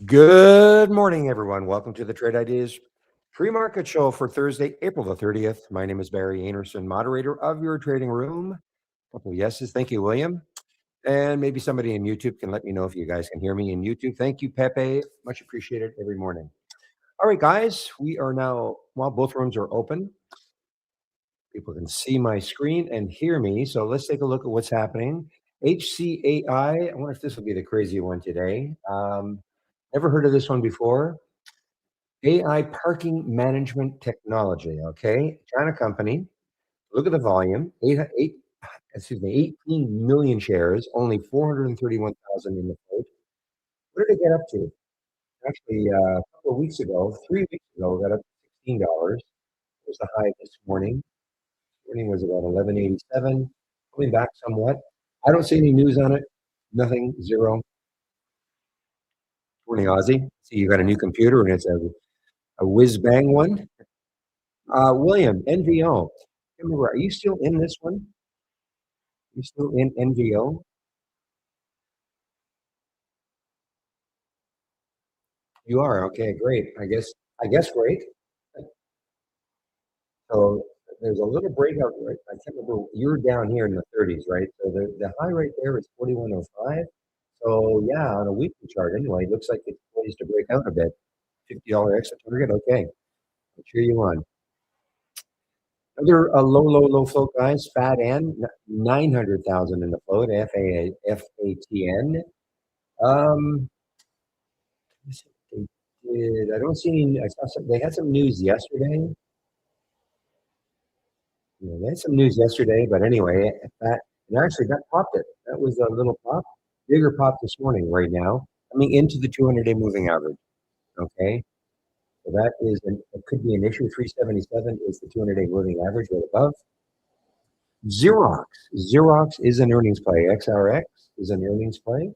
Good morning, everyone. Welcome to the Trade Ideas Pre-Market Show for Thursday, April the 30th. My name is Barry Anderson, moderator of your trading room. A couple of yeses. Thank you, William. And maybe somebody in YouTube can let me know if you guys can hear me in YouTube. Thank you, Pepe. Much appreciated every morning. All right, guys, we are now, well, both rooms are open. People can see my screen and hear me. So let's take a look at what's happening. HCAI, I wonder if this will be the crazy one today. Never heard of this one before. AI parking management technology. Okay, China company. Look at the volume. 18 million shares, only 431,000 in the float. What did it get up to? Actually, a couple of weeks ago, 3 weeks ago, got up to $16. It was the high this morning. Morning was about 11.87, coming back somewhat. I don't see any news on it. Nothing, zero. Morning, Aussie. See, you got a new computer and it's a whiz bang one. William, NVO. Remember, are you still in this one? You still in NVO? You are, okay, great. I guess great. So there's a little breakout, right? I can't remember. You're down here in the 30s, right? So the high right there is 41.05. So yeah, on a weekly chart anyway, it looks like it's poised to break out a bit. $50 exit target. Okay, I'll cheer you on. Another low float, guys. FATN, 900,000 in the float. FATN. Um, I don't see any. I saw some. They had some news yesterday. Yeah, they had some news yesterday, but anyway, that popped it. That was a little pop, bigger pop this morning. Right now, coming into the 200-day moving average. Okay, so it could be an issue. 377 is the 200-day moving average right above. Xerox. Xerox is an earnings play. XRX is an earnings play.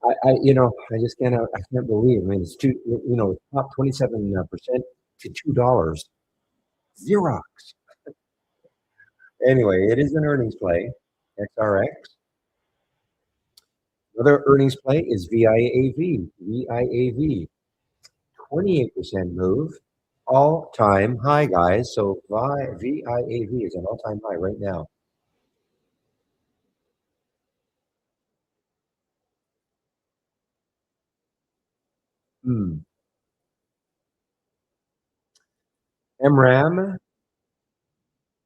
I just I can't believe. I mean, it's top 27% to $2. Xerox. Anyway, it is an earnings play. XRX. Another earnings play is VIAV. VIAV. 28% move. All-time high, guys. So VIAV is an all-time high right now. MRAM.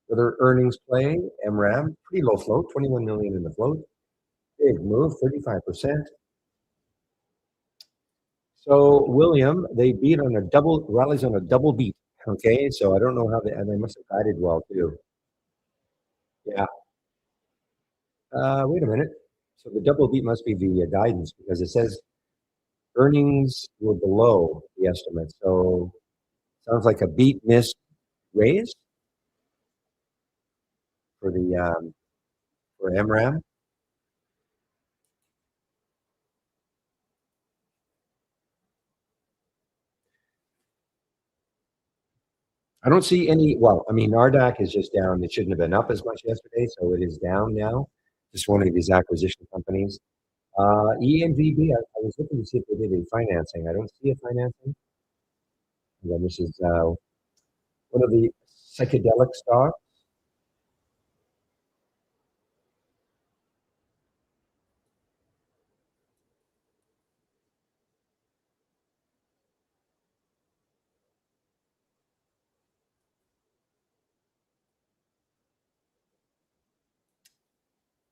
Another earnings play. MRAM. Pretty low float. 21 million in the float. Big move. 35%. So William, they beat on a double rallies on a double beat. Okay, so I don't know how and they must have guided well too. Yeah. Wait a minute. So the double beat must be the guidance because it says earnings were below the estimate. So sounds like a beat miss raise for the for MRAM. I don't see any. Well, I mean, Nardak is just down. It shouldn't have been up as much yesterday, so it is down now. Just one of these acquisition companies. ENVB, I was looking to see if they did a financing. I don't see a financing. And then this is one of the psychedelic stocks.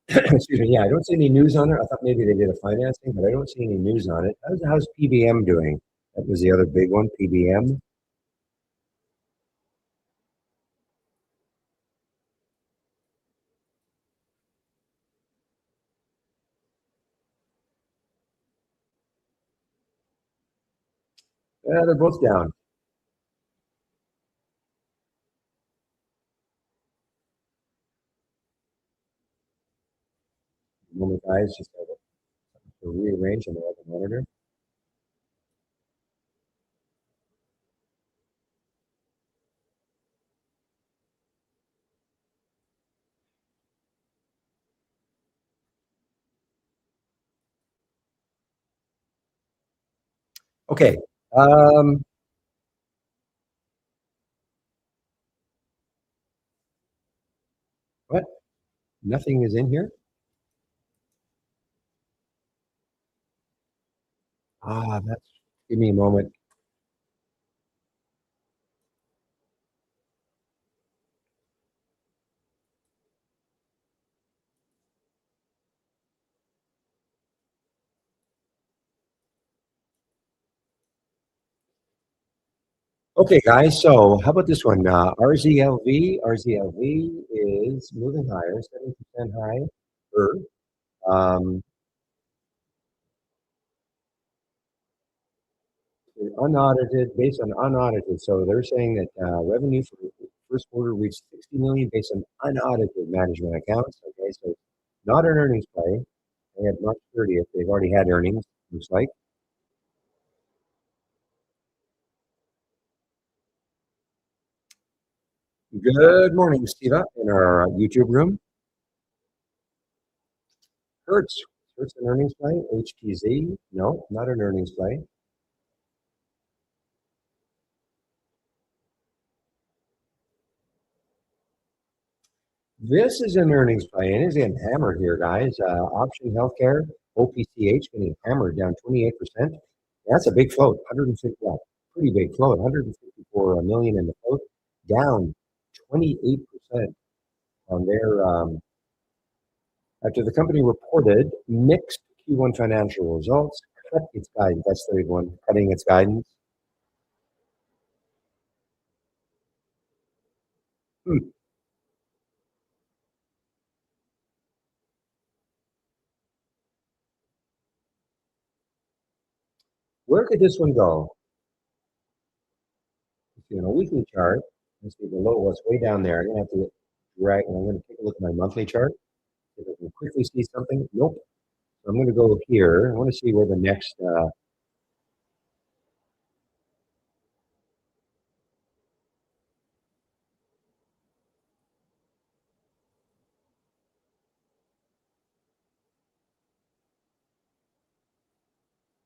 Excuse me. Yeah, I don't see any news on it. I thought maybe they did a financing, but I don't see any news on it. How's PBM doing? That was the other big one, PBM. Yeah, they're both down. Moment, guys, just have to rearrange on the other monitor. Okay. Um, what? Nothing is in here? Give me a moment. Okay, guys. So how about this one? RZLV is moving higher, 7% higher. Um, unaudited, based on unaudited. So they're saying that revenue for the first quarter reached 60 million based on unaudited management accounts. Okay, so not an earnings play. They had March 30th. They've already had earnings, looks like. Good morning, Steva, in our YouTube room. Hertz. Hertz an earnings play. HTZ. No, not an earnings play. This is an earnings play, and it's getting hammered here, guys. Option Healthcare, OPCH, getting hammered down 28%. That's a big float, 150, well, pretty big float, 154 million in the float, down 28% on their, after the company reported mixed Q1 financial results, cut its guidance. That's the big one, cutting its guidance. Hmm. Where could this one go? Let's see, on a weekly chart, let's see, the low was way down there. I'm gonna have to drag, and I'm gonna take a look at my monthly chart. If I can quickly see something. Nope. So I'm gonna go here. I want to see where the next,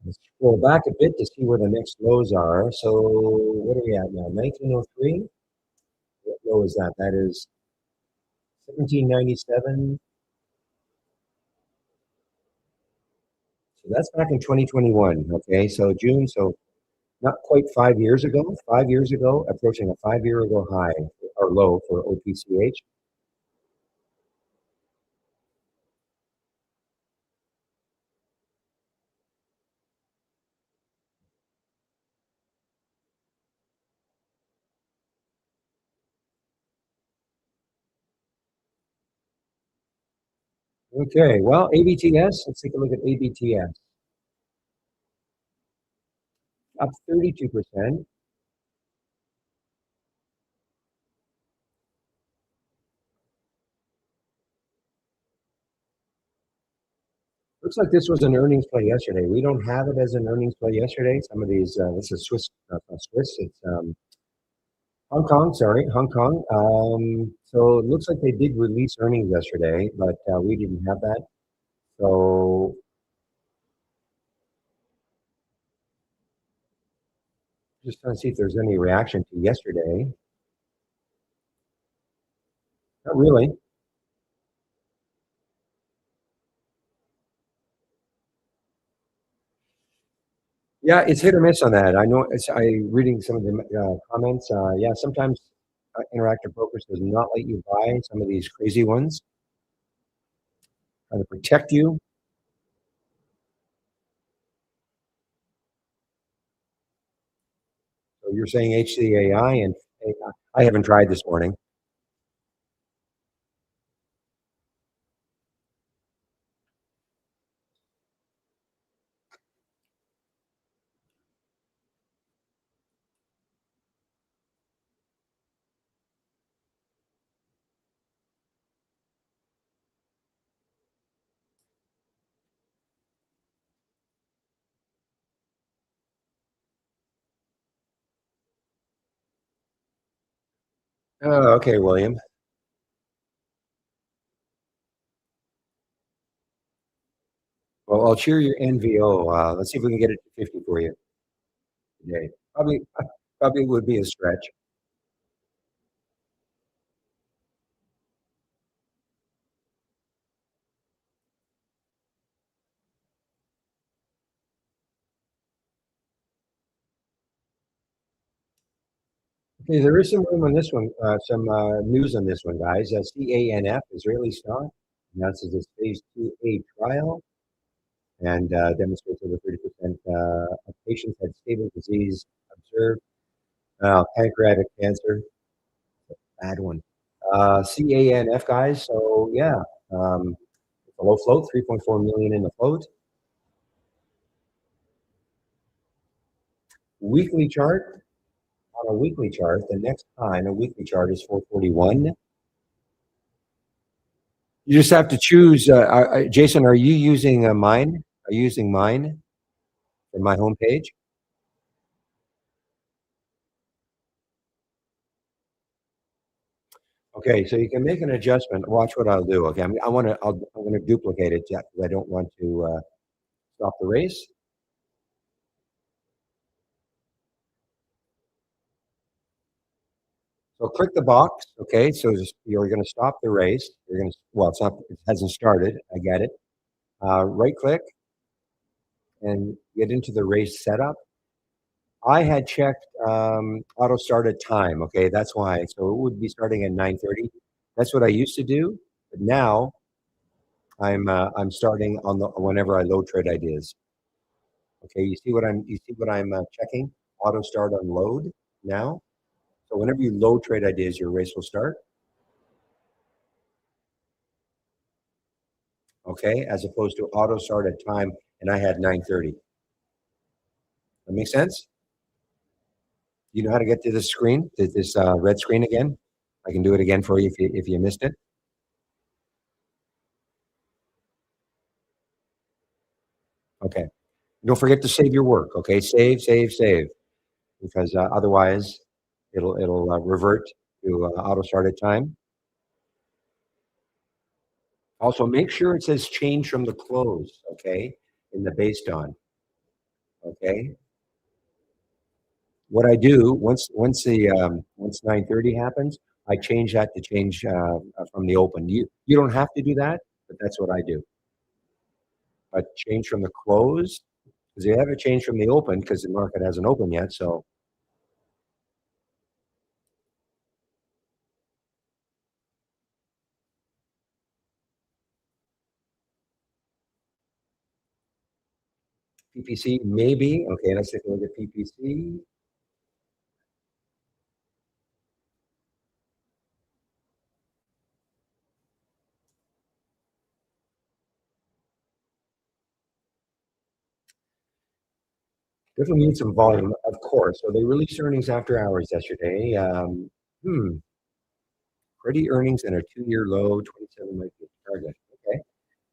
let's scroll back a bit to see where the next lows are. So what are we at now? 1903? What low is that? That is 1797. So that's back in 2021. Okay. So June. So not quite 5 years ago. 5 years ago, approaching a 5 year ago high or low for OPCH. Okay. Well, ABTS, let's take a look at ABTS. Up 32%. Looks like this was an earnings play yesterday. We don't have it as an earnings play yesterday. Some of these, this is Swiss, not Swiss, it's Hong Kong, sorry, Hong Kong. So it looks like they did release earnings yesterday, but we didn't have that. So just trying to see if there's any reaction to yesterday. Not really. Yeah, it's hit or miss on that. I know. I reading some of the comments. Yeah, sometimes Interactive Brokers does not let you buy some of these crazy ones, trying to protect you. So you're saying HCAI and I haven't tried this morning. Oh, okay, William. Well, I'll cheer your NVO. Let's see if we can get it to 50 for you. today. Probably would be a stretch. Okay, there is some room on this one, some news on this one, guys. CANF, Israeli stock, announces its phase 2A trial and demonstrates over 30% of patients had stable disease observed. Pancreatic cancer, bad one. CANF, guys. So, yeah, it's a low float, 3.4 million in the float. Weekly chart, on a weekly chart, the next time a weekly chart is 441. You just have to choose. Jason, are you using mine? Are you using mine for my homepage? Okay, so you can make an adjustment. Watch what I'll do. Okay, I'm going to duplicate it because I don't want to stop the race. So click the box. Okay, so you're going to stop the race. You're going to, well, it's not, it hasn't started. I get it. Right click and get into the race setup. I had checked auto start at time. Okay, that's why. So it would be starting at 9:30. That's what I used to do, but now I'm starting on the whenever I load trade ideas. Okay, you see what I'm checking? Auto start on load now. So whenever you load trade ideas, your race will start. Okay, as opposed to auto start at time, and I had 9:30. That makes sense? You know how to get to this screen, this red screen again? I can do it again for you if you missed it. Okay. Don't forget to save your work. Okay, save, because otherwise it'll revert to auto start at time. Also, make sure it says change from the close. Okay, in the based on. Okay. What I do once 9:30 happens, I change that to change from the open. You don't have to do that, but that's what I do. But change from the close because you haven't changed from the open because the market hasn't opened yet. So PPC maybe. Okay, let's take a look at PPC. Definitely need some volume, of course. So they released earnings after hours yesterday. Pretty earnings and a two-year low, 27 might be a target. Okay.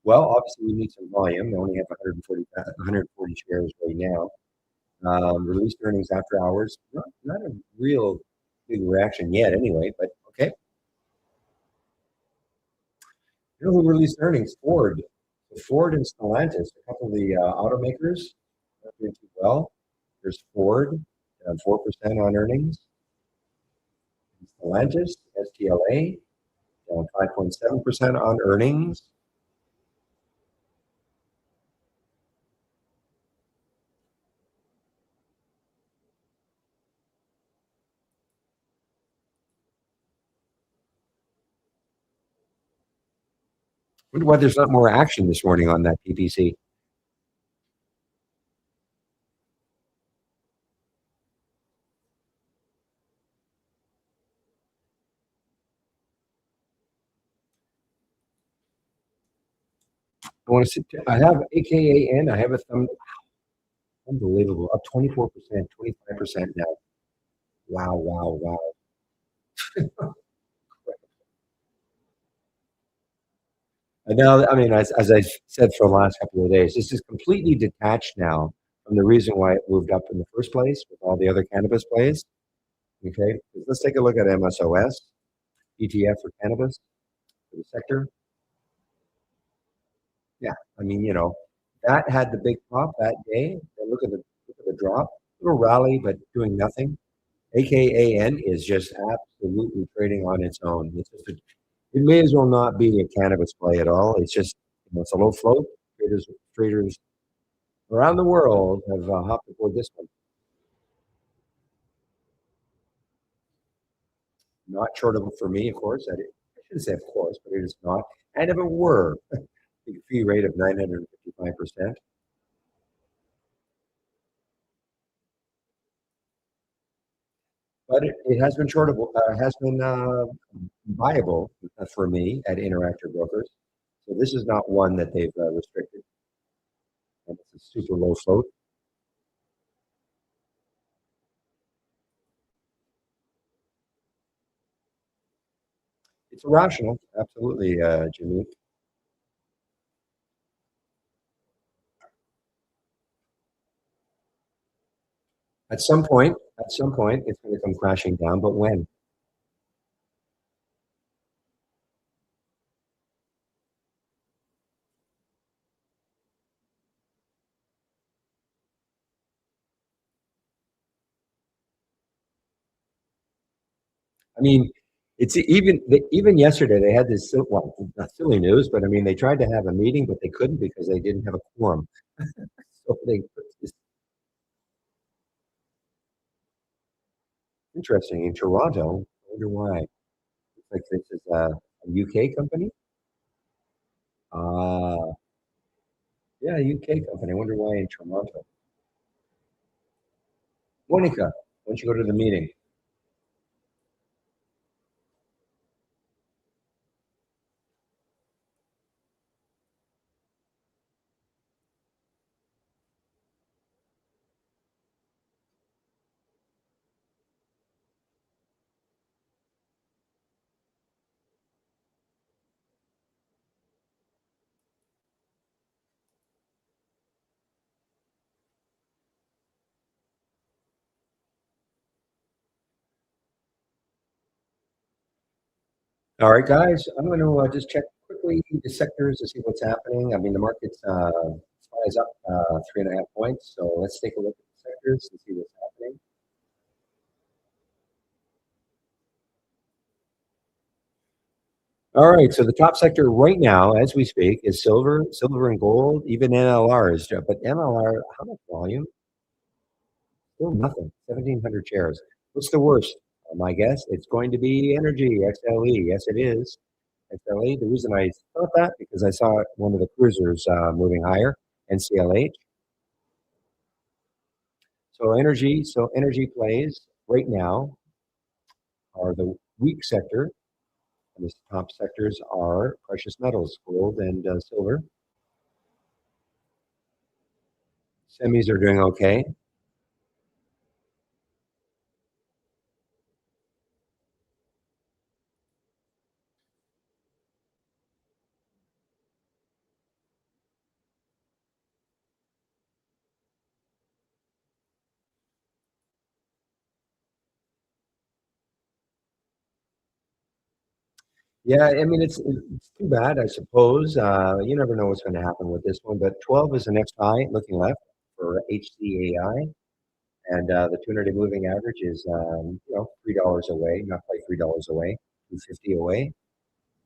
Well, obviously we need some volume. They only have 140 shares right now. Released earnings after hours. Not a real big reaction yet anyway, but okay. You know who released earnings? Ford. Ford and Stellantis, a couple of the automakers, not doing too well. There's Ford, down 4% on earnings. Stellantis, STLA, down 5.7% on earnings. Wonder why there's not more action this morning on that PPC. I want to see. I have AKAN. I have a thumb. Unbelievable. Up 24%, 25% now. Wow, wow, wow. And now, I mean, as I said for the last couple of days, this is completely detached now from the reason why it moved up in the first place with all the other cannabis plays. Okay, let's take a look at MSOS, ETF for cannabis for the sector. Yeah, I mean, that had the big pop that day. And look at the drop. Little rally, but doing nothing. AKAN is just absolutely trading on its own. It may as well not be a cannabis play at all. It's just, it's a low float. Traders around the world have hopped aboard this one. Not shortable for me, of course. I shouldn't say of course, but it is not. And if it were, the fee rate of 955%. But it has been shortable, has been viable for me at Interactive Brokers. So this is not one that they've restricted. And it's a super low float. It's irrational, absolutely, Jimmy. At some point, it's going to come crashing down. But when? I mean, even yesterday they had this well, not silly news, but I mean they tried to have a meeting, but they couldn't because they didn't have a quorum. So they put this interesting in Toronto. I wonder why. Looks like this is a UK company. Uh yeah, a UK company. I wonder why in Toronto. Monica, why don't you go to the meeting? All right, guys, I'm going to just check quickly the sectors to see what's happening. I mean, the market's is up 3.5 points, so let's take a look at the sectors and see what's happening. All right, so the top sector right now, as we speak, is silver and gold, even NLRs. But NLR, how much volume? Still nothing. 1,700 shares. What's the worst? My guess, it's going to be energy, XLE. Yes, it is. XLE. The reason I thought that because I saw one of the cruisers moving higher, NCLH. So energy plays right now are the weak sector, and the top sectors are precious metals, gold and silver. Semis are doing okay. Yeah, I mean it's too bad, I suppose. You never know what's going to happen with this one, but 12 is the next high, looking left for HCAI, and the 200-day moving average is $3 away, not quite $3 away, 250 away.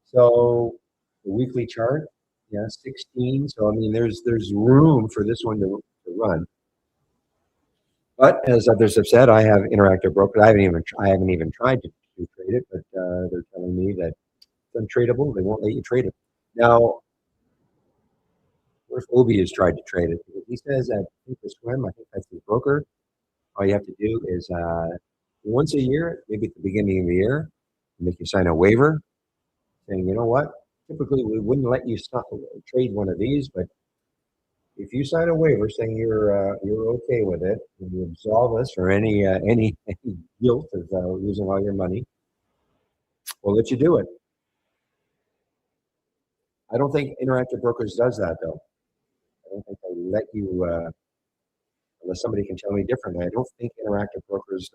So the weekly chart, yeah, 16. So I mean, there's room for this one to run. But as others have said, I have interactive broker. I haven't even tried to trade it, but they're telling me that it's untradeable. They won't let you trade it. Now, what if Obi has tried to trade it? Because he says that Swim, I think that's his broker. All you have to do is once a year, maybe at the beginning of the year, make you sign a waiver saying, you know what? Typically, we wouldn't let you trade one of these, but if you sign a waiver saying you're okay with it, and you absolve us for any guilt of losing all your money, we'll let you do it. I don't think Interactive Brokers does that though. I don't think they let you unless somebody can tell me differently. I don't think Interactive Brokers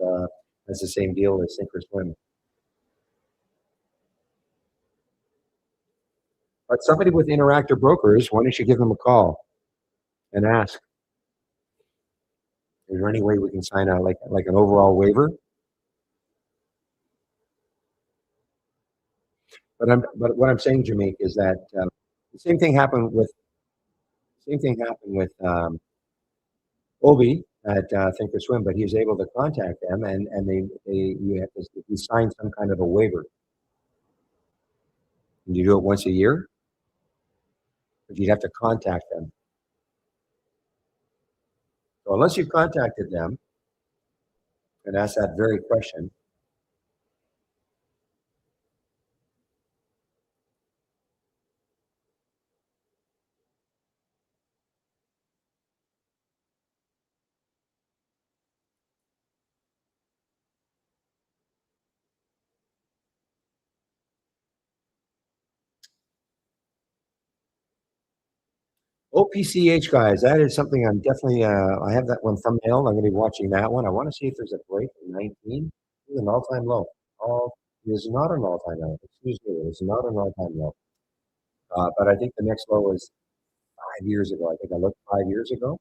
has the same deal as Thinkorswim. But somebody with Interactive Brokers, why don't you give them a call and ask? Is there any way we can sign a like an overall waiver? But what I'm saying, Jamaica, is that the same thing happened with Obi at Thinkorswim, but he was able to contact them, and they you have to you sign some kind of a waiver. And you do it once a year, but you'd have to contact them. So unless you contacted them and asked that very question, OPCH guys, that is something I'm definitely. I have that one thumbnailed. I'm going to be watching that one. I want to see if there's a break in 19. It's an all-time low. All it is not an all-time low. Excuse me, it is not an all-time low. But I think the next low was 5 years ago. I think I looked 5 years ago.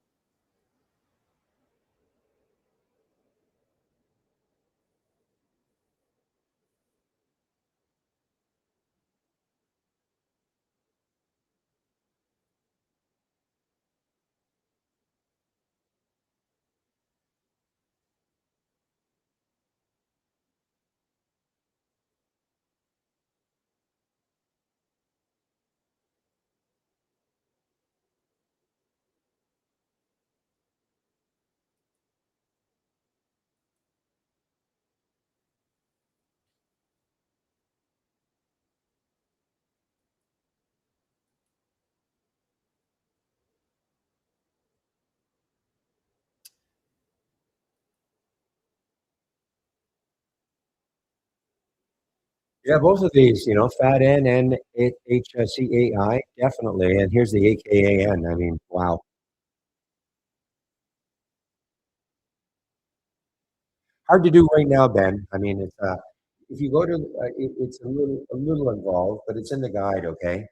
Yeah, both of these, Fat N and HCAI, definitely. And here's the AKAN. I mean, wow. Hard to do right now, Ben. I mean, it's if you go to it's a little involved, but it's in the guide. Okay.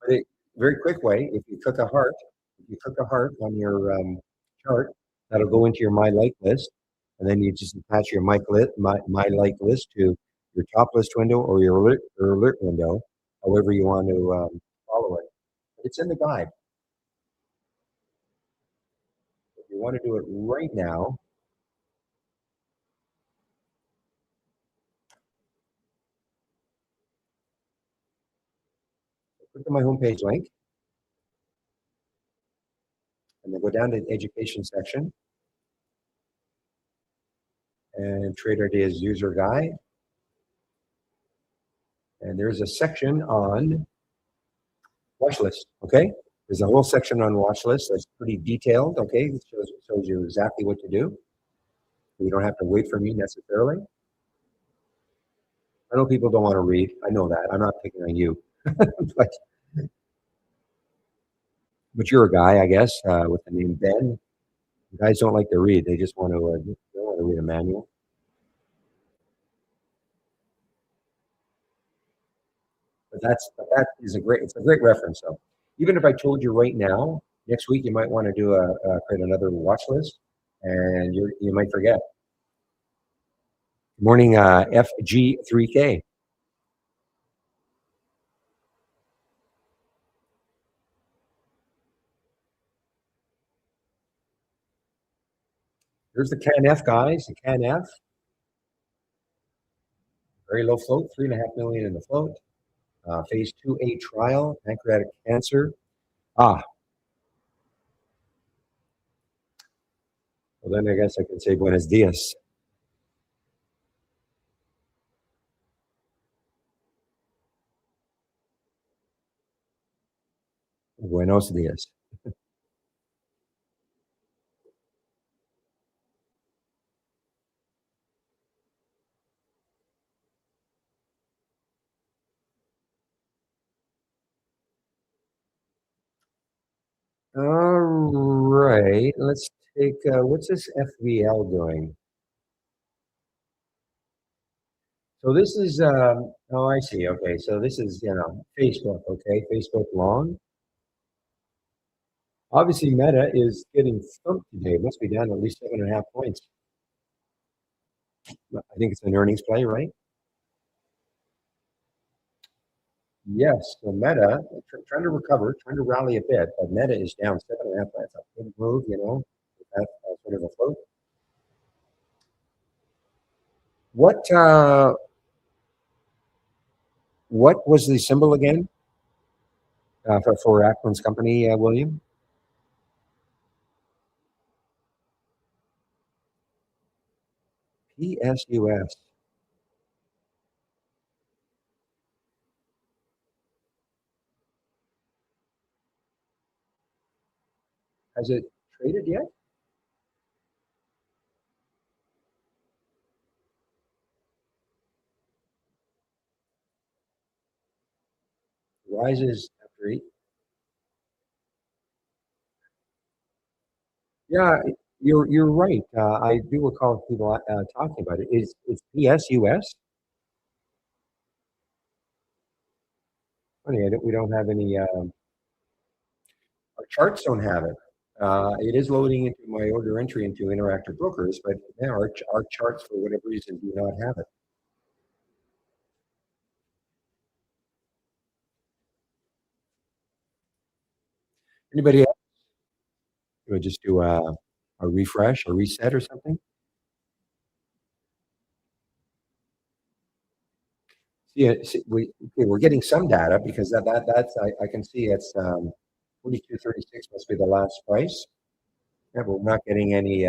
But very quick way. If you click a heart on your chart, that'll go into your my like list, and then you just attach your my like list to your top list window or your alert window, however you want to follow it. But it's in the guide. If you want to do it right now, click on my homepage link, and then go down to the education section and Trader Ideas user guide. And there's a section on watch list. Okay. There's a whole section on watch list that's pretty detailed. Okay. It shows you exactly what to do. You don't have to wait for me necessarily. I know people don't want to read. I know that. I'm not picking on you. but, but you're a guy, I guess, with the name Ben. Guys don't like to read. They just want to, they want to read a manual. But that is it's a great reference though. Even if I told you right now, next week you might want to create another watch list, and you might forget. Good morning, FG3K. There's the CAN-F guys. The CAN-F, very low float, 3.5 million in the float. Phase 2A trial, pancreatic cancer. Ah, well then I guess I can say buenos dias. Buenos dias. All right, let's take, what's this FVL doing? So this is, oh, I see. Okay. So this is, Facebook. Okay. Facebook long. Obviously, Meta is getting thumped today. It must be down at least 7.5 points. I think it's an earnings play, right? Yes. So Meta trying to recover, trying to rally a bit, but Meta is down 7.5 points. A big move, with that sort of a float. What what was the symbol again for Ackland's company, William? PSUS. Has it traded yet? Rises after eight. Yeah, you're right. I do recall people talking about it. Is PSUS? Funny, we don't have any. Our charts don't have it. It is loading into my order entry into Interactive Brokers, but yeah, our charts for whatever reason do not have it. Anybody else? Do I just do a refresh, a reset, or something? Yeah, we're getting some data because that's I can see it's 42.36 must be the last price. Yeah, but we're not getting any.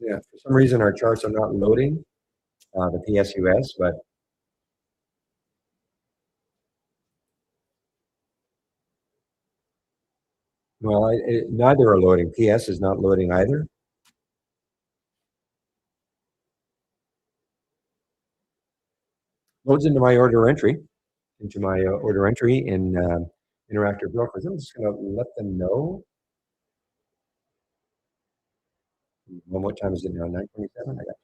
Yeah, for some reason our charts are not loading the PSUS, but well, neither are loading. PS is not loading either. Loads into my order entry, in Interactive Brokers. I'm just going to let them know. One more time is it now? 9:27. I got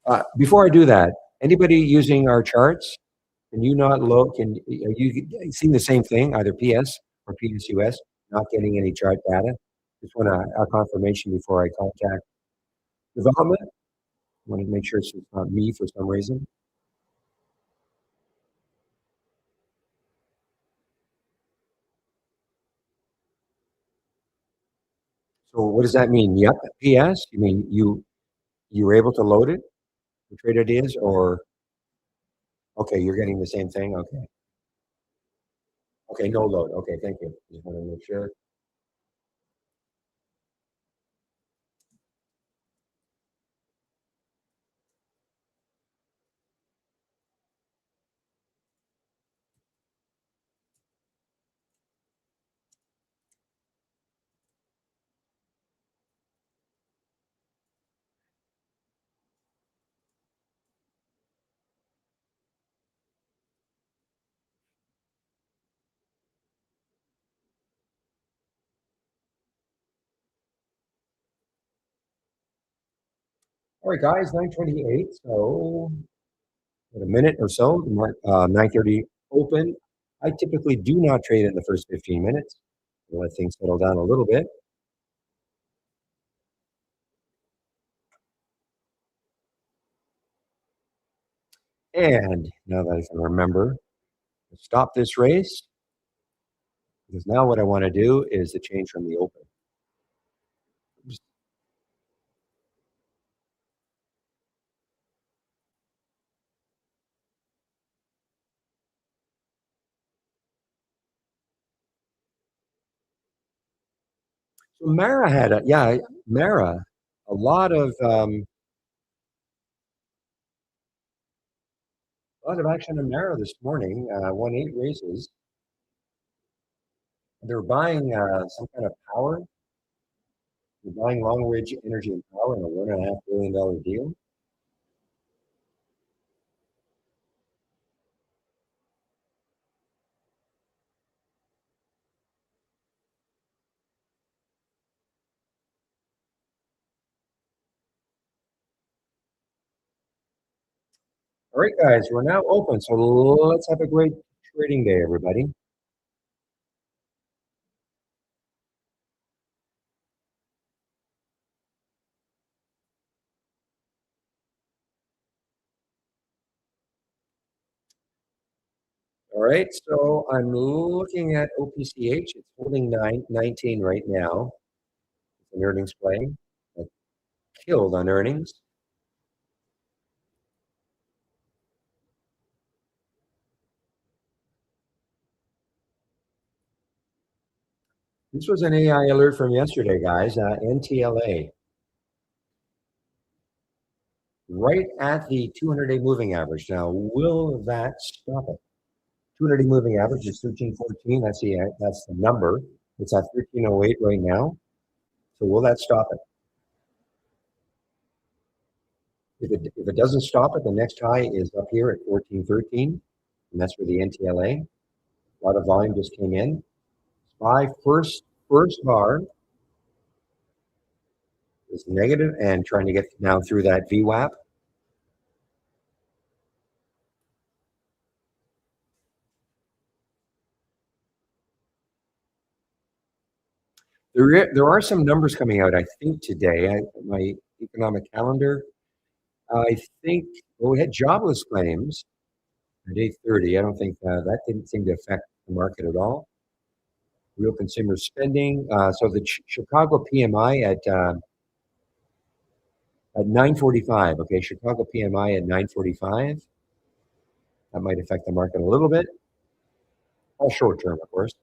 time. Before I do that, anybody using our charts, can you not look? Are you seeing the same thing, either PS or PSUS, not getting any chart data? Just want a confirmation before I contact development. Want to make sure it's not me for some reason. So what does that mean? Yep, PS. You mean you were able to load it, the trade ideas, or okay, you're getting the same thing. Okay, okay, no load. Okay, thank you. Just want to make sure. All right, guys, 9:28. So in a minute or so, 9:30 open. I typically do not trade in the first 15 minutes. I let things settle down a little bit. And now that I can remember, stop this race because now what I want to do is the change from the open. So Mara had Mara, a lot of action in Mara this morning. Won 8 races. They're buying some kind of power. They're buying Long Ridge Energy and Power in a $1.5 billion deal. All right, guys, we're now open, so let's have a great trading day, everybody. All right, so I'm looking at OPCH. It's holding 19 right now. It's an earnings play. It killed on earnings. This was an AI alert from yesterday, guys. NTLA, right at the 200-day moving average. Now, will that stop it? 200-day moving average is 1314. That's the number. It's at 1308 right now. So will that stop it? If it doesn't stop it, the next high is up here at 1413, and that's where the NTLA. A lot of volume just came in. SPY first bar is negative and trying to get now through that VWAP. There are some numbers coming out, I think, today. My economic calendar, I think, well, we had jobless claims at 8:30. I don't think that didn't seem to affect the market at all. Real consumer spending. So the Chicago PMI at 9:45. Okay, Chicago PMI at 9:45. That might affect the market a little bit. All short term, of course.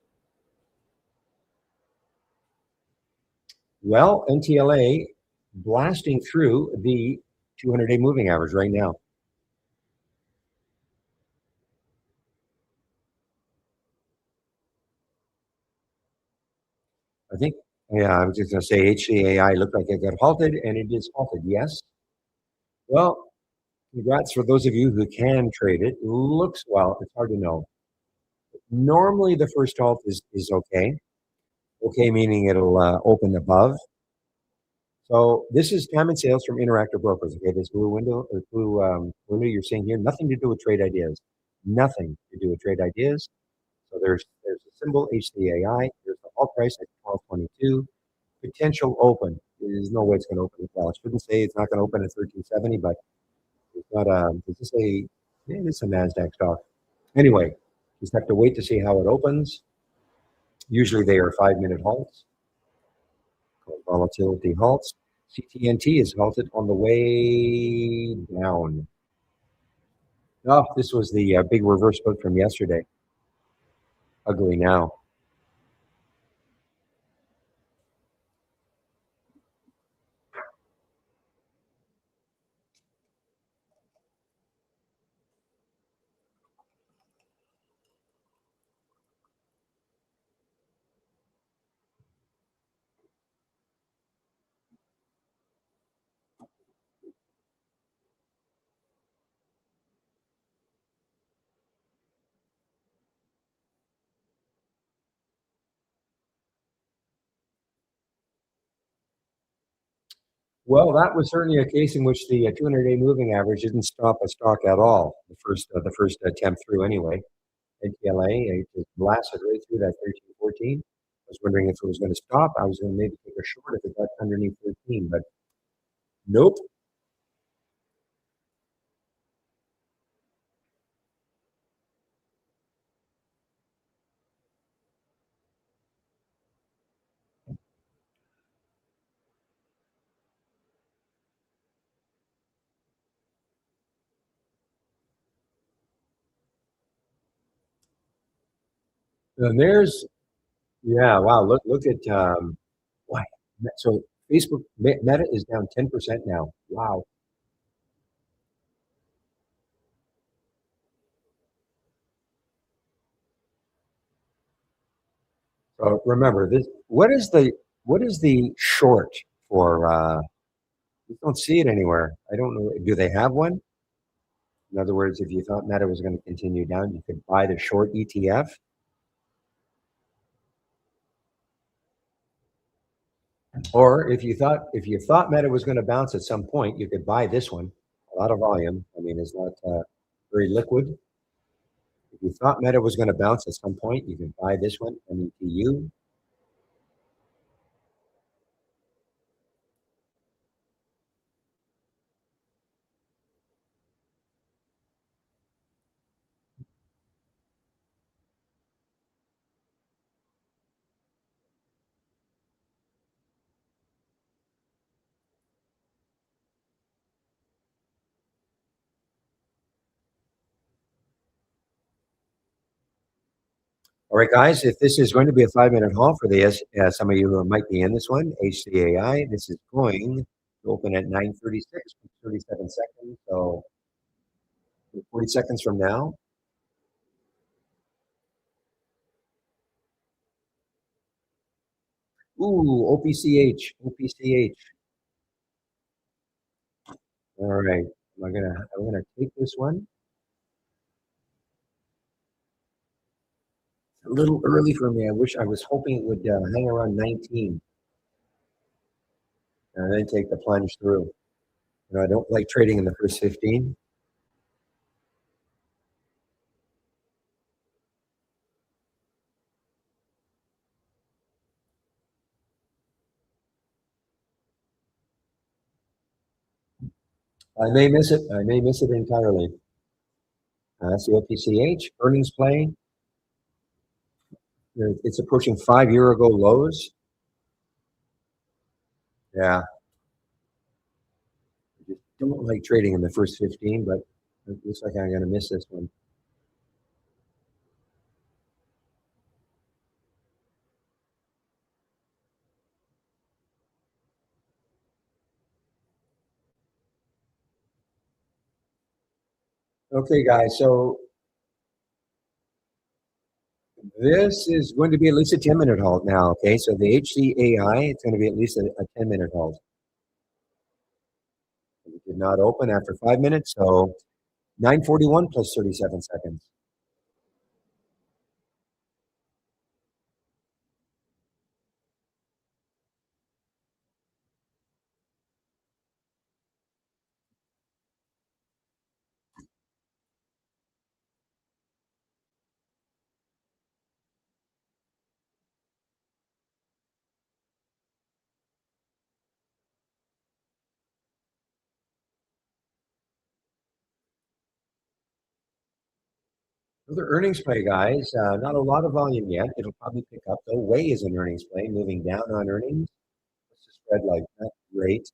Well, NTLA blasting through the 200-day moving average right now. I think, yeah, I was just going to say HCAI looked like it got halted, and it is halted. Yes. Well, congrats for those of you who can trade it. Looks well. It's hard to know. Normally, the first halt is okay. Okay, meaning it'll open above. So this is time and sales from Interactive Brokers. Okay, this blue window or blue window you're seeing here, nothing to do with trade ideas. Nothing to do with trade ideas. So there's a symbol HCAI. There's the all price at 1222. Potential open. There's no way it's going to open as well. I shouldn't say it's not going to open at 1370, but it's not a. Does this a? Yeah, it's a Nasdaq stock. Anyway, just have to wait to see how it opens. Usually they are 5-minute halts, called volatility halts. CTNT is halted on the way down. Oh, this was the big reverse book from yesterday. Ugly now. Well, that was certainly a case in which the 200-day moving average didn't stop a stock at all. The first attempt through anyway. NTLA just blasted right through that 1314. I was wondering if it was going to stop. I was going to maybe take a short if it got underneath 13, but nope. And there's yeah, wow. Look at why. So Facebook Meta is down 10% now. Wow. So remember this. What is the short for? You don't see it anywhere. I don't know. Do they have one? In other words, if you thought Meta was going to continue down, you could buy the short ETF. Or if you thought Meta was going to bounce at some point, you could buy this one. A lot of volume. I mean, it's not. very liquid. If you thought Meta was going to bounce at some point, you can buy this one, METU. All right, guys, if this is going to be a 5-minute haul for this, some of you who might be in this one, HCAI, this is going to open at 9:36, 37 seconds. So 40 seconds from now. Ooh, OPCH. All right, I'm gonna take this one. A little early for me. I was hoping it would hang around 19 and then take the plunge through. I don't like trading in the first 15. I may miss it. I may miss it entirely. That's the OPCH earnings play. It's approaching 5-year ago lows. Yeah, I just don't like trading in the first 15, but it looks like I'm going to miss this one. Okay, guys, so this is going to be at least a 10-minute halt now, okay? So the HCAI, it's going to be at least a 10-minute halt. It did not open after 5 minutes, so 9:41 plus 37 seconds. Another earnings play, guys. Not a lot of volume yet. It'll probably pick up. The way is an earnings play, moving down on earnings. What's the spread like? Not great.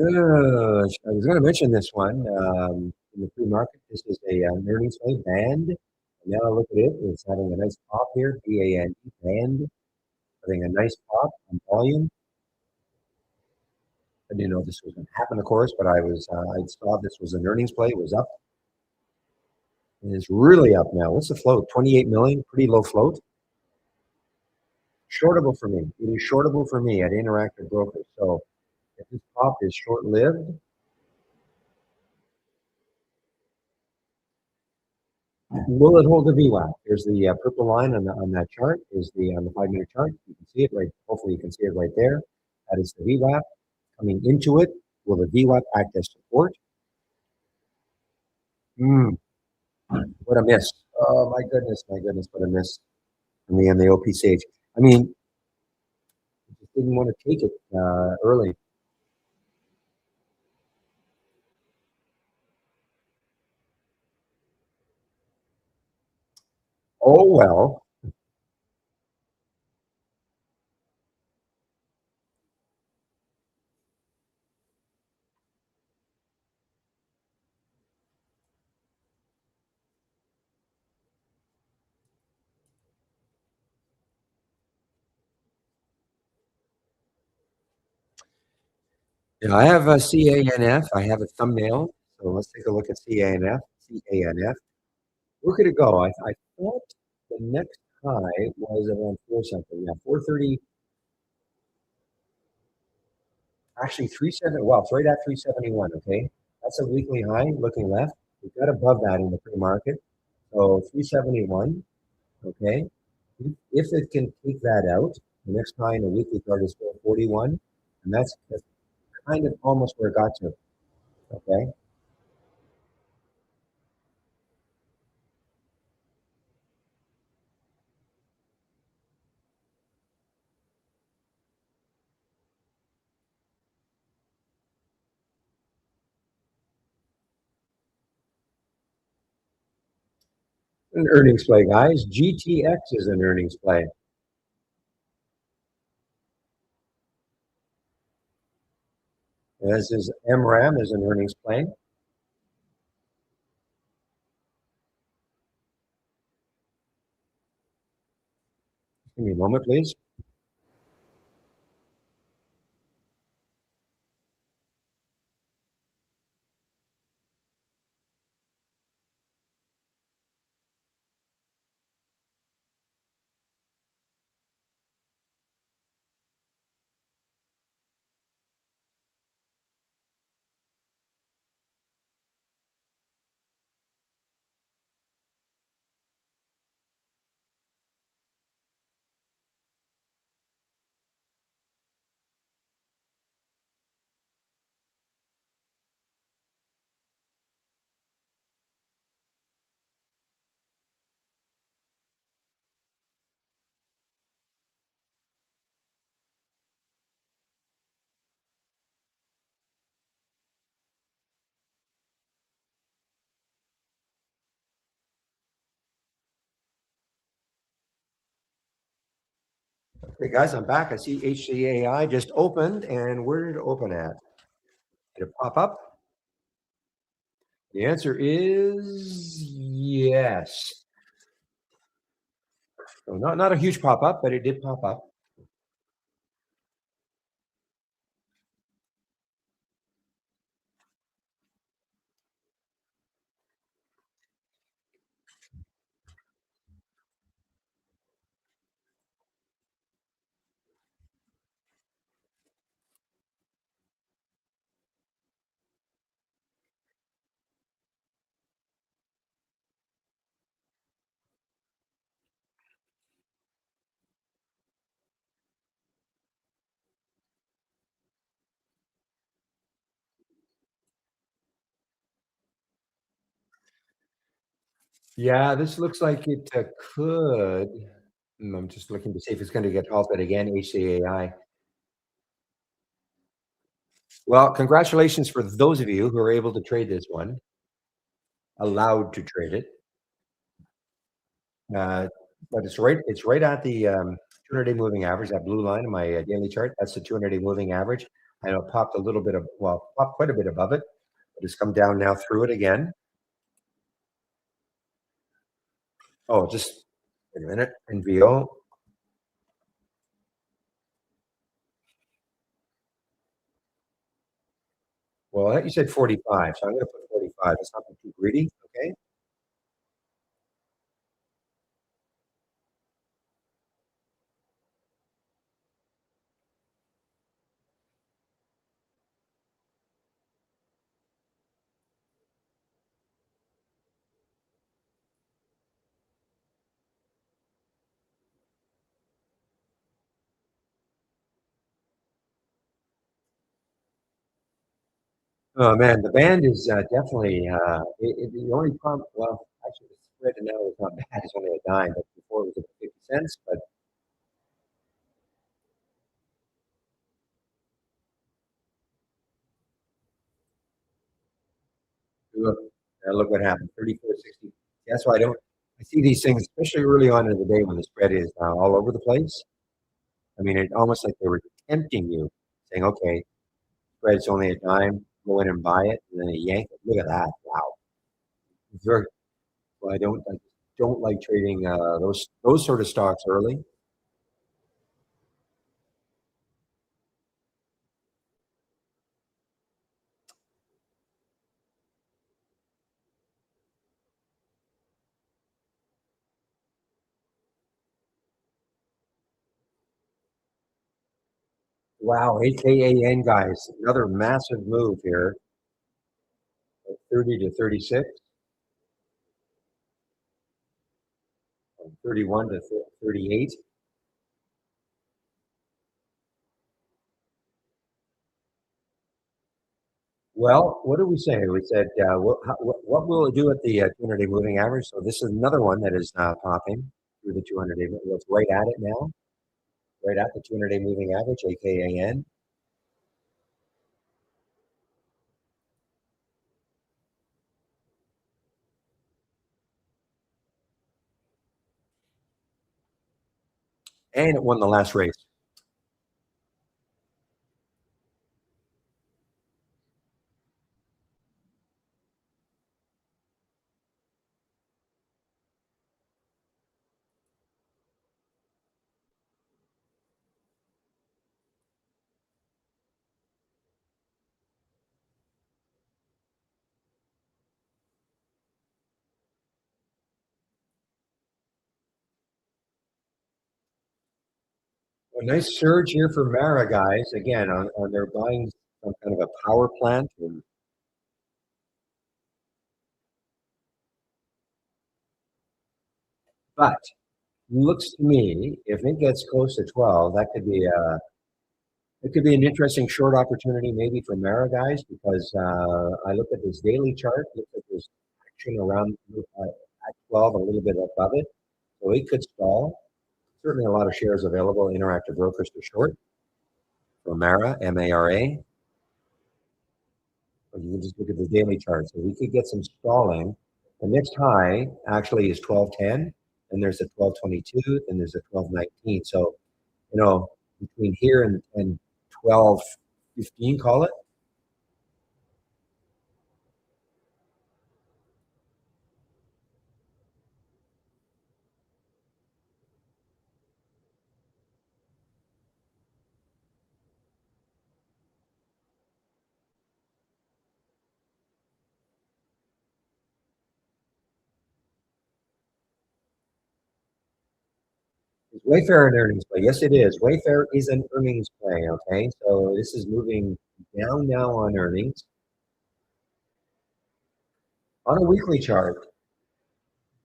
I was going to mention this one in the pre-market. This is an earnings play band. And now look at it. It's having a nice pop here. BAND band, having a nice pop on volume. I didn't know this was going to happen, of course, but I saw this was an earnings play. It was up. And it's really up now. What's the float? 28 million. Pretty low float. Shortable for me. It is shortable for me at Interactive Brokers. So if this pop is short-lived, will it hold the VWAP? Here's the purple line on that chart. Is the on the 5-minute chart. You can see it right. Hopefully, you can see it right there. That is the VWAP coming into it. Will the VWAP act as support? What a miss! Oh my goodness, what a miss for me and the OPCH. I mean, I just didn't want to take it early. Oh well. Yeah, I have a CANF. I have a thumbnail. So let's take a look at CANF. CANF. Where could it go? I thought the next high was around 4 something. Yeah, 430. Actually, 37. Well, it's right at 371. Okay, that's a weekly high. Looking left, we got above that in the pre-market. So 371. Okay, if it can take that out, the next high in the weekly chart is 441, and that's kind of almost where it got to. Okay. An earnings play, guys. GTX is an earnings play. As is MRAM is an earnings play. Give me a moment, please. Hey guys, I'm back. I see HCAI just opened, and where did it open at? Did it pop up? The answer is yes. So not a huge pop up, but it did pop up. Yeah, this looks like it could. I'm just looking to see if it's going to get halted again. HCAI. Well, congratulations for those of you who are able to trade this one, allowed to trade it. Uh, but it's right at the 200-day moving average, that blue line in my daily chart. That's the 200-day moving average. I know it popped a little bit of, well, popped quite a bit above it, but it's come down now through it again. Oh, just wait a minute. NVO. Well, you said 45, so I'm going to put 45. It's not too greedy. Okay. Oh man, the band is definitely the only problem. Well, actually, the spread now is not bad. It's only a dime, but before it was about 50 cents. But look, look what happened. 34.60. That's why I don't. I see these things, especially early on in the day when the spread is all over the place. I mean, it almost like they were tempting you, saying, "Okay, spread's only a dime. Go in and buy it," and then they yank it. Look at that! Wow. It's very, well, I don't like trading those sort of stocks early. Wow, AKAN guys, another massive move here, 30 to 36, 31 to 38. Well, what did we say? We said, what will it do at the 200-day moving average? So this is another one that is popping through the 200-day. Well, it's right at it now, right at the 200-day moving average, AKAN. And it won the last race. A nice surge here for Mara, guys. Again, on their buying some kind of a power plant. But looks to me, if it gets close to 12, that could be it could be an interesting short opportunity maybe for Mara guys because I look at this daily chart, looks like there's action around at 12, a little bit above it. So it could stall. Certainly a lot of shares available, interactive brokers to short for Mara, MARA. Or you can just look at the daily chart. So we could get some stalling. The next high actually is 1210, and there's a 1222, and there's a 1219. So, between here and 1215, call it, is Wayfair an earnings play? Yes, it is. Wayfair is an earnings play, okay? So this is moving down now on earnings. On a weekly chart,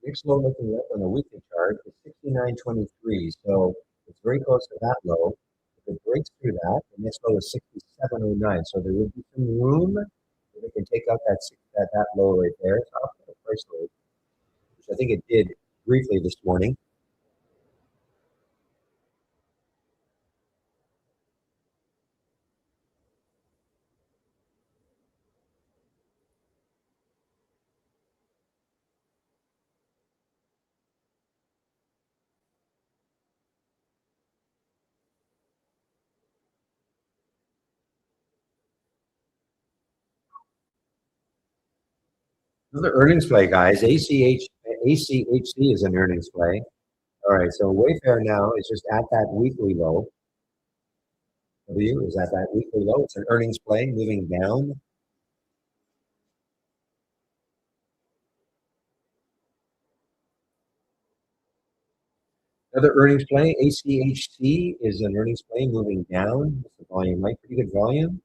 next low looking up on a weekly chart is 69.23. So it's very close to that low. If it breaks through that, the next low is 67.09. So there would be some room that it can take out that low right there. It's off the price low, which I think it did briefly this morning. Another earnings play, guys. ACHC is an earnings play. All right, so Wayfair now is just at that weekly low. W is at that weekly low. It's an earnings play moving down. Another earnings play, ACHC is an earnings play moving down. What's the volume? Right, pretty good volume.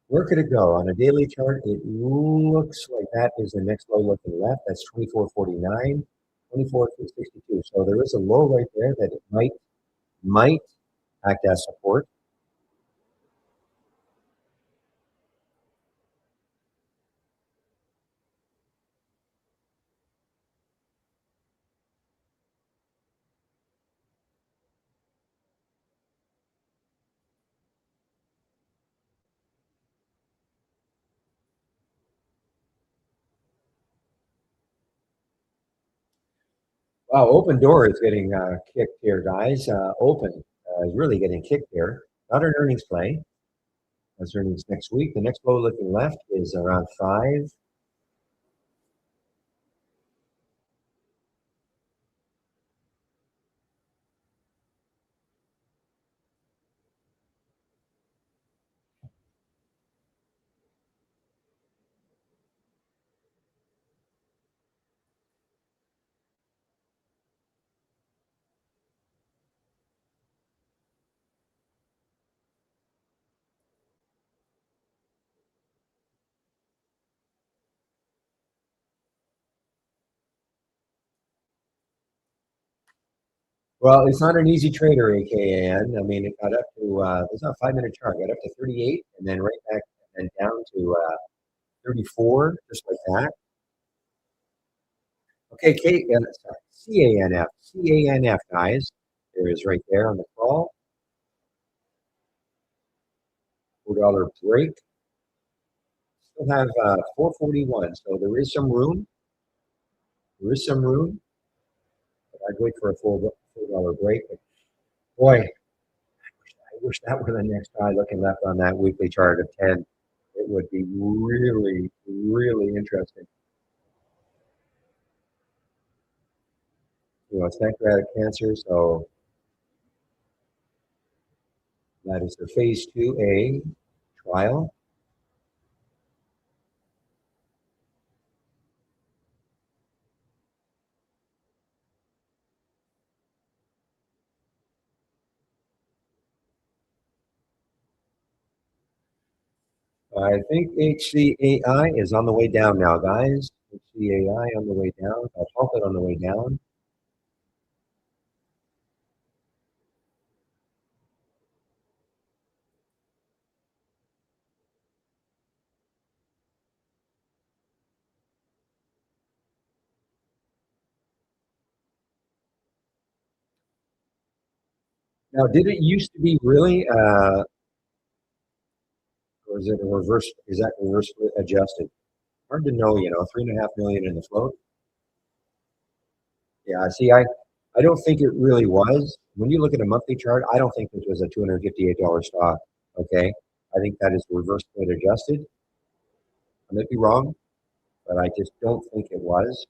Where could it go? On a daily chart, it looks like that is the next low looking left. That's 24.49, 24.62. So there is a low right there that it might act as support. Wow, Open Door is getting kicked here, guys. Open is really getting kicked here. Not an earnings play. That's earnings next week. The next low looking left is around 5. Well, it's not an easy trader, AKN. I mean, it got up to, it's not a 5 minute chart, got up to 38 and then right back and down to 34, just like that. Okay, CANF, guys. There is right there on the call. $4 break. Still have 441, so there is some room. There is some room. But I'd wait for a $4 break. But boy, I wish that were the next guy looking left on that weekly chart of 10. It would be really, really interesting. You know, it's pancreatic cancer, so that is their phase 2A trial. I think HCAI is on the way down now, guys. HCAI on the way down. Halted on the way down. Now, did it used to be really, or is it a reverse? Is that reverse adjusted? Hard to know, 3.5 million in the float. Yeah, see, I don't think it really was. When you look at a monthly chart, I don't think this was a $258 stock. Okay. I think that is reverse split adjusted. I might be wrong, but I just don't think it was.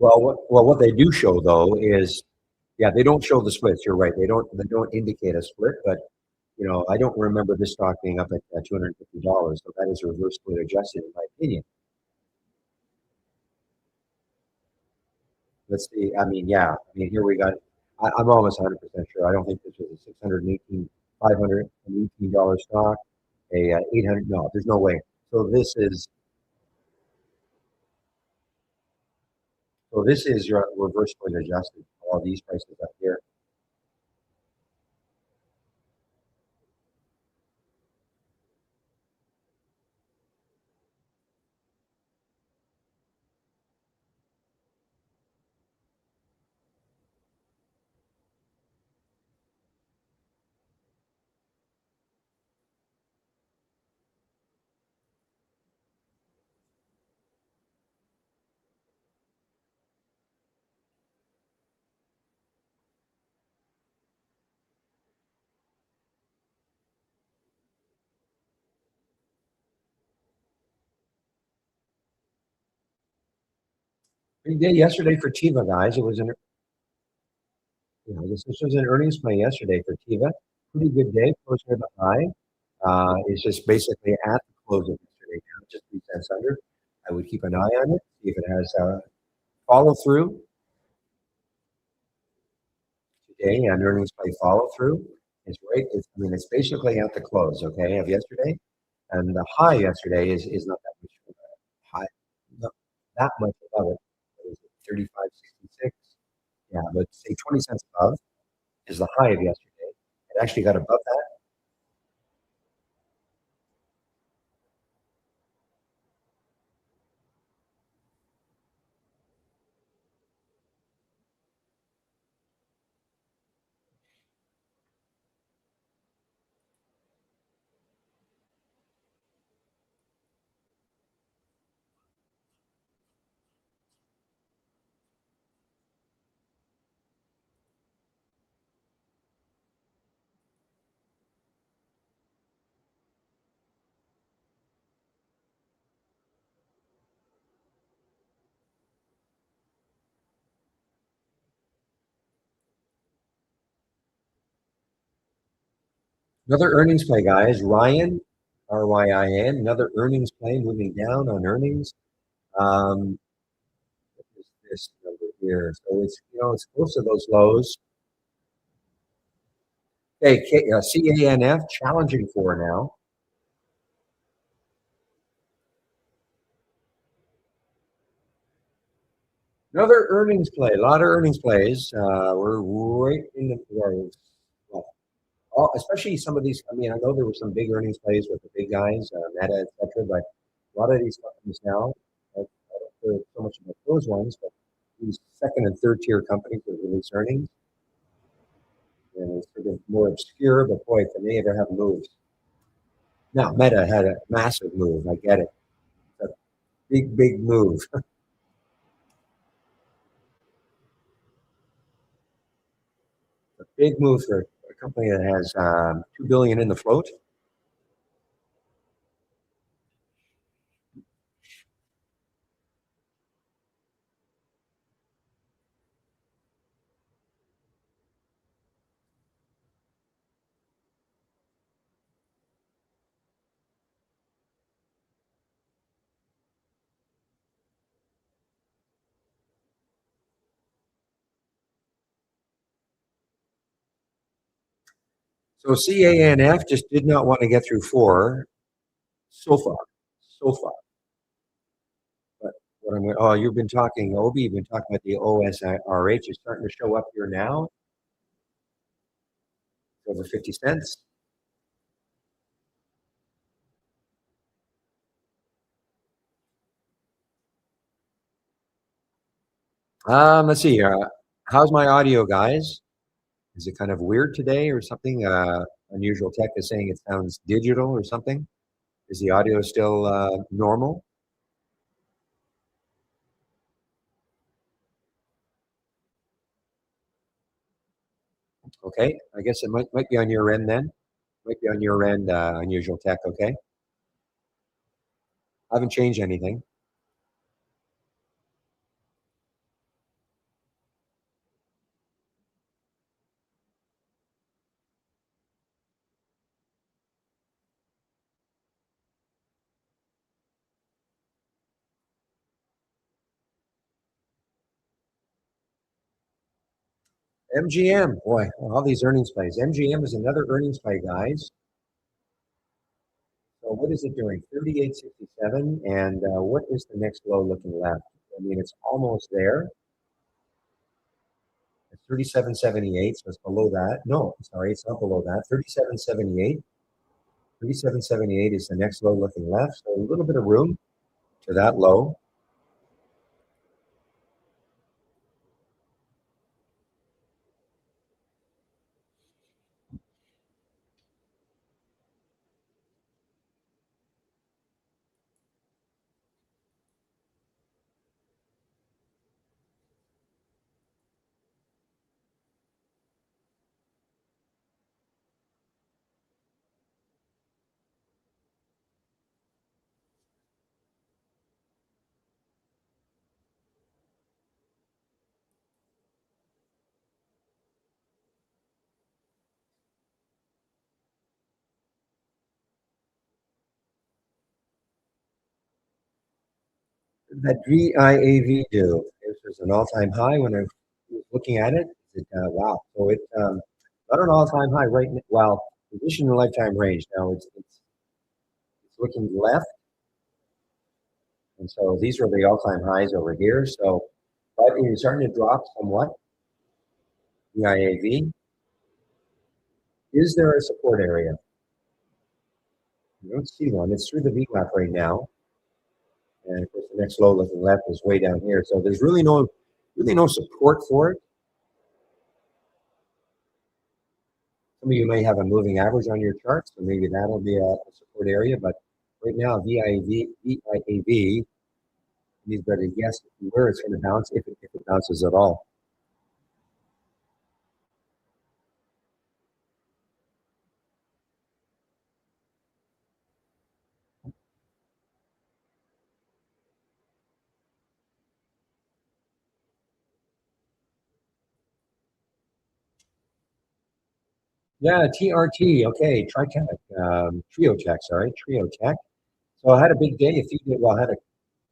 What they do show though is, yeah, they don't show the splits. You're right. They don't indicate a split, but I don't remember this stock being up at $250. So that is reverse split adjusted in my opinion. Let's see. I mean, yeah. I mean, here we got. I'm almost 100% sure. I don't think this was a 618, $518 stock. A 800. No, there's no way. So this is your reverse split adjusted. All these prices up here. Big day yesterday for Tiva, guys. It was this was an earnings play yesterday for Tiva. Pretty good day, closer to the high. It's just basically at the close of yesterday now, just 3 cents under. I would keep an eye on it, see if it has follow through today and earnings play follow through. I mean, it's basically at the close, okay, of yesterday. And the high yesterday is not that much high, not that much above it. What is it, 35.66? Yeah, but say 20 cents above is the high of yesterday. It actually got above that. Another earnings play, guys. Ryan, RYIN, another earnings play moving down on earnings. What is this number here? So it's close to those lows. Okay, CANF challenging for now. Another earnings play, a lot of earnings plays. We're right in the well, especially some of these. I mean, I know there were some big earnings plays with the big guys, Meta, etc. But a lot of these companies now, I don't care so much about those ones, but these second and third tier companies that release earnings, and it's sort of more obscure. But boy, if they ever have moves. Now, Meta had a massive move. I get it. It's a big, big move. A big move for a company that has 2 billion in the float. So CANF just did not want to get through four so far, so far. But what you've been talking, Obi, you've been talking about the OSRH is starting to show up here now, over 50 cents. Let's see. How's my audio, guys? Is it kind of weird today or something? Unusual Tech is saying it sounds digital or something. Is the audio still normal? Okay, I guess it might be on your end then. Might be on your end, Unusual Tech. Okay, I haven't changed anything. MGM, boy, all these earnings plays. MGM is another earnings play, guys. So what is it doing? 38.67, and what is the next low looking left? I mean, it's almost there. It's 37.78, so it's below that. No, sorry, it's not below that. 37.78. 37.78 is the next low looking left. So a little bit of room to that low. That VIAV do. This is an all-time high when I was looking at it. Wow. So it's not an all-time high right now. Well, position in the lifetime range. Now it's looking left. And so these are the all-time highs over here. So, but it's starting to drop somewhat. VIAV. Is there a support area? You don't see one. It's through the VWAP right now. And of course, the next low looking left is way down here. So there's really no support for it. Some of you may have a moving average on your chart, so maybe that'll be a support area. But right now, VIAV, you've got to guess where it's going to bounce, if it bounces at all. Yeah, TRT. Okay, Trio Tech. Sorry, Trio Tech. So I had a big day. A few, well, I had a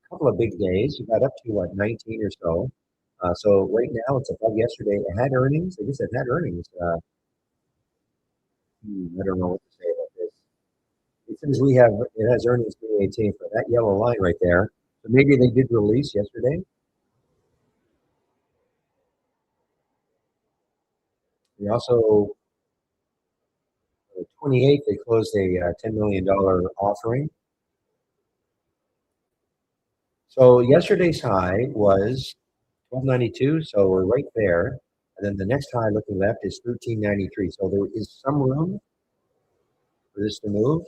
couple of big days. You got up to what, 19 or so. So right now it's above yesterday. It had earnings. I guess it had earnings. I don't know what to say about this. It says it has earnings being maintained for that yellow line right there. So maybe they did release yesterday. They also, 28th, they closed a $10 million offering. So yesterday's high was 1292, so we're right there. And then the next high looking left is 1393. So there is some room for this to move.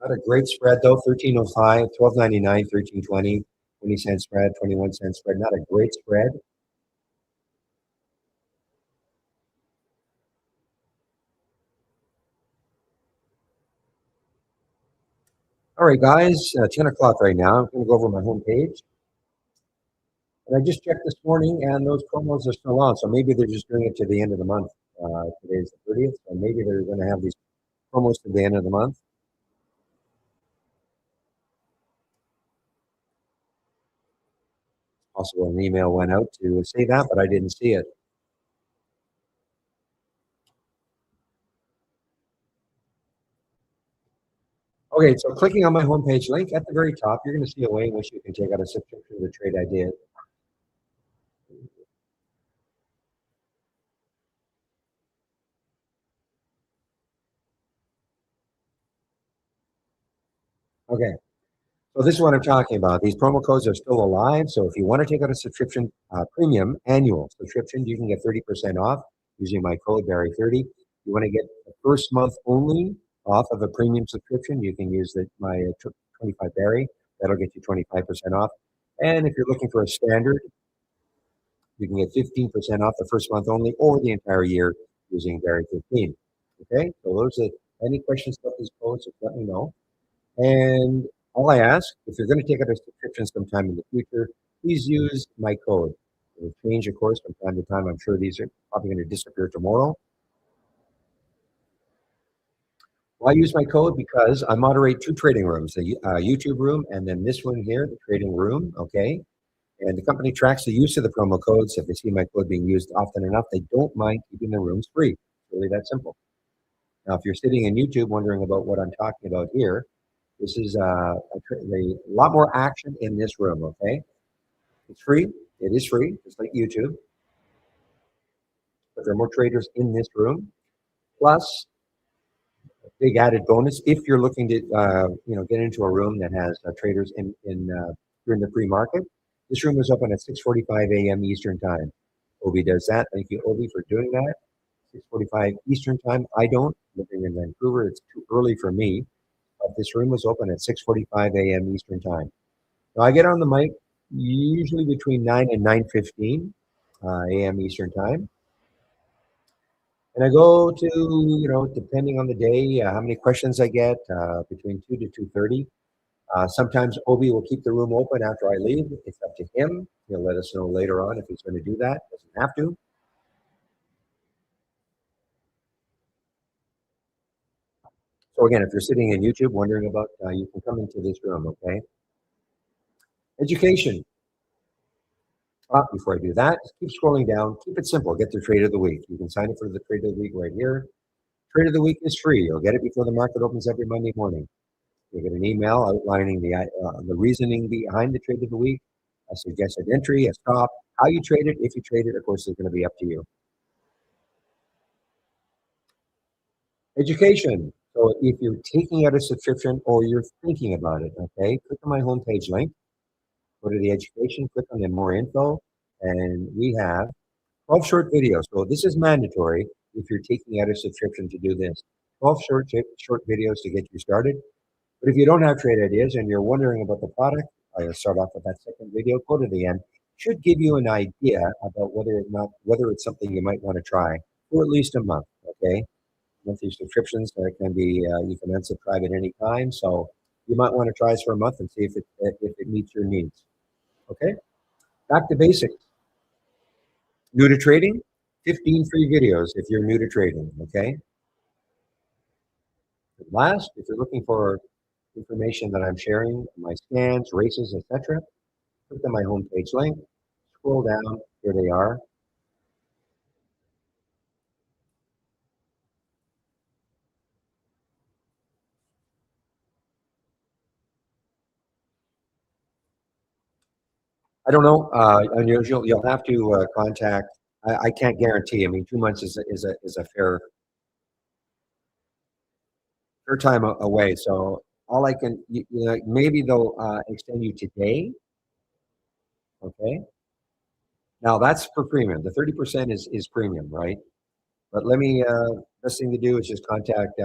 Not a great spread though, 1305, 1299, 1320, 20-cent spread, 21-cent spread. Not a great spread. All right, guys, 10 o'clock right now. I'm going to go over my home page. And I just checked this morning, and those promos are still on. So maybe they're just doing it to the end of the month. Today's the 30th, so maybe they're going to have these promos to the end of the month. Possible an email went out to say that, but I didn't see it. Okay, so clicking on my homepage link at the very top, you're going to see a way in which you can take out a subscription to Trade Idea. Okay, so this is what I'm talking about. These promo codes are still alive. So if you want to take out a subscription, premium annual subscription, you can get 30% off using my code Barry30. You want to get the first month only off of a premium subscription, you can use my 25 Barry. That'll get you 25% off. And if you're looking for a standard, you can get 15% off the first month only or the entire year using Barry15. Okay, so those are any questions about these codes, just let me know. And all I ask, if you're going to take out a subscription sometime in the future, please use my code. It will change, of course, from time to time. I'm sure these are probably going to disappear tomorrow. Well, I use my code because I moderate two trading rooms, the YouTube room and then this one here, the trading room, okay? And the company tracks the use of the promo codes. If they see my code being used often enough, they don't mind keeping the rooms free. It's really that simple. Now, if you're sitting in YouTube wondering about what I'm talking about here, this is a lot more action in this room, okay? It's free. It is free, just like YouTube. But there are more traders in this room. Plus, a big added bonus, if you're looking to get into a room that has traders during the pre-market, this room is open at 6:45 a.m. Eastern Time. Obi does that. Thank you, Obi, for doing that. 6:45 Eastern Time. I don't. Living in Vancouver, it's too early for me. But this room was open at 6:45 a.m. Eastern Time. Now I get on the mic usually between 9 and 9:15 a.m. Eastern Time. And I go to, depending on the day, how many questions I get, between 2 to 2:30. Sometimes Obi will keep the room open after I leave. It's up to him. He'll let us know later on if he's going to do that. Doesn't have to. So again, if you're sitting in YouTube wondering about, you can come into this room, okay? Education. Before I do that, just keep scrolling down. Keep it simple. Get the trade of the week. You can sign up for the trade of the week right here. Trade of the week is free. You'll get it before the market opens every Monday morning. You'll get an email outlining the reasoning behind the trade of the week, a suggested entry, a stop, how you trade it, if you trade it, of course, is going to be up to you. Education. So if you're taking out a subscription or you're thinking about it, okay, click on my homepage link, go to the education, click on the more info, and we have 12 short videos. So this is mandatory if you're taking out a subscription to do this. 12 short videos to get you started. But if you don't have trade ideas and you're wondering about the product, I'll start off with that second video. Go to the end. Should give you an idea about whether it's something you might want to try for at least a month. Okay, monthly subscriptions can be you can unsubscribe at any time. So you might want to try this for a month and see if it meets your needs. Okay, back to basics. New to trading, 15 free videos if you're new to trading. Okay. Last, if you're looking for information that I'm sharing, my scans, races, etc., click on my homepage link, scroll down, here they are. I don't know, unusual. You'll have to contact. I can't guarantee. I mean, 2 months is a fair time away. So all I can, maybe they'll extend you today. Okay. Now that's for premium. The 30% is premium, right? But let me, best thing to do is just contact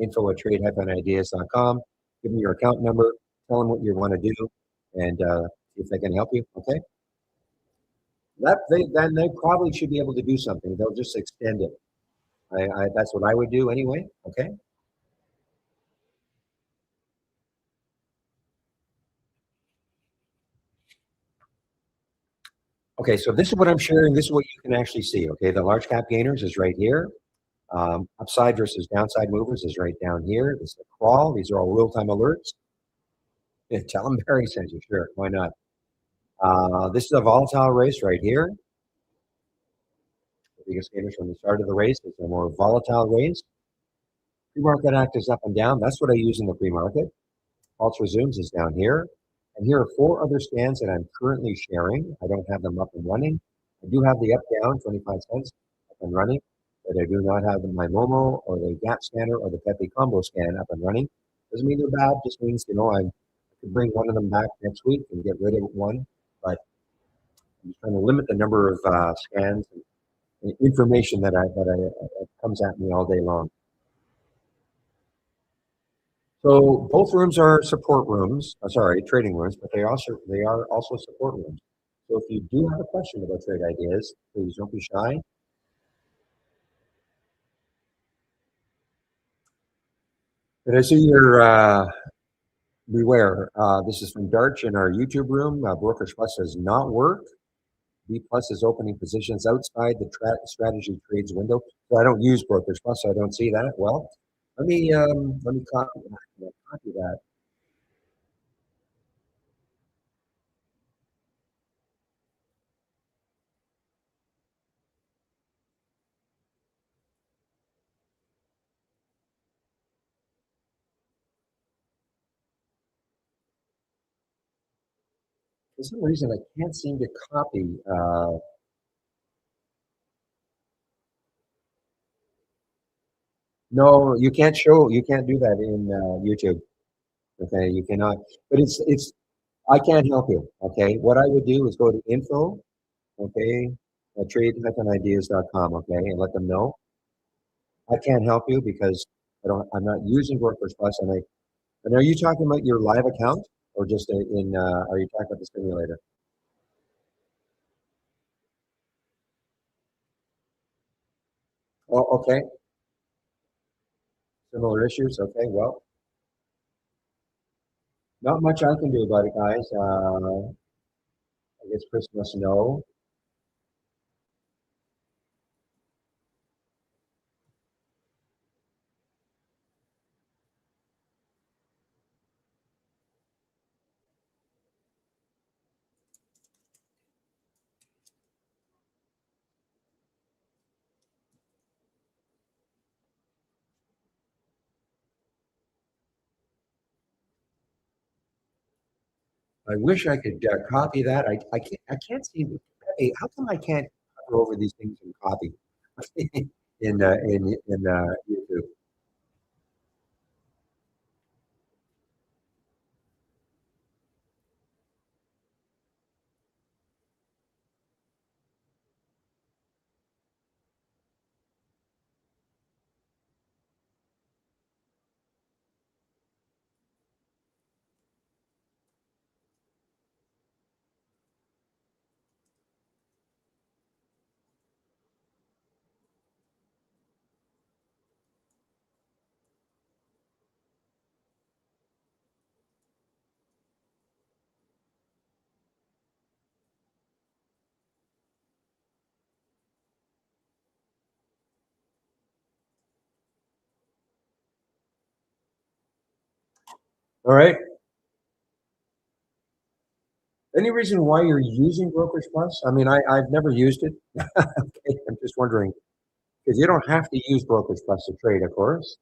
info@trade-ideas.com. Give them your account number, tell them what you want to do, and see if they can help you. Okay. Then they probably should be able to do something. They'll just extend it. That's what I would do anyway. Okay. Okay. So this is what I'm sharing. This is what you can actually see. Okay. The large cap gainers is right here. Upside versus downside movers is right down here. This is the crawl. These are all real-time alerts. Yeah, tell them Barry sent you. Sure. Why not? This is a volatile race right here. The biggest gainers from the start of the race. It's a more volatile race. Pre-market act is up and down. That's what I use in the pre-market. Pulse resumes is down here. And here are 4 other scans that I'm currently sharing. I don't have them up and running. I do have the up down 25 cents up and running, but I do not have my Momo or the Gap scanner or the Pepe combo scan up and running. Doesn't mean they're bad. Just means I could bring one of them back next week and get rid of one. But I'm just trying to limit the number of scans and information that comes at me all day long. So both rooms are support rooms. Sorry, trading rooms, but they are also support rooms. So if you do have a question about trade ideas, please don't be shy. And I see your beware. This is from Darch in our YouTube room. Brokers Plus does not work. B Plus is opening positions outside the strategy trades window. So I don't use Brokers Plus, so I don't see that. Well, let me copy that. For some reason, I can't seem to copy. No, you can't do that in YouTube. Okay, you cannot. But I can't help you. Okay, what I would do is go to info, okay, at trade-ideas.com, okay, and let them know. I can't help you because I'm not using Workforce Plus, and are you talking about your live account or just are you talking about the simulator? Oh, okay, similar issues. Okay, well, not much I can do about it, guys. I guess Chris must know. I wish I could copy that. I can't seem to. Hey, how come I can't cover over these things and copy in YouTube? All right. Any reason why you're using Brokerage Plus? I mean, I've never used it. Okay, I'm just wondering because you don't have to use Brokerage Plus to trade, of course.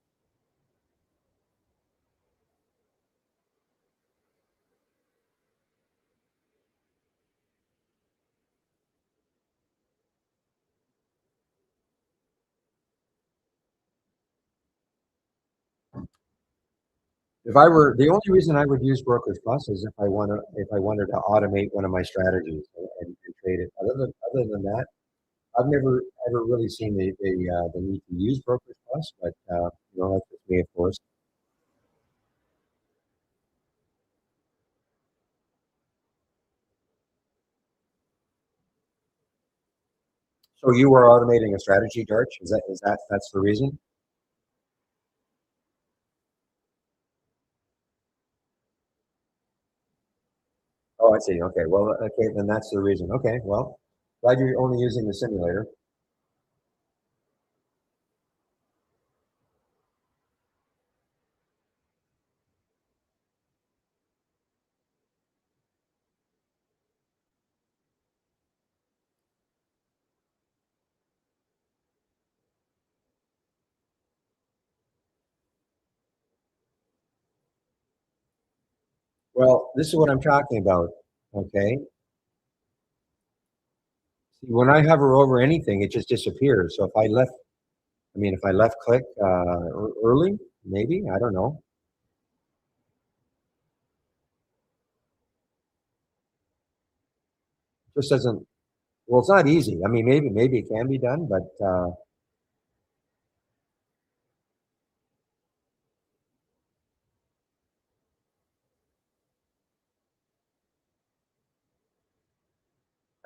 If I were the only reason I would use Brokerage Plus is if I wanted to automate one of my strategies and trade it. Other than that, I've never ever really seen the need to use Brokerage Plus, but that's just me, of course. So you were automating a strategy, Darch? That's the reason? Oh, I see. Okay. Well, okay, then that's the reason. Okay. Well, glad you're only using the simulator. Well, this is what I'm talking about. Okay. See, when I hover over anything, it just disappears. So if I left click early, maybe I don't know. Just doesn't. Well, it's not easy. I mean, maybe it can be done, but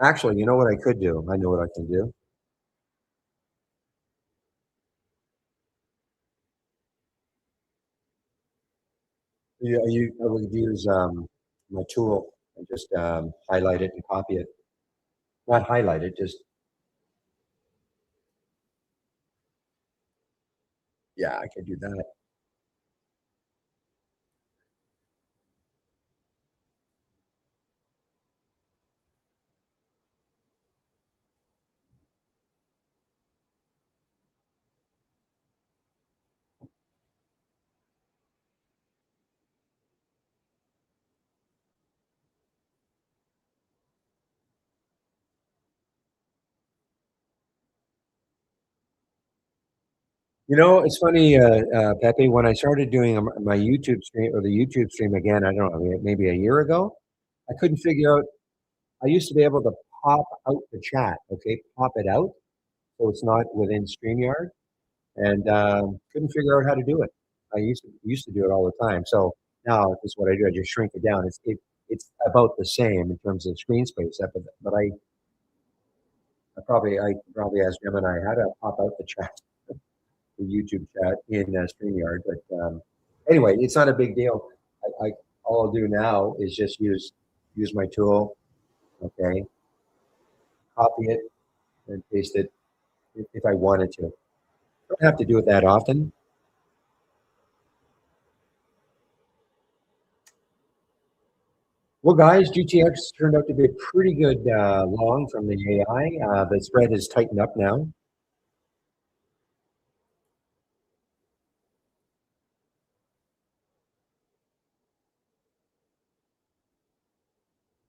actually, you know what I could do? I know what I can do. I would use my tool and just highlight it and copy it. Not highlight it, just yeah, I could do that. It's funny, Pepe. When I started doing my YouTube stream or the YouTube stream again, I don't know, maybe a year ago, I couldn't figure out. I used to be able to pop out the chat, okay, pop it out, so it's not within StreamYard, and couldn't figure out how to do it. I used to do it all the time. So now this is what I do. I just shrink it down. It's about the same in terms of screen space, but I probably asked Gemini how to pop out the chat, the YouTube chat in StreamYard. But anyway, it's not a big deal. I all I'll do now is just use my tool, okay, copy it and paste it if I wanted to. Don't have to do it that often. Well, guys, GTX turned out to be a pretty good long from the AI. The spread has tightened up now.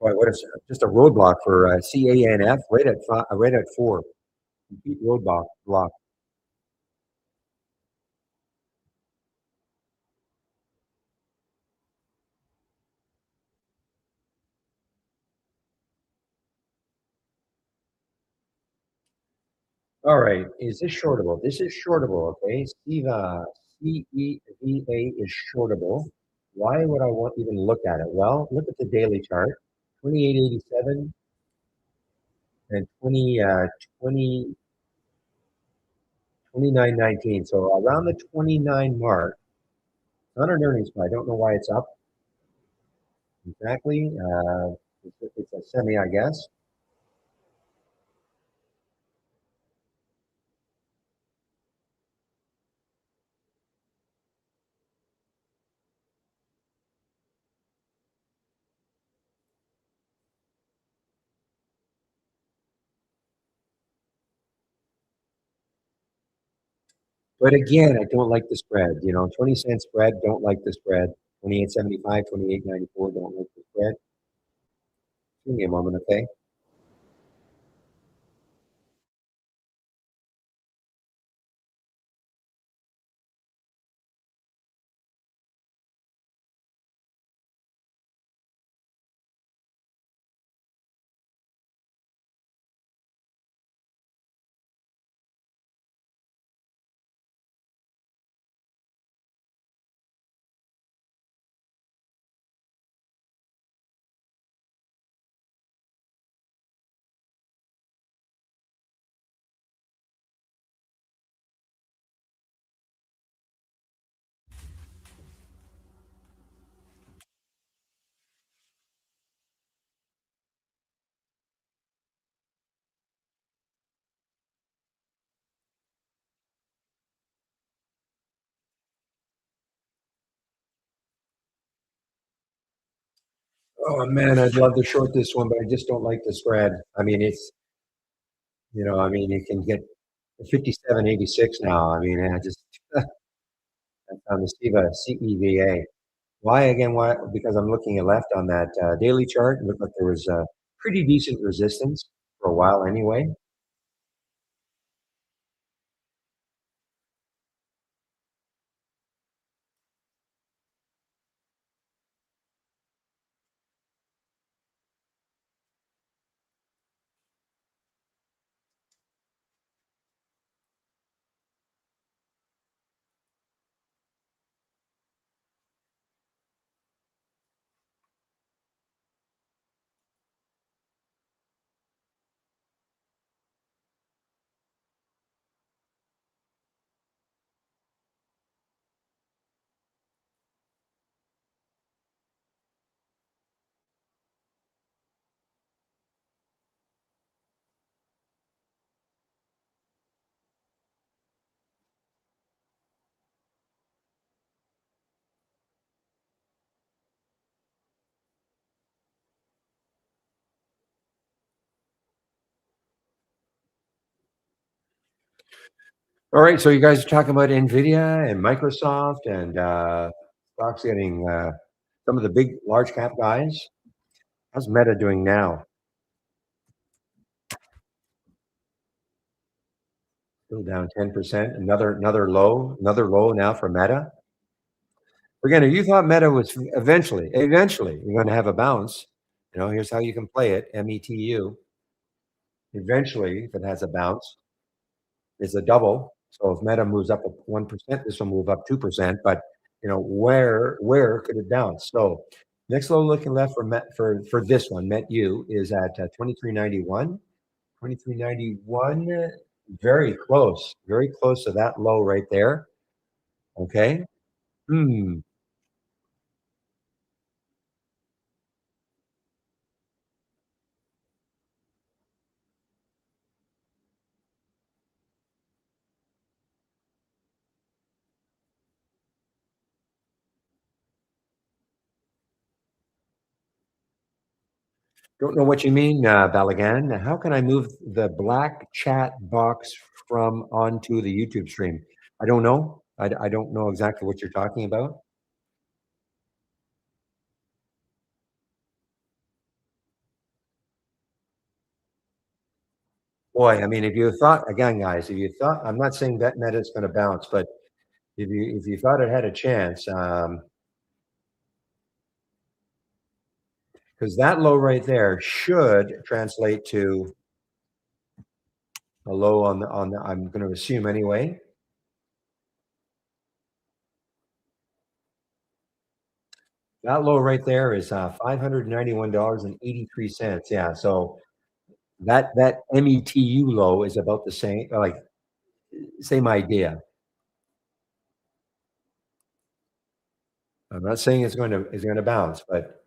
Boy, what is just a roadblock for CANF right at 4. Complete roadblock block. All right, is this shortable? This is shortable, okay? CEVA is shortable. Why would I want even look at it? Well, look at the daily chart, 2887 and 2919. So around the 29 mark, not an earnings, but I don't know why it's up exactly. It's a semi, I guess. But again, I don't like the spread. 20-cent spread, don't like the spread. 28.75, 28.94, don't like the spread. Give me a moment, okay? Oh man, I'd love to short this one, but I just don't like the spread. I mean, you can get 57.86 now. I mean, I just on the CEVA. Why again? Why? Because I'm looking at left on that daily chart. It looked like there was pretty decent resistance for a while anyway. All right, so you guys are talking about Nvidia and Microsoft and stocks getting some of the big large cap guys. How's Meta doing now? Still down 10%. Another low now for Meta. Again, if you thought Meta was eventually you're going to have a bounce, here's how you can play it. METU. Eventually, if it has a bounce, it's a double. So if Meta moves up 1%, this will move up 2%. But where could it bounce? So next low looking left for this one, METU is at 23.91. 23.91, very close to that low right there. Okay. Hmm. Don't know what you mean, Balagan. How can I move the black chat box from onto the YouTube stream? I don't know. I don't know exactly what you're talking about. Boy, I mean, if you thought again, guys, if you thought I'm not saying that Meta is going to bounce, but if you thought it had a chance, because that low right there should translate to a low on the I'm going to assume anyway. That low right there is $591.83. Yeah, so that METU low is about the same, like same idea. I'm not saying it's going to bounce, but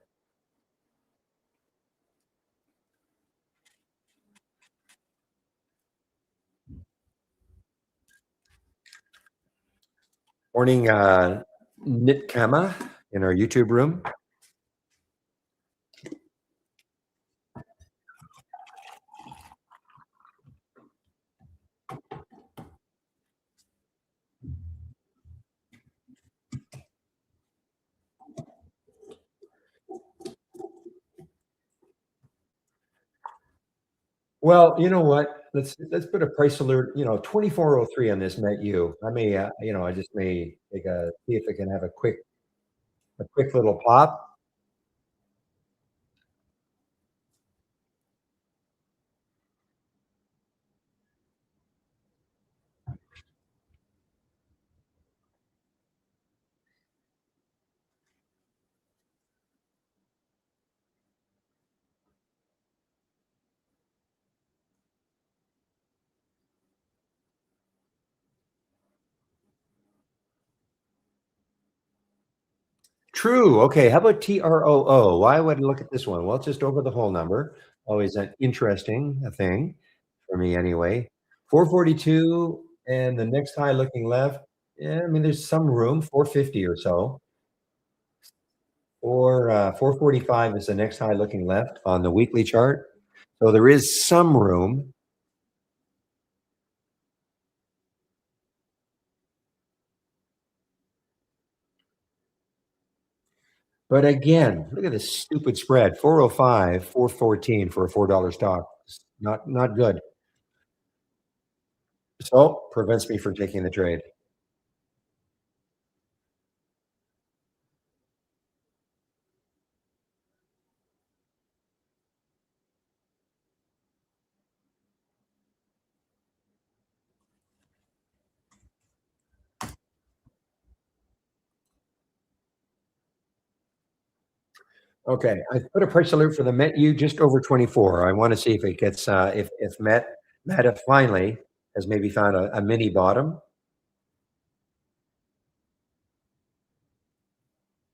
morning, Nitkama in our YouTube room. Well, you know what? Let's put a price alert, 2403 on this Met U. I may, I just may take a see if I can have a quick little pop. True. Okay. How about TROO? Why would I look at this one? Well, it's just over the whole number. Always an interesting thing for me anyway. 442 and the next high looking left. Yeah, I mean, there's some room, 450 or so. Or 445 is the next high looking left on the weekly chart. So there is some room. But again, look at this stupid spread. 405, 414 for a $4 stock. It's not good. So prevents me from taking the trade. Okay, I put a price alert for the Met U just over 24. I want to see if it gets if Meta finally has maybe found a mini bottom.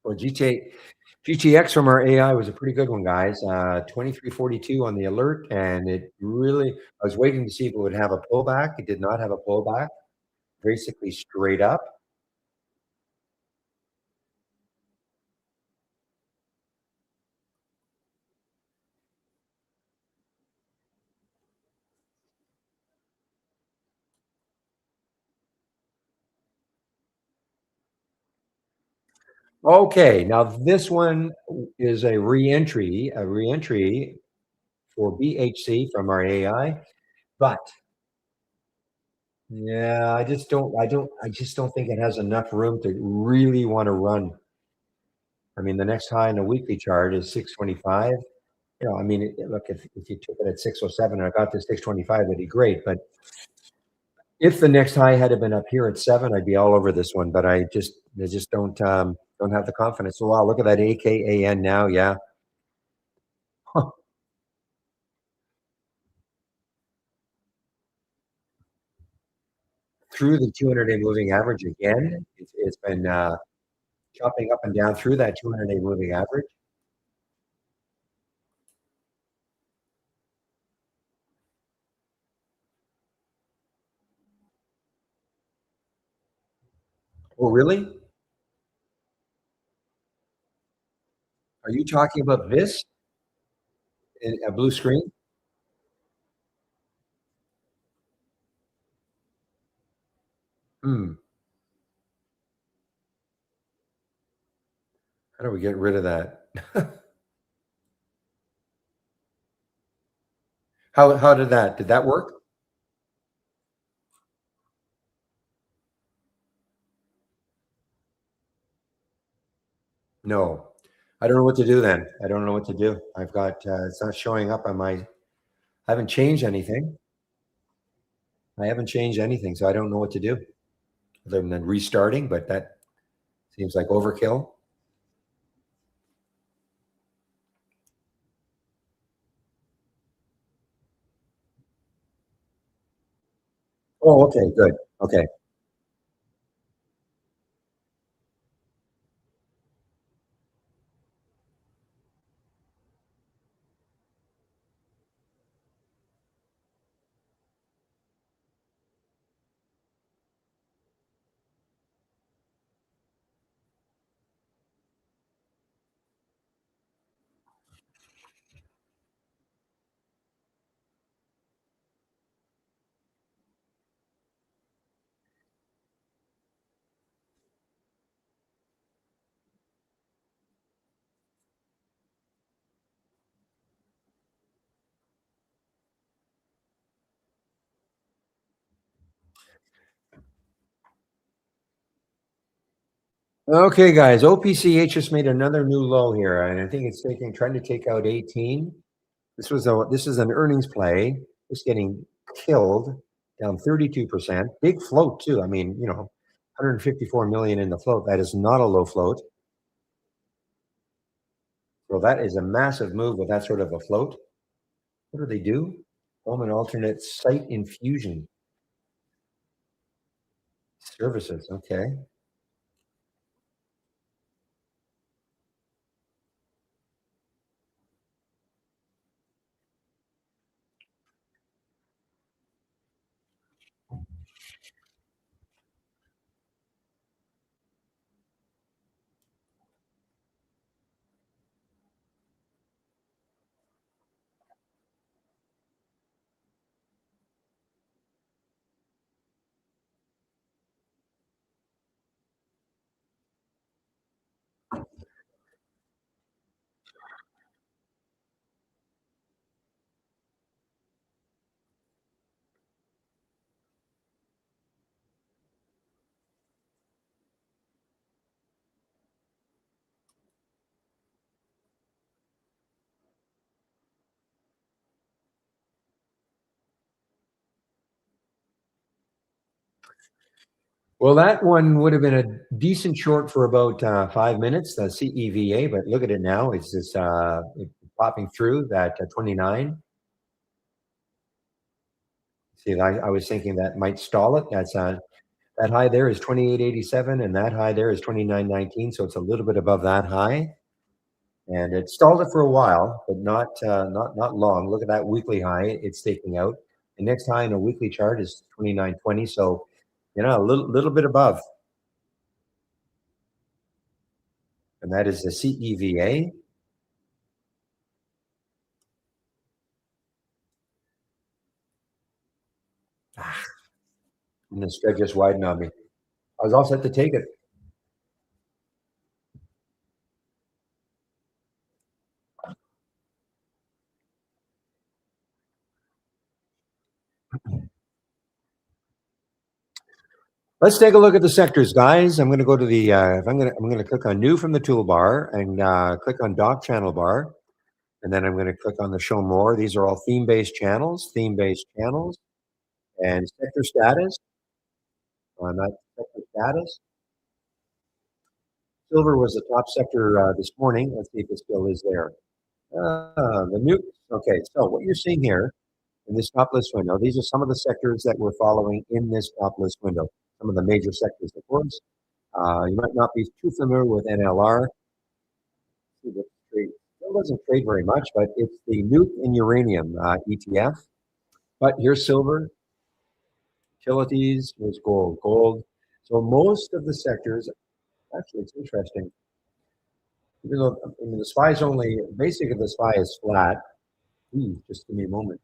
Well, GTX from our AI was a pretty good one, guys. 2342 on the alert, and it really I was waiting to see if it would have a pullback. It did not have a pullback, basically straight up. Okay, now this one is a re-entry for BHC from our AI, but yeah, I just don't think it has enough room to really want to run. I mean, the next high in the weekly chart is 625. I mean, look, if you took it at 607 and I got to 625, that'd be great. But if the next high had been up here at 7, I'd be all over this one. But I just don't have the confidence. So wow, look at that AKAN now. Yeah. Through the 200-day moving average again. It's been chopping up and down through that 200-day moving average. Oh, really? Are you talking about this in a blue screen? Hmm. How do we get rid of that? How did that work? No. I don't know what to do then. I don't know what to do. I've got it's not showing up on my I haven't changed anything. I haven't changed anything, so I don't know what to do other than restarting, but that seems like overkill. Oh, okay, good. Okay. Okay, guys, OPCH just made another new low here, and I think it's trying to take out 18. This is an earnings play. It's getting killed, down 32%. Big float too. I mean, 154 million in the float. That is not a low float. So that is a massive move with that sort of a float. What do they do? Home and alternate site infusion services. Okay. Well, that one would have been a decent short for about 5 minutes, the CEVA, but look at it now. It's just popping through that 29. See, I was thinking that might stall it. That high there is 28.87, and that high there is 29.19. So it's a little bit above that high, and it stalled it for a while, but not long. Look at that weekly high; it's taking out. The next high in a weekly chart is 29.20. So a little bit above, and that is the CEVA. And the spread just widened on me. I was all set to take it. Let's take a look at the sectors, guys. I'm going to go to the. I'm going to click on New from the toolbar and click on Dock Channel Bar, and then I'm going to click on the Show More. These are all theme-based channels. Theme-based channels and sector status. On that sector status, silver was the top sector this morning. Let's see if it still is there. The new. Okay, so what you're seeing here in this top list window, these are some of the sectors that we're following in this top list window. Some of the major sectors, of course. You might not be too familiar with NLR. Still doesn't trade very much, but it's the nuke and uranium ETF. But here's silver, utilities, here's gold. Gold. So most of the sectors, actually, it's interesting. Even though the SPY is only, basically the SPY is flat. Just give me a moment.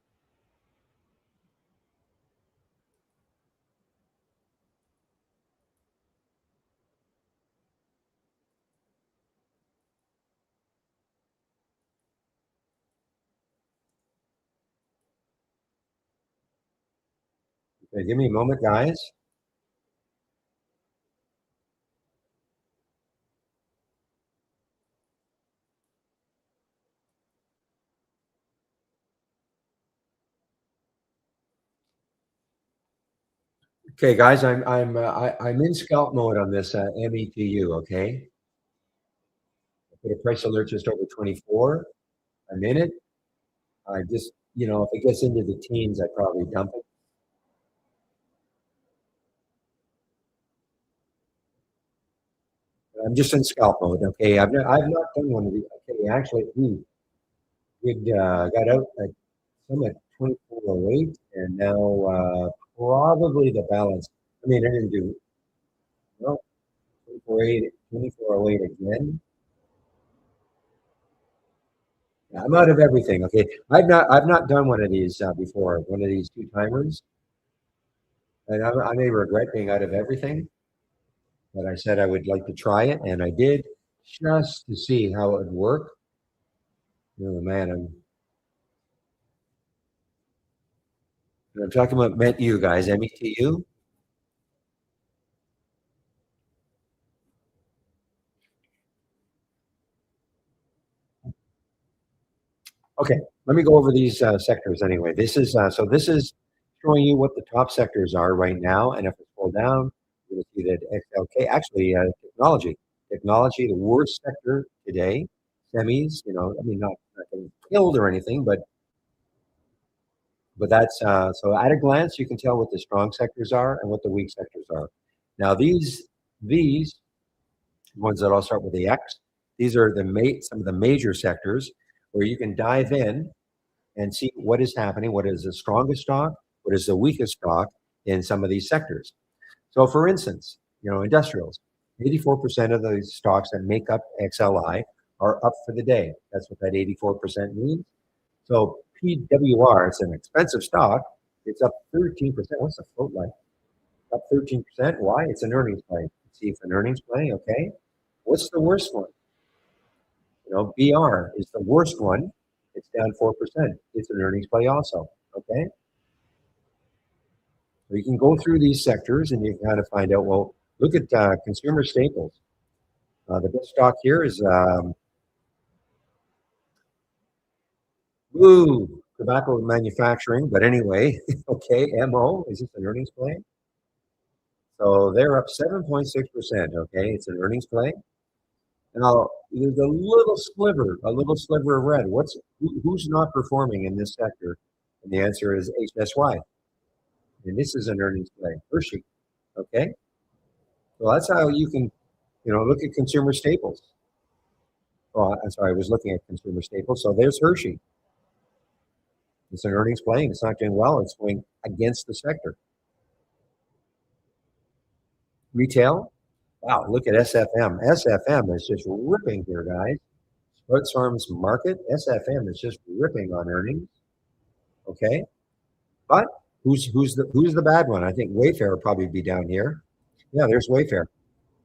Okay, give me a moment, guys. Okay, guys, I'm in scalp mode on this METU. Okay, I put a price alert just over 24. I'm in it. I just if it gets into the teens, I probably dump it. I'm just in scalp mode. Okay, I've not done one of these. Okay, actually, we got out at some at 24.08, and now probably the balance. I mean, I didn't do well. 24.08 again. I'm out of everything. Okay, I've not done one of these before. One of these two timers, and I may regret being out of everything. But I said I would like to try it, and I did just to see how it would work. Man, I'm talking about METU, guys. METU. Okay, let me go over these sectors anyway. This is showing you what the top sectors are right now, and if we scroll down, you'll see that XLK actually technology, the worst sector today. Semis, I mean, not getting killed or anything, but that's so at a glance you can tell what the strong sectors are and what the weak sectors are. Now these ones that I'll start with the X. These are some of the major sectors where you can dive in and see what is happening, what is the strongest stock, what is the weakest stock in some of these sectors. So, for instance, industrials, 84% of the stocks that make up XLI are up for the day. That's what that 84% means. So, PWR, it's an expensive stock. It's up 13%. What's the float like? Up 13%. Why? It's an earnings play. Let's see if an earnings play. Okay. What's the worst one? BR is the worst one. It's down 4%. It's an earnings play also. Okay. So you can go through these sectors and you can kind of find out, well, look at consumer staples. The best stock here is tobacco manufacturing. But anyway, okay, MO, is this an earnings play? So they're up 7.6%. Okay, it's an earnings play. Now, there's a little sliver of red. Who's not performing in this sector? And the answer is HSY. And this is an earnings play. Hershey. Okay. So that's how you can, look at consumer staples. Oh, I'm sorry, I was looking at consumer staples. So there's Hershey. It's an earnings play, and it's not doing well. It's going against the sector. Retail. Wow, look at SFM. SFM is just ripping here, guys. Sports Farms Market. SFM is just ripping on earnings. Okay. But who's the bad one? I think Wayfair will probably be down here. Yeah, there's Wayfair.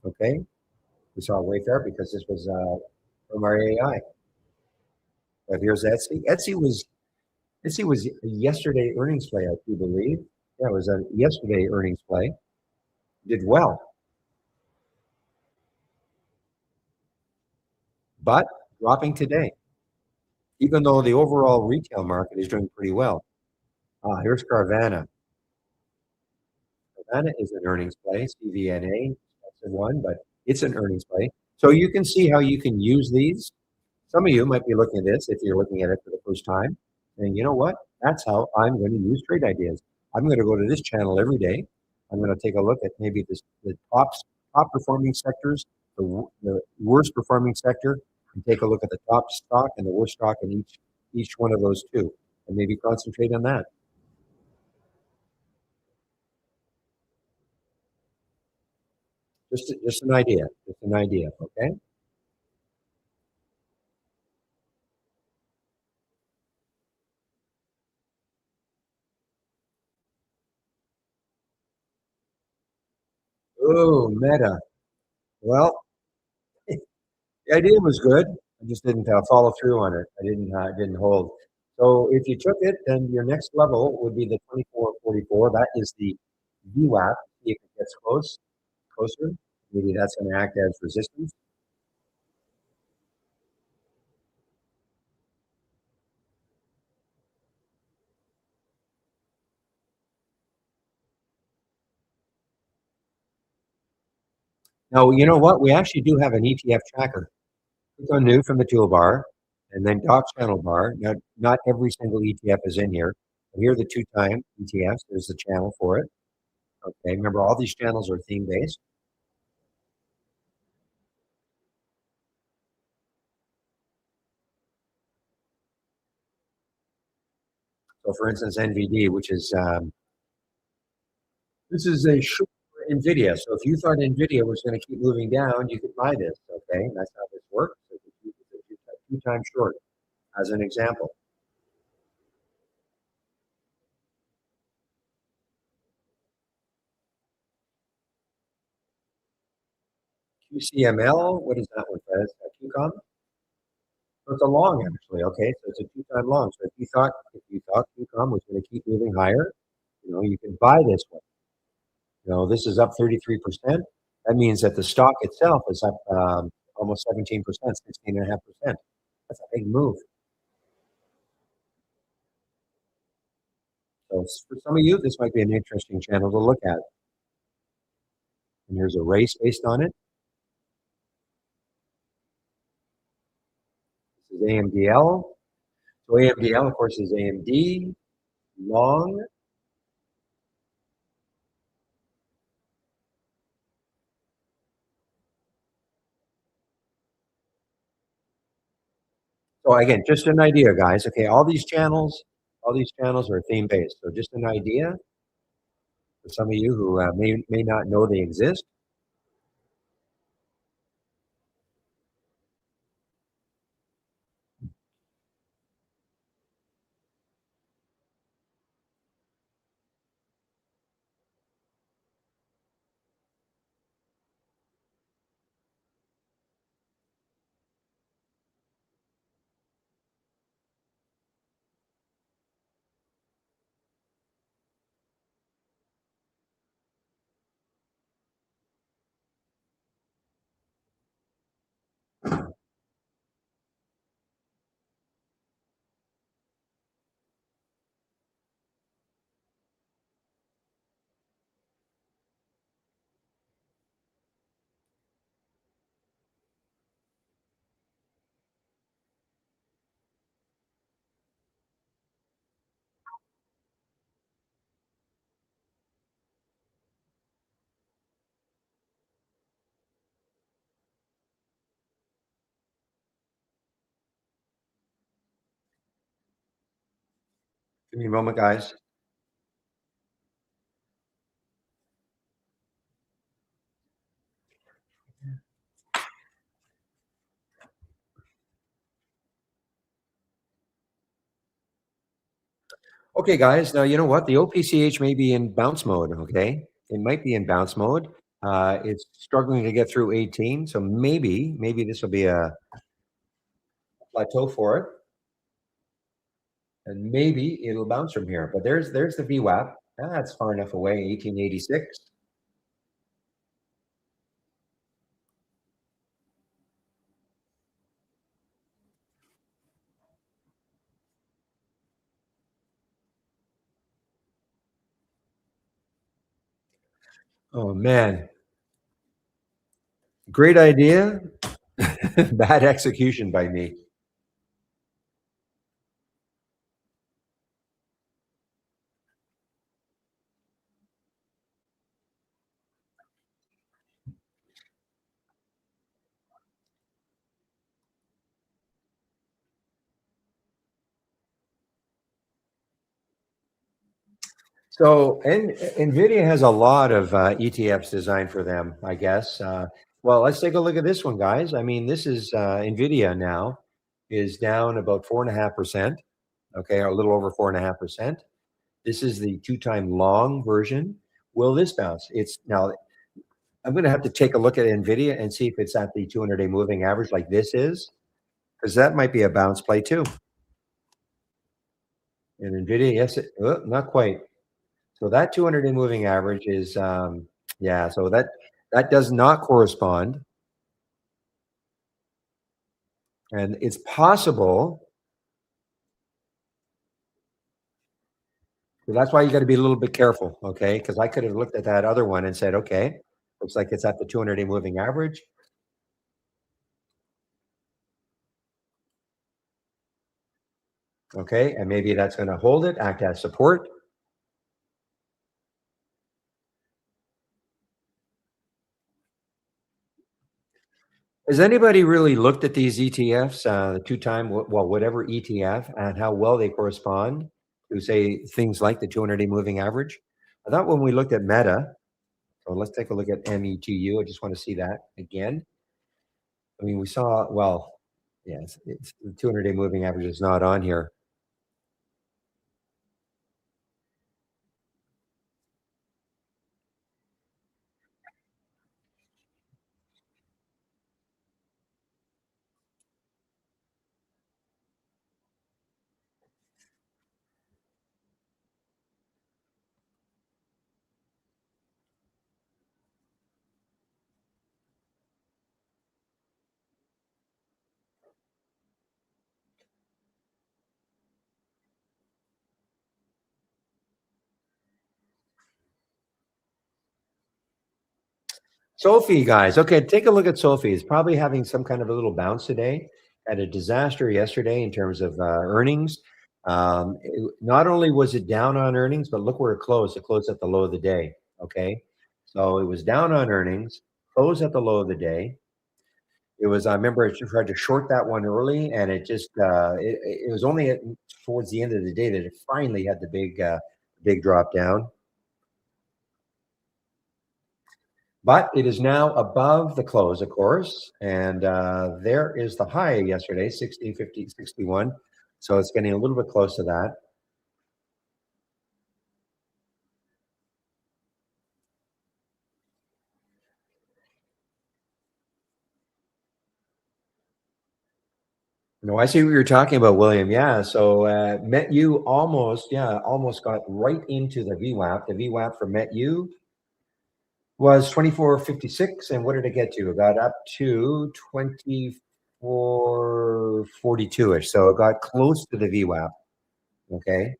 Okay. We saw Wayfair because this was from our AI. But here's Etsy. Etsy was a yesterday earnings play, I do believe. Yeah, it was a yesterday earnings play. Did well. But dropping today, even though the overall retail market is doing pretty well. Here's Carvana. Carvana is an earnings play, CVNA, that's the one, but it's an earnings play. So you can see how you can use these. Some of you might be looking at this if you're looking at it for the first time. And you know what? That's how I'm going to use trade ideas. I'm going to go to this channel every day. I'm going to take a look at maybe the top performing sectors, the worst performing sector, and take a look at the top stock and the worst stock in each one of those two, and maybe concentrate on that. Just an idea. Just an idea. Okay. Oh, Meta. Well, the idea was good. I just didn't follow through on it. I didn't hold. So if you took it, then your next level would be the 2444. That is the VWAP. See if it gets closer. Maybe that's going to act as resistance. Now, you know what? We actually do have an ETF tracker. Click on new from the toolbar and then doc channel bar. Now, not every single ETF is in here. But here are the two-time ETFs. There's the channel for it. Okay, remember all these channels are theme-based. So for instance, NVD, which is, this is a short for NVIDIA. So if you thought NVIDIA was going to keep moving down, you could buy this, okay? That's how this works. So it's a two-time short, as an example. QCML, what is that one, Fez? QCOM? So it's a long, actually, okay? So it's a two-time long. So if you thought QCOM was going to keep moving higher, you can buy this one. This is up 33%. That means that the stock itself is up almost 17%, 16.5%. That's a big move. So for some of you, this might be an interesting channel to look at. And here's a race based on it. This is AMDL. So AMDL, of course, is AMD, long. So again, just an idea, guys. Okay, all these channels are theme based. So just an idea for some of you who may not know they exist. Give me a moment, guys. Okay, guys. Now you know what? The OPCH may be in bounce mode. Okay, it might be in bounce mode. It's struggling to get through 18, so maybe this will be a plateau for it, and maybe it'll bounce from here. But there's the VWAP. That's far enough away. 1886. Oh man, great idea. Bad execution by me. So, and NVIDIA has a lot of ETFs designed for them, I guess. Well, let's take a look at this one, guys. I mean, this is NVIDIA now is down about 4.5%. Okay, or a little over 4.5%. This is the two-time long version. Will this bounce? It's now. I'm going to have to take a look at NVIDIA and see if it's at the 200-day moving average like this is, because that might be a bounce play too. And NVIDIA, yes, not quite. So that 200-day moving average is, yeah, so that does not correspond. And it's possible. So that's why you got to be a little bit careful, okay? Because I could have looked at that other one and said, okay, looks like it's at the 200-day moving average. Okay, and maybe that's going to hold it, act as support. Has anybody really looked at these ETFs, the two-time, well, whatever ETF, and how well they correspond to, say, things like the 200-day moving average? I thought when we looked at Meta, so let's take a look at METU. I just want to see that again. I mean, we saw, well, yes, it's the 200-day moving average is not on here. Sophie, guys. Okay, take a look at Sophie. It's probably having some kind of a little bounce today. Had a disaster yesterday in terms of earnings. Not only was it down on earnings, but look where it closed. It closed at the low of the day. Okay, so it was down on earnings, closed at the low of the day. It was. I remember I tried to short that one early, and it just it was only towards the end of the day that it finally had the big drop down. But it is now above the close, of course, and there is the high yesterday, 60.50, 61. So it's getting a little bit close to that. No, I see what you're talking about, William. Yeah, so MetU almost got right into the VWAP. The VWAP for MetU was 24.56, and what did it get to? It got up to 24.42ish. So it got close to the VWAP. Okay.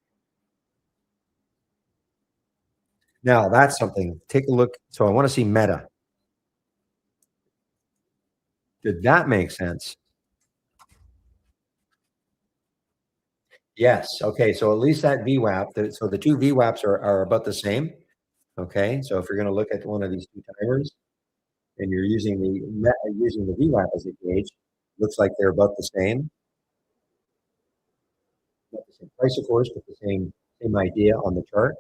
Now that's something. Take a look. So I want to see Meta. Did that make sense? Yes. Okay. So at least that VWAP. So the two VWAPs are about the same. Okay. So if you're going to look at one of these two timers and you're using using the VWAP as a gauge, looks like they're about the same. Not the same price, of course, but the same idea on the chart.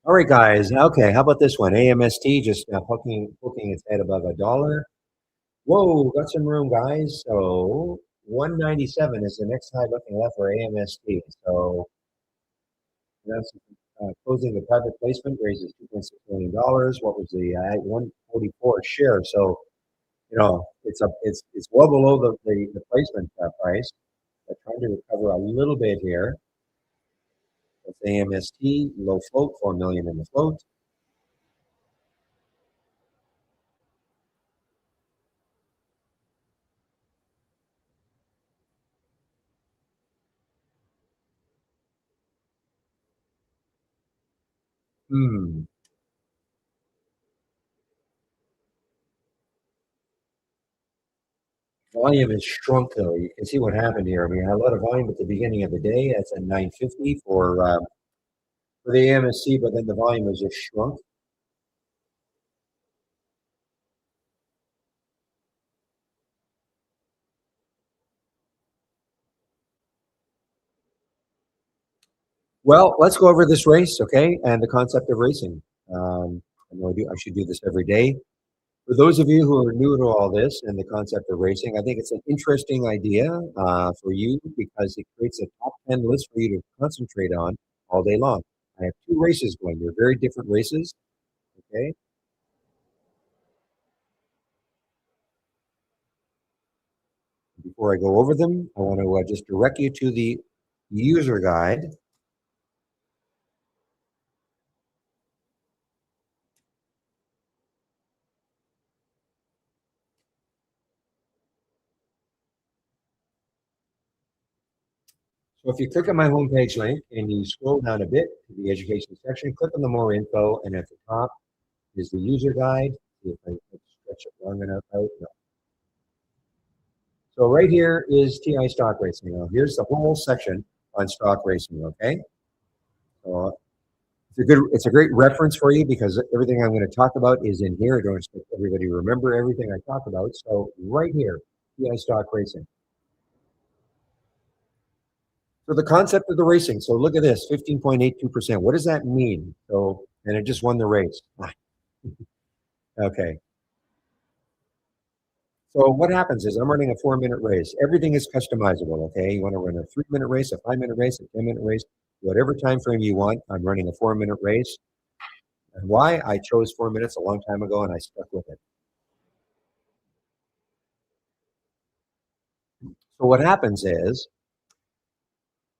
All right, guys. Okay. How about this one? AMST just poking its head above a dollar. Whoa, got some room, guys. So 197 is the next high looking left for AMST. So that's closing the private placement raises $2.6 million. What was the 144 share? So it's well below the placement price. But trying to recover a little bit here. That's AMST low float, 4 million in the float. Hmm. Volume has shrunk though. You can see what happened here. I mean, I had a lot of volume at the beginning of the day. That's at 950 for the AMSC, but then the volume has just shrunk. Well, let's go over this race, okay, and the concept of racing. I know I should do this every day. For those of you who are new to all this and the concept of racing, I think it's an interesting idea for you because it creates a top 10 list for you to concentrate on all day long. I have two races going. They're very different races, okay? Before I go over them, I want to just direct you to the user guide. So if you click on my homepage link and you scroll down a bit to the education section, click on the more info, and at the top is the user guide. See if I can stretch it long enough out. No. So right here is TI stock racing. Now here's the whole section on stock racing. Okay, so it's a great reference for you because everything I'm going to talk about is in here. I don't expect everybody to remember everything I talk about. So right here, TI stock racing. So the concept of the racing. So look at this, 15.82%. What does that mean? So, and it just won the race. Okay. So what happens is I'm running a 4-minute race. Everything is customizable. Okay. You want to run a 3-minute race, a 5-minute race, a 10-minute race, whatever time frame you want. I'm running a 4-minute race. And why? I chose 4 minutes a long time ago and I stuck with it. So what happens is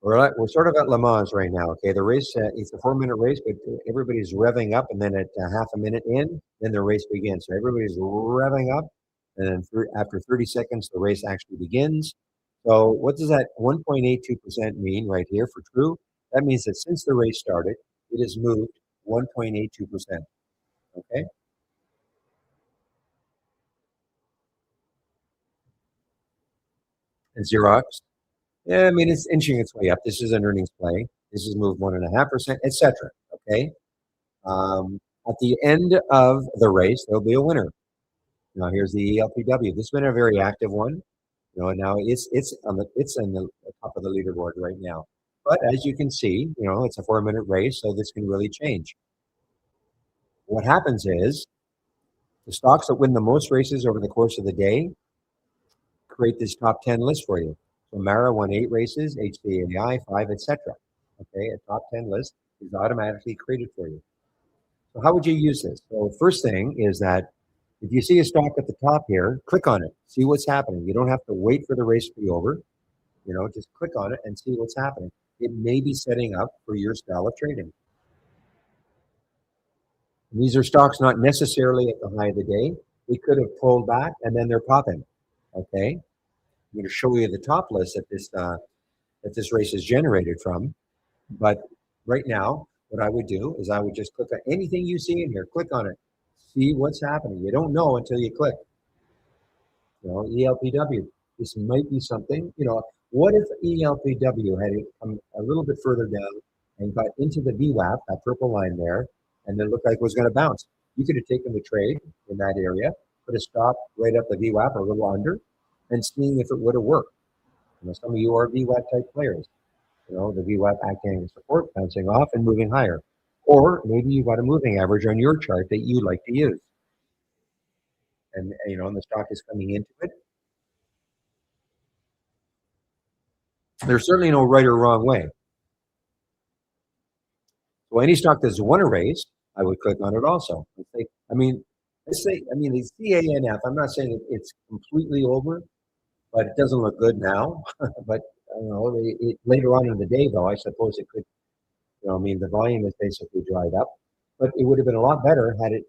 we're sort of at Le Mans right now. Okay, the race it's a 4-minute race, but everybody's revving up, and then at half a minute in, then the race begins. So everybody's revving up, and then after 30 seconds, the race actually begins. So what does that 1.82% mean right here for true? That means that since the race started, it has moved 1.82%. Okay, and Xerox. Yeah, I mean it's inching its way up. This is an earnings play. This has moved 1.5%, etc. Okay. At the end of the race, there'll be a winner. Now here's the ELPW. This has been a very active one. Now it's in the top of the leaderboard right now. But as you can see, it's a 4-minute race, so this can really change. What happens is the stocks that win the most races over the course of the day create this top 10 list for you. So Mara won 8 races, HCAI 5, etc. Okay, a top 10 list is automatically created for you. So how would you use this? So first thing is that if you see a stock at the top here, click on it, see what's happening. You don't have to wait for the race to be over. Just click on it and see what's happening. It may be setting up for your style of trading. And these are stocks not necessarily at the high of the day. They could have pulled back and then they're popping. Okay, I'm going to show you the top list that this race is generated from. But right now, what I would do is I would just click on anything you see in here. Click on it. See what's happening. You don't know until you click. ELPW. This might be something. What if ELPW had come a little bit further down and got into the VWAP, that purple line there, and then looked like it was going to bounce? You could have taken the trade in that area, put a stop right up the VWAP or a little under, and seeing if it would have worked. Some of you are VWAP type players. The VWAP acting as support, bouncing off and moving higher. Or maybe you've got a moving average on your chart that you like to use. And the stock is coming into it. There's certainly no right or wrong way. So any stock that's won a race, I would click on it also. The CANF, I'm not saying it's completely over, but it doesn't look good now. But later on in the day, though, I suppose it could. The volume is basically dried up, but it would have been a lot better had it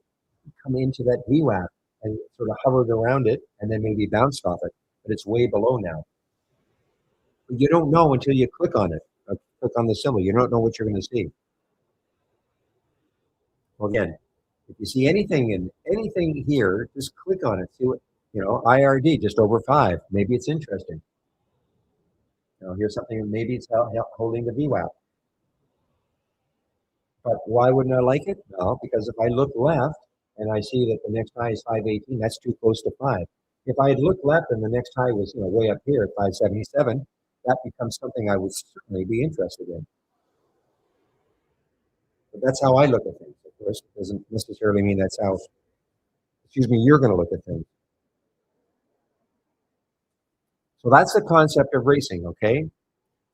come into that VWAP and sort of hovered around it and then maybe bounced off it. But it's way below now. But you don't know until you click on it or click on the symbol. You don't know what you're going to see. Well, again, if you see anything here, just click on it. See what IRD just over 5. Maybe it's interesting. Here's something. Maybe it's holding the VWAP. But why wouldn't I like it? Well, because if I look left and I see that the next high is 518, that's too close to 5. If I had looked left and the next high was way up here at 577, that becomes something I would certainly be interested in. But that's how I look at things. Of course, it doesn't necessarily mean that's how, you're going to look at things. So that's the concept of racing, okay?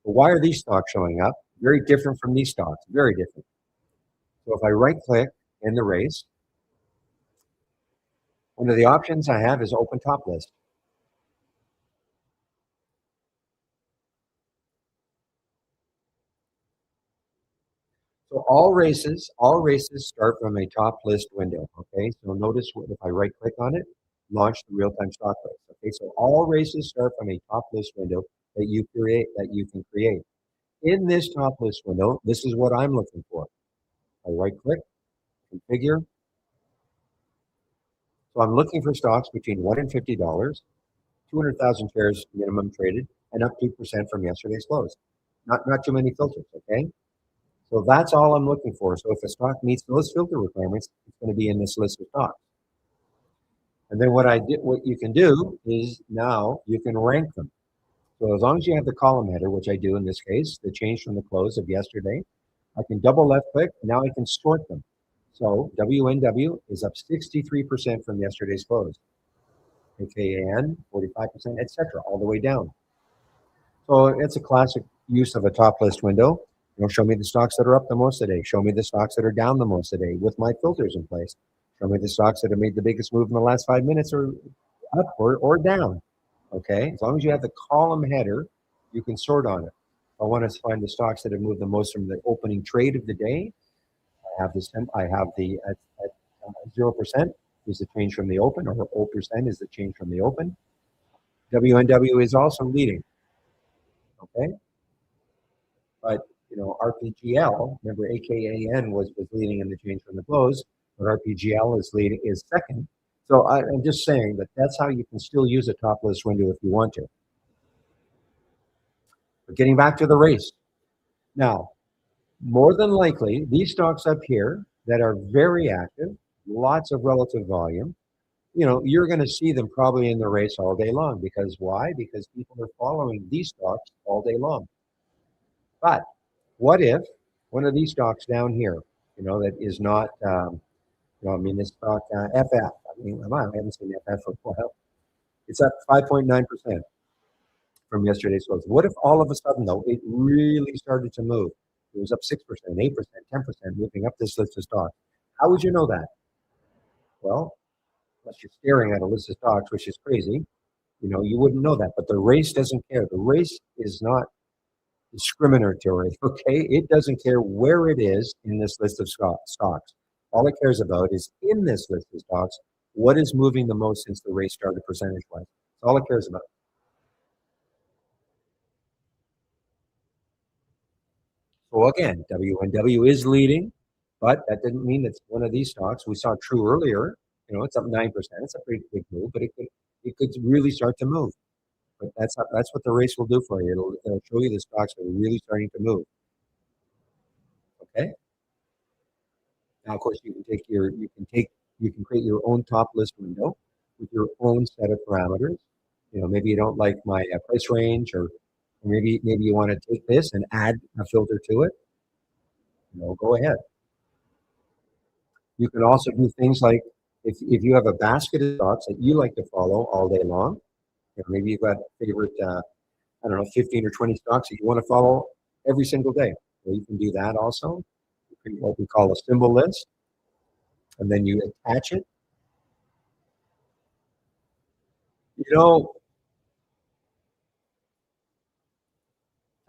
But why are these stocks showing up? Very different from these stocks, very different. So if I right-click in the race, one of the options I have is open top list. So all races start from a top list window, okay? So notice if I right-click on it, launch the real-time stock price, okay? So all races start from a top list window that you can create. In this top list window, this is what I'm looking for. I right-click, configure. So I'm looking for stocks between $1 and $50, 200,000 shares minimum traded, and up 2% from yesterday's close. Not too many filters, okay? So that's all I'm looking for. So if a stock meets those filter requirements, it's going to be in this list of stocks. And then what you can do is now you can rank them. So as long as you have the column header, which I do in this case, the change from the close of yesterday, I can double left click. Now I can sort them. So WNW is up 63% from yesterday's close. AKAN 45%, etc., all the way down. So it's a classic use of a top list window. Show me the stocks that are up the most today. Show me the stocks that are down the most today with my filters in place. Show me the stocks that have made the biggest move in the last 5 minutes or up or down. Okay, as long as you have the column header, you can sort on it. If I want to find the stocks that have moved the most from the opening trade of the day, I have this. I have the at 0% is the change from the open, or 0% is the change from the open. WNW is also leading. Okay, but RPGL, remember AKAN was leading in the change from the close, but RPGL is second. So I'm just saying that that's how you can still use a top list window if you want to. But getting back to the race. Now, more than likely, these stocks up here that are very active, lots of relative volume, you're going to see them probably in the race all day long. Because why? Because people are following these stocks all day long. But what if one of these stocks down here, that is not, this stock FF, I haven't seen FF for a while. It's up 5.9% from yesterday's close. What if all of a sudden, though, it really started to move? It was up 6%, 8%, 10%, moving up this list of stocks. How would you know that? Well, unless you're staring at a list of stocks, which is crazy, you wouldn't know that. But the race doesn't care. The race is not discriminatory, okay? It doesn't care where it is in this list of stocks. All it cares about is in this list of stocks, what is moving the most since the race started percentage-wise. That's all it cares about. So again, WNW is leading, but that didn't mean it's one of these stocks. We saw True earlier. It's up 9%. It's a pretty big move, but it could really start to move. But that's what the race will do for you. It'll show you the stocks that are really starting to move. Okay. Now, of course, you can create your own top list window with your own set of parameters. Maybe you don't like my price range, or maybe you want to take this and add a filter to it. Go ahead. You can also do things like if you have a basket of stocks that you like to follow all day long, maybe you've got favorite, 15 or 20 stocks that you want to follow every single day. Well, you can do that also. You create what we call a symbol list, and then you attach it.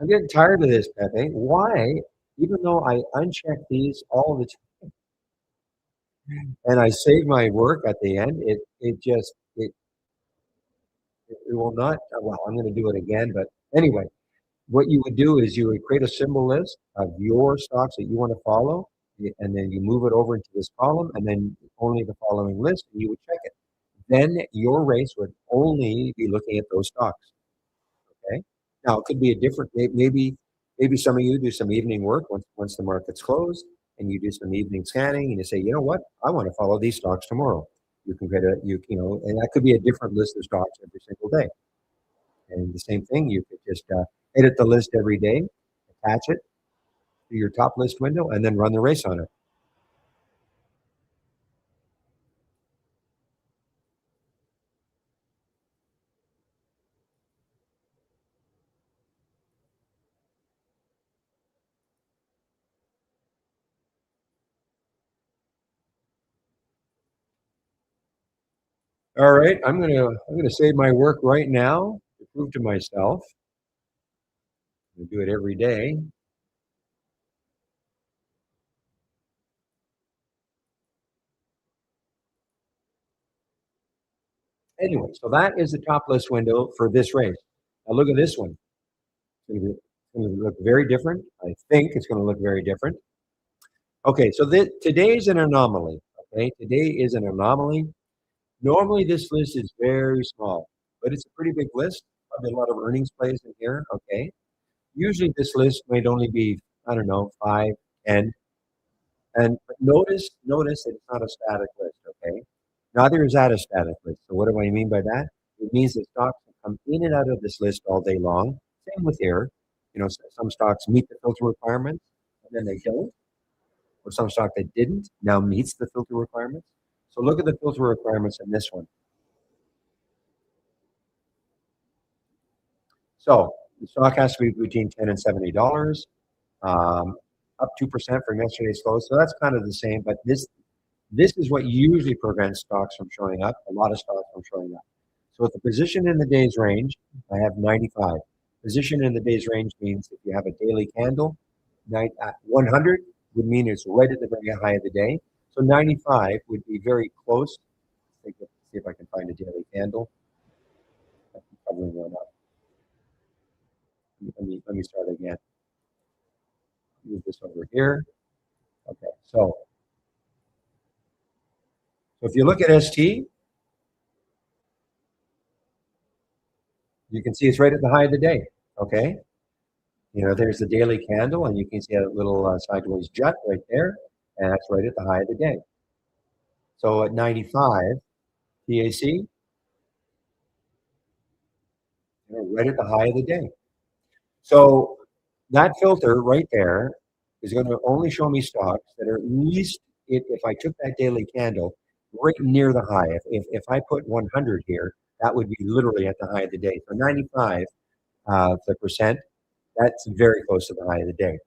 I'm getting tired of this, Pepe. Why, even though I uncheck these all the time and I save my work at the end, it will not. Well, I'm going to do it again, but anyway, what you would do is you would create a symbol list of your stocks that you want to follow, and then you move it over into this column, and then only the following list, and you would check it. Then your race would only be looking at those stocks. Okay. Now it could be a different. Maybe some of you do some evening work once the market's closed, and you do some evening scanning, and you say, you know what, I want to follow these stocks tomorrow. You can create and that could be a different list of stocks every single day. And the same thing, you could just edit the list every day, attach it to your top list window, and then run the race on it. All right, I'm gonna save my work right now to prove to myself. I do it every day. Anyway, so that is the top list window for this race. Now look at this one. It's going to look very different. I think it's going to look very different. Okay, so today is an anomaly. Okay, today is an anomaly. Normally this list is very small, but it's a pretty big list. Probably a lot of earnings plays in here. Okay, usually this list might only be, I don't know, 5, 10. And notice that it's not a static list. Okay, neither is that a static list. So what do I mean by that? It means that stocks come in and out of this list all day long. Same with here. Some stocks meet the filter requirements, and then they don't, or some stock that didn't now meets the filter requirements. So look at the filter requirements in this one. So the stock has to be between $10 and $70, up 2% from yesterday's close. So that's kind of the same, but this is what usually prevents stocks from showing up, a lot of stocks from showing up. So with the position in the day's range, I have 95. Position in the day's range means if you have a daily candle, 100 would mean it's right at the very high of the day. So 95 would be very close. Let's see if I can find a daily candle. I'm covering one up. Let me start again. Move this over here. Okay, so if you look at ST, you can see it's right at the high of the day. Okay, there's the daily candle, and you can see a little sideways jut right there, and that's right at the high of the day. So at 95 TAC, right at the high of the day. So that filter right there is going to only show me stocks that are at least, if I took that daily candle, right near the high. If I put 100 here, that would be literally at the high of the day. So 95 the percent, that's very close to the high of the day.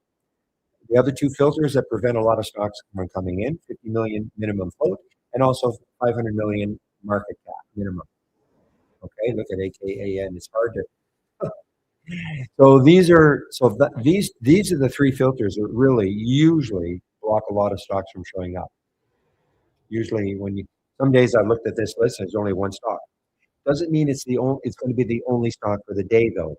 The other two filters that prevent a lot of stocks from coming in, 50 million minimum float, and also 500 million market cap minimum. Okay, look at AKAN. It's hard to. So these are the three filters that really usually block a lot of stocks from showing up. Usually, some days I looked at this list and there's only one stock. Doesn't mean it's going to be the only stock for the day though.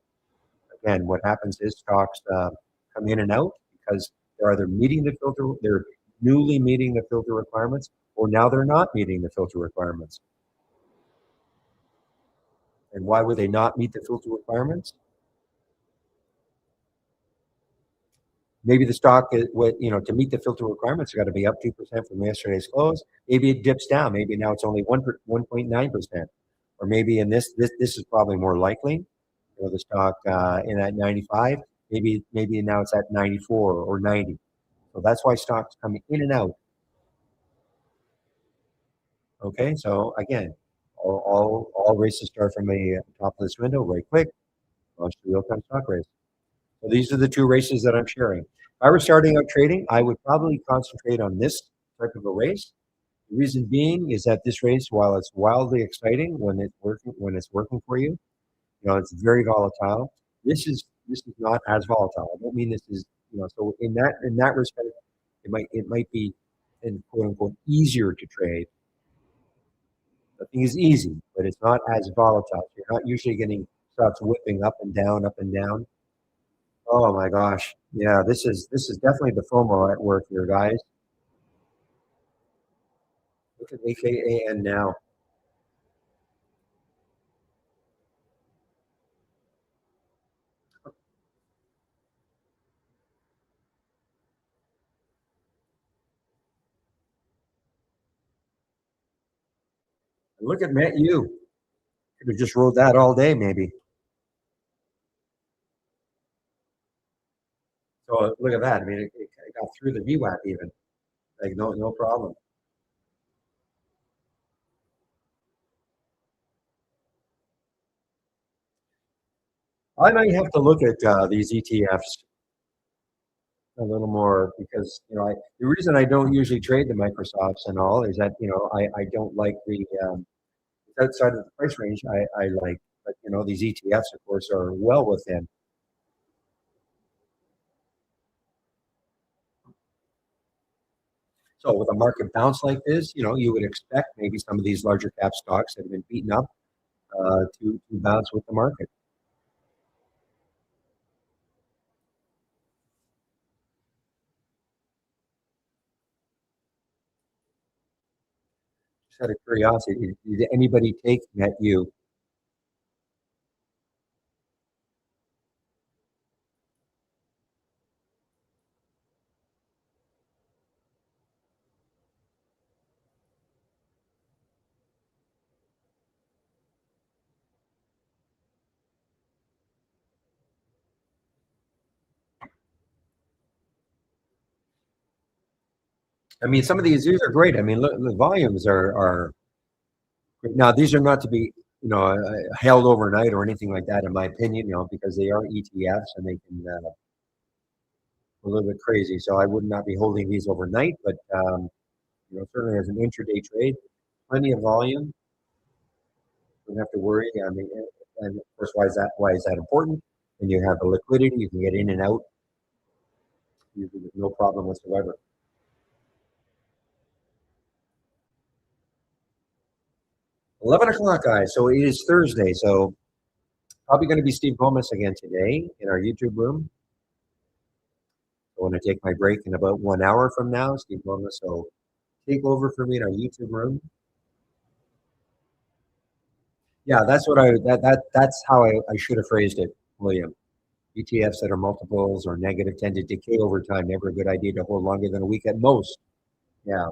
Again, what happens is stocks come in and out because they're either meeting the filter, they're newly meeting the filter requirements, or now they're not meeting the filter requirements. And why would they not meet the filter requirements? Maybe the stock, to meet the filter requirements, it's got to be up 2% from yesterday's close. Maybe it dips down. Maybe now it's only 1.9%. Or maybe in this is probably more likely. The stock in at 95, maybe now it's at 94 or 90. So that's why stocks come in and out. Okay, so again, all races start from the top of this window, right click, launch the real-time stock race. So these are the two races that I'm sharing. If I were starting out trading, I would probably concentrate on this type of a race. The reason being is that this race, while it's wildly exciting when it's working for you, it's very volatile. This is not as volatile. I don't mean this is, so in that respect, it might be in quote unquote easier to trade. Nothing is easy, but it's not as volatile. You're not usually getting stocks whipping up and down, up and down. Oh my gosh. Yeah, this is definitely the FOMO at work here, guys. Look at AKAN now. And look at Matt U. Could have just rode that all day, maybe. So look at that. I mean, it got through the VWAP even. Like no problem. I might have to look at these ETFs a little more because the reason I don't usually trade the Microsofts and all is that I don't like the outside of the price range I like, but these ETFs of course are well within. So with a market bounce like this, you would expect maybe some of these larger cap stocks that have been beaten up to bounce with the market. Just out of curiosity, did anybody take NetU? I mean, some of these are great. I mean, look, the volumes are great. Now these are not to be held overnight or anything like that, in my opinion. Because they are ETFs and they can a little bit crazy. So I would not be holding these overnight, but certainly as an intraday trade, plenty of volume. Don't have to worry. I mean, and of course, why is that? Why is that important? And you have the liquidity, you can get in and out usually with no problem whatsoever. 11 o'clock, guys. So it is Thursday. So probably going to be Steve Gomez again today in our YouTube room. I want to take my break in about 1 hour from now. Steve Gomez will take over for me in our YouTube room. Yeah, that's what that's how I should have phrased it, William. ETFs that are multiples or negative tend to decay over time. Never a good idea to hold longer than a week at most. Yeah.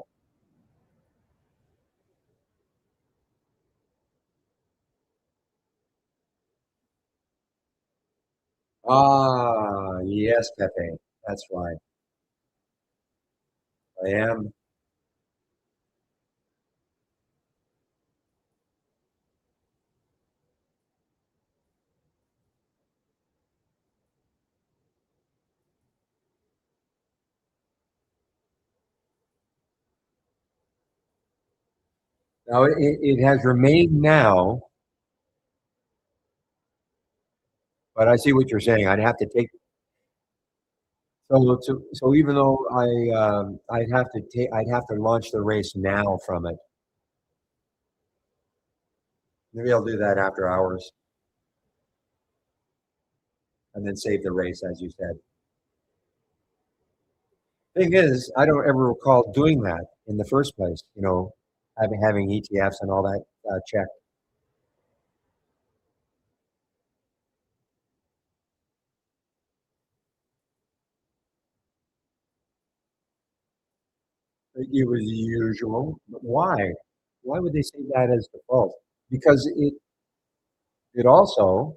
Ah, yes, Pepe. That's right. I am. Now it has remained now, but I see what you're saying. I'd have to take so even though I'd have to launch the race now from it. Maybe I'll do that after hours and then save the race, as you said. Thing is, I don't ever recall doing that in the first place. Having ETFs and all that checked. It was usual, but why? Why would they say that as default? Because it also,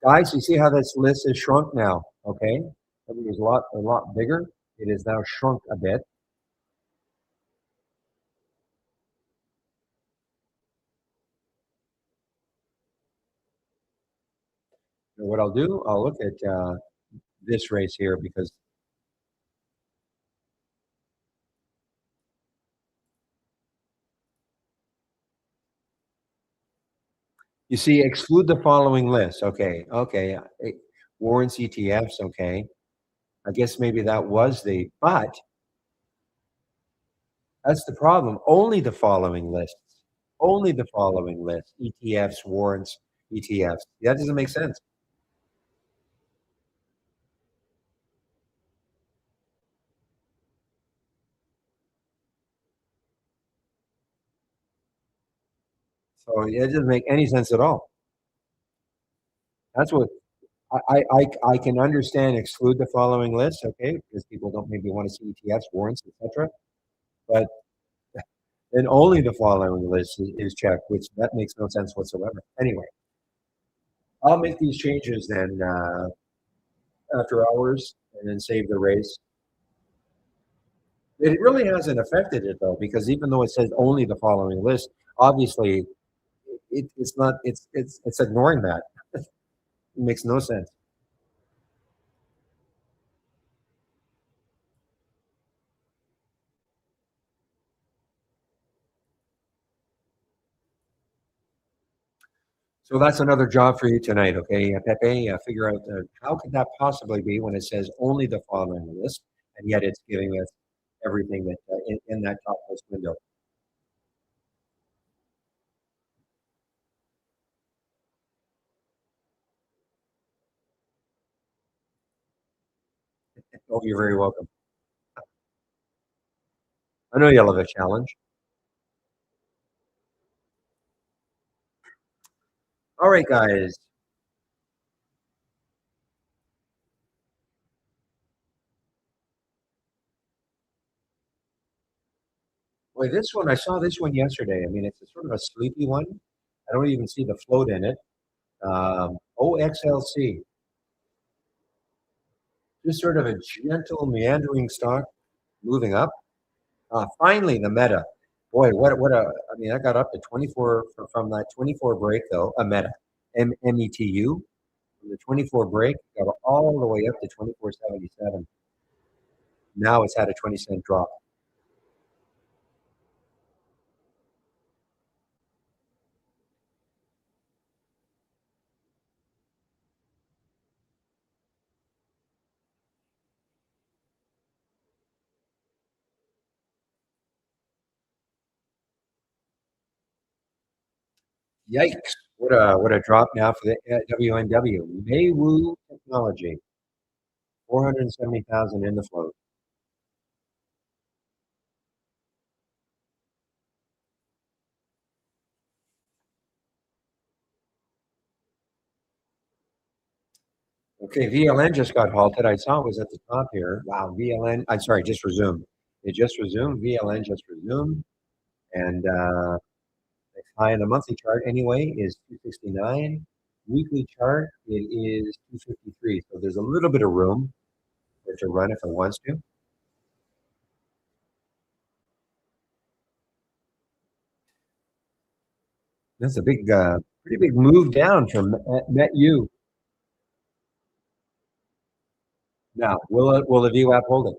guys, you see how this list is shrunk now, okay? It was a lot bigger. It is now shrunk a bit. And what I'll do, I'll look at this race here because you see, exclude the following list. Okay, okay. Warrants, ETFs, okay. I guess maybe that was but that's the problem. Only the following lists. Only the following list. ETFs, warrants, ETFs. That doesn't make sense. So it doesn't make any sense at all. That's what I can understand. Exclude the following list, okay, because people don't maybe want to see ETFs, warrants, etc. But then only the following list is checked, which that makes no sense whatsoever. Anyway, I'll make these changes then after hours and then save the race. It really hasn't affected it though, because even though it says only the following list, obviously it's not. It's ignoring that. It makes no sense. So that's another job for you tonight, okay, Pepe? Figure out how could that possibly be when it says only the following list, and yet it's giving us everything that in that top list window. Oh, you're very welcome. I know you love a challenge. All right, guys. Boy, this one I saw this one yesterday. I mean, it's a sort of a sleepy one. I don't even see the float in it. OXLC. just sort of a gentle meandering stock moving up. Finally, the meta. Boy, what a! I mean, I got up to 24 from that 24 break though. A meta, METU from the 24 break got all the way up to 24.77. Now it's had a 20-cent drop. Yikes! What a drop now for the WNW. Maywu Technology, 470,000 in the float. Okay, VLN just got halted. I saw it was at the top here. Wow, VLN. I'm sorry, just resumed. It just resumed. VLN just resumed, and next high in the monthly chart anyway is 269. Weekly chart it is 253. So there's a little bit of room for it to run if it wants to. That's a big, pretty big move down from METU. Now, will the VWAP hold it?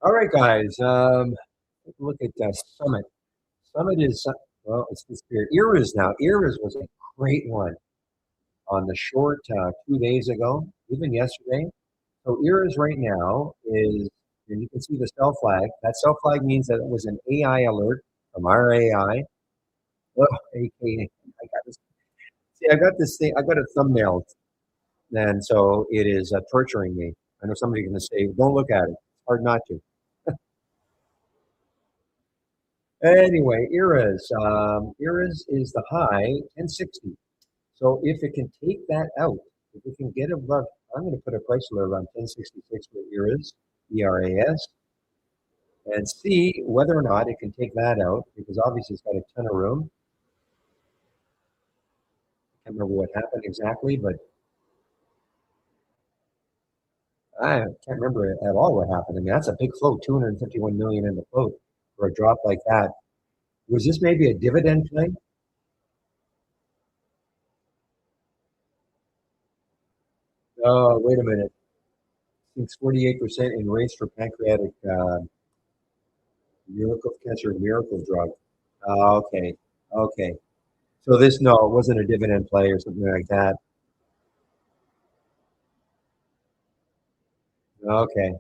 All right, guys. Look at Summit. Summit is well, it's disappeared. Eras now. Eras was a great one on the short 2 days ago, even yesterday. So Eras right now is, and you can see the sell flag. That sell flag means that it was an AI alert from our AI. Oh, AKA, I got this. See, I got this thing. I got a thumbnail, and so it is torturing me. I know somebody's going to say, "Don't look at it." It's hard not to. Anyway, Eras is the high 1060. So if it can take that out, if it can get above, I'm going to put a price alert around 1066 for Eras, ERAS, and see whether or not it can take that out, because obviously it's got a ton of room. I can't remember what happened exactly, but I can't remember at all what happened. I mean, that's a big float, 251 million in the float for a drop like that. Was this maybe a dividend play? Oh, wait a minute. It's 48% in race for pancreatic miracle cancer miracle drug. Okay. Okay. So this, no, it wasn't a dividend play or something like that. Okay.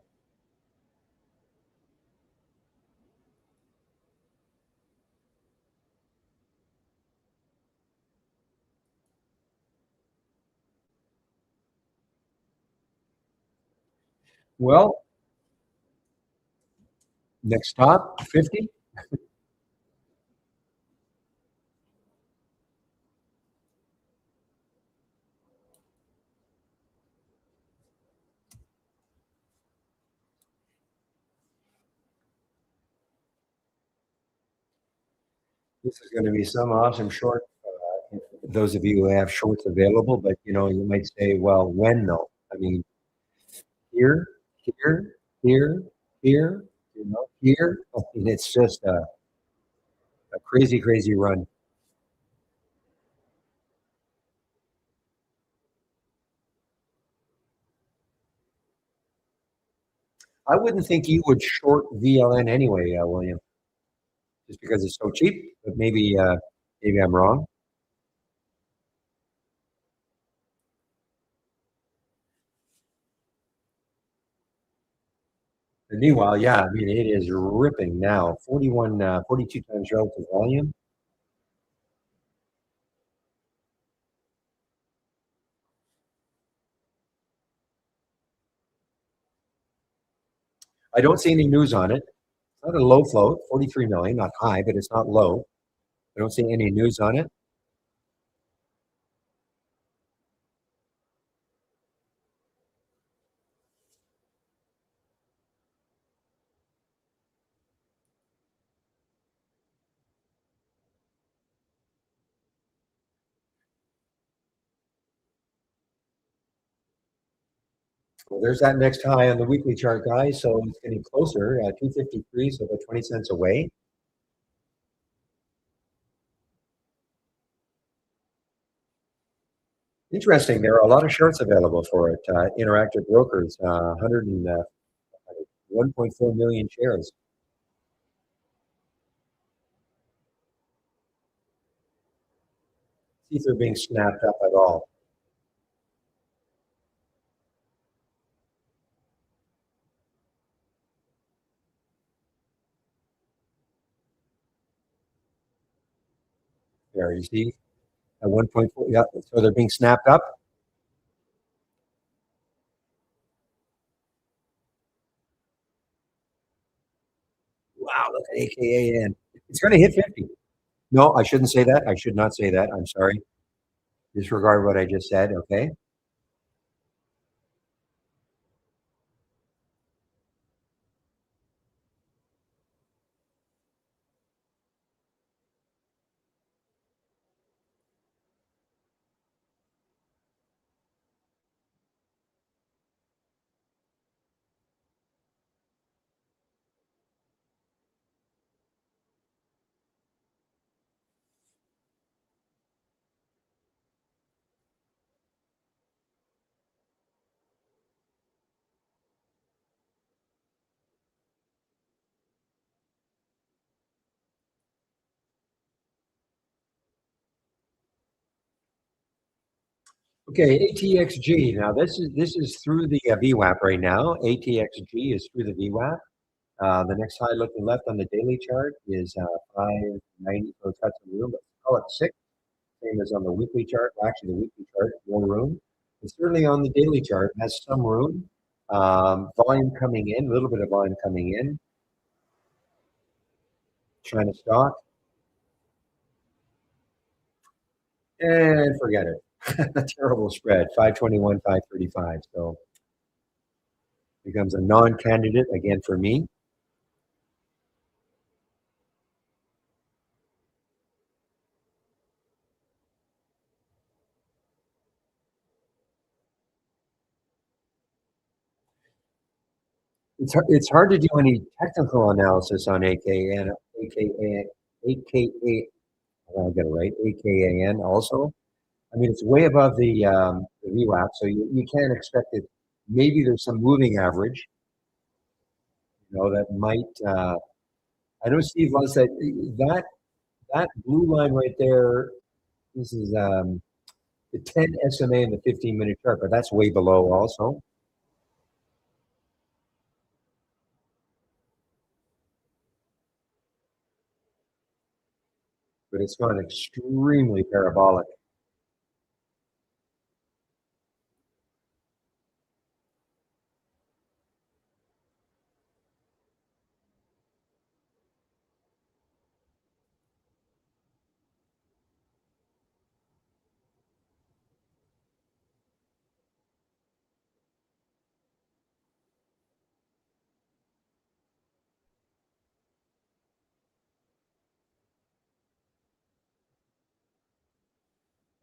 Well, next stop, 50. This is going to be some awesome short. Those of you who have shorts available, but you might say, well, when though? I mean, here, here, here, here, here. I mean, it's just a crazy, crazy run. I wouldn't think you would short VLN anyway, William, just because it's so cheap. But maybe I'm wrong. Meanwhile, yeah, I mean, it is ripping now. 42 times relative volume. I don't see any news on it. It's not a low float, 43 million, not high, but it's not low. I don't see any news on it. Well, there's that next high on the weekly chart, guys. So it's getting closer, 253, so about 20 cents away. Interesting. There are a lot of shorts available for it. Interactive brokers, 1.4 million shares. See if they're being snapped up at all. There, you see, at 1.4. Yeah, so they're being snapped up. Wow, look at AKAN. It's going to hit 50. No, I shouldn't say that. I should not say that. I'm sorry. Disregard what I just said. Okay. Okay, ATXG. Now this is through the VWAP right now. ATXG is through the VWAP. The next high looking left on the daily chart is 590. So it's got some room. Let's call it six. Same as on the weekly chart. Well, actually, the weekly chart more room. And certainly on the daily chart has some room. Volume coming in, a little bit of volume coming in. China stock, and forget it. A terrible spread, 521, 535. So becomes a non-candidate again for me. It's hard to do any technical analysis on AKN, AKA, AKA. I'll get it right. AKAN also. I mean, it's way above the VWAP, so you can't expect it. Maybe there's some moving average, that might. I know Steve Lund said that blue line right there. This is the 10 SMA and the 15-minute chart, but that's way below also. But it's gone extremely parabolic.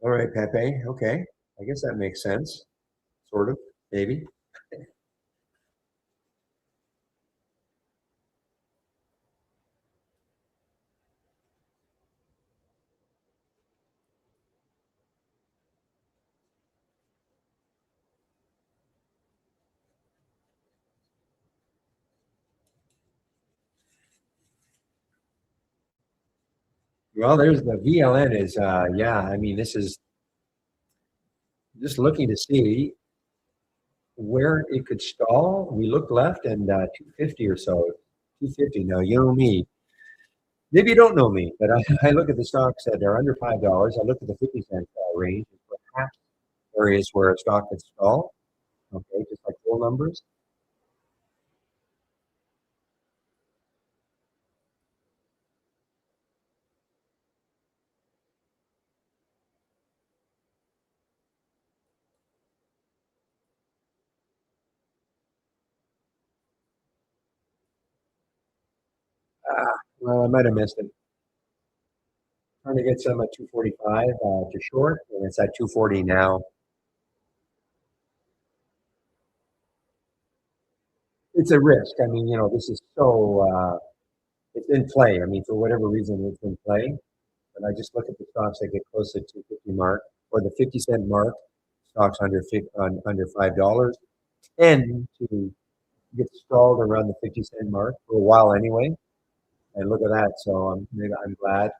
All right, Pepe. Okay, I guess that makes sense. Sort of, maybe. Well, there's the VLN is yeah. I mean, this is just looking to see. where it could stall. We looked left and 250 or so. 250. Now, you know me. Maybe you don't know me, but I look at the stocks that are under $5. I look at the 50-cent range, and perhaps areas where a stock could stall. Okay, just like full numbers. Well, I might have missed it. Trying to get some at 245 to short, and it's at 240 now. It's a risk. I mean, this is it's in play. I mean, for whatever reason, it's in play. But I just look at the stocks that get close to 250 mark or the 50-cent mark. Stocks under $5 tend to get stalled around the 50-cent mark for a while anyway. And look at that. So maybe I'm glad.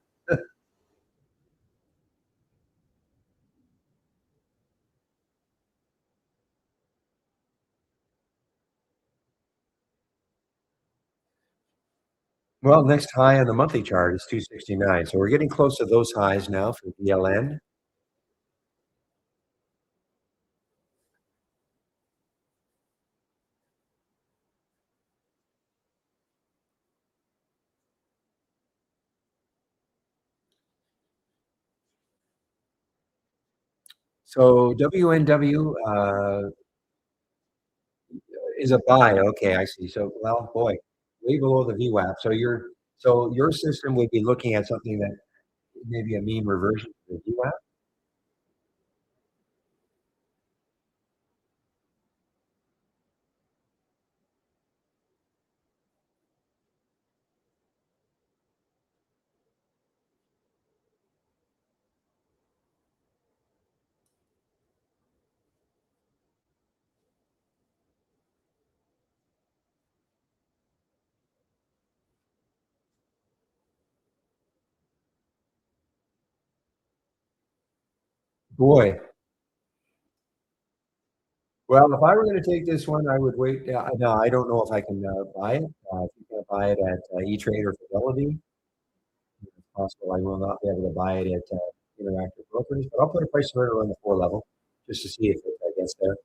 Well, next high on the monthly chart is 269. So we're getting close to those highs now for BLN. So WNW is a buy. Okay, I see. So, well, boy, way below the VWAP. So your system would be looking at something that maybe a mean reversion to the VWAP. Boy, well, if I were going to take this one, I would wait. No, I don't know if I can buy it. If you can buy it at E-Trade or Fidelity, it's possible I will not be able to buy it at Interactive Brokers, but I'll put a price order on the 4 level just to see if it gets there.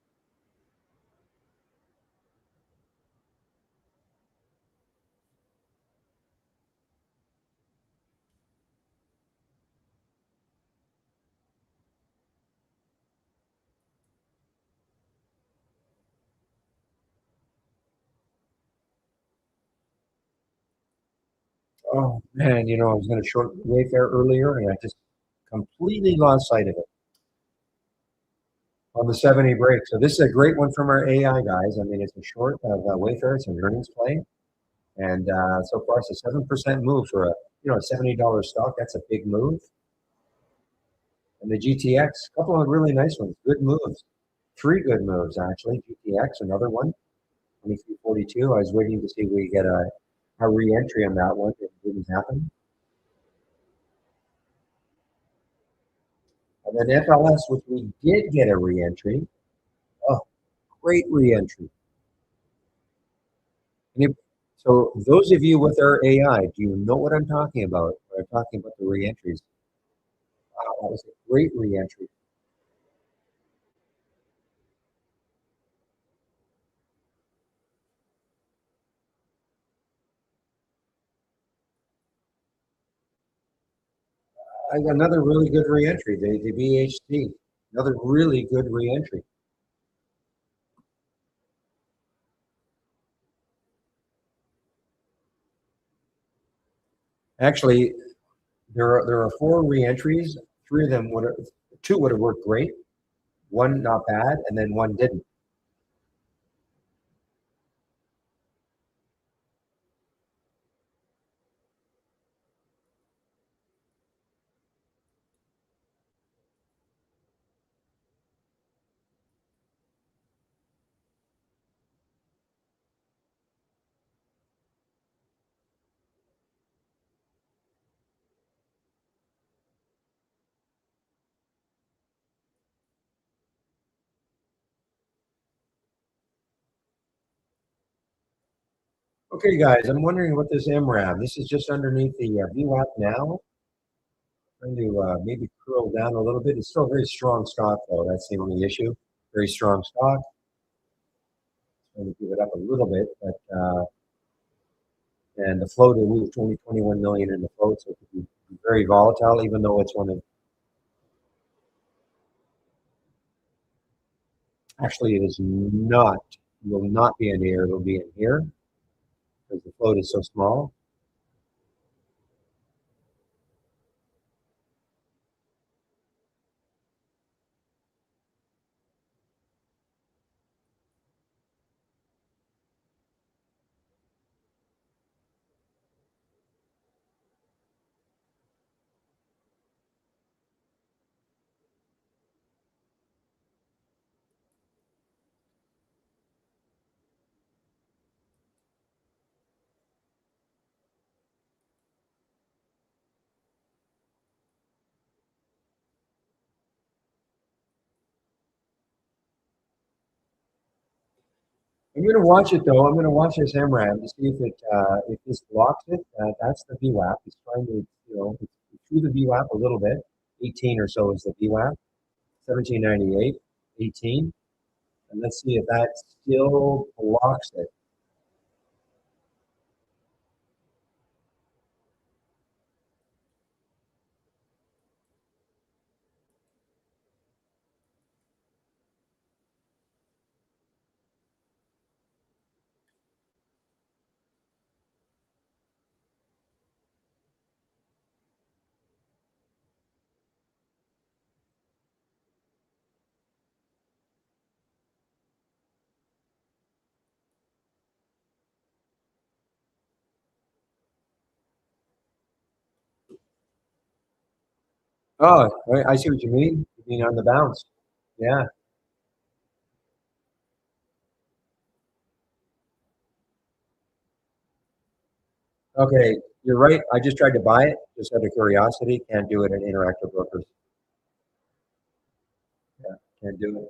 Oh man, I was going to short Wayfair earlier, and I just completely lost sight of it on the 70 break. So this is a great one from our AI guys. I mean, it's a short of Wayfair. It's an earnings play, and so far it's a 7% move for a $70 stock. That's a big move. And the GTX, a couple of really nice ones, good moves, 3 good moves actually. GTX, another one, 2342. I was waiting to see if we get a re-entry on that one. It didn't happen. And then FLS, which we did get a re-entry. Oh, great re-entry. So those of you with our AI, do you know what I'm talking about? When I'm talking about the re-entries. Wow, that was a great re-entry. I got another really good re-entry, the BHC. Another really good re-entry. Actually, there are 4 re-entries. 3 of them 2 would have worked great. One not bad, and then one didn't. Okay, guys, I'm wondering what this MRAM. This is just underneath the VWAP now. Trying to maybe curl down a little bit. It's still very strong stock, though. That's the only issue. Very strong stock. Trying to give it up a little bit, but and the float, we moved 21 million in the float, so it could be very volatile, even though it's one of actually it is not will not be in here. It'll be in here because the float is so small. I'm going to watch it though. I'm going to watch this MRAM to see if this blocks it. That's the VWAP. It's trying to it's through the VWAP a little bit. 18 or so is the VWAP. 1798, 18, and let's see if that still blocks it. Oh, I see what you mean. You mean on the bounce? Yeah. Okay, you're right. I just tried to buy it just out of curiosity. Can't do it in Interactive Brokers. Yeah, can't do it.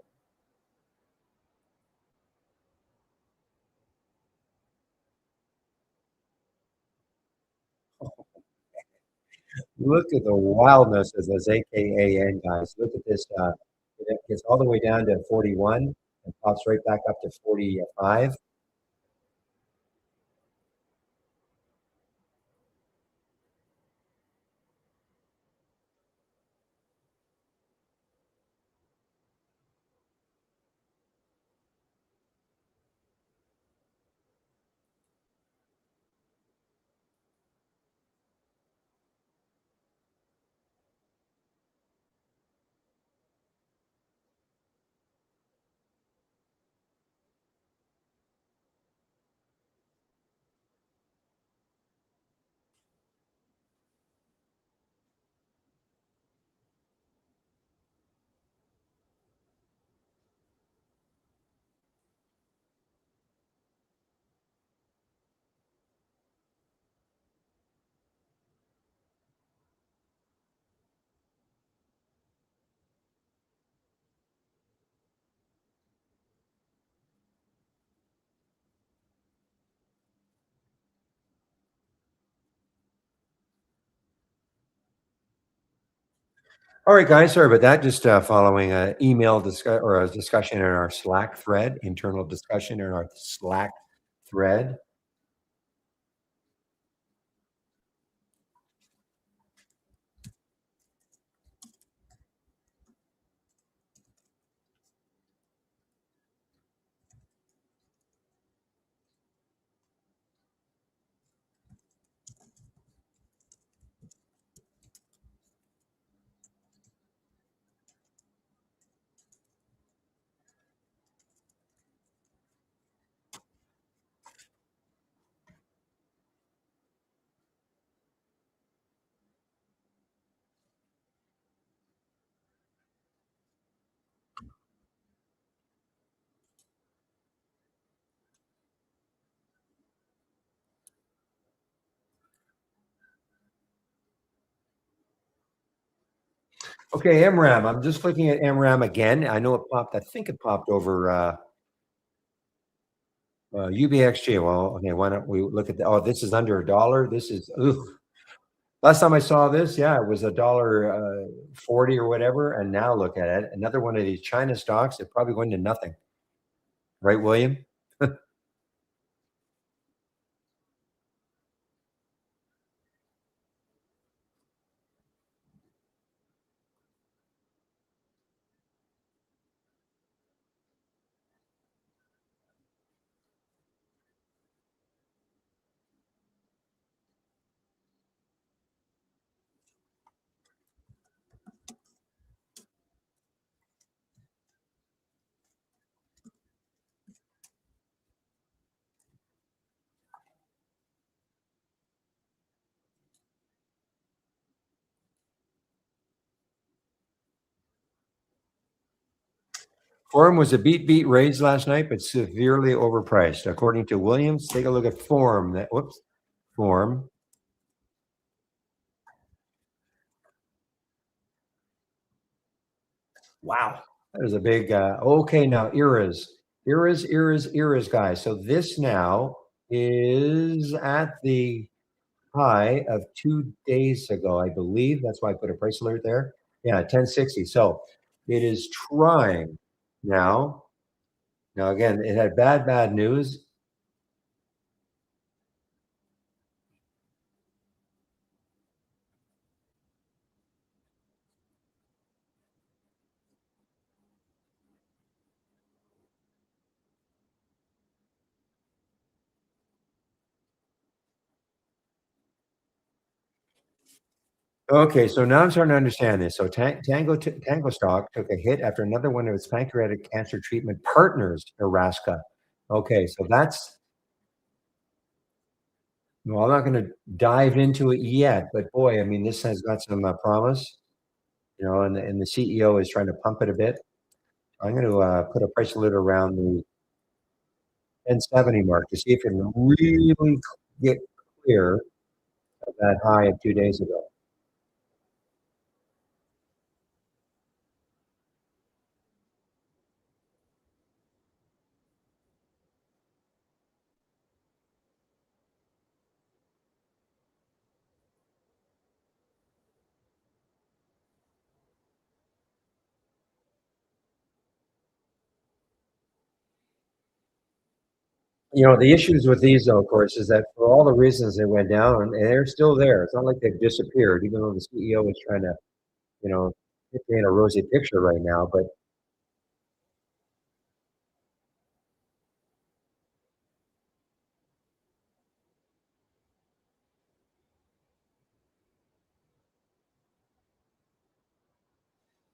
Look at the wildness of those AKAN guys. Look at this. It gets all the way down to 41 and pops right back up to 45. All right, guys. Sorry about that. Just following an email discuss or a discussion in our Slack thread, internal discussion in our Slack thread. Okay, MRAM. I'm just looking at MRAM again. I know it popped. I think it popped over. UBXG. Well, okay, why don't we look at the, oh, this is under a dollar. This is, ooh. Last time I saw this, yeah, it was a dollar 40 or whatever. And now look at it. Another one of these China stocks, they're probably going to nothing. Right, William? Forum was a beat raise last night, but severely overpriced. According to Williams, take a look at Form. That whoops, Form. Wow, that was a big. Okay, now eras, guys. So this now is at the high of 2 days ago, I believe. That's why I put a price alert there. Yeah, 1060. So it is trying now. Now again, it had bad news. Okay, so now I'm starting to understand this. So Tango stock took a hit after another one of its pancreatic cancer treatment partners, Erasca. Okay, so that's well, I'm not going to dive into it yet, but boy, I mean, this has got some promise, and the CEO is trying to pump it a bit. I'm going to put a price limit around the 1070 mark to see if it can really get clear of that high of 2 days ago. The issues with these, though, of course, is that for all the reasons they went down, and they're still there. It's not like they've disappeared, even though the CEO is trying to, you know, paint a rosy picture right now. But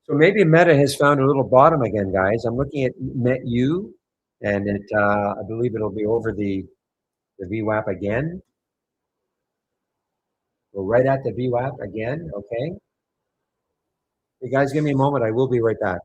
so maybe Meta has found a little bottom again, guys. I'm looking at MetU, and I believe it'll be over the VWAP again. We're right at the VWAP again. Okay, you guys, give me a moment. I will be right back.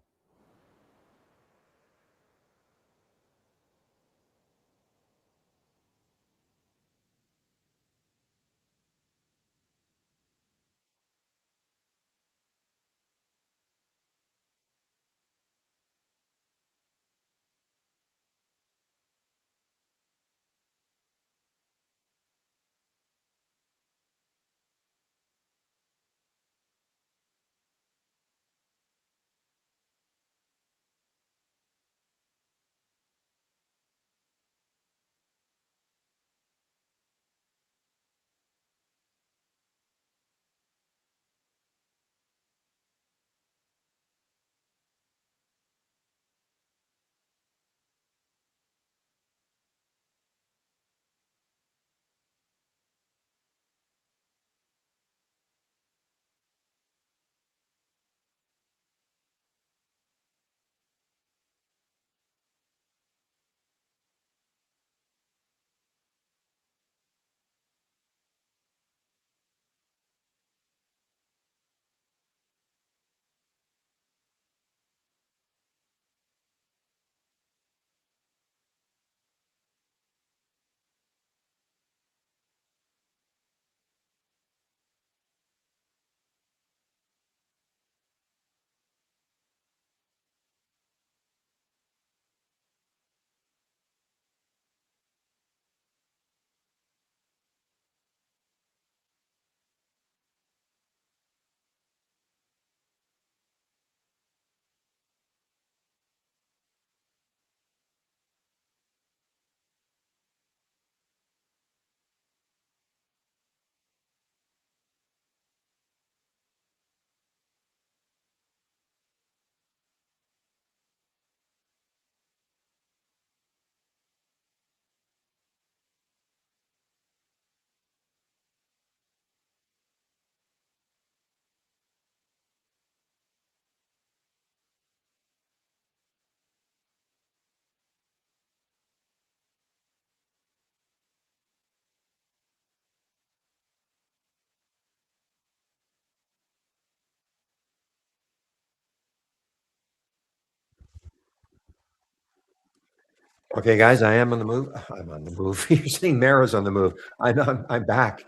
Okay, guys, I am on the move. I'm on the move. You're saying Mara's on the move. I'm back.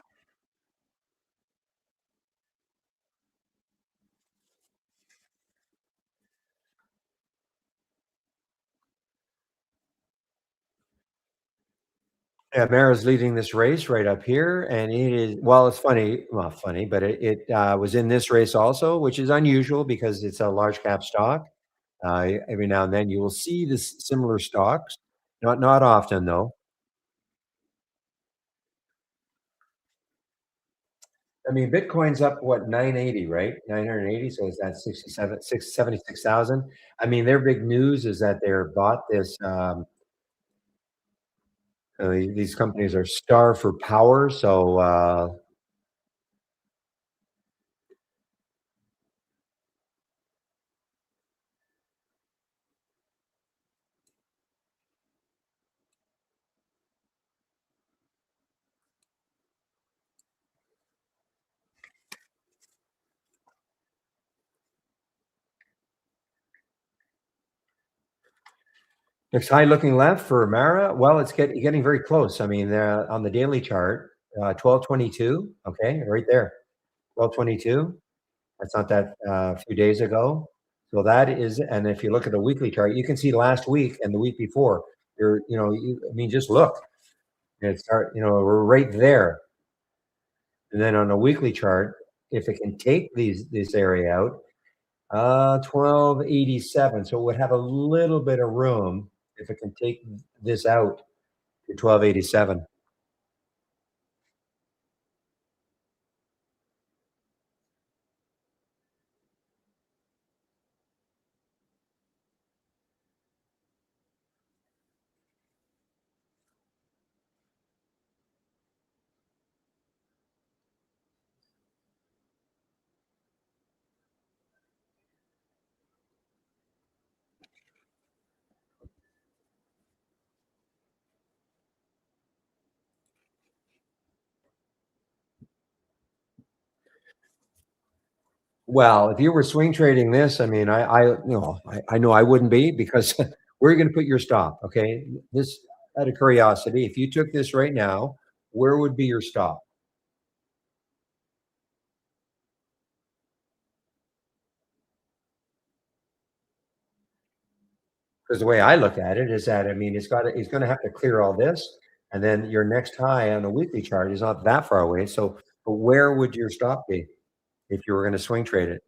Yeah, Mara's leading this race right up here, and it is well, it's funny, well, funny, but it was in this race also, which is unusual because it's a large cap stock. Every now and then you will see this similar stocks, not often though. I mean, Bitcoin's up what 980, right? 980. So is that 67, 76,000? I mean, their big news is that they're bought this. These companies are starved for power, so next high looking left for Mara. Well, it's getting very close. I mean, they're on the daily chart, 1222. Okay, right there, 1222. That's not that few days ago. So that is, and if you look at the weekly chart, you can see last week and the week before. I mean, just look. We're right there. And then on a weekly chart, if it can take this area out, 1287. So it would have a little bit of room if it can take this out to 1287. Well, if you were swing trading this, I mean, I know I wouldn't be because where are you going to put your stop? Okay. This, out of curiosity, if you took this right now, where would be your stop? Because the way I look at it is that, I mean, it's going to have to clear all this. And then your next high on the weekly chart is not that far away. So, but where would your stop be if you were going to swing trade it?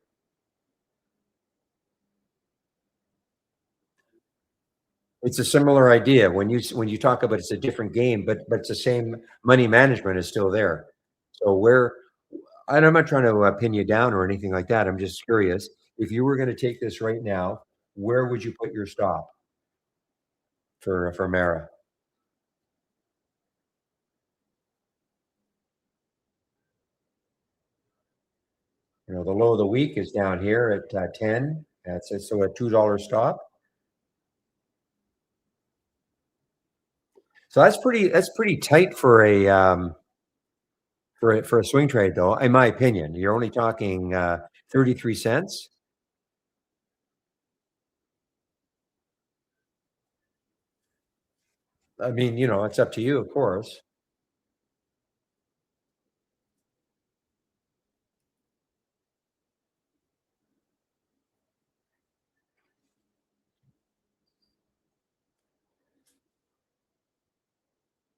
It's a similar idea when you talk about it's a different game, but it's the same money management is still there. So where and I'm not trying to pin you down or anything like that. I'm just curious if you were going to take this right now, where would you put your stop for Mara? You know, the low of the week is down here at 10. That's it. So a $2 stop. So that's pretty tight for a for a swing trade though, in my opinion. You're only talking 33 cents. I mean, it's up to you, of course.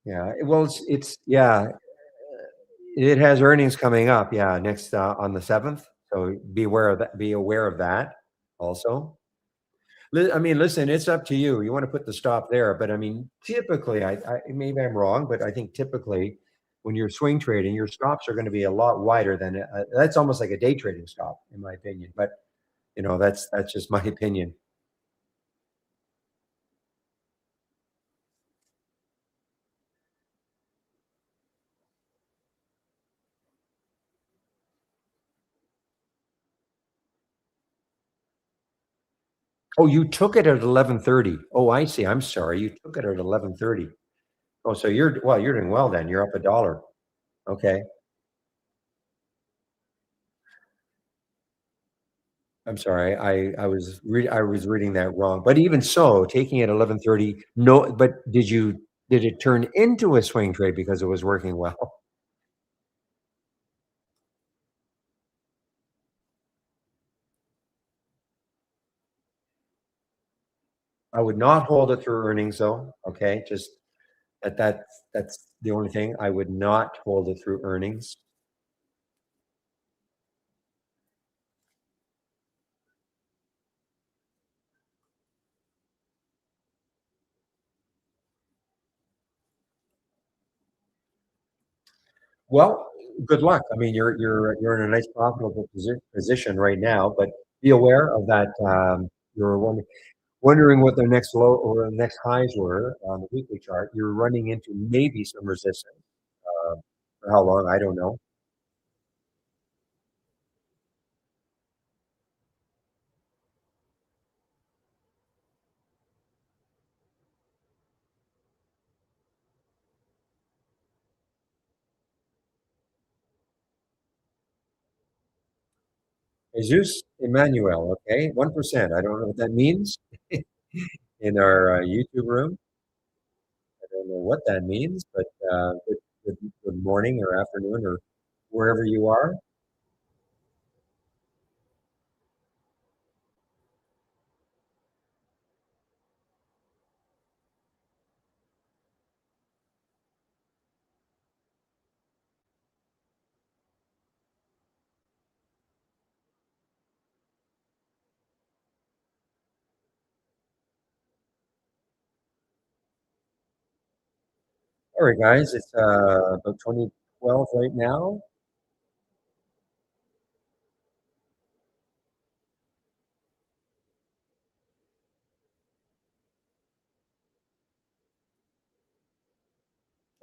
Yeah. Well, it's yeah, it has earnings coming up. Yeah, next on the 7th. So be aware of that. Be aware of that also. I mean, listen, it's up to you. You want to put the stop there, but I mean, typically, maybe I'm wrong, but I think typically when you're swing trading, your stops are going to be a lot wider than that's almost like a day trading stop, in my opinion. But that's just my opinion. Oh, you took it at 11:30. Oh, I see. I'm sorry. You took it at 11:30. Oh, so you're doing well then. You're up a dollar. Okay. I'm sorry. I was reading that wrong. But even so, taking it 11:30, no, but did it turn into a swing trade because it was working well? I would not hold it through earnings though. Okay. Just that's the only thing. I would not hold it through earnings. Well, good luck. I mean, you're in a nice profitable position right now, but be aware of that. You're wondering what the next low or the next highs were on the weekly chart. You're running into maybe some resistance. Uh, for how long? I don't know. Jesus Emmanuel. Okay, 1%. I don't know what that means in our YouTube room. I don't know what that means, but good morning or afternoon or wherever you are. All right, guys, it's about 2012 right now.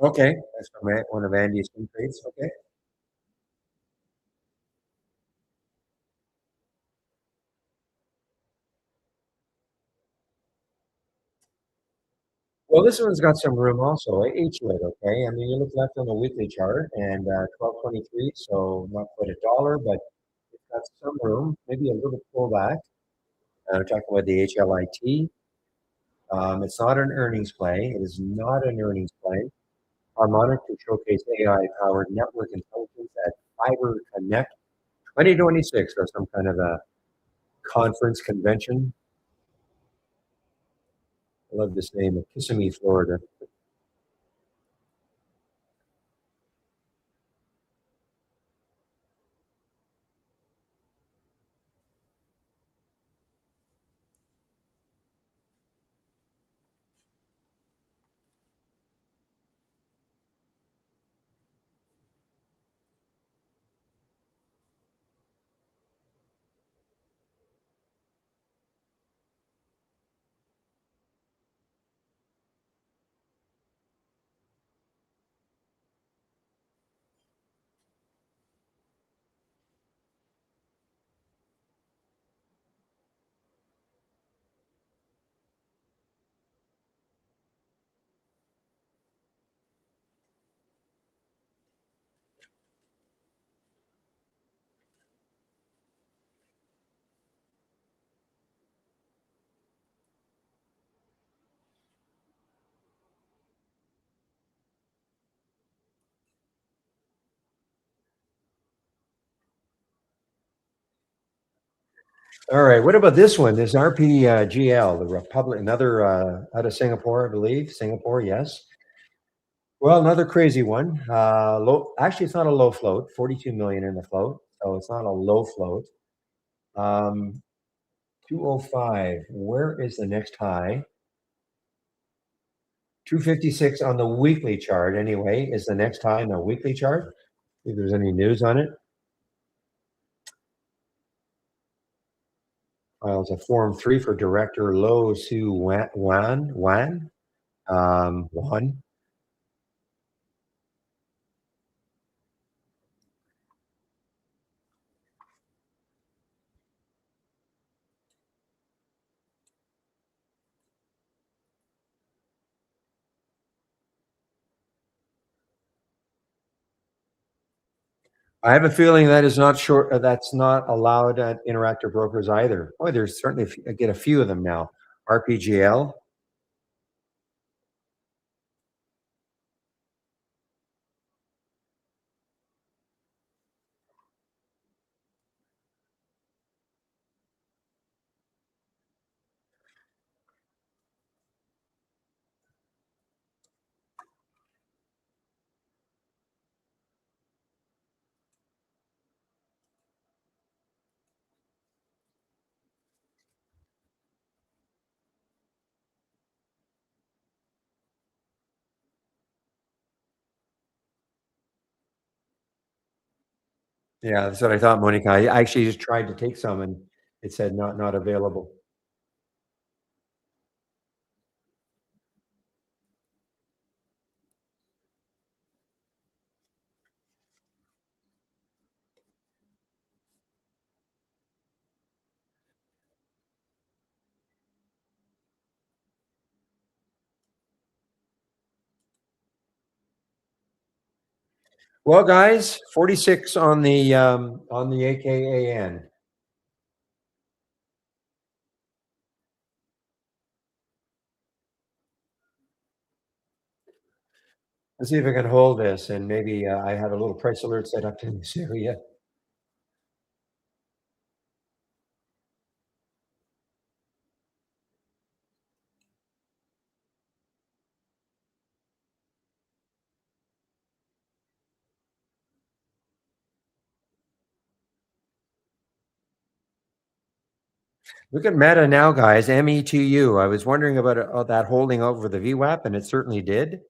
Okay, that's from one of Andy's swing trades. Okay. Well, this one's got some room also. H lid, okay. I mean, you look left on the weekly chart and 12.23, so not quite a dollar, but it's got some room, maybe a little pullback. I'm talking about the HLIT. It's not an earnings play. It is not an earnings play. Harmonic to showcase AI-powered network intelligence at Fiber Connect 2026 or some kind of a conference convention. I love this name, Kissimmee, Florida. All right. What about this one? This RPGL, the Republic, another out of Singapore, I believe. Singapore, yes. Well, another crazy one. Low. Actually, it's not a low float. 42 million in the float, so it's not a low float. 205. Where is the next high? 256 on the weekly chart. Anyway, is the next high on the weekly chart? If there's any news on it, files a Form 3 for Director Lo Su Wan. I have a feeling that is not short. That's not allowed at Interactive Brokers either. Boy, there's certainly I get a few of them now. RPGL. Yeah, that's what I thought, Monica. I actually just tried to take some, and it said not available. Well, guys, 46 on the AKAN. Let's see if I can hold this, and maybe I have a little price alert set up in this area. Look at Meta now, guys. METU. I was wondering about that holding over the VWAP, and it certainly did.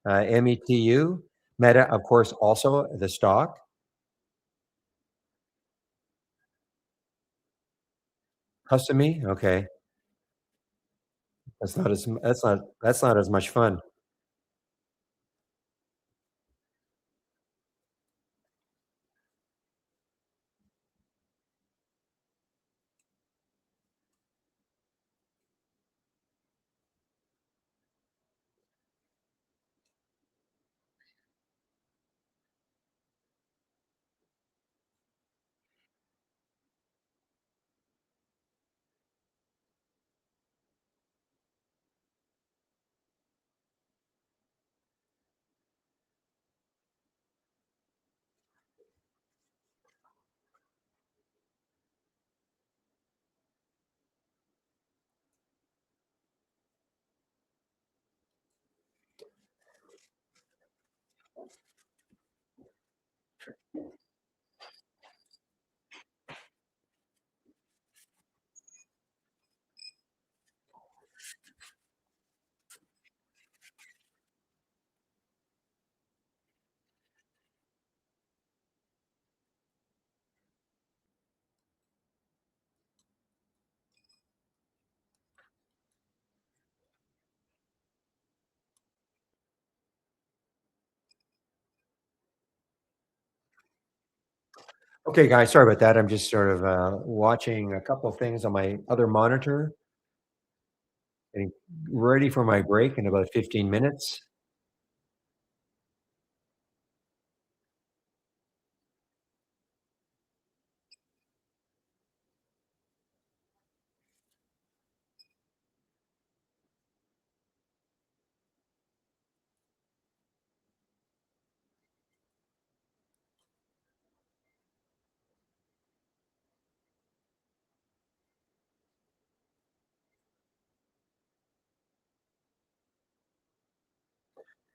METU. Meta, of course, also the stock. Custom me. Okay, that's not as much fun. Okay, guys, sorry about that. I'm just sort of watching a couple of things on my other monitor, getting ready for my break in about 15 minutes.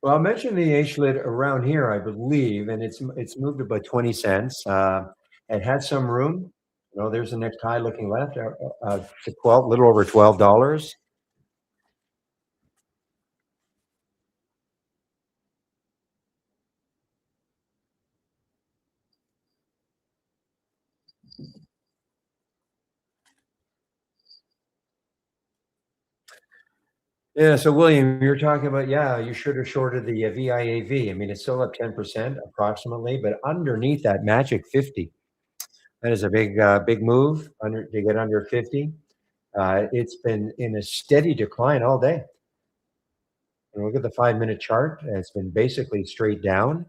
Well, I mentioned the H lid around here, I believe, and it's moved about 20 cents. It had some room. There's the next high looking left to 12, little over $12. Yeah. So, William, you're talking about, yeah, you should have shorted the VIAV. I mean, it's still up 10% approximately, but underneath that magic 50, that is a big move to get under 50. It's been in a steady decline all day. And look at the 5-minute chart. It's been basically straight down.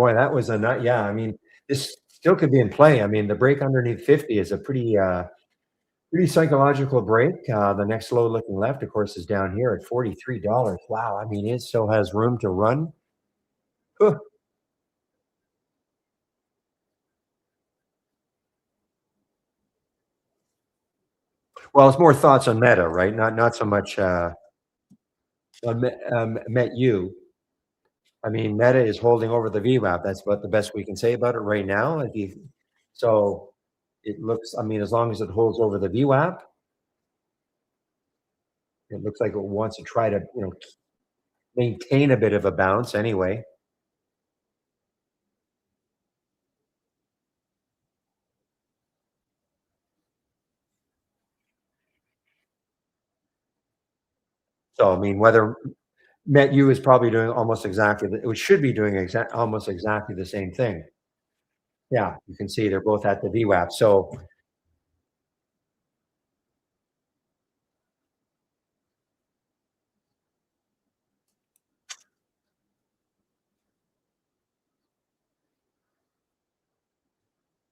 Boy, that was a nut. Yeah, I mean, this still could be in play. I mean, the break underneath 50 is a pretty psychological break. The next low looking left, of course, is down here at $43. Wow, I mean, it still has room to run. Huh. Well, it's more thoughts on Meta, right? Not so much on Met you. I mean, Meta is holding over the VWAP. That's about the best we can say about it right now. So it looks, I mean, as long as it holds over the VWAP, it looks like it wants to try to, maintain a bit of a bounce anyway. So, I mean, whether MetU is probably doing almost exactly, it should be doing almost exactly the same thing. Yeah, you can see they're both at the VWAP. So,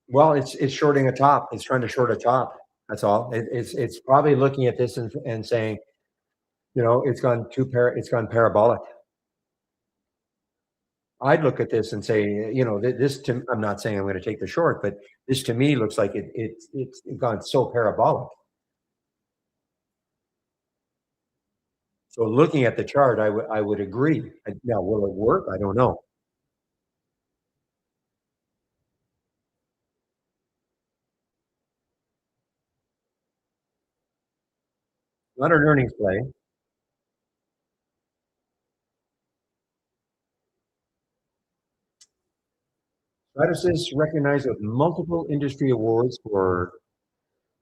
well, it's shorting a top. It's trying to short a top. That's all. It's probably looking at this and saying, it's gone parabolic. I'd look at this and say, this to, I'm not saying I'm going to take the short, but this to me looks like it's gone so parabolic. So looking at the chart, I would agree. Now, will it work? I don't know. Not an earnings play. Stratus is recognized with multiple industry awards for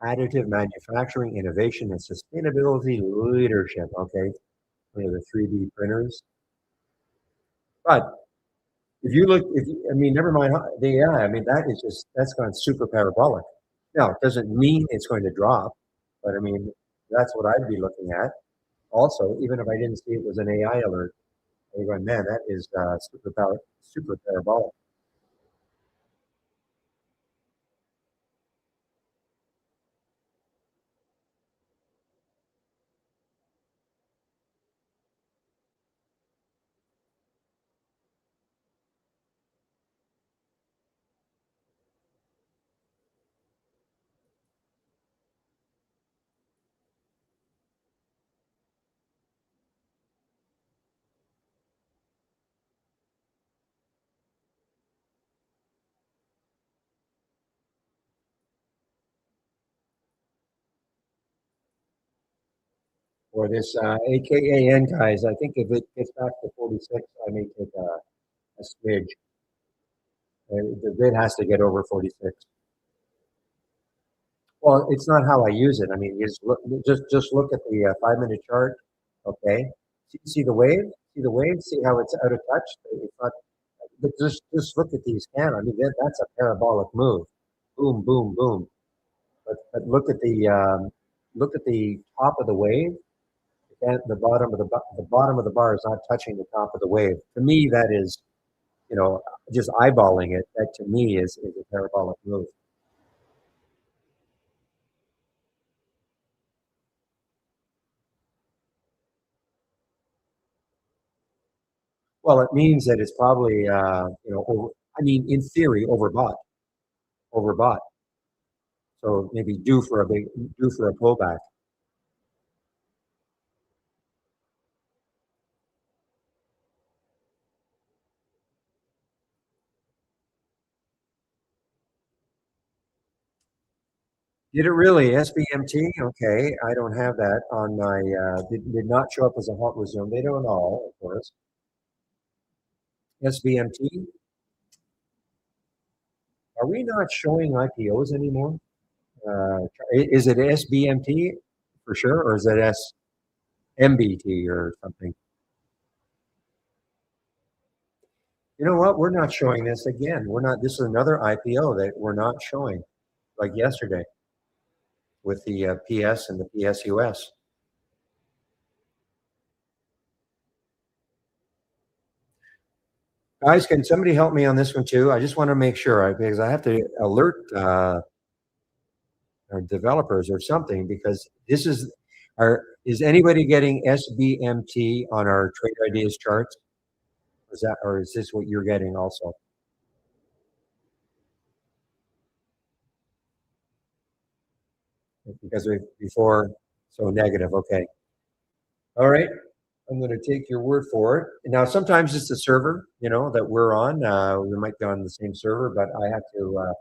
additive manufacturing, innovation, and sustainability leadership. Okay, we have the 3D printers. But I mean, never mind the AI. I mean, that's gone super parabolic. Now, it doesn't mean it's going to drop, but I mean, that's what I'd be looking at. Also, even if I didn't see it was an AI alert, I'd be going, man, that is super parabolic. Or this AKAN guys, I think if it gets back to 46, I may take a smidge. The bid has to get over 46. Well, it's not how I use it. I mean, just look at the 5 minute chart. Okay, see the wave. See the wave. See how it's out of touch. It's not. But just look at these candles. I mean, that's a parabolic move. Boom, boom, boom. But look at the top of the wave. And the bottom of the bar is not touching the top of the wave. To me, that is, just eyeballing it. That to me is a parabolic move. Well, it means that it's probably, I mean, in theory, overbought. So maybe due for a pullback. Did it really? SBMT? Okay, I don't have that on my. Did not show up as a hot resume. They don't all, of course. SBMT. Are we not showing IPOs anymore? Is it SBMT for sure, or is it SMBT or something? You know what? We're not showing this again. We're not. This is another IPO that we're not showing, like yesterday with the PS and the PSUS. Guys, can somebody help me on this one too? I just want to make sure because I have to alert our developers or something because this is is anybody getting SBMT on our trade ideas charts? Is that or is this what you're getting also? Because we before so negative. Okay. All right. I'm going to take your word for it. Now, sometimes it's the server, that we're on. We might be on the same server, but I have to.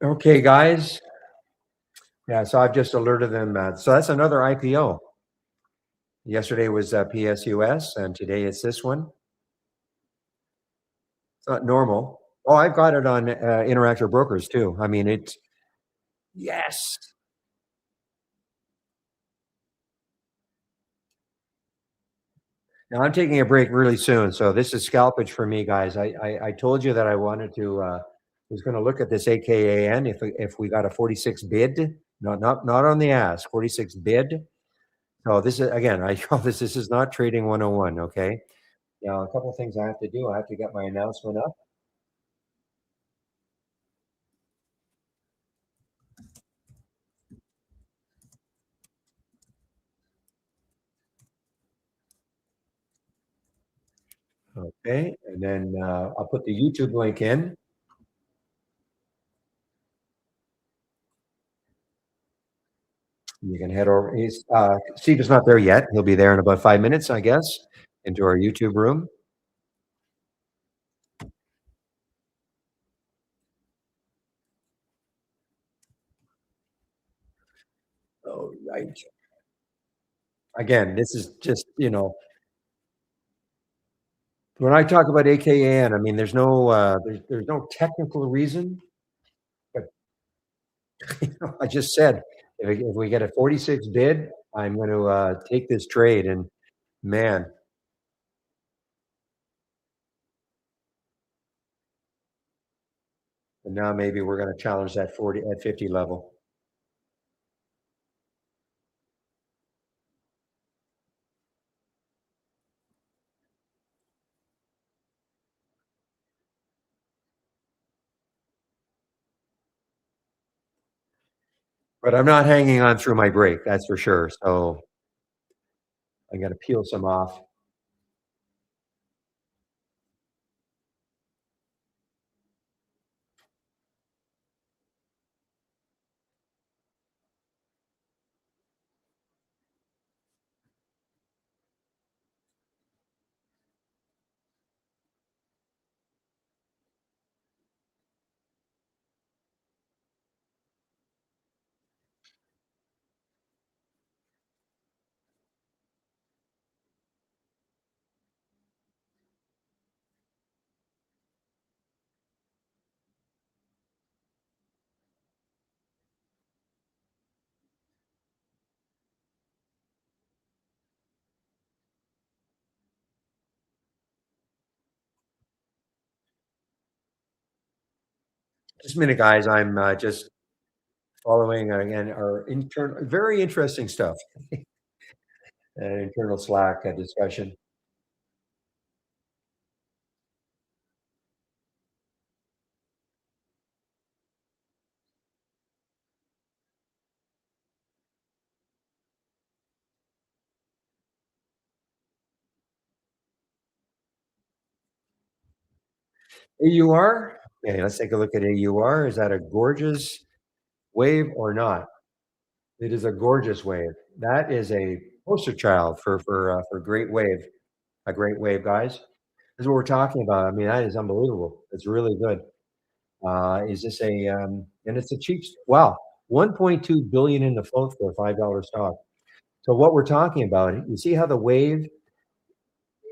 Okay, guys. Yeah, so I've just alerted them. So that's another IPO. Yesterday was PSUS, and today it's this one. It's not normal. Oh, I've got it on Interactive Brokers too. I mean, it's yes. Now I'm taking a break really soon, so this is scalpage for me, guys. I told you that I wanted to was going to look at this AKAN if we got a 46 bid, not on the ask, 46 bid. So this is again, I call this is not trading 101. Okay. Now a couple of things I have to do. I have to get my announcement up. Okay, and then I'll put the YouTube link in. You can head over. Steve is not there yet. He'll be there in about 5 minutes, I guess, into our YouTube room. Oh, right. Again, this is just, when I talk about AKN, I mean, there's no technical reason, but I just said if we get a 46 bid, I'm going to take this trade, and man, and now maybe we're going to challenge that 40 at 50 level. But I'm not hanging on through my break, that's for sure. So I got to peel some off. Just a minute, guys. I'm just following again our internal, very interesting stuff, internal Slack discussion. You are? Okay, let's take a look at AUR. Is that a gorgeous wave or not? It is a gorgeous wave. That is a poster child for a great wave, guys. This is what we're talking about. I mean, that is unbelievable. It's really good. Is this and it's a cheap, wow, 1.2 billion in the float for a $5 stock. So what we're talking about, you see how the wave,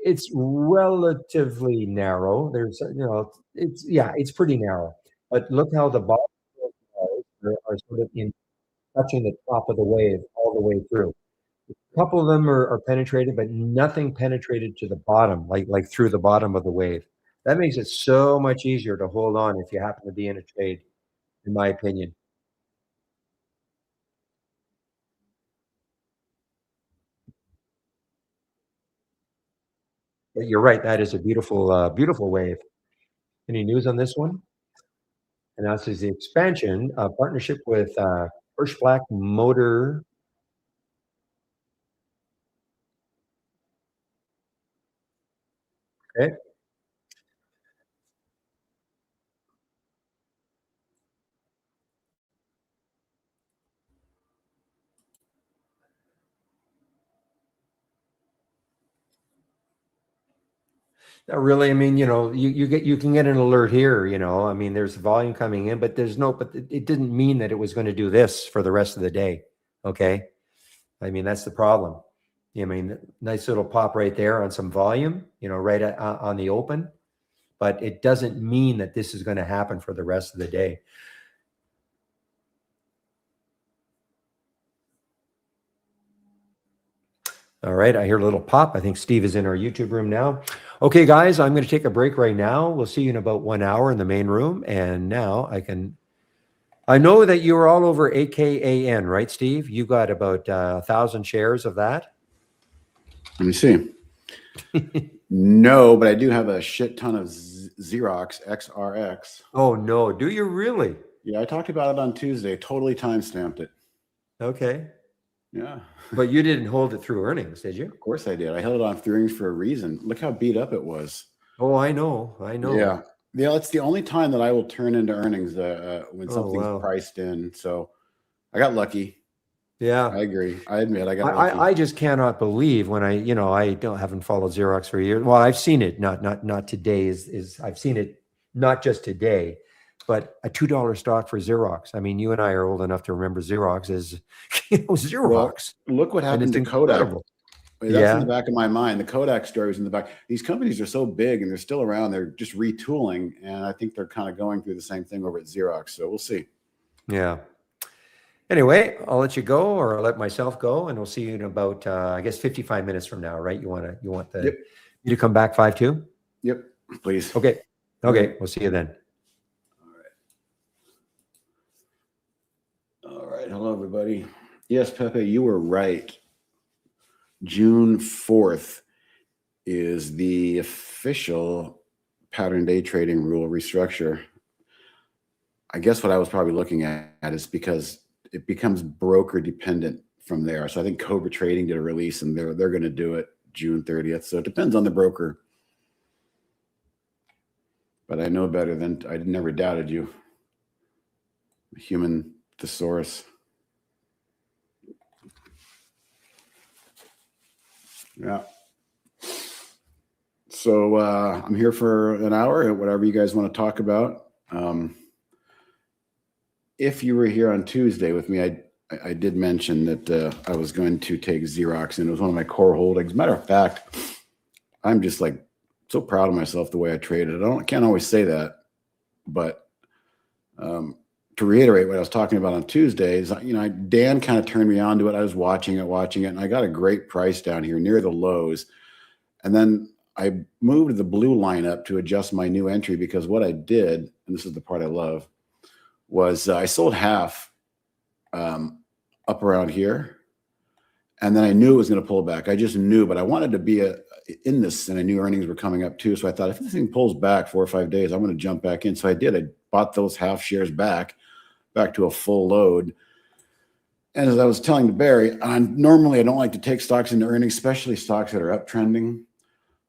it's relatively narrow. It's pretty narrow. But look how the bottom are sort of in touching the top of the wave all the way through. A couple of them are penetrated, but nothing penetrated to the bottom, like through the bottom of the wave. That makes it so much easier to hold on if you happen to be in a trade, in my opinion. But you're right, that is a beautiful, beautiful wave. Any news on this one? Announces the expansion of partnership with Hirsch Black Motor. Okay. Really, I mean, you can get an alert here, I mean, there's volume coming in, but it didn't mean that it was going to do this for the rest of the day. Okay. I mean, that's the problem. I mean, nice little pop right there on some volume, right on the open, but it doesn't mean that this is going to happen for the rest of the day. All right, I hear a little pop. I think Steve is in our YouTube room now. Okay, guys, I'm going to take a break right now. We'll see you in about 1 hour in the main room. And now I know that you were all over AKAN, right, Steve? You got about 1,000 shares of that. Let me see. No, but I do have a shit ton of Xerox XRX. Oh, no. Do you really? Yeah, I talked about it on Tuesday. Totally time-stamped it. Okay. Yeah. But you didn't hold it through earnings, did you? Of course I did. I held it on through earnings for a reason. Look how beat up it was. Oh, I know. Yeah. Yeah, it's the only time that I will turn into earnings when something's priced in. So I got lucky. Yeah, I agree. I admit I got lucky. I just cannot believe when I haven't followed Xerox for a year. Well, I've seen it, not today is I've seen it not just today, but a $2 stock for Xerox. I mean, you and I are old enough to remember Xerox as Xerox. Well, look what happened to Kodak. That's in the back of my mind. The Kodak story was in the back. These companies are so big and they're still around. They're just retooling, and I think they're kind of going through the same thing over at Xerox. So we'll see. Yeah. Anyway, I'll let you go, or I'll let myself go, and we'll see you in about, I guess, 55 minutes from now, right? You want you to come back 5-2? Yep, please. Okay. Okay, we'll see you then. All right. Hello, everybody. Yes, Pepe, you were right. June 4th is the official pattern day trading rule restructure. I guess what I was probably looking at is because it becomes broker dependent from there. So I think Cobra Trading did a release and they're going to do it June 30th. So it depends on the broker. But I know better than I never doubted you. Human thesaurus. Yeah. So I'm here for an hour, whatever you guys want to talk about. If you were here on Tuesday with me, I did mention that I was going to take Xerox, and it was one of my core holdings. Matter of fact, I'm just like so proud of myself the way I traded. I can't always say that, but to reiterate what I was talking about on Tuesday is, Dan kind of turned me on to it. I was watching it, and I got a great price down here near the lows, and then I moved the blue line up to adjust my new entry because what I did, and this is the part I love, was I sold half up around here, and then I knew it was going to pull back. I just knew, but I wanted to be in this, and I knew earnings were coming up too. So I thought if this thing pulls back 4 or 5 days, I'm going to jump back in. So I did. I bought those half shares back to a full load. And as I was telling to Barry, normally I don't like to take stocks into earnings, especially stocks that are uptrending.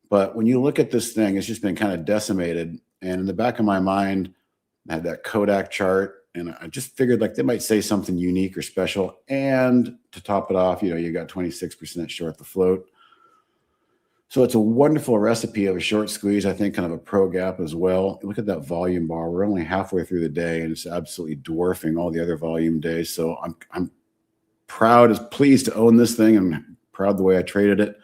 But when you look at this thing, it's just been kind of decimated. And in the back of my mind, had that Kodak chart, and I just figured like they might say something unique or special. And to top it off, you got 26% short the float. So it's a wonderful recipe of a short squeeze, I think, kind of a pro gap as well. Look at that volume bar. We're only halfway through the day, and it's absolutely dwarfing all the other volume days. So I'm pleased to own this thing, and proud the way I traded it.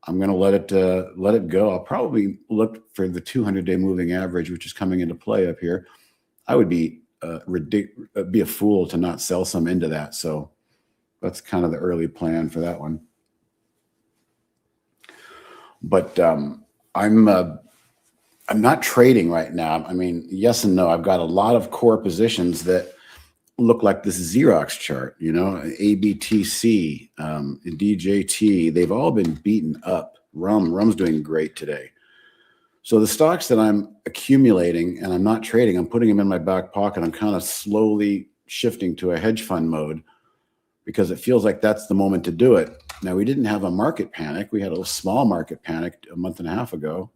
I'm going to let it go. I'll probably look for the 200-day moving average, which is coming into play up here. I would be a fool to not sell some into that. So that's kind of the early plan for that one. But I'm not trading right now. I mean, yes and no. I've got a lot of core positions that look like this Xerox chart, ABTC, DJT. They've all been beaten up. Rum's doing great today. So the stocks that I'm accumulating and I'm not trading, I'm putting them in my back pocket. I'm kind of slowly shifting to a hedge fund mode because it feels like that's the moment to do it. Now, we didn't have a market panic. We had a small market panic a month ago.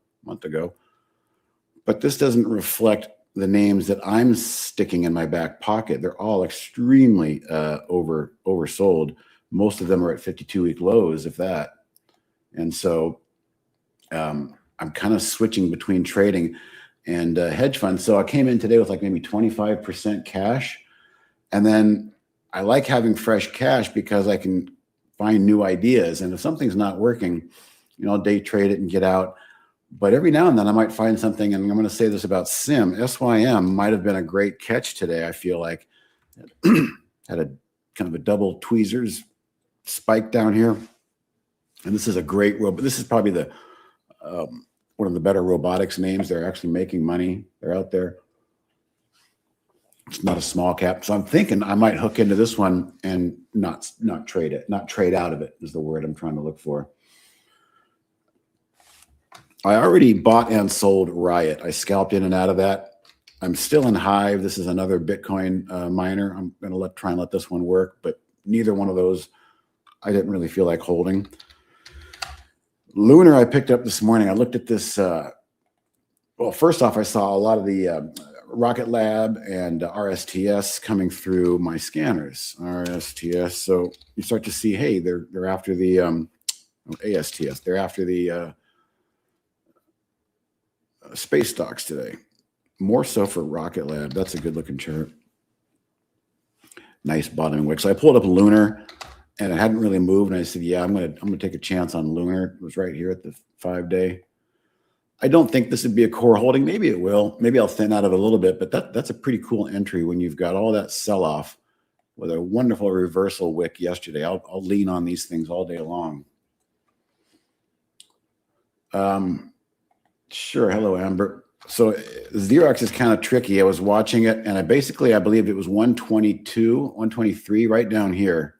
But this doesn't reflect the names that I'm sticking in my back pocket. They're all extremely oversold. Most of them are at 52-week lows, if that. And so I'm kind of switching between trading and hedge funds. So I came in today with like maybe 25% cash. And then I like having fresh cash because I can find new ideas. And if something's not working, I'll day trade it and get out. But every now and then I might find something, and I'm going to say this about SYM might have been a great catch today. I feel like had a kind of a double tweezers spike down here. And this is a great robot. This is probably the one of the better robotics names. They're actually making money. They're out there. It's not a small cap. So I'm thinking I might hook into this one and not trade it. Not trade out of it is the word I'm trying to look for. I already bought and sold Riot. I scalped in and out of that. I'm still in Hive. This is another Bitcoin miner. I'm going to try and let this one work, but neither one of those I didn't really feel like holding. Lunar I picked up this morning. I looked at this. Well, first off, I saw a lot of the Rocket Lab and RSTS coming through my scanners. RSTS. So you start to see, hey, they're after the ASTS. They're after the space stocks today. More so for Rocket Lab. That's a good looking chart. Nice bottoming wick. So I pulled up Lunar, and it hadn't really moved. And I said, yeah, I'm gonna take a chance on Lunar. It was right here at the 5-day. I don't think this would be a core holding. Maybe it will. Maybe I'll thin out of it a little bit, but that's a pretty cool entry when you've got all that sell-off with a wonderful reversal wick yesterday. I'll lean on these things all day long. Sure. Hello, Amber. So Xerox is kind of tricky. I was watching it, and I believed it was 122, 123 right down here.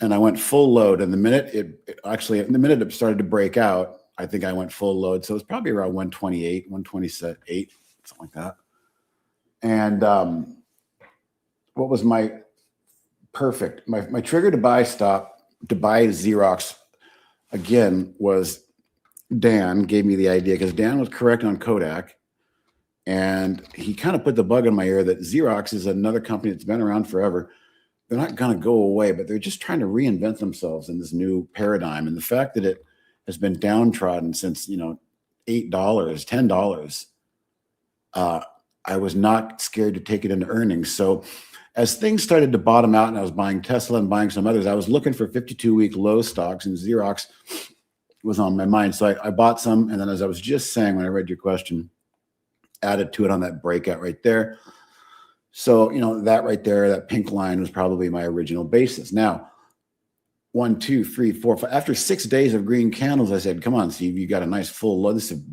And I went full load. And the minute it started to break out, I think I went full load. So it's probably around 128, 128, something like that. And what was my perfect? My trigger to buy Xerox again was Dan gave me the idea because Dan was correct on Kodak. And he kind of put the bug in my ear that Xerox is another company that's been around forever. They're not going to go away, but they're just trying to reinvent themselves in this new paradigm. And the fact that it has been downtrodden since, $8, $10, I was not scared to take it into earnings. So as things started to bottom out and I was buying Tesla and buying some others, I was looking for 52-week low stocks, and Xerox was on my mind. So I bought some. And then, as I was just saying, when I read your question, added to it on that breakout right there. So, that right there, that pink line was probably my original basis. Now, 1, 2, 3, 4, 5. After 6 days of green candles, I said, come on, Steve, you got a nice full load. This is a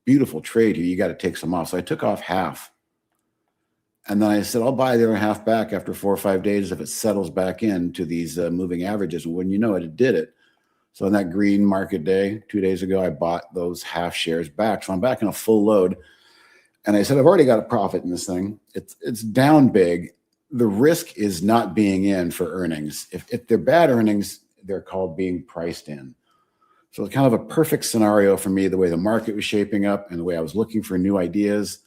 beautiful trade here. You got to take some off. So I took off half. And then I said, I'll buy the other half back after 4 or 5 days if it settles back into these moving averages. And when you know it did it. So on that green market day, 2 days ago, I bought those half shares back. So I'm back in a full load. And I said, I've already got a profit in this thing. It's down big. The risk is not being in for earnings. If they're bad earnings, they're called being priced in. So it's kind of a perfect scenario for me, the way the market was shaping up and the way I was looking for new ideas.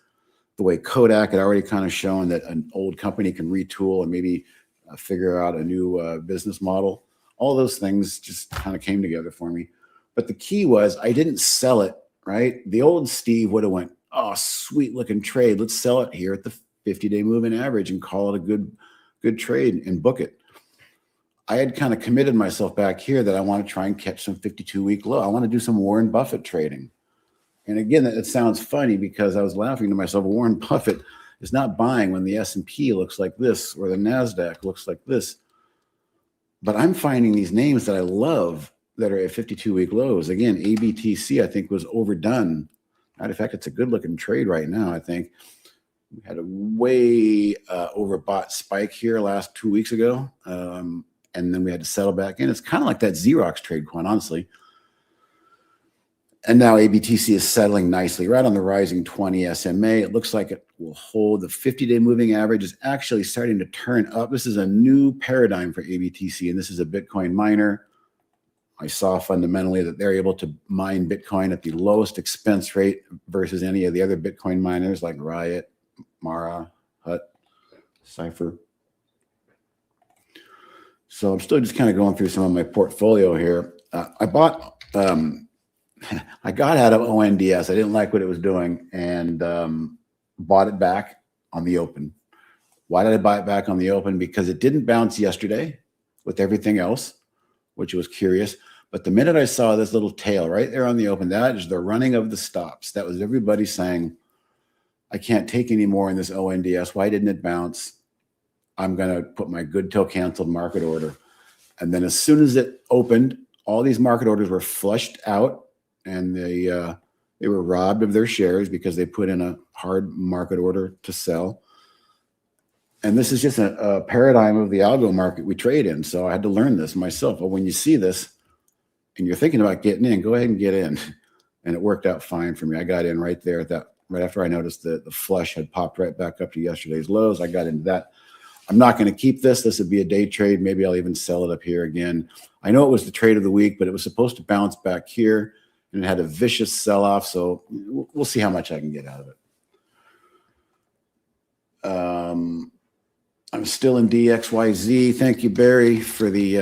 the way Kodak had already kind of shown that an old company can retool and maybe figure out a new business model. All those things just kind of came together for me. But the key was I didn't sell it, right? The old Steve would have went, oh, sweet looking trade. Let's sell it here at the 50-day moving average and call it a good trade and book it. I had kind of committed myself back here that I want to try and catch some 52-week low. I want to do some Warren Buffett trading. And again, it sounds funny because I was laughing to myself. Warren Buffett is not buying when the S&P looks like this or the NASDAQ looks like this. But I'm finding these names that I love that are at 52-week lows. Again, ABTC, I think, was overdone. Matter of fact, it's a good-looking trade right now, I think. We had a way overbought spike here last 2 weeks ago, and then we had to settle back in. It's kind of like that Xerox trade, quite honestly. And now ABTC is settling nicely right on the rising 20 SMA. It looks like it will hold. The 50-day moving average is actually starting to turn up. This is a new paradigm for ABTC, and this is a Bitcoin miner. I saw fundamentally that they're able to mine Bitcoin at the lowest expense rate versus any of the other Bitcoin miners like Riot, Mara, Hut, Cypher. So I'm still just kind of going through some of my portfolio here. I bought, I got out of ONDS. I didn't like what it was doing and bought it back on the open. Why did I buy it back on the open? Because it didn't bounce yesterday with everything else, which was curious. But the minute I saw this little tail right there on the open, that is the running of the stops. That was everybody saying, I can't take any more in this ONDS. Why didn't it bounce? I'm going to put my good till canceled market order. And then as soon as it opened, all these market orders were flushed out and they were robbed of their shares because they put in a hard market order to sell. And this is just a paradigm of the algo market we trade in. So I had to learn this myself. But when you see this and you're thinking about getting in, go ahead and get in. And it worked out fine for me. I got in right there at that, right after I noticed that the flush had popped right back up to yesterday's lows. I got into that. I'm not going to keep this. This would be a day trade. Maybe I'll even sell it up here again. I know it was the trade of the week, but it was supposed to bounce back here and it had a vicious sell-off. So we'll see how much I can get out of it. I'm still in DXYZ. Thank you, Barry, for the,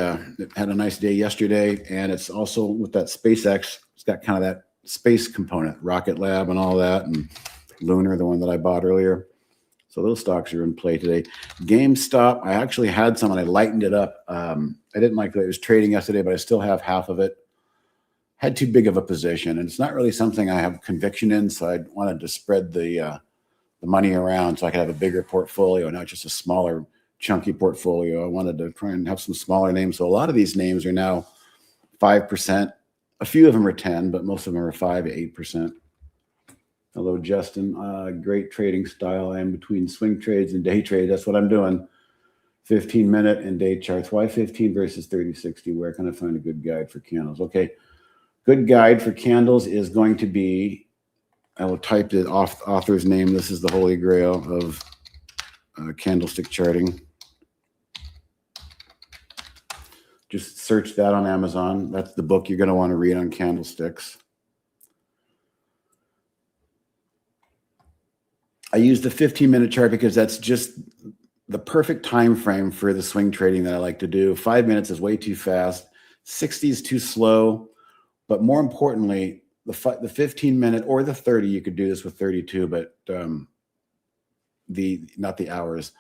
had a nice day yesterday. And it's also with that SpaceX, it's got kind of that space component, Rocket Lab and all that, and Lunar, the one that I bought earlier. So those stocks are in play today. GameStop, I actually had some and I lightened it up. I didn't like the way it was trading yesterday, but I still have half of it. Had too big of a position, and it's not really something I have conviction in, so I wanted to spread the money around so I could have a bigger portfolio, not just a smaller, chunky portfolio. I wanted to try and have some smaller names. So a lot of these names are now 5%. A few of them are 10, but most of them are 5 to 8%. Hello, Justin. Great trading style. I am between swing trades and day trade. That's what I'm doing. 15-minute and day charts. Why 15 versus 30-60? Where can I find a good guide for candles? Okay. Good guide for candles is going to be, I will type the author's name. This is the holy grail of candlestick charting. Just search that on Amazon. That's the book you're going to want to read on candlesticks. I use the 15-minute chart because that's just the perfect time frame for the swing trading that I like to do. 5 minutes is way too fast. 60 is too slow. But more importantly, the 15-minute or the 30, you could do this with 32, but not the hours.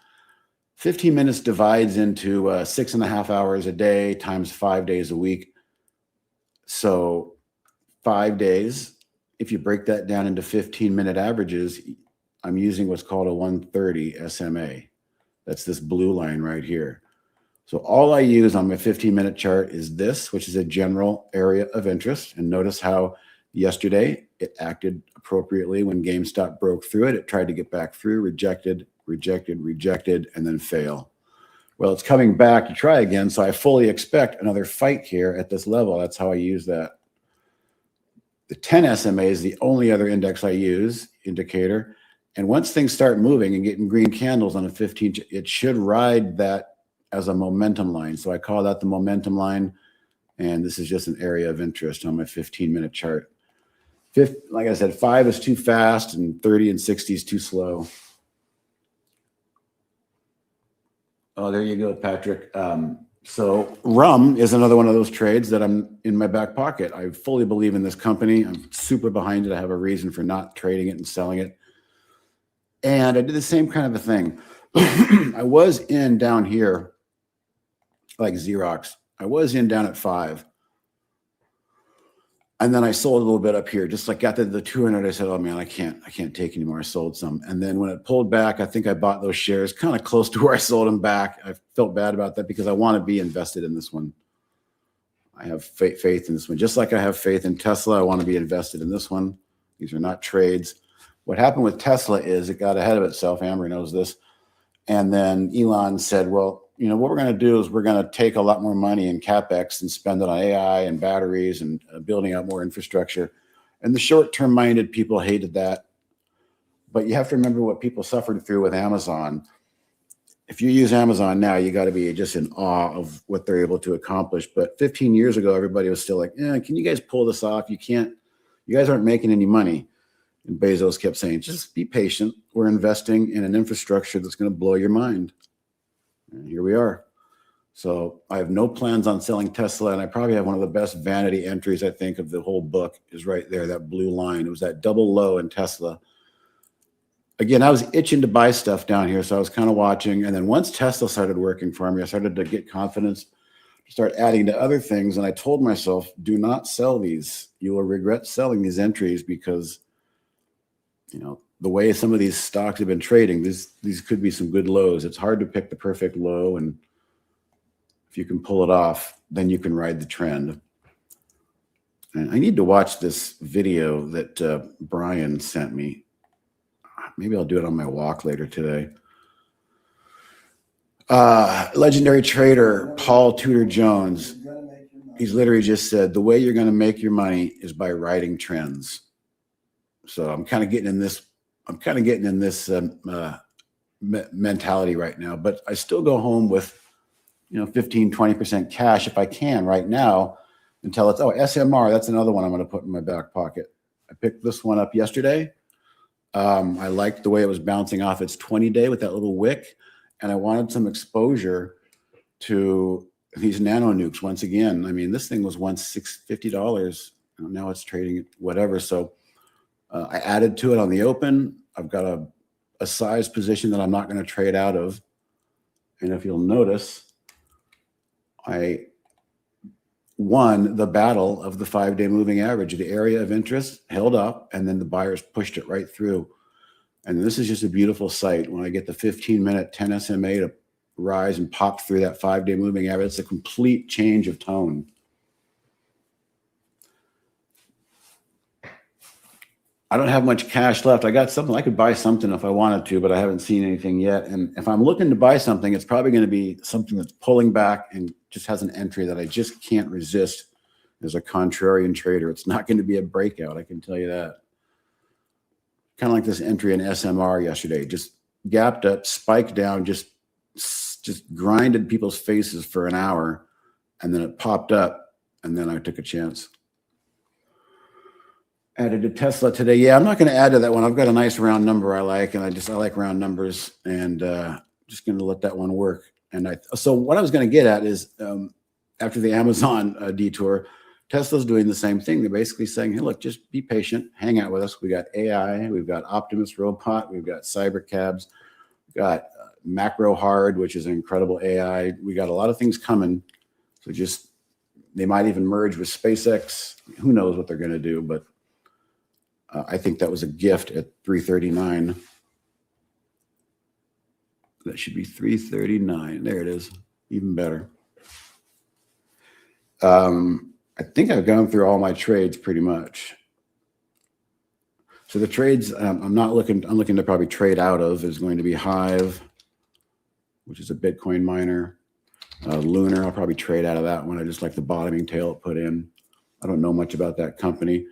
15 minutes divides into 6.5 hours a day times 5 days a week. So 5 days, if you break that down into 15-minute averages, I'm using what's called a 130 SMA. That's this blue line right here. So all I use on my 15-minute chart is this, which is a general area of interest. And notice how yesterday it acted appropriately when GameStop broke through it. It tried to get back through, rejected, and then fail. Well, it's coming back to try again. So I fully expect another fight here at this level. That's how I use that. The 10 SMA is the only other index I use, indicator. And once things start moving and getting green candles on a 15, it should ride that as a momentum line. So I call that the momentum line. And this is just an area of interest on my 15-minute chart. Like I said, 5 is too fast and 30 and 60 is too slow. Oh, there you go, Patrick. So rum is another one of those trades that I'm in my back pocket. I fully believe in this company. I'm super behind it. I have a reason for not trading it and selling it. And I did the same kind of a thing. I was in down here, like Xerox. I was in down at 5. And then I sold a little bit up here, just like got to the 200. I said, oh man, I can't take anymore. I sold some. And then when it pulled back, I think I bought those shares kind of close to where I sold them back. I felt bad about that because I want to be invested in this one. I have faith in this one. Just like I have faith in Tesla, I want to be invested in this one. These are not trades. What happened with Tesla is it got ahead of itself. Amber knows this. And then Elon said, well, you know, what we're going to do is we're going to take a lot more money in CapEx and spend it on AI and batteries and building out more infrastructure. And the short-term minded people hated that. But you have to remember what people suffered through with Amazon. If you use Amazon now, you got to be just in awe of what they're able to accomplish. But 15 years ago, everybody was still like, can you guys pull this off? You can't, you guys aren't making any money. And Bezos kept saying, just be patient. We're investing in an infrastructure that's going to blow your mind. And here we are. So I have no plans on selling Tesla. And I probably have one of the best vanity entries, I think, of the whole book is right there, that blue line. It was that double low in Tesla. Again, I was itching to buy stuff down here. So I was kind of watching. And then once Tesla started working for me, I started to get confidence, start adding to other things. And I told myself, do not sell these. You will regret selling these entries because, you know, the way some of these stocks have been trading, these could be some good lows. It's hard to pick the perfect low. And if you can pull it off, then you can ride the trend. And I need to watch this video that Brian sent me. Maybe I'll do it on my walk later today. Legendary trader Paul Tudor Jones. He's literally just said, the way you're going to make your money is by riding trends. So I'm kind of getting in this, mentality right now, but I still go home with, 15, 20% cash if I can right now until it's, SMR. That's another one I'm going to put in my back pocket. I picked this one up yesterday. I liked the way it was bouncing off its 20-day with that little wick. And I wanted some exposure to these nano nukes once again. I mean, this thing was once $50. Now it's trading at whatever. So I added to it on the open. I've got a size position that I'm not going to trade out of. And if you'll notice, I won the battle of the 5-day moving average. The area of interest held up, and then the buyers pushed it right through. And this is just a beautiful sight. When I get the 15-minute 10 SMA to rise and pop through that 5-day moving average, it's a complete change of tone. I don't have much cash left. I got something. I could buy something if I wanted to, but I haven't seen anything yet. And if I'm looking to buy something, it's probably going to be something that's pulling back and just has an entry that I just can't resist as a contrarian trader. It's not going to be a breakout. I can tell you that. Kind of like this entry in SMR yesterday, just gapped up, spiked down, just grinded people's faces for an hour. And then it popped up, and then I took a chance. Added to Tesla today. Yeah, I'm not going to add to that one. I've got a nice round number I like, and I like round numbers, and just going to let that one work. And so what I was going to get at is after the Amazon detour, Tesla's doing the same thing. They're basically saying, hey, look, just be patient, hang out with us. We got AI, we've got Optimus Robot, we've got Cybercabs, we've got Macro Hard, which is an incredible AI. We got a lot of things coming. So just, they might even merge with SpaceX. Who knows what they're going to do, but I think that was a gift at 339. That should be 339. There it is. Even better. I think I've gone through all my trades pretty much. So the trades I'm looking to probably trade out of is going to be Hive, which is a Bitcoin miner. Lunar, I'll probably trade out of that one. I just like the bottoming tail it put in. I don't know much about that company.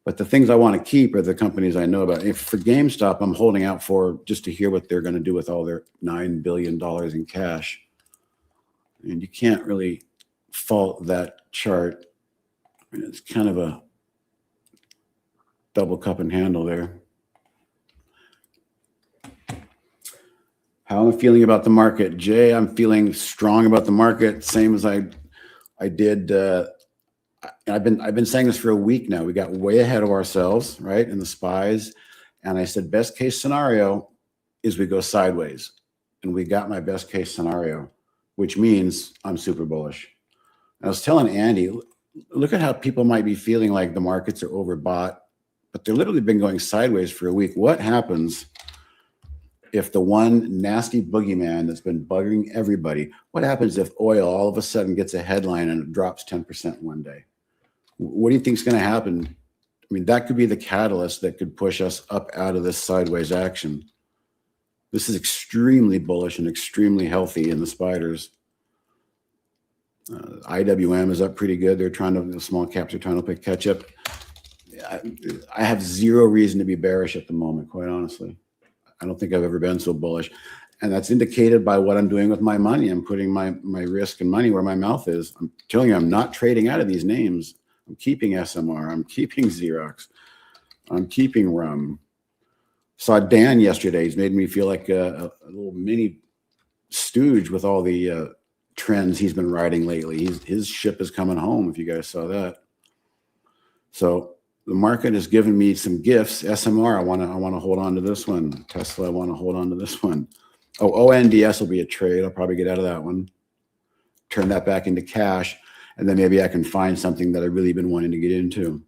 But the things I want to keep are the companies I know about. If for GameStop, I'm holding out for just to hear what they're going to do with all their $9 billion in cash. And you can't really fault that chart. I mean, it's kind of double cup and handle there. How am I feeling about the market? Jay, I'm feeling strong about the market, same as I did. I've been saying this for a week now. We got way ahead of ourselves, right, in the SPYs. And I said, best case scenario is we go sideways. And we got my best case scenario, which means I'm super bullish. I was telling Andy, look at how people might be feeling like the markets are overbought, but they've literally been going sideways for a week. What happens if the one nasty boogeyman that's been bugging everybody, what happens if oil all of a sudden gets a headline and it drops 10% one day? What do you think is going to happen? I mean, that could be the catalyst that could push us up out of this sideways action. This is extremely bullish and extremely healthy in the spiders. IWM is up pretty good. They're trying to, the small caps are trying to play catch up. I have zero reason to be bearish at the moment, quite honestly. I don't think I've ever been so bullish. And that's indicated by what I'm doing with my money. I'm putting my risk and money where my mouth is. I'm telling you, I'm not trading out of these names. I'm keeping SMR. I'm keeping Xerox. I'm keeping RUM. Saw Dan yesterday. He's made me feel like a little mini stooge with all the trends he's been riding lately. His ship is coming home, if you guys saw that. So the market has given me some gifts. SMR, I want to hold on to this one. Tesla, I want to hold on to this one. Oh, ONDS will be a trade. I'll probably get out of that one. Turn that back into cash. And then maybe I can find something that I've really been wanting to get into.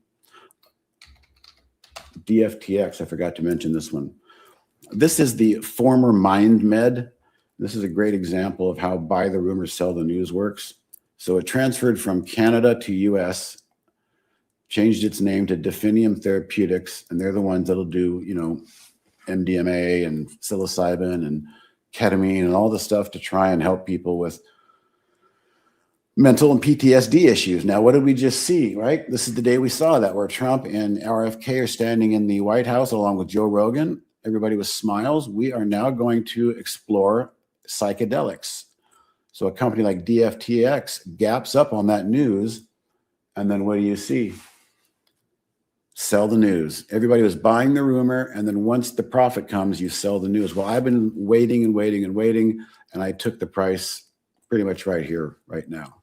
DFTX, I forgot to mention this one. This is the former MindMed. This is a great example of how buy the rumor, sell the news works. So it transferred from Canada to US, changed its name to Definium Therapeutics, and they're the ones that'll do, you know, MDMA and psilocybin and ketamine and all the stuff to try and help people with mental and PTSD issues. Now, what did we just see, right? This is the day we saw that, where Trump and RFK are standing in the White House along with Joe Rogan. Everybody with smiles. We are now going to explore psychedelics. So a company like DFTX gaps up on that news, and then what do you see? Sell the news. Everybody was buying the rumor, and then once the profit comes, you sell the news. Well, I've been waiting and waiting and waiting, and I took the price pretty much right here, right now.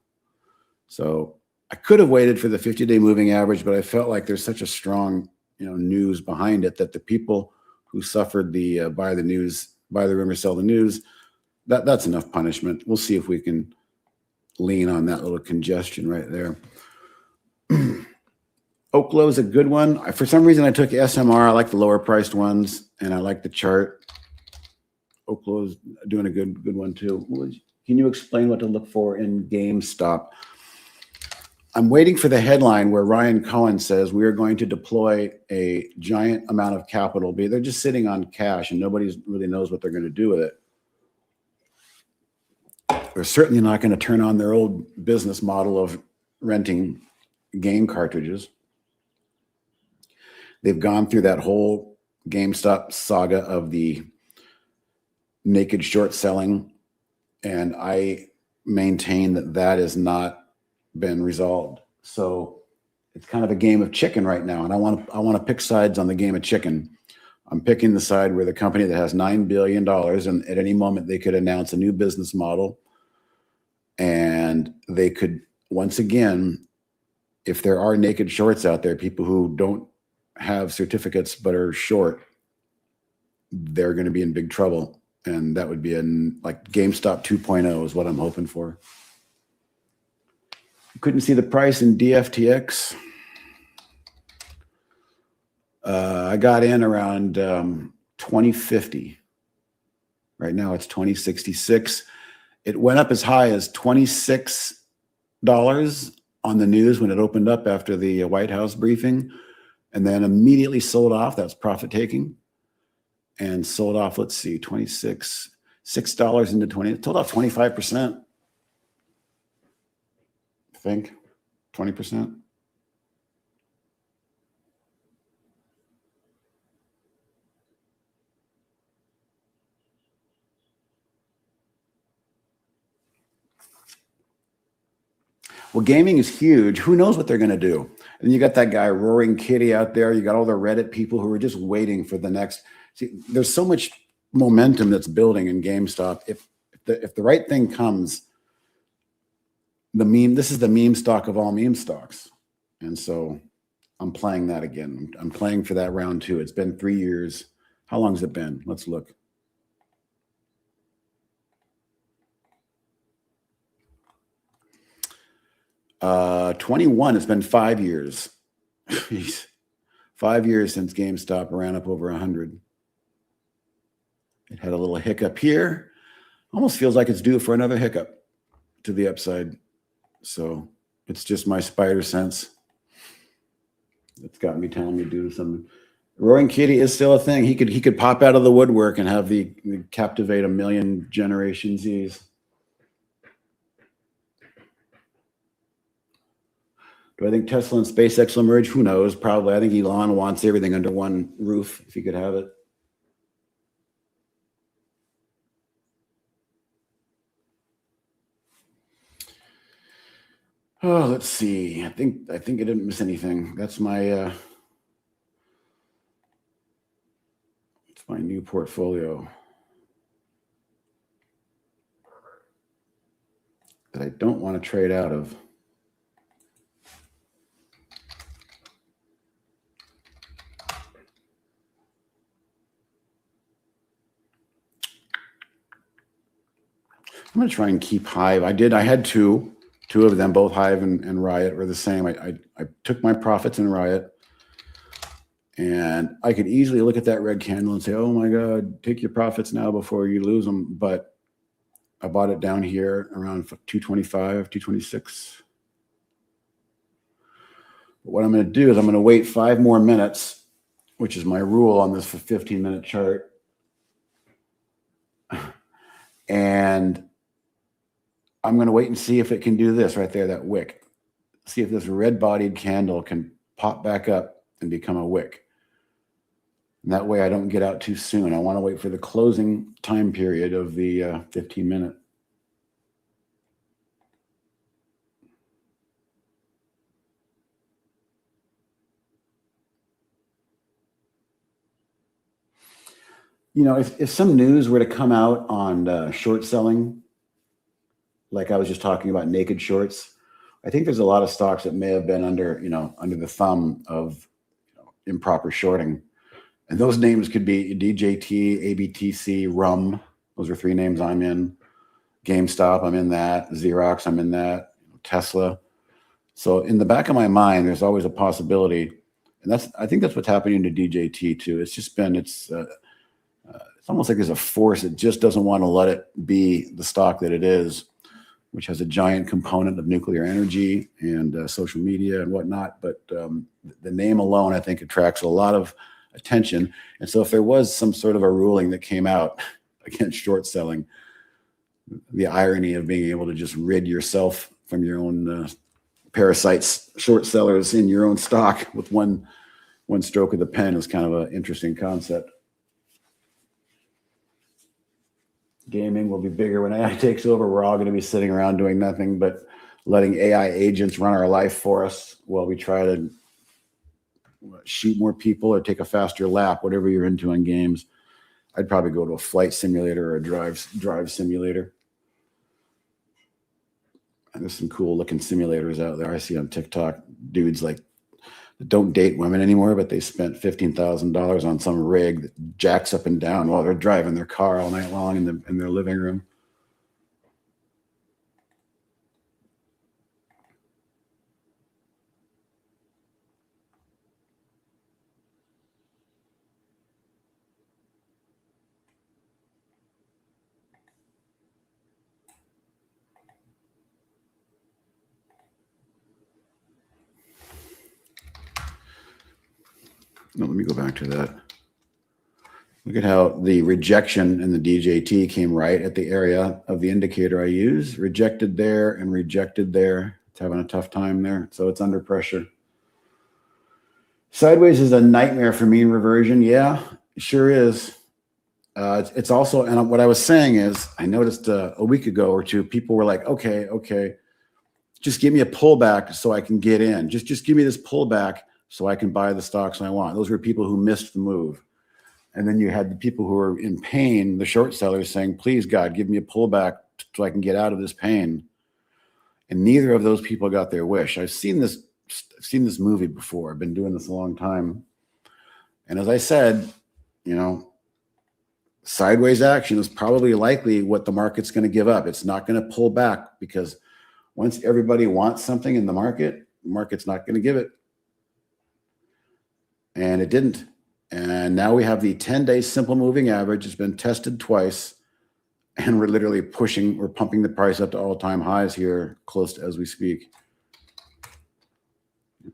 So I could have waited for the 50-day moving average, but I felt like there's such a strong, you know, news behind it that the people who suffered the buy the rumor, sell the news, that's enough punishment. We'll see if we can lean on that little congestion right there. Oklo is a good one. For some reason, I took SMR. I like the lower priced ones, and I like the chart. Oklo is doing a good one too. Can you explain what to look for in GameStop? I'm waiting for the headline where Ryan Cohen says we are going to deploy a giant amount of capital. They're just sitting on cash, and nobody really knows what they're going to do with it. They're certainly not going to turn on their old business model of renting game cartridges. They've gone through that whole GameStop saga of the naked short selling, and I maintain that that has not been resolved. So it's kind of a game of chicken right now, and I want to pick sides on the game of chicken. I'm picking the side where the company that has $9 billion, and at any moment they could announce a new business model, and they could, once again, if there are naked shorts out there, people who don't have certificates but are short, they're going to be in big trouble. And that would be like GameStop 2.0 is what I'm hoping for. Couldn't see the price in DFTX. I got in around 2050. Right now it's 2066. It went up as high as $26 on the news when it opened up after the White House briefing, and then immediately sold off. That's profit taking. And sold off, let's see, $6 into 20. It sold off 25%. I think 20%. Well, gaming is huge. Who knows what they're going to do? And you got that guy Roaring Kitty out there. You got all the Reddit people who are just waiting for the next. See, there's so much momentum that's building in GameStop. If the right thing comes, this is the meme stock of all meme stocks. And so I'm playing that again. I'm playing for that round two. It's been 3 years. How long has it been? Let's look. Uh, 21. It's been 5 years. 5 years since GameStop ran up over 100. It had a little hiccup here. Almost feels like it's due for another hiccup to the upside. So it's just my spider sense. It's got me telling me to do something. Roaring Kitty is still a thing. He could pop out of the woodwork and have the captivate 1 million Generation Zs. Do I think Tesla and SpaceX will merge? Who knows? Probably. I think Elon wants everything under one roof if he could have it. Oh, let's see. I think I didn't miss anything. That's my it's my new portfolio that I don't want to trade out of. I'm going to try and keep Hive. I had two of them, both Hive and Riot were the same. I took my profits in Riot, and I could easily look at that red candle and say, oh my God, take your profits now before you lose them. But I bought it down here around 225, 226. But what I'm going to do is I'm going to wait 5 more minutes, which is my rule on this 15-minute chart. And I'm going to wait and see if it can do this right there, that wick. See if this red-bodied candle can pop back up and become a wick. And that way I don't get out too soon. I want to wait for the closing time period of the 15-minute. You know, if some news were to come out on short selling, like I was just talking about naked shorts, I think there's a lot of stocks that may have been under the thumb of improper shorting. And those names could be DJT, ABTC, RUM. Those are 3 names I'm in. GameStop, I'm in that. Xerox, I'm in that. Tesla. So in the back of my mind, there's always a possibility. And I think that's what's happening to DJT too. It's just been, it's almost like there's a force that just doesn't want to let it be the stock that it is, which has a giant component of nuclear energy and social media and whatnot. But the name alone, I think, attracts a lot of attention. And so if there was some sort of a ruling that came out against short selling, the irony of being able to just rid yourself from your own parasites, short sellers in your own stock with one stroke of the pen is kind of an interesting concept. Gaming will be bigger when AI takes over. We're all going to be sitting around doing nothing but letting AI agents run our life for us while we try to shoot more people or take a faster lap, whatever you're into on games. I'd probably go to a flight simulator or a drive simulator. And there's some cool looking simulators out there. I see on TikTok dudes like that don't date women anymore, but they spent $15,000 on some rig that jacks up and down while they're driving their car all night long in their living room. No, let me go back to that. Look at how the rejection in the DJT came right at the area of the indicator I use. Rejected there and rejected there. It's having a tough time there. So it's under pressure. Sideways is a nightmare for mean reversion. Yeah, it sure is. It's also, and what I was saying is, I noticed a week ago or two, people were like, okay, just give me a pullback so I can get in. Just give me this pullback so I can buy the stocks I want. Those were people who missed the move. And then you had the people who were in pain, the short sellers saying, please, God, give me a pullback so I can get out of this pain. And neither of those people got their wish. I've seen this movie before. I've been doing this a long time. And as I said, sideways action is probably likely what the market's going to give up. It's not going to pull back, because once everybody wants something in the market's not going to give it. And it didn't. And now we have the 10-day simple moving average. It's been tested twice, and we're literally we're pumping the price up to all-time highs here, close to as we speak.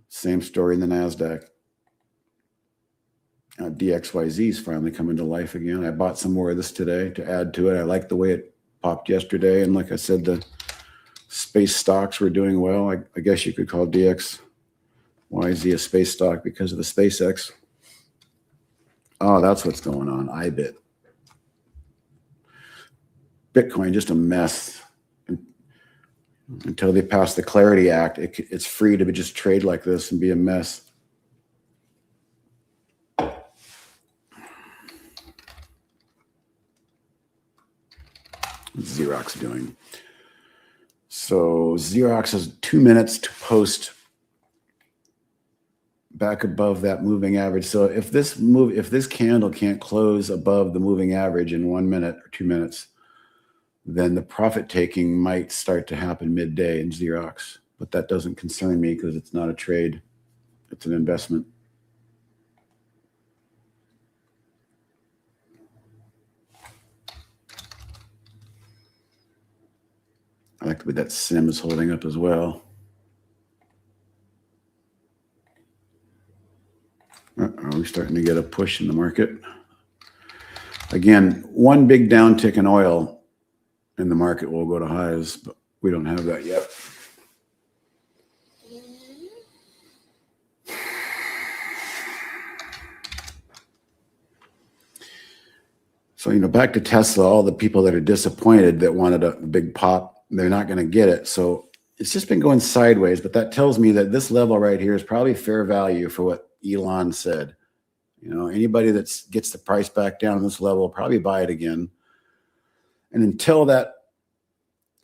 Same story in the NASDAQ. DXYZ is finally coming to life again. I bought some more of this today to add to it. I like the way it popped yesterday. And like I said, the space stocks were doing well. I guess you could call DXYZ a space stock because of the SpaceX. Oh, that's what's going on. IBIT. Bitcoin, just a mess. Until they pass the Clarity Act, it's free to just trade like this and be a mess. What's Xerox doing? So Xerox has 2 minutes to post back above that moving average. So if this candle can't close above the moving average in 1 minute or 2 minutes, then the profit taking might start to happen midday in Xerox. But that doesn't concern me because it's not a trade. It's an investment. I like the way that sim is holding up as well. Are we starting to get a push in the market? Again, one big downtick in oil and the market will go to highs, but we don't have that yet. So, back to Tesla, all the people that are disappointed that wanted a big pop, they're not going to get it. So it's just been going sideways, but that tells me that this level right here is probably fair value for what Elon said. Anybody that gets the price back down on this level will probably buy it again. And until that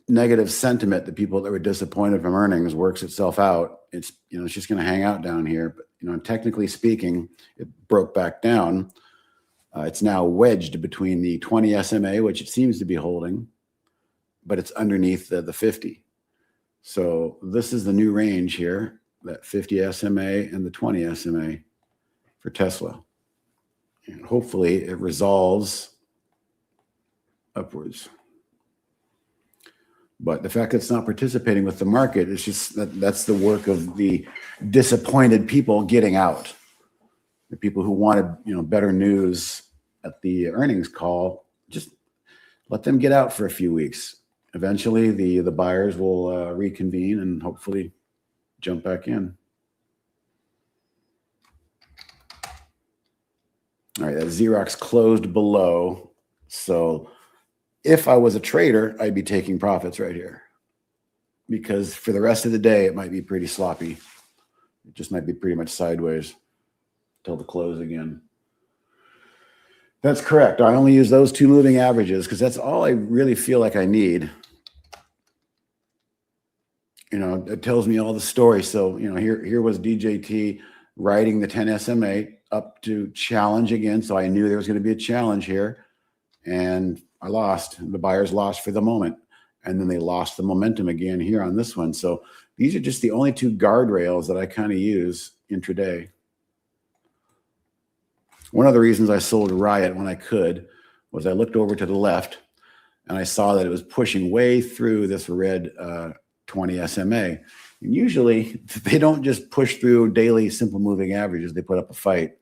negative sentiment, the people that were disappointed from earnings works itself out, it's just going to hang out down here. But technically speaking, it broke back down. It's now wedged between the 20 SMA, which it seems to be holding, but it's underneath the 50. So this is the new range here, that 50 SMA and the 20 SMA for Tesla. And hopefully it resolves upwards. But the fact that it's not participating with the market, it's just that's the work of the disappointed people getting out. The people who wanted, better news at the earnings call, just let them get out for a few weeks. Eventually, the buyers will reconvene and hopefully jump back in. All right, that Xerox closed below. So if I was a trader, I'd be taking profits right here, because for the rest of the day, it might be pretty sloppy. It just might be pretty much sideways till the close again. That's correct. I only use those two moving averages because that's all I really feel like I need. It tells me all the story. So, here was DJT riding the 10 SMA up to challenge again. So I knew there was going to be a challenge here, and I lost. The buyers lost for the moment, and then they lost the momentum again here on this one. So these are just the only two guardrails that I kind of use intraday. One of the reasons I sold Riot when I could was I looked over to the left and I saw that it was pushing way through this red 20 SMA. And usually they don't just push through daily simple moving averages. They put up a fight.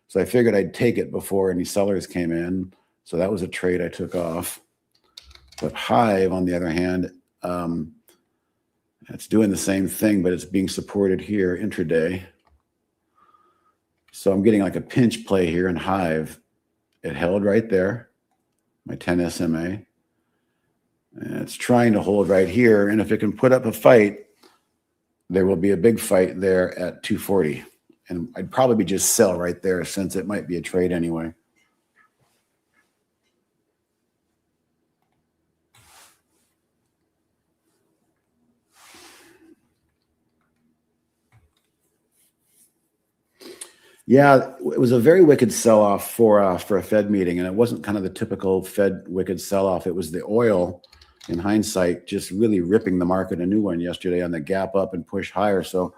So I figured I'd take it before any sellers came in. So that was a trade I took off. But Hive, on the other hand, it's doing the same thing, but it's being supported here intraday. So I'm getting like a pinch play here in Hive. It held right there, my 10 SMA. And it's trying to hold right here. And if it can put up a fight, there will be a big fight there at 240. And I'd probably just sell right there since it might be a trade anyway. Yeah, it was a very wicked sell-off for a Fed meeting, and it wasn't kind of the typical Fed wicked sell-off. It was the oil, in hindsight, just really ripping the market a new one yesterday on the gap up and push higher. So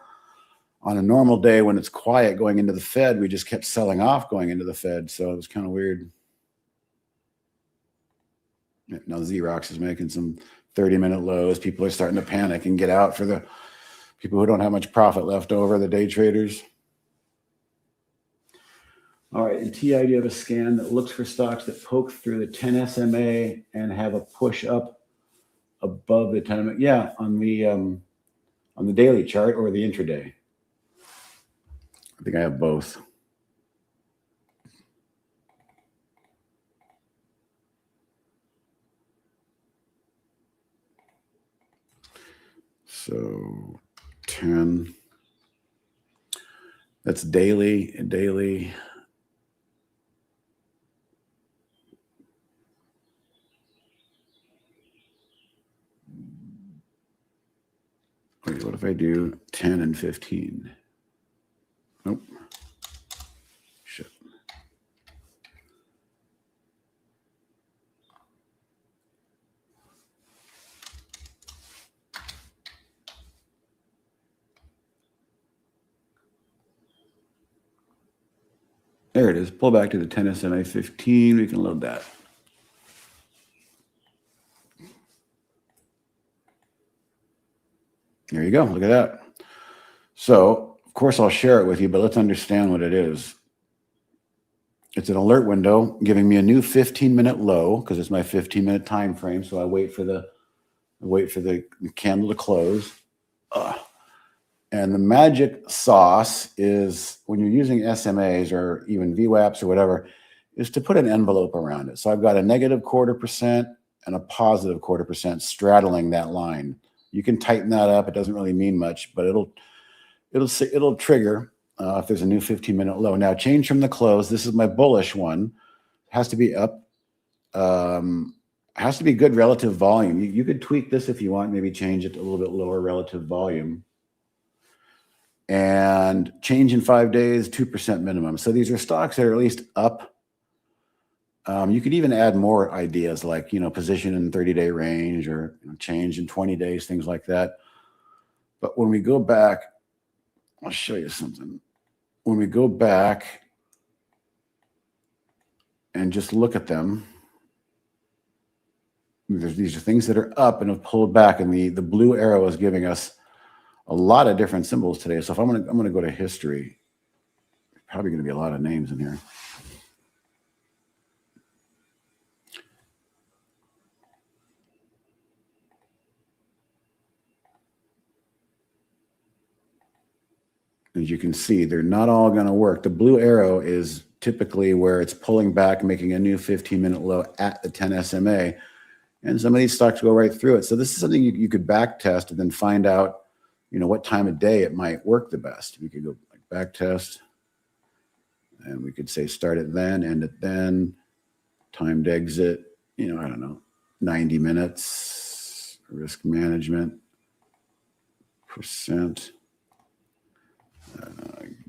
on a normal day when it's quiet going into the Fed, we just kept selling off going into the Fed. So it was kind of weird. Now Xerox is making some 30-minute lows. People are starting to panic and get out for the people who don't have much profit left over, the day traders. All right, in TI, do you have a scan that looks for stocks that poke through the 10 SMA and have a push up above the 10? Yeah, on the daily chart or the intraday. I think I have both. So 10. That's daily. Wait, what if I do 10 and 15? Nope. Shit. There it is. Pull back to the 10 SMA 15. We can load that. There you go. Look at that. So, of course, I'll share it with you, but let's understand what it is. It's an alert window giving me a new 15-minute low because it's my 15-minute time frame. So I wait for the candle to close. And the magic sauce is when you're using SMAs or even VWAPs or whatever, is to put an envelope around it. So I've got a negative 0.25% and a positive 0.25% straddling that line. You can tighten that up. It doesn't really mean much, but it'll trigger if there's a new 15-minute low. Now change from the close. This is my bullish one. It has to be up. Has to be good relative volume. You could tweak this if you want. Maybe change it to a little bit lower relative volume. And change in 5 days, 2% minimum. So these are stocks that are at least up. You could even add more ideas like, position in 30-day range or change in 20 days, things like that. But when we go back, I'll show you something. When we go back and just look at them, these are things that are up and have pulled back, and the blue arrow is giving us a lot of different symbols today. So if I'm gonna go to history, probably gonna be a lot of names in here. As you can see, they're not all going to work. The blue arrow is typically where it's pulling back, making a new 15-minute low at the 10 SMA. And some of these stocks go right through it. So this is something you could back test and then find out, what time of day it might work the best. We could go like back test, and we could say start it then, end it then, timed exit, I don't know, 90 minutes, risk management, percent.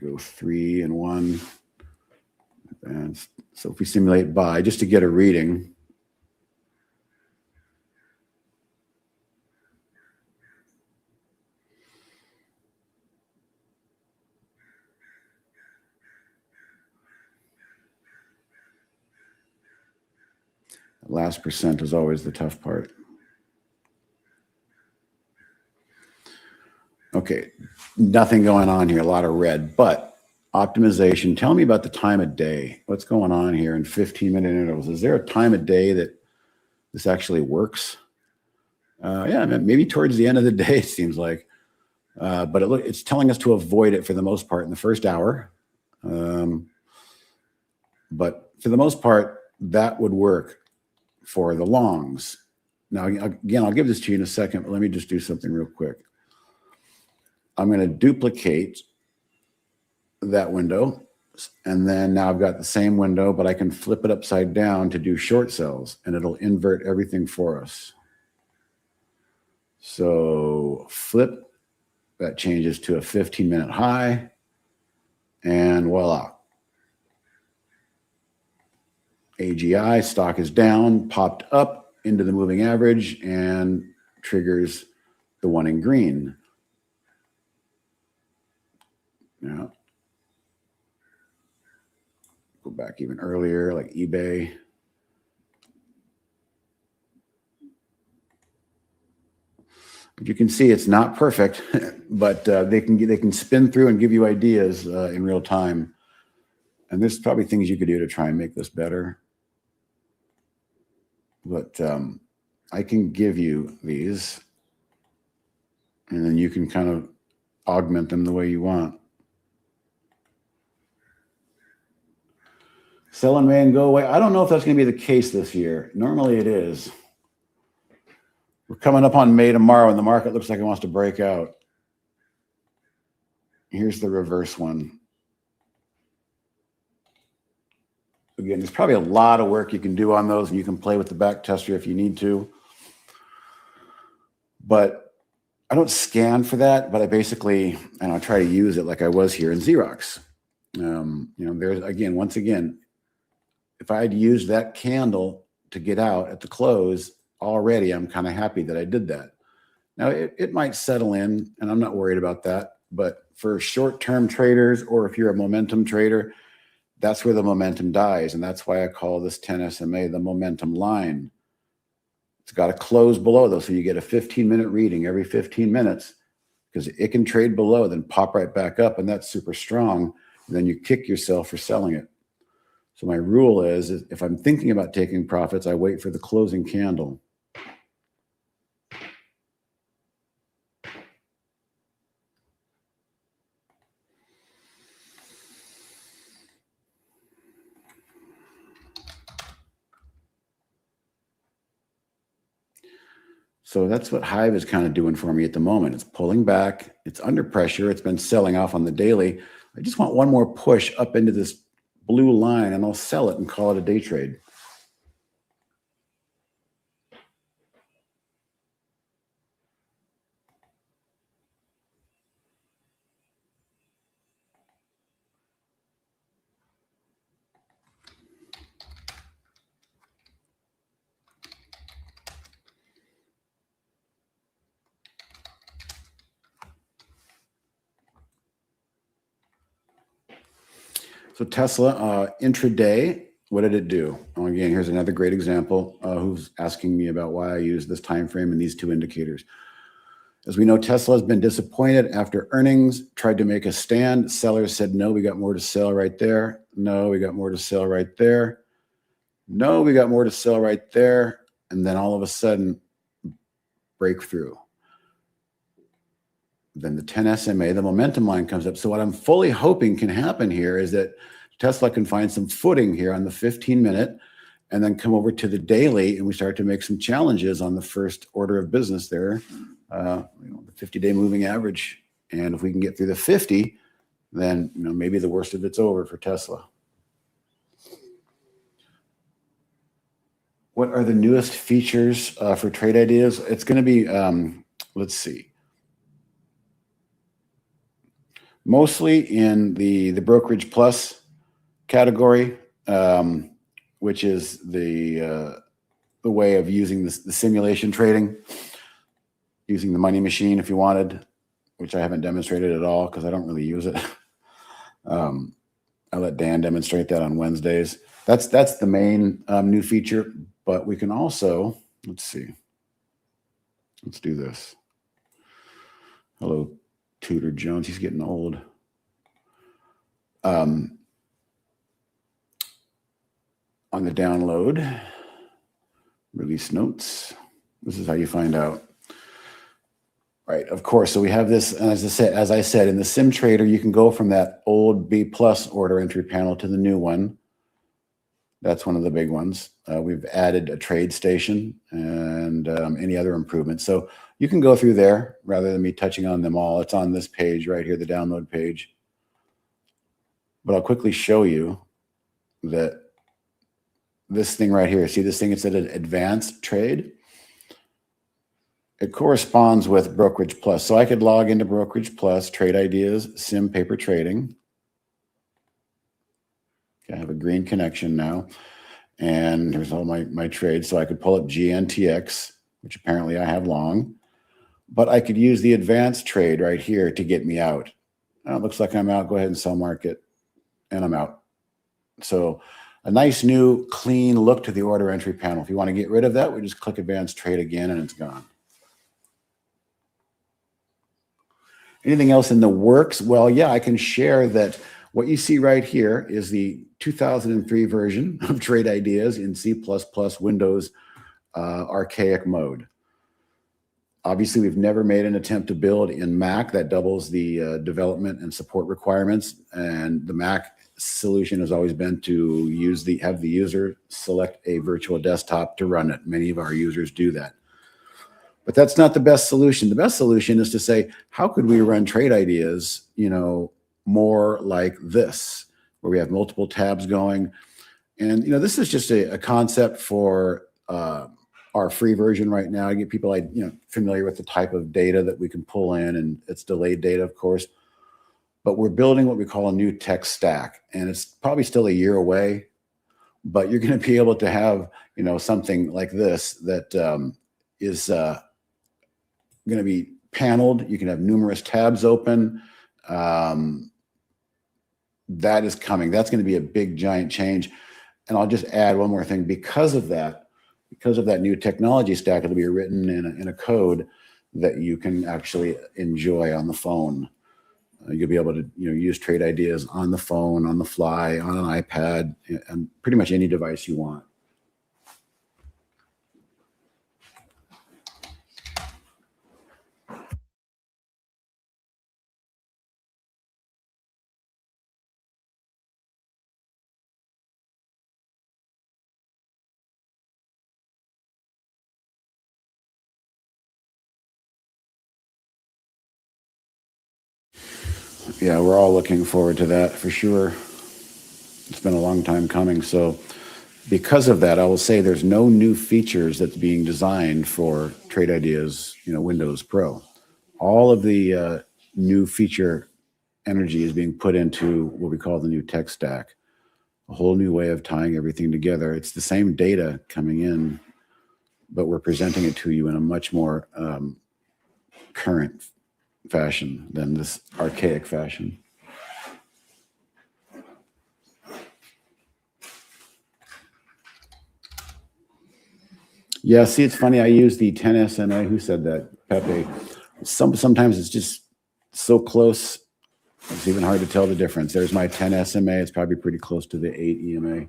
Go 3 and 1. And so if we simulate buy, just to get a reading, the last percent is always the tough part. Okay, nothing going on here, a lot of red, but optimization. Tell me about the time of day. What's going on here in 15-minute intervals? Is there a time of day that this actually works? Yeah, maybe towards the end of the day, it seems like. But it's telling us to avoid it for the most part in the first hour. But for the most part, that would work for the longs. Now, again, I'll give this to you in a second, but let me just do something real quick. I'm going to duplicate that window. And then now I've got the same window, but I can flip it upside down to do short sells, and it'll invert everything for us. So flip, that changes to a 15-minute high, and voila. AGI, stock is down, popped up into the moving average, and triggers the one in green. Now, go back even earlier, like eBay. You can see it's not perfect, but they can spin through and give you ideas in real time. And there's probably things you could do to try and make this better. But I can give you these, and then you can kind of augment them the way you want. Sell in May and go away. I don't know if that's going to be the case this year. Normally it is. We're coming up on May tomorrow, and the market looks like it wants to break out. Here's the reverse one. Again, there's probably a lot of work you can do on those, and you can play with the back tester if you need to. But I don't scan for that, but I basically, and I try to use it like I was here in Xerox. There's, again, once again, if I had used that candle to get out at the close, already I'm kind of happy that I did that. Now, it might settle in, and I'm not worried about that. But for short-term traders, or if you're a momentum trader, that's where the momentum dies. And that's why I call this 10 SMA the momentum line. It's got to close below, though, so you get a 15-minute reading every 15 minutes, because it can trade below, then pop right back up, and that's super strong. And then you kick yourself for selling it. So my rule is if I'm thinking about taking profits, I wait for the closing candle. So that's what Hive is kind of doing for me at the moment. It's pulling back. It's under pressure. It's been selling off on the daily. I just want one more push up into this blue line, and I'll sell it and call it a day trade. So Tesla, intraday, what did it do? Oh, again, here's another great example who's asking me about why I use this time frame and these two indicators. As we know, Tesla has been disappointed after earnings, tried to make a stand. Sellers said, no, we got more to sell right there. No, we got more to sell right there. No, we got more to sell right there. And then all of a sudden, breakthrough. Then the 10 SMA, the momentum line comes up. So what I'm fully hoping can happen here is that Tesla can find some footing here on the 15-minute and then come over to the daily, and we start to make some challenges on the first order of business there, the 50-day moving average. And if we can get through the 50, then maybe the worst of it's over for Tesla. What are the newest features for trade ideas? It's going to be, let's see. Mostly in the Brokerage Plus category, which is the way of using the simulation trading, using the money machine if you wanted, which I haven't demonstrated at all because I don't really use it. I let Dan demonstrate that on Wednesdays. That's the main new feature, but we can also, let's see. Let's do this. Hello, Tudor Jones, he's getting old. On the download, release notes. This is how you find out. Right, of course. So we have this, and as I said, in the Sim Trader, you can go from that old B+ order entry panel to the new one. That's one of the big ones. We've added a trade station and any other improvements. So you can go through there rather than me touching on them all. It's on this page right here, the download page. But I'll quickly show you that this thing right here, see this thing, it said an advanced trade. It corresponds with Brokerage Plus. So I could log into Brokerage Plus, Trade Ideas, Sim Paper Trading. Okay, I have a green connection now. And here's all my trades. So I could pull up GNTX, which apparently I have long. But I could use the advanced trade right here to get me out. Now it looks like I'm out. Go ahead and sell market. And I'm out. So a nice new clean look to the order entry panel. If you want to get rid of that, we just click advanced trade again and it's gone. Anything else in the works? Well, yeah, I can share that what you see right here is the 2003 version of Trade Ideas in C++ Windows archaic mode. Obviously, we've never made an attempt to build in Mac. That doubles the development and support requirements. And the Mac solution has always been to have the user select a virtual desktop to run it. Many of our users do that. But that's not the best solution. The best solution is to say, how could we run Trade Ideas, more like this, where we have multiple tabs going? And, this is just a concept for our free version right now. I get people familiar with the type of data that we can pull in, and it's delayed data, of course. But we're building what we call a new tech stack, and it's probably still a year away. But you're going to be able to have, something like this that is going to be paneled. You can have numerous tabs open. That is coming. That's going to be a big, giant change. And I'll just add one more thing. Because of that new technology stack, it'll be written in a code that you can actually enjoy on the phone. You'll be able to use Trade Ideas on the phone, on the fly, on an iPad, and pretty much any device you want. Yeah, we're all looking forward to that for sure. It's been a long time coming. So because of that, I will say there's no new features that's being designed for Trade Ideas, Windows Pro. All of the new feature energy is being put into what we call the new tech stack, a whole new way of tying everything together. It's the same data coming in, but we're presenting it to you in a much more current fashion than this archaic fashion. Yeah, see, it's funny. I use the 10 SMA. Who said that? Pepe. Sometimes it's just so close. It's even hard to tell the difference. There's my 10 SMA. It's probably pretty close to the 8 EMA.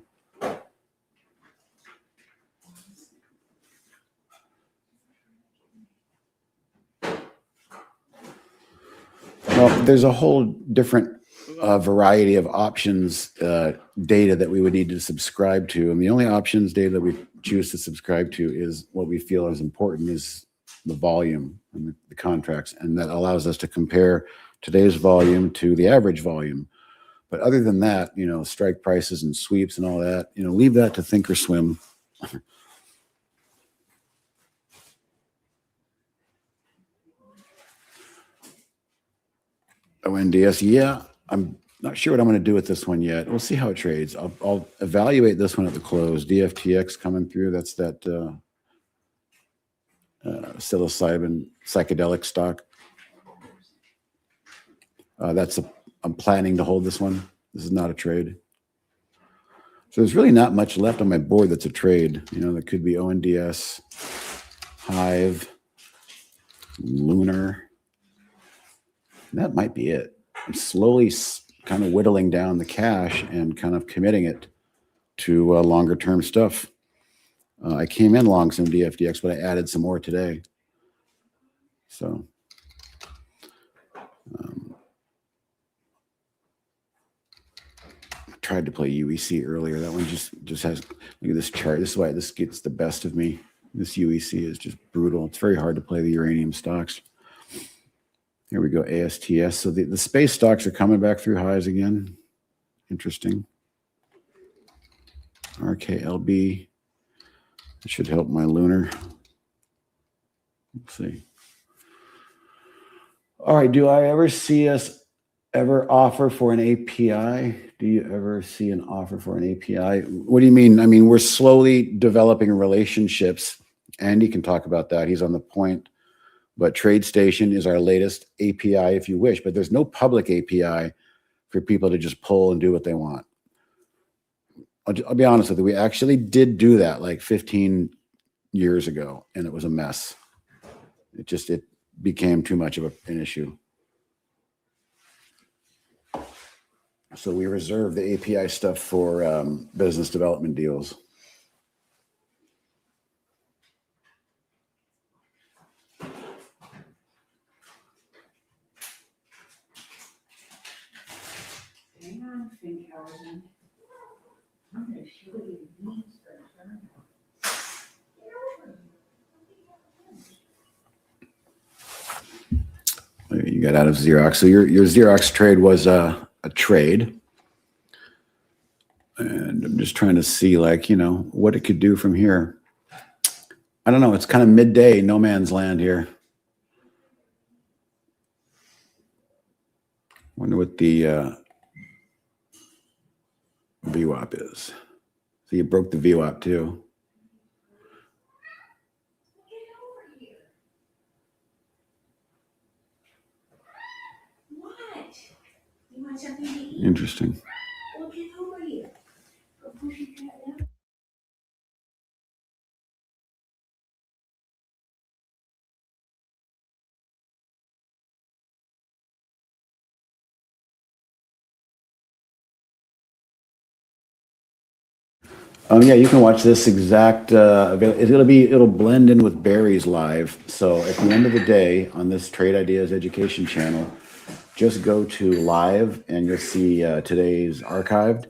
Well, there's a whole different variety of options data that we would need to subscribe to. And the only options data that we choose to subscribe to is what we feel is important, is the volume and the contracts. And that allows us to compare today's volume to the average volume. But other than that, strike prices and sweeps and all that, leave that to Thinkorswim. ONDS, yeah, I'm not sure what I'm going to do with this one yet. We'll see how it trades. I'll evaluate this one at the close. DFTX coming through. That's that psilocybin psychedelic stock. I'm planning to hold this one. This is not a trade. So there's really not much left on my board that's a trade. That could be ONDS, Hive, Lunar. That might be it. I'm slowly kind of whittling down the cash and kind of committing it to longer term stuff. I came in long some DFDX, but I added some more today. So tried to play UEC earlier. That one just has, look at this chart. This is why this gets the best of me. This UEC is just brutal. It's very hard to play the uranium stocks. Here we go, ASTS. So the space stocks are coming back through highs again. Interesting. RKLB. That should help my lunar. Let's see. All right, do I ever see us ever offer for an API? Do you ever see an offer for an API? What do you mean? I mean, we're slowly developing relationships. Andy can talk about that. He's on the point. But TradeStation is our latest API, if you wish. But there's no public API for people to just pull and do what they want. I'll be honest with you. We actually did do that like 15 years ago, and it was a mess. It became too much of an issue. So we reserve the API stuff for business development deals. Hang on, Finkhausen. I'm gonna show you these first. You got out of Xerox. So your Xerox trade was a trade. And I'm just trying to see, like, you know, what it could do from here. I don't know. It's kind of midday, no man's land here. Wonder what the VWAP is. So you broke the VWAP too. What? You want something to eat? Interesting. Well, get over here. Go push your cat down. Yeah, you can watch this exact. It'll blend in with Barry's live. So at the end of the day, on this Trade Ideas Education channel, just go to live, and you'll see today's archived,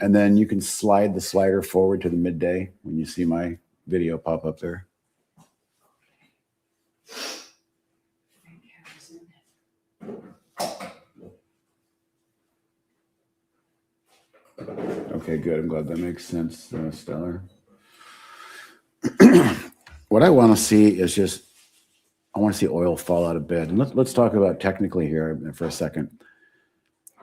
and then you can slide the slider forward to the midday when you see my video pop up there. Okay, good. I'm glad that makes sense, Stellar. What I want to see is just, I want to see oil fall out of bed. And let's talk about technically here for a second.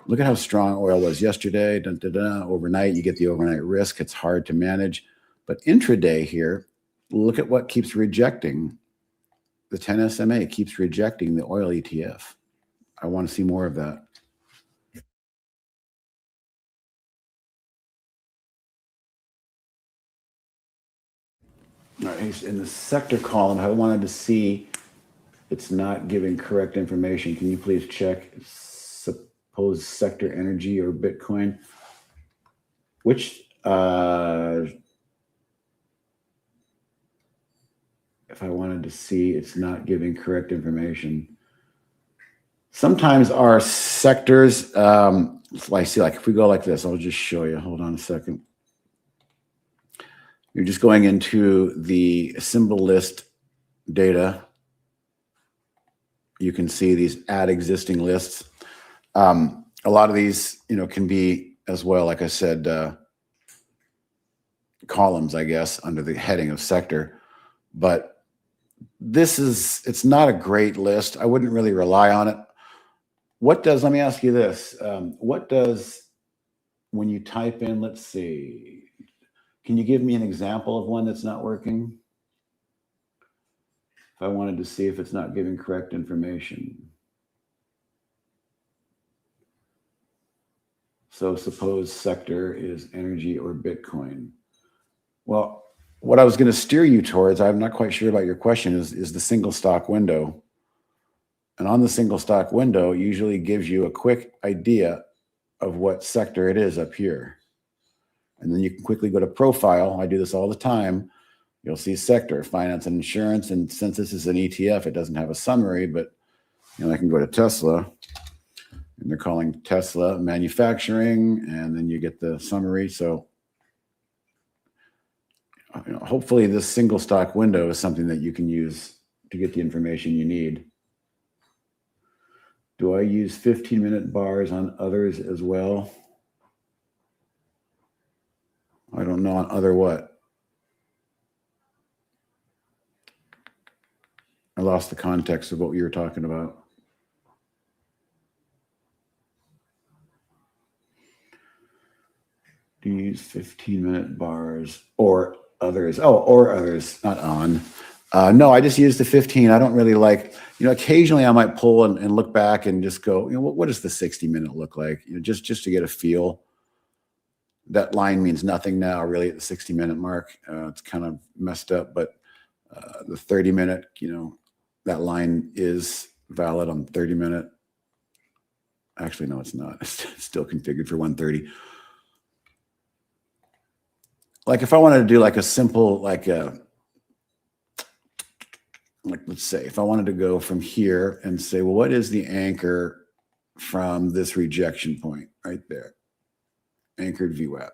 Look at how strong oil was yesterday. Overnight, you get the overnight risk. It's hard to manage. But intraday here, look at what keeps rejecting. The 10 SMA keeps rejecting the oil ETF. I want to see more of that. All right, in the sector column, I wanted to see it's not giving correct information. Can you please check suppose sector energy or Bitcoin? Which, if I wanted to see it's not giving correct information. Sometimes our sectors, I see, like if we go like this, I'll just show you. Hold on a second. You're just going into the symbol list data. You can see these add existing lists. A lot of these, can be as well, like I said, columns, I guess, under the heading of sector. But it's not a great list. I wouldn't really rely on it. Let me ask you this. What does, when you type in, let's see, can you give me an example of one that's not working? If I wanted to see if it's not giving correct information. So suppose sector is energy or Bitcoin. Well, what I was going to steer you towards, I'm not quite sure about your question, is the single stock window. And on the single stock window, it usually gives you a quick idea of what sector it is up here. And then you can quickly go to profile. I do this all the time. You'll see sector, finance and insurance. And since this is an ETF, it doesn't have a summary, but I can go to Tesla. And and they're calling Tesla manufacturing, and then you get the summary. So hopefully this single stock window is something that you can use to get the information you need. Do I use 15-minute bars on others as well? I don't know, on other what? I lost the context of what you were talking about. Do you use 15-minute bars or others? Oh, or others, not on. No, I just use the 15. I don't really like, occasionally I might pull and look back and just go, what does the 60-minute look like? Just to get a feel. That line means nothing now, really, at the 60-minute mark. It's kind of messed up, but the 30-minute, that line is valid on 30-minute. Actually, no, it's not. It's still configured for 130. Like if I wanted to do like a simple, like let's say, if I wanted to go from here and say, well, what is the anchor from this rejection point right there? Anchored VWAP.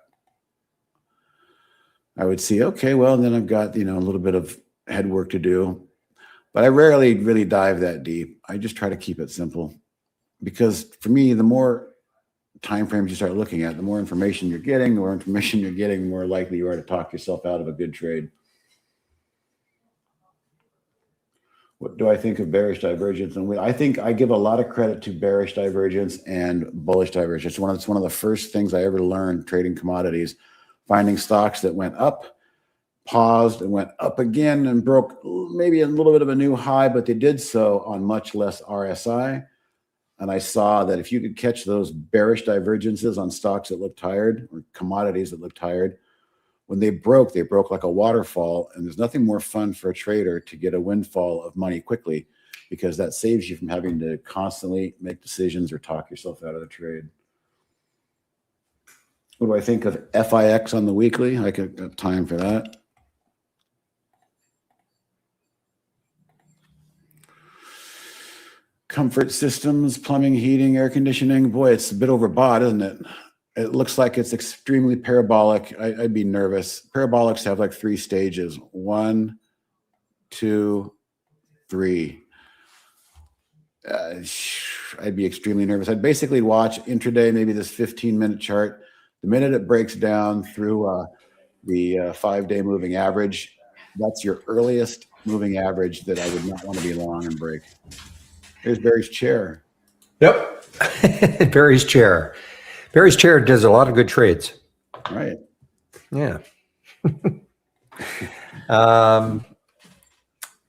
I would see, okay, well, then I've got, a little bit of head work to do, but I rarely really dive that deep. I just try to keep it simple, because for me, the more time frames you start looking at, the more information you're getting, the more likely you are to talk yourself out of a good trade. What do I think of bearish divergence? And I think I give a lot of credit to bearish divergence and bullish divergence. It's one of the first things I ever learned trading commodities, finding stocks that went up, paused, and went up again and broke maybe a little bit of a new high, but they did so on much less RSI. And I saw that if you could catch those bearish divergences on stocks that look tired, or commodities that look tired, when they broke like a waterfall. And there's nothing more fun for a trader to get a windfall of money quickly, because that saves you from having to constantly make decisions or talk yourself out of the trade. What do I think of FIX on the weekly? I could have time for that. Comfort systems, plumbing, heating, air conditioning. Boy, it's a bit overbought, isn't it? It looks like it's extremely parabolic. I'd be nervous. Parabolics have like 3 stages. 1, 2, 3. I'd be extremely nervous. I'd basically watch intraday, maybe this 15-minute chart. The minute it breaks down through the 5-day moving average, that's your earliest moving average that I would not want to be long and break. Here's Barry's chair. Yep. Barry's chair. Barry's chair does a lot of good trades. Right. Yeah.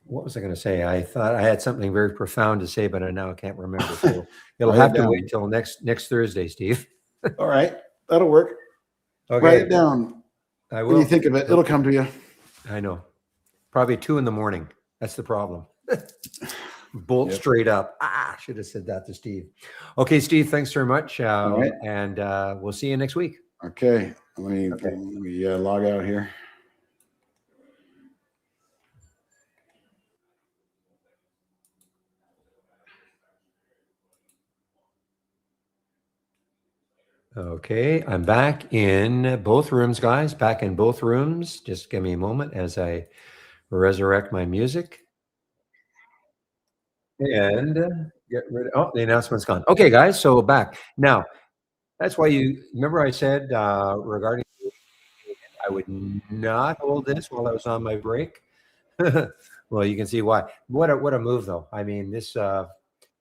What was I going to say? I thought I had something very profound to say, but now I can't remember. So it'll have to wait till next Thursday, Steve. All right. That'll work. Okay. Write it down. I will. When you think of it, it'll come to you. I know. Probably 2 a.m. That's the problem. Bolt straight up. Should have said that to Steve. Okay, Steve, thanks very much. Right. And we'll see you next week. Okay. Let me log out here. Okay, I'm back in both rooms, guys. Back in both rooms. Just give me a moment as I resurrect my music. And get rid of, oh, the announcement's gone. Okay, guys, so back. Now, that's why you remember I said regarding I would not hold this while I was on my break. Well, you can see why. What a move, though. I mean, this. I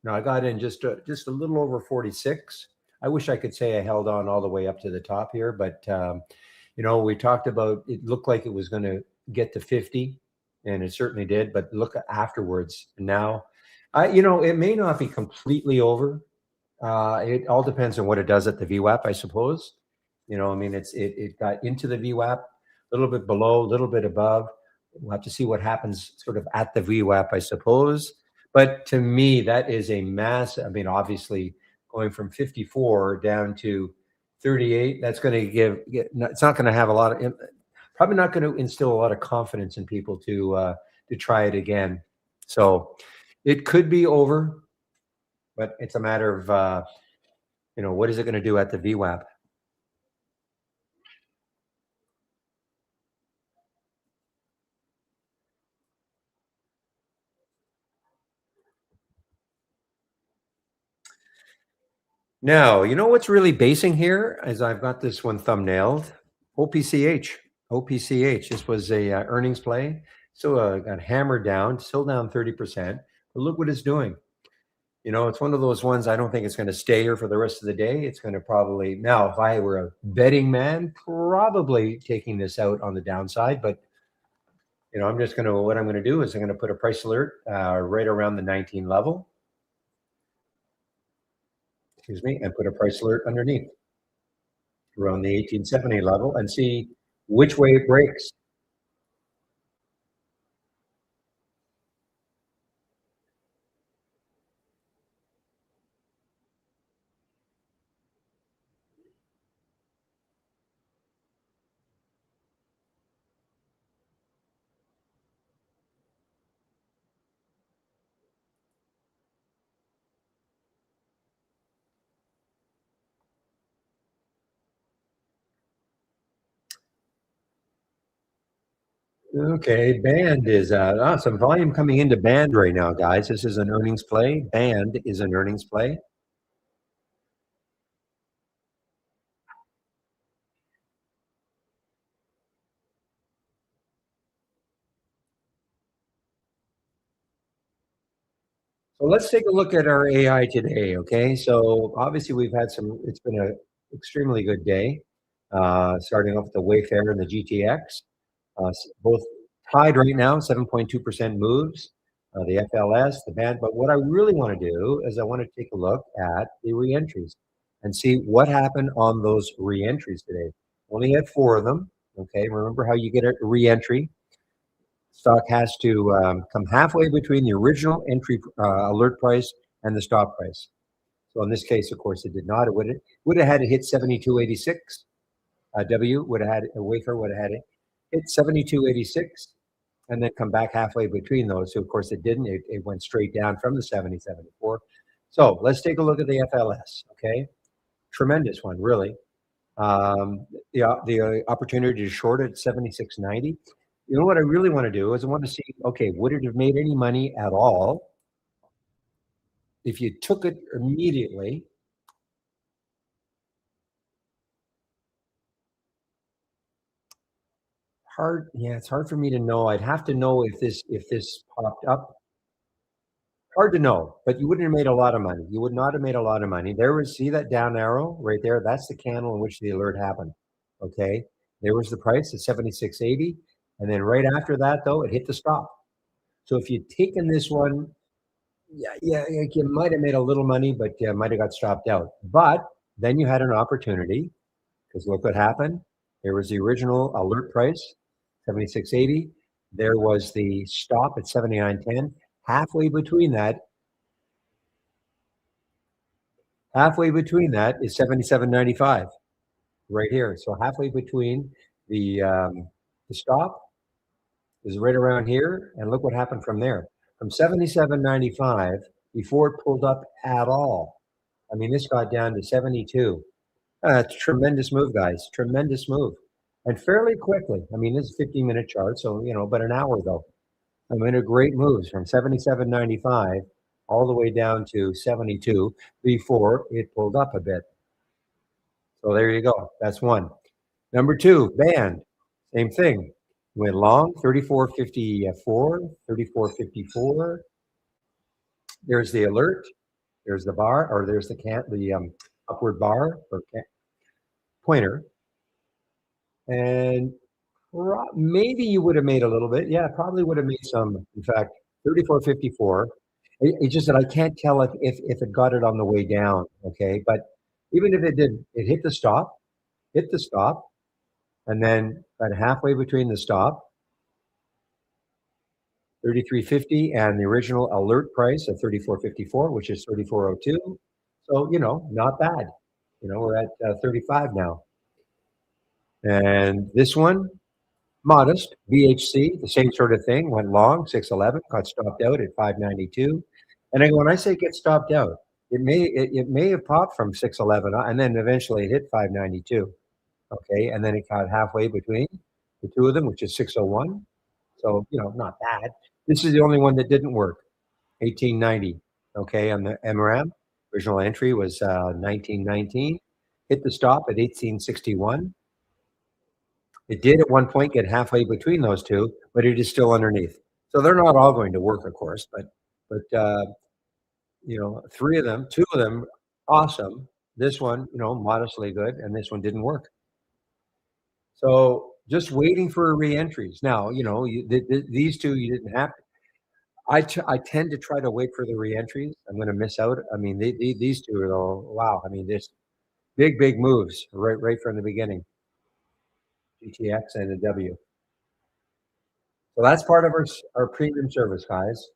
got in just a little over 46. I wish I could say I held on all the way up to the top here, but we talked about it looked like it was going to get to 50, and it certainly did. But look afterwards. Now, it may not be completely over. It all depends on what it does at the VWAP, I suppose. It got into the VWAP, a little bit below, a little bit above. We'll have to see what happens sort of at the VWAP, I suppose. But to me, that is a mass. I mean, obviously, going from 54 down to 38, that's going to it's not going to have probably not going to instill a lot of confidence in people to try it again. So it could be over, but it's a matter of what is it going to do at the VWAP? Now, you know what's really basing here, as I've got this one thumbnailed, OPCH. OPCH. This was a earnings play. So got hammered down, still down 30%. But look what it's doing. It's one of those ones I don't think it's going to stay here for the rest of the day. It's going to probably, now, if I were a betting man, probably taking this out on the downside. But, I'm just going to, what I'm going to do is I'm going to put a price alert right around the 19 level. Excuse me, and put a price alert underneath around the 1870 level and see which way it breaks. Okay, band is some volume coming into band right now, guys. This is an earnings play. Band is an earnings play. So let's take a look at our AI today, okay? So obviously it's been an extremely good day, starting off with the Wayfair and the GTX, both tied right now, 7.2% moves, the FLS, the band. But what I really want to do is I want to take a look at the reentries and see what happened on those reentries today. Only had 4 of them, okay? Remember how you get a reentry? Stock has to come halfway between the original entry alert price and the stop price. So in this case, of course, it did not. It would have had to hit 72.86. W would have had a Wayfair would have had it hit 72.86 and then come back halfway between those. So of course it didn't. It went straight down from the 70.74. So let's take a look at the FLS. Okay, tremendous one, really. The opportunity to short at 76.90. You know what I really want to do is I want to see, okay, would it have made any money at all if you took it immediately? Hard, yeah, it's hard for me to know. I'd have to know if this popped up. Hard to know, but you wouldn't have made a lot of money. You would not have made a lot of money. See that down arrow right there? That's the candle in which the alert happened. Okay, there was the price at 76.80, and then right after that, though, it hit the stop. So if you'd taken this one, yeah, you might have made a little money, but you might have got stopped out. But then you had an opportunity, because look what happened. There was the original alert price, 76.80. There was the stop at 79.10. Halfway between that is 77.95 right here. So halfway between the stop is right around here, and look what happened from there. From 77.95 before it pulled up at all. I mean, this got down to 72. Tremendous move, guys. Tremendous move. And fairly quickly. I mean, this is a 15-minute chart, so, but an hour, though. I mean, a great moves from 77.95 all the way down to 72 before it pulled up a bit. So there you go. That's one. Number 2, band. Same thing. Went long, 34.54, 34.54. There's the alert. There's the bar, or there's the upward bar or pointer. And maybe you would have made a little bit. Yeah, probably would have made some. In fact, 34.54. It's just that I can't tell if it got it on the way down. Okay, but even if it did, it hit the stop, and then about halfway between the stop, 33.50, and the original alert price of 34.54, which is 34.02. So not bad. We're at 35 now, and this one. Modest, VHC, the same sort of thing, went long, 611, got stopped out at 592. And then when I say get stopped out, it may have popped from 611 and then eventually it hit 592. Okay, and then it got halfway between the two of them, which is 601. So not bad. This is the only one that didn't work. 1890. Okay, on the MRAM, original entry was 1919. Hit the stop at 1861. It did at one point get halfway between those two, but it is still underneath. So they're not all going to work, of course, but three of them, two of them, awesome. This one, modestly good, and this one didn't work. So just waiting for re-entries. Now, these two you didn't have. I tend to try to wait for the re-entries. I'm going to miss out. I mean, these two are wow. I mean, this big moves right from the beginning. GTX and a W. So that's part of our premium service, guys.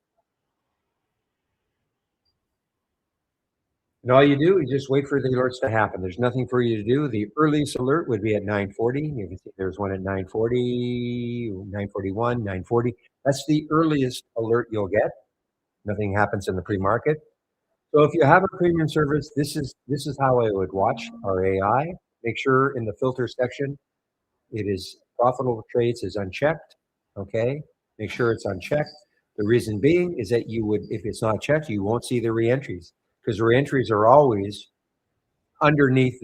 And all you do is just wait for the alerts to happen. There's nothing for you to do. The earliest alert would be at 9:40. You can see there's one at 9:40, 9:41, 9:40. That's the earliest alert you'll get. Nothing happens in the pre-market. So if you have a premium service, this is how I would watch our AI. Make sure in the filter section, it is profitable trades is unchecked. Okay, make sure it's unchecked. The reason being is that if it's not checked, you won't see the re-entries, because re-entries are always underneath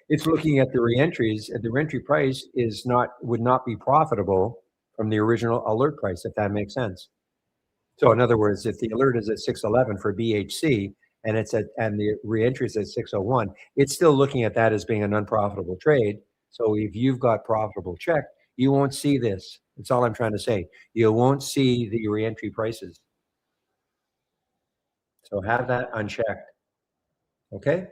it's looking at the re-entries, and the re-entry price would not be profitable from the original alert price, if that makes sense. So in other words, if the alert is at 611 for BHC and the re-entry is at 601, it's still looking at that as being an unprofitable trade. So if you've got profitable check, you won't see this. That's all I'm trying to say. You won't see the re-entry prices. So have that unchecked. Okay?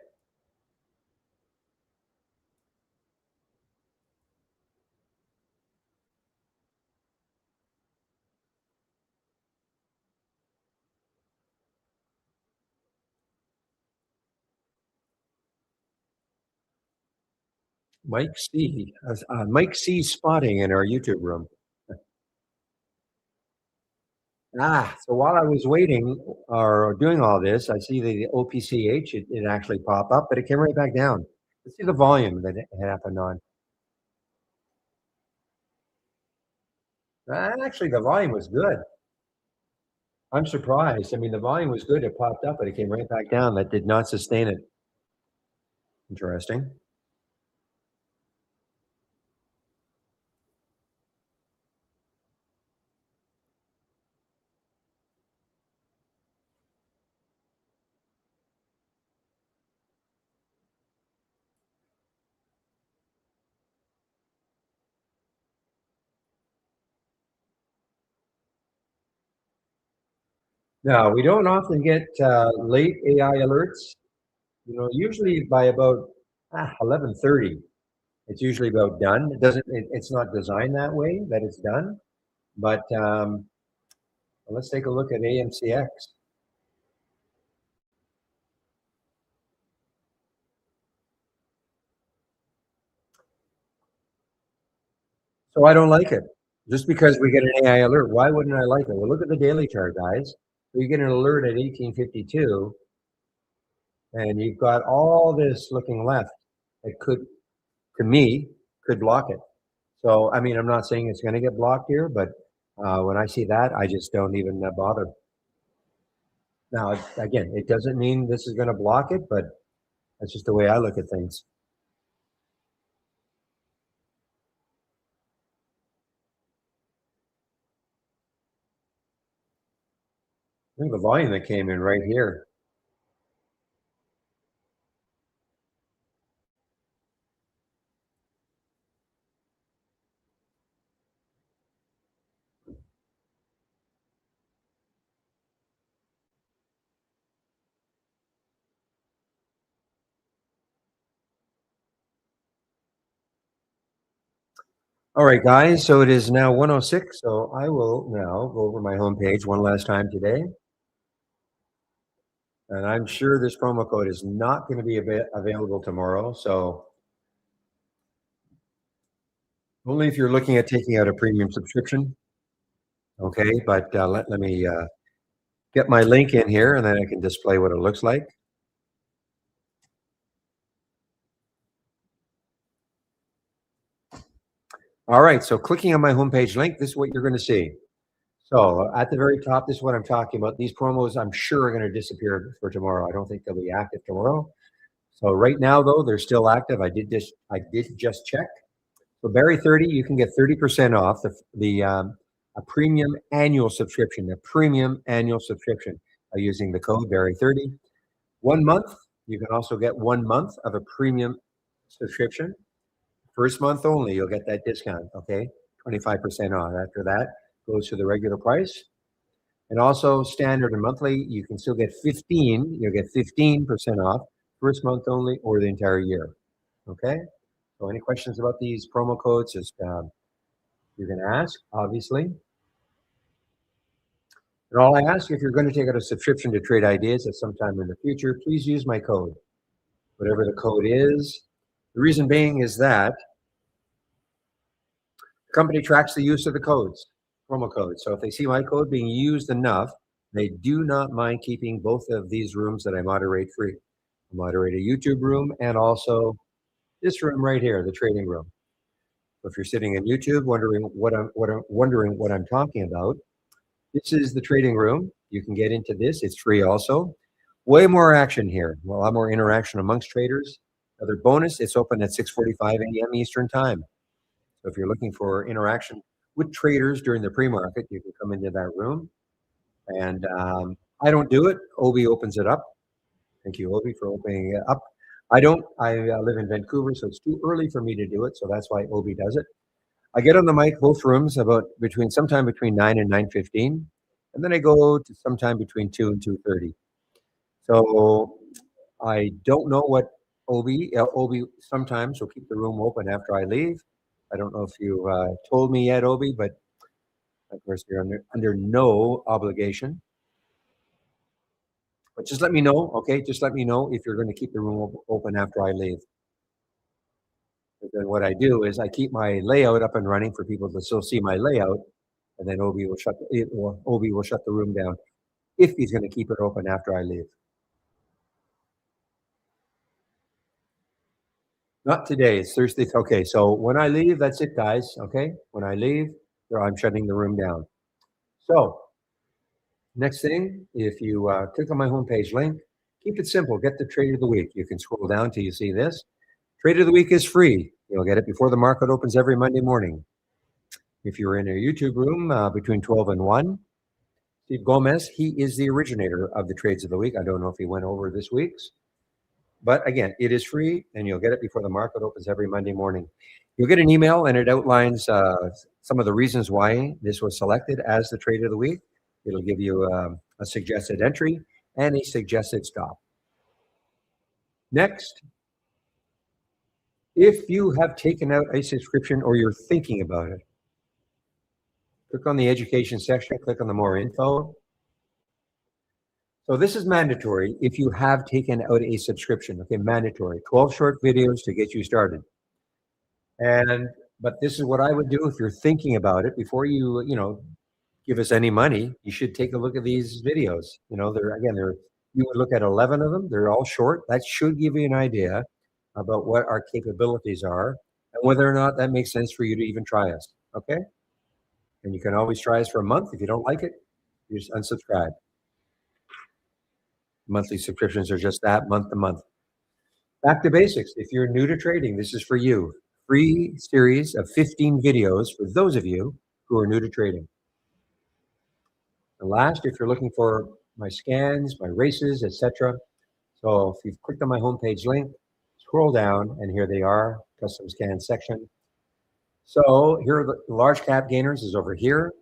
Mike C spotting in our YouTube room. So while I was waiting or doing all this, I see the OPCH, it actually popped up, but it came right back down. Let's see the volume that it happened on. Actually, the volume was good. I'm surprised. I mean, the volume was good. It popped up, but it came right back down. That did not sustain it. Interesting. Now, we don't often get late AI alerts. Usually by about 11:30, it's usually about done. It's not designed that way that it's done. But let's take a look at AMCX. So I don't like it. Just because we get an AI alert, why wouldn't I like it? Well, look at the daily chart, guys. So you get an alert at 1852, and you've got all this looking left. It could, to me, could block it. So, I mean, I'm not saying it's going to get blocked here, but when I see that, I just don't even bother. Now, again, it doesn't mean this is going to block it, but that's just the way I look at things. I think the volume that came in right here. All right, guys, so it is now 1:06, so I will now go over my homepage one last time today. And I'm sure this promo code is not going to be available tomorrow, so only if you're looking at taking out a premium subscription. Okay, but let me get my link in here, and then I can display what it looks like. All right, so clicking on my homepage link, this is what you're going to see. So at the very top, this is what I'm talking about. These promos, I'm sure, are going to disappear for tomorrow. I don't think they'll be active tomorrow. So right now, though, they're still active. I did just check. So Barry 30, you can get 30% off a premium annual subscription. A premium annual subscription by using the code Barry 30. 1 month, you can also get 1 month of a premium subscription. First month only, you'll get that discount, okay? 25% off. After that, goes to the regular price. And also standard and monthly, you can still get 15. You'll get 15% off first month only or the entire year, okay? So any questions about these promo codes, just you're going to ask, obviously. And all I ask, if you're going to take out a subscription to Trade Ideas at some time in the future, please use my code, whatever the code is. The reason being is that the company tracks the use of the codes, promo codes. So if they see my code being used enough, they do not mind keeping both of these rooms that I moderate free. I moderate a YouTube room and also this room right here, the trading room. So if you're sitting in YouTube wondering what I'm talking about, this is the trading room. You can get into this. It's free also. Way more action here. A lot more interaction amongst traders. Another bonus, it's open at 6:45 a.m. Eastern Time. So if you're looking for interaction with traders during the pre-market, you can come into that room. And I don't do it. Obi opens it up. Thank you, Obi, for opening it up. I don't. I live in Vancouver, so it's too early for me to do it. So that's why Obi does it. I get on the mic, both rooms, sometime between 9 and 9:15, and then I go to sometime between 2 and 2:30. So I don't know what Obi sometimes will keep the room open after I leave. I don't know if you told me yet, Obi, but of course you're under no obligation. But just let me know, okay? Just let me know if you're going to keep the room open after I leave. But then what I do is I keep my layout up and running for people to still see my layout, and then Obi will shut the room down if he's going to keep it open after I leave. Not today. It's Thursday. Okay, so when I leave, that's it, guys. Okay, when I leave, I'm shutting the room down. So next thing, if you click on my homepage link, keep it simple. Get the trade of the week. You can scroll down till you see this. Trade of the week is free. You'll get it before the market opens every Monday morning. If you're in a YouTube room between 12 and 1, Steve Gomez, he is the originator of the trades of the week. I don't know if he went over this week's. But again, it is free, and you'll get it before the market opens every Monday morning. You'll get an email, and it outlines some of the reasons why this was selected as the trade of the week. It'll give you a suggested entry and a suggested stop. Next, if you have taken out a subscription or you're thinking about it, click on the education section, click on the more info. So this is mandatory if you have taken out a subscription, okay, mandatory, 12 short videos to get you started. But this is what I would do if you're thinking about it before you give us any money. You should take a look at these videos. You would look at 11 of them. They're all short. That should give you an idea about what our capabilities are and whether or not that makes sense for you to even try us, okay? And you can always try us for a month. If you don't like it, you just unsubscribe. Monthly subscriptions are just that, month to month. Back to basics. If you're new to trading, this is for you. Free series of 15 videos for those of you who are new to trading. And last, if you're looking for my scans, my races, etc. So if you've clicked on my homepage link, scroll down, and here they are, custom scan section. So here are the large cap gainers is over here.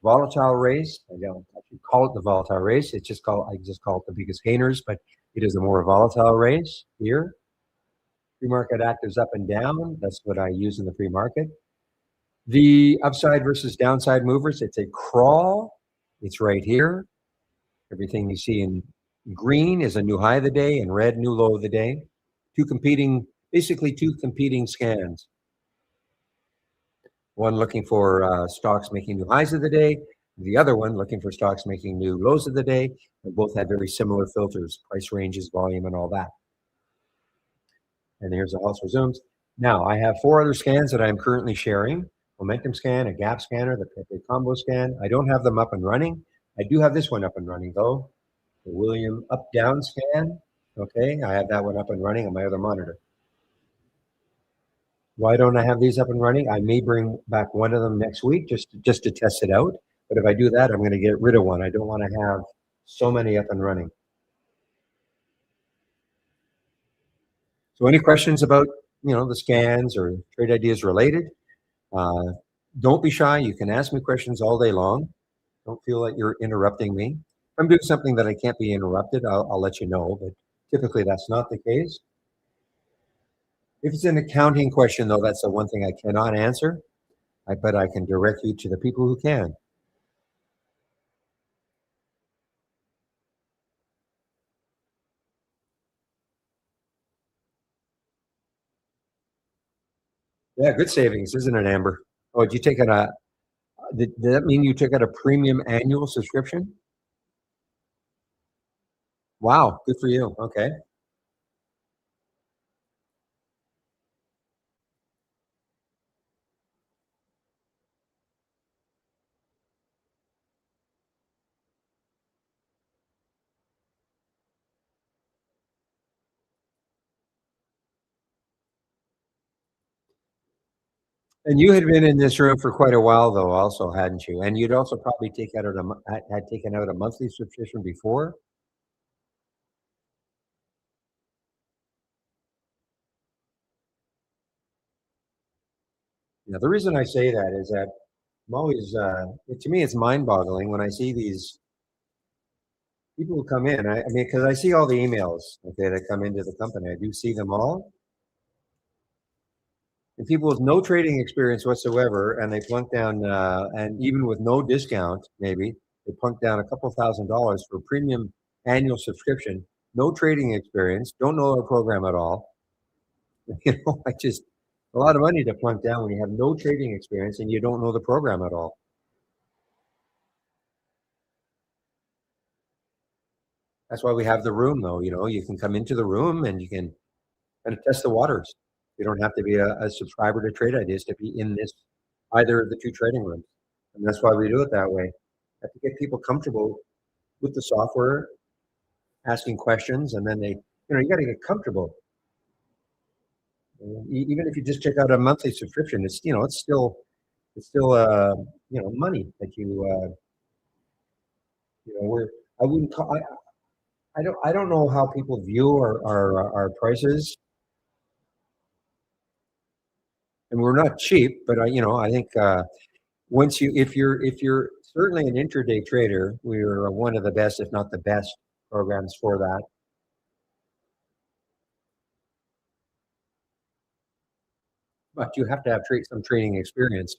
Volatile race, I don't actually call it the volatile race. I just call it the biggest gainers, but it is a more volatile race here. Pre-market actives up and down. That's what I use in the pre-market. The upside versus downside movers, it's a crawl. It's right here. Everything you see in green is a new high of the day and red, new low of the day. Basically two competing scans. One looking for stocks making new highs of the day. The other one looking for stocks making new lows of the day. They both had very similar filters, price ranges, volume, and all that. And here's the house resumes. Now I have 4 other scans that I'm currently sharing. Momentum scan, a gap scanner, the Pepe combo scan. I don't have them up and running. I do have this one up and running though. The William up down scan. Okay, I have that one up and running on my other monitor. Why don't I have these up and running? I may bring back one of them next week just to test it out. But if I do that, I'm going to get rid of one. I don't want to have so many up and running. So any questions about, the scans or trade ideas related? Don't be shy. You can ask me questions all day long. Don't feel like you're interrupting me. If I'm doing something that I can't be interrupted, I'll let you know, but typically that's not the case. If it's an accounting question, though, that's the one thing I cannot answer, but I can direct you to the people who can. Yeah, good savings, isn't it, Amber? Oh, did you take out did that mean you took out a premium annual subscription? Wow, good for you. Okay. And you had been in this room for quite a while, though, also, hadn't you? And you'd also probably had taken out a monthly subscription before. Now, the reason I say that is that I'm always, to me, it's mind-boggling when I see these people who come in. I mean, because I see all the emails, okay, that come into the company. I do see them all. And people with no trading experience whatsoever, and they plunk down, and even with no discount, maybe they plunk down a couple $1,000s for a premium annual subscription. No trading experience, don't know our program at all. I just a lot of money to plunk down when you have no trading experience and you don't know the program at all. That's why we have the room, though. You can come into the room and you can kind of test the waters. You don't have to be a subscriber to Trade Ideas to be in either of the 2 trading rooms. And that's why we do it that way. Have to get people comfortable with the software, asking questions, and then you got to get comfortable. Even if you just check out a monthly subscription, it's still money that we're I wouldn't call I don't know how people view our prices, and we're not cheap, but I think if you're certainly an intraday trader, we're one of the best, if not the best, programs for that. But you have to have some trading experience.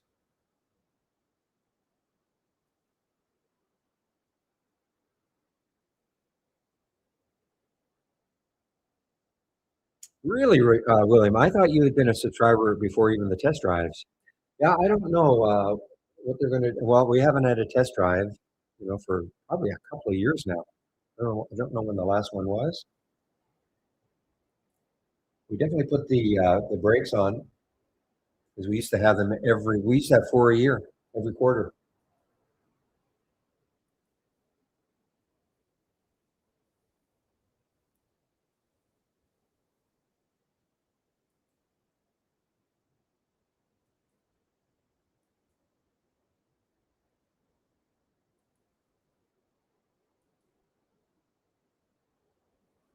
Really, William, I thought you had been a subscriber before even the test drives. Yeah, I don't know what they're going to. Well, we haven't had a test drive, for probably a couple of years now. I don't know when the last one was. We definitely put the brakes on because we used to have them we used to have 4 a year, every quarter.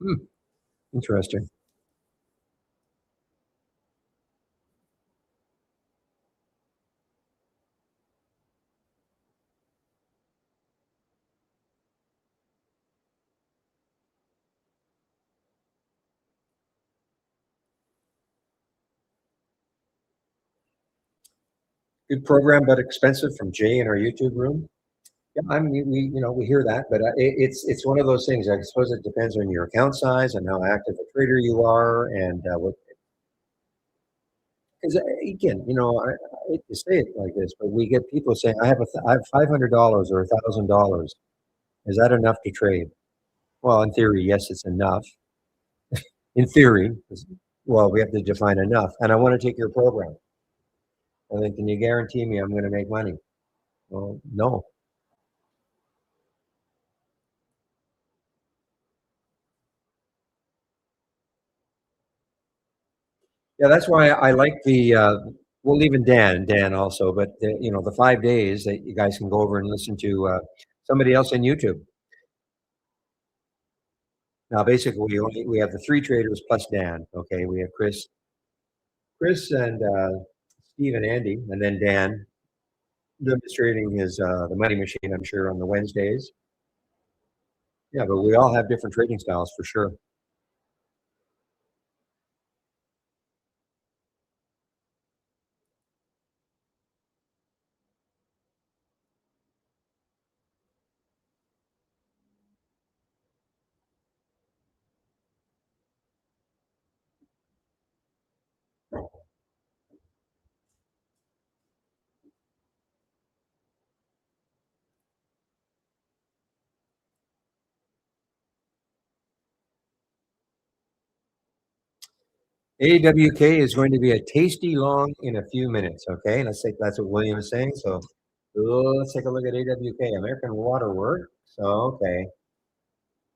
Hmm, interesting. Good program, but expensive from Jay in our YouTube room. Yeah, I mean, we hear that, but it's one of those things. I suppose it depends on your account size and how active a trader you are, and what because again, I hate to say it like this, but we get people saying, I have $500 or $1,000. Is that enough to trade? Well, in theory, yes, it's enough. In theory, well, we have to define enough. And I want to take your program. And then, can you guarantee me I'm going to make money? Well, no. Yeah, that's why I like the. Well, even Dan also, but the 5 days that you guys can go over and listen to somebody else on YouTube. Now, basically, we have the three traders plus Dan. Okay, we have Chris and Steve and Andy, and then Dan demonstrating his the money machine. I'm sure on the Wednesdays. Yeah, but we all have different trading styles for sure. AWK is going to be a tasty long in a few minutes. Okay, let's say that's what William is saying. So let's take a look at AWK, American Water Works. So okay,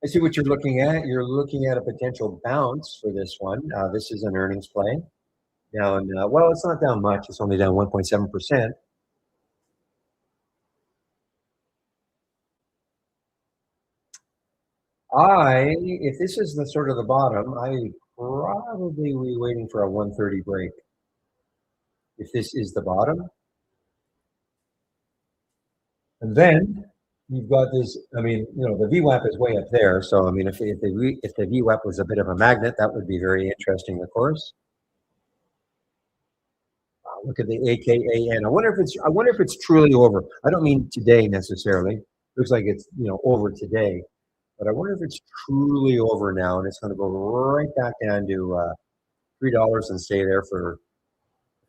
I see what you're looking at. You're looking at a potential bounce for this one. This is an earnings play. Down, well, it's not down much. It's only down 1.7%. If this is the sort of the bottom, I probably be waiting for a 130 break. If this is the bottom, and then you've got this. I mean, the VWAP is way up there. So I mean, if the VWAP was a bit of a magnet, that would be very interesting, of course. Look at the AKAN. I wonder if it's truly over. I don't mean today necessarily. Looks like it's over today, but I wonder if it's truly over now, and it's going to go right back down to $3 and stay there for a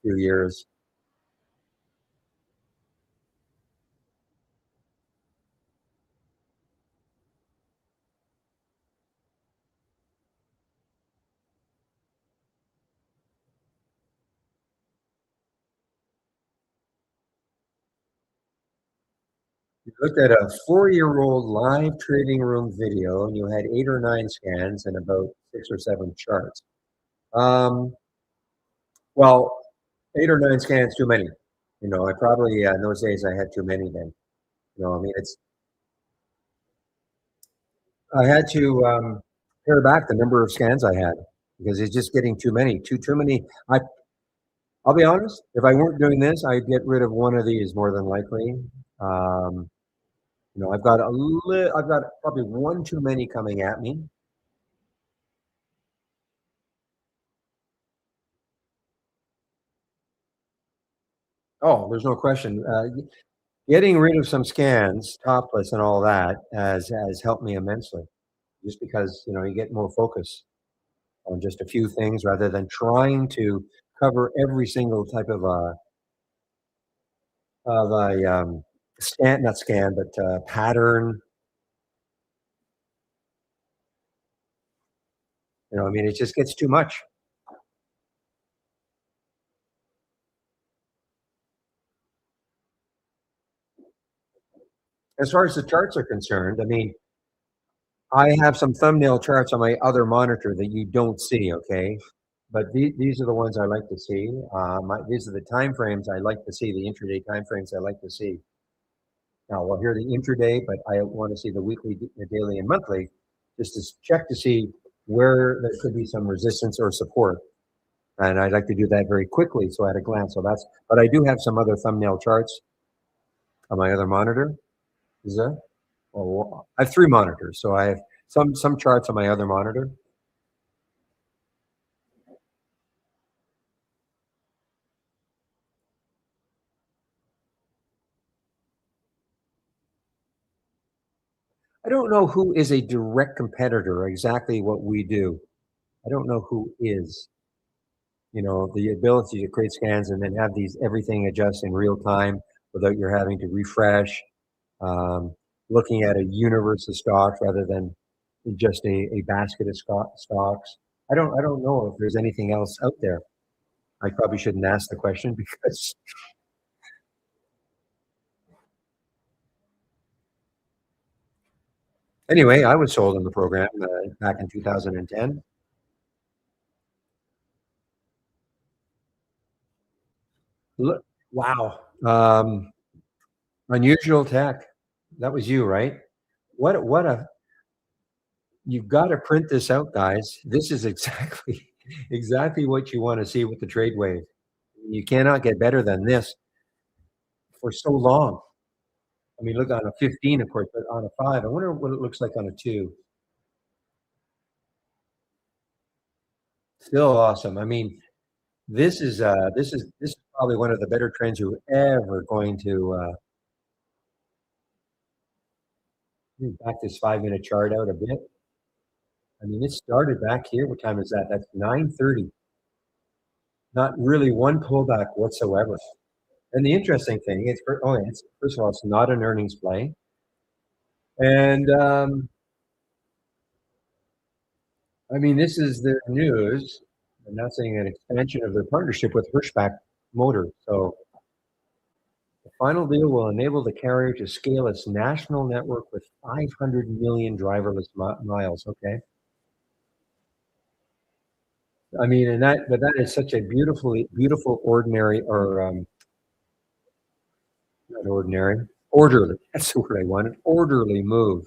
few years. You looked at a 4-year-old live trading room video, and you had 8 or 9 scans and about 6 or 7 charts. Well, 8 or 9 scans too many. I probably in those days I had too many then. I mean, I had to pare back the number of scans I had because it's just getting too many. Too many. I'll be honest. If I weren't doing this, I'd get rid of one of these more than likely. Um, I've got I've got probably one too many coming at me. Oh, there's no question. Getting rid of some scans, topless and all that, has helped me immensely. Just because you get more focus on just a few things rather than trying to cover every single type of a scan, not scan, but pattern. I mean, it just gets too much. As far as the charts are concerned, I mean, I have some thumbnail charts on my other monitor that you don't see, okay? But these are the ones I like to see. These are the time frames I like to see, the intraday time frames I like to see. Now, we'll hear the intraday, but I want to see the weekly, the daily, and monthly just to check to see where there could be some resistance or support. And I'd like to do that very quickly, so at a glance. But I do have some other thumbnail charts on my other monitor. Is that? Oh, I have 3 monitors, so I have some charts on my other monitor. I don't know who is a direct competitor, exactly what we do. I don't know who is. the ability to create scans and then have everything adjust in real time without you're having to refresh, um, looking at a universe of stocks rather than just a basket of stocks. I don't know if there's anything else out there. I probably shouldn't ask the question because anyway, I was sold on the program back in 2010. Look, wow. Unusual tech. That was you, right? What a You've got to print this out, guys. This is exactly exactly what you want to see with the trade wave. You cannot get better than this for so long. I mean, look on a 15, of course, but on a 5, I wonder what it looks like on a 2. Still awesome. I mean, this is probably one of the better trends you're ever going to back this 5-minute chart out a bit. I mean, it started back here. What time is that? That's 9:30. Not really one pullback whatsoever. And the interesting thing is, first of all, it's not an earnings play, and I mean, this is their news announcing an expansion of their partnership with Hirschbach Motor. So the final deal will enable the carrier to scale its national network with 500 million driverless miles. Okay. I mean, but that is such a beautiful, ordinary, or not ordinary, orderly. That's the word I wanted. Orderly move.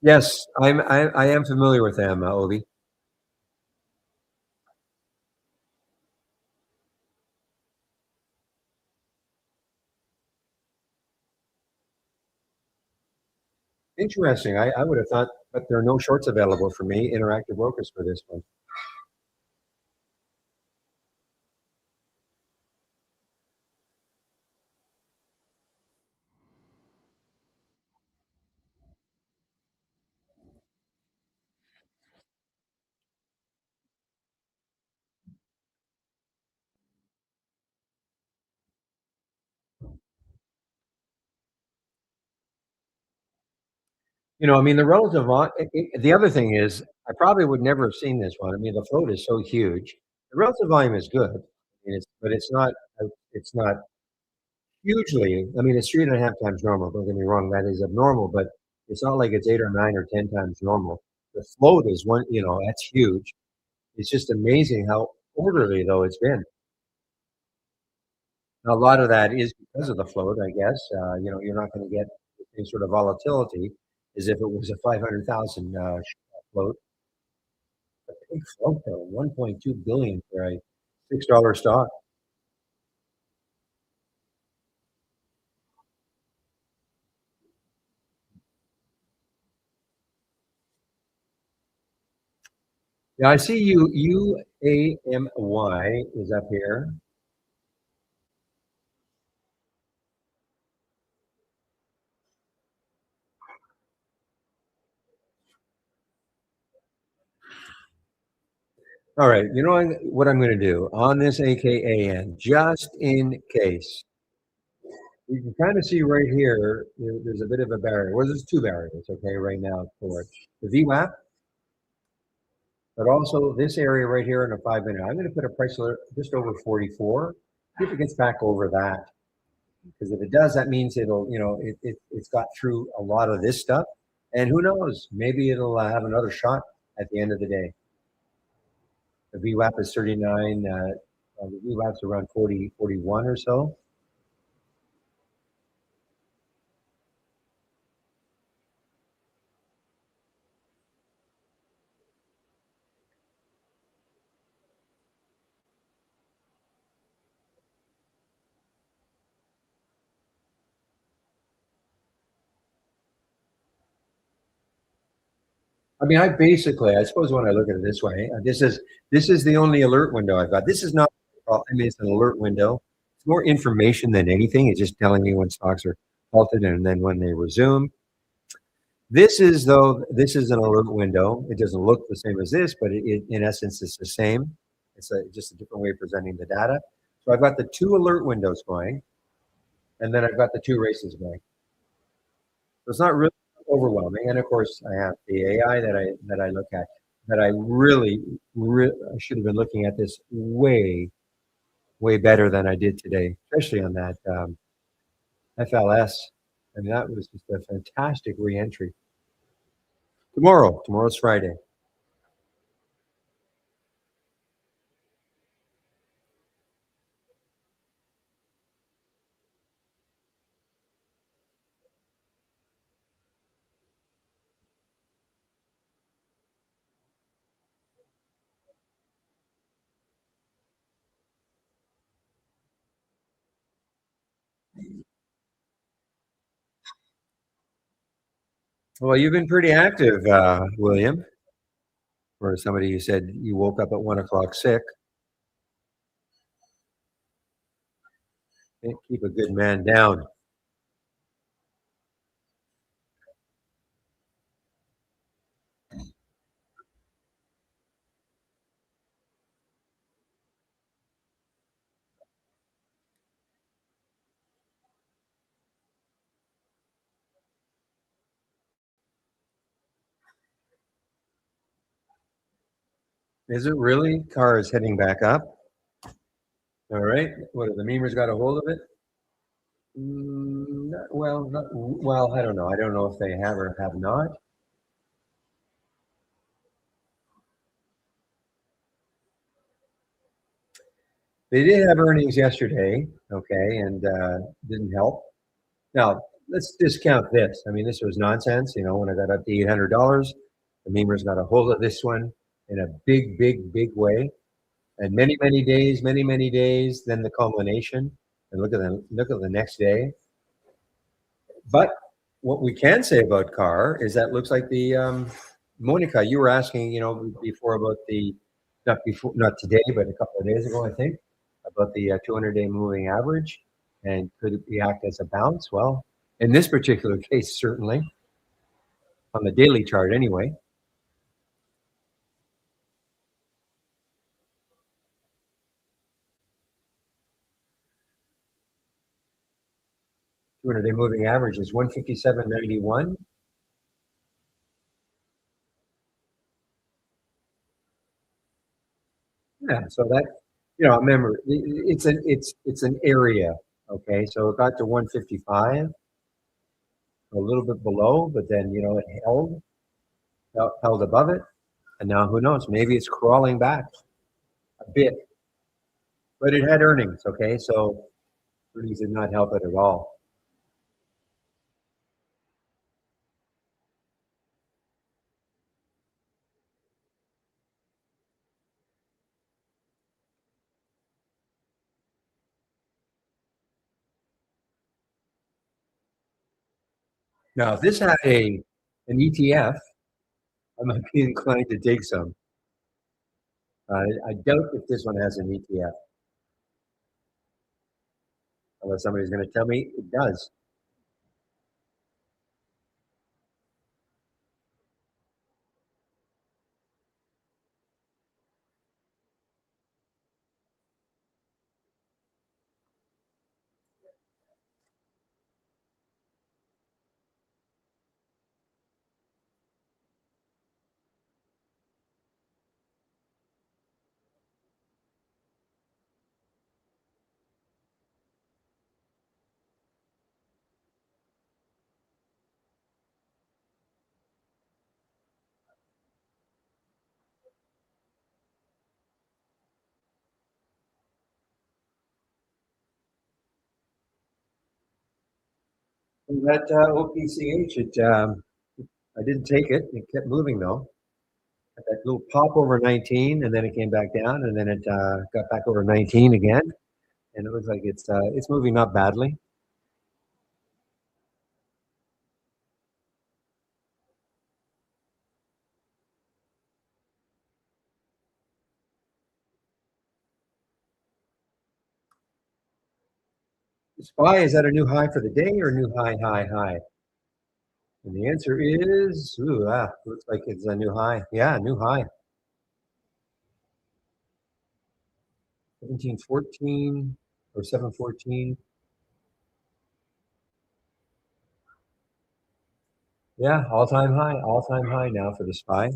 Yes, I am familiar with them, Obi. Interesting. I would have thought, but there are no shorts available for me, Interactive Brokers, for this one. I mean, the other thing is, I probably would never have seen this one. I mean, the float is so huge. The relative volume is good, but it's not hugely. I mean, it's 3.5 times normal. Don't get me wrong, that is abnormal, but it's not like it's 8 or 9 or 10 times normal. The float is one. That's huge. It's just amazing how orderly though it's been. Now, a lot of that is because of the float, I guess. You're not going to get the same sort of volatility as if it was a 500,000 float. A big float though, 1.2 billion for a $6 stock. Yeah, I see UAMY is up here. All right, what I'm going to do on this AKAN, just in case. You can kind of see right here, there's a bit of a barrier. Well, there's 2 barriers, okay, right now for the VWAP, but also this area right here in a 5-minute. I'm going to put a price alert just over 44. See if it gets back over that. Because if it does, that means it's got through a lot of this stuff. And who knows, maybe it'll have another shot at the end of the day. The VWAP is 39. The VWAP's around 40, 41 or so. I mean, I suppose when I look at it this way, this is the only alert window I've got. This is not, I mean, it's an alert window. It's more information than anything. It's just telling me when stocks are halted, and then when they resume. This is an alert window. It doesn't look the same as this, but in essence, it's the same. It's just a different way of presenting the data. So I've got the two alert windows going, and then I've got the two races going. So it's not really overwhelming. And of course, I have the AI that I look at. That I really I should have been looking at this way better than I did today, especially on that FLS. I mean, that was just a fantastic reentry. Tomorrow's Friday. Well, you've been pretty active, William. For somebody who said you woke up at 1 o'clock sick. Can't keep a good man down. Is it really? Car is heading back up. All right. What have the memers got a hold of it? Well, I don't know. I don't know if they have or have not. They did have earnings yesterday, okay, and didn't help. Now, let's discount this. I mean, this was nonsense. You know, when I got up to $800, the memers got a hold of this one in a big way. And many days, then the culmination. And look at the next day. But what we can say about CAR is that looks like the Monica, you were asking, you know, before about the not today, but a couple of days ago, I think, about the 200-day moving average, and could it act as a bounce? Well, in this particular case, certainly on the daily chart, anyway. Two-hundred-day moving average is 157.91. Yeah, so that, you know, remember it's an area. Okay, so it got to 155, a little bit below, but then you know it held above it, and now who knows? Maybe it's crawling back a bit, but it had earnings. Okay, so earnings did not help it at all. Now, if this had an ETF, I might be inclined to take some. I doubt if this one has an ETF, unless somebody's going to tell me it does. That OPCH, I didn't take it. It kept moving though. That little pop over 19, and then it came back down, and then it got back over 19 again, and it looks like it's moving not badly. SPY, is that a new high for the day or new high, high, high? And the answer is, looks like it's a new high. Yeah, new high. 1714 or 714. Yeah, all-time high now for the SPY.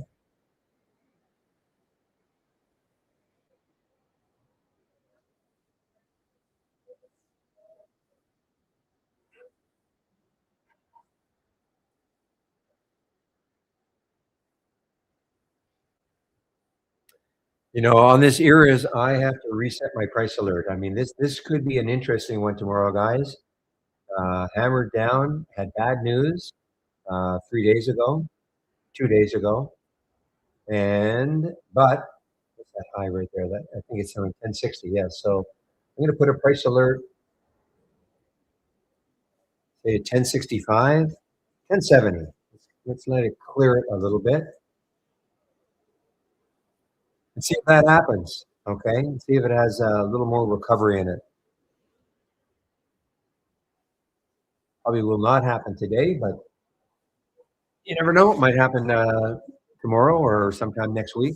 On this ERAs, I have to reset my price alert. I mean, this could be an interesting one tomorrow, guys. Hammered down, had bad news 3 days ago, 2 days ago, but what's that high right there? That I think it's around 1060. Yes. So I'm going to put a price alert, say 1065, 1070. Let's let it clear it a little bit and see if that happens. Okay, and see if it has a little more recovery in it. Probably will not happen today, but you never know. It might happen tomorrow or sometime next week.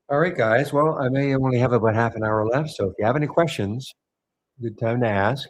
All right, guys. Well, I may only have about half an hour left, so if you have any questions, good time to ask.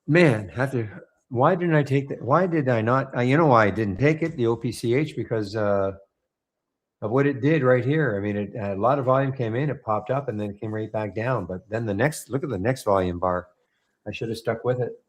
Man, why didn't I take that? Why did I not? You know why I didn't take it, the OPCH, because of what it did right here. I mean, a lot of volume came in, it popped up, and then it came right back down. But then look at the next volume bar. I should have stuck with it.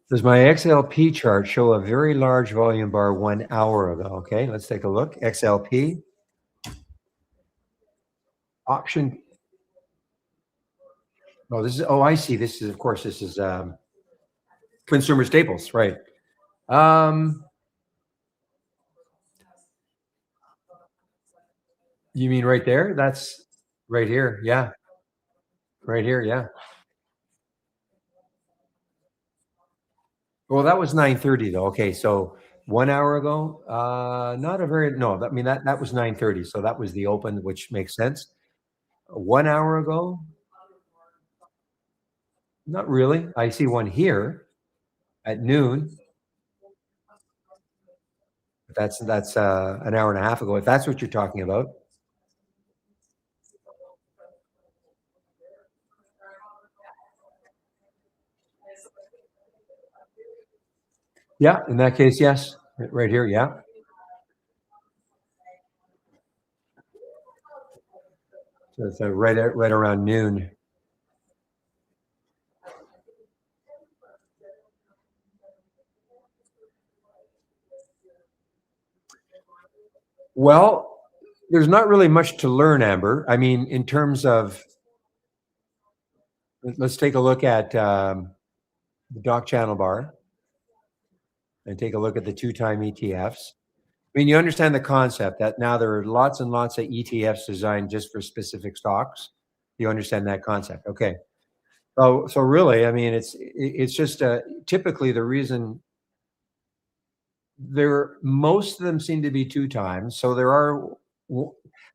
Does my XLP chart show a very large volume bar 1 hour ago? Okay, let's take a look. XLP option. Oh, I see. This is, of course, consumer staples, right? You mean right there? That's right here. Yeah. Right here. Yeah. Well, that was 9:30 though. Okay, so 1 hour ago, not a very no. I mean that was 9:30, so that was the open, which makes sense. 1 hour ago, not really. I see one here at noon. That's an hour and a half ago, if that's what you're talking about. Yeah, in that case, yes. Right here, yeah. So it's right around noon. Well, there's not really much to learn, Amber. I mean, in terms of, let's take a look at the Doc Channel bar and take a look at the two-time ETFs. I mean, you understand the concept that now there are lots and lots of ETFs designed just for specific stocks. You understand that concept, okay? So really, I mean, it's just typically the reason most of them seem to be two times. So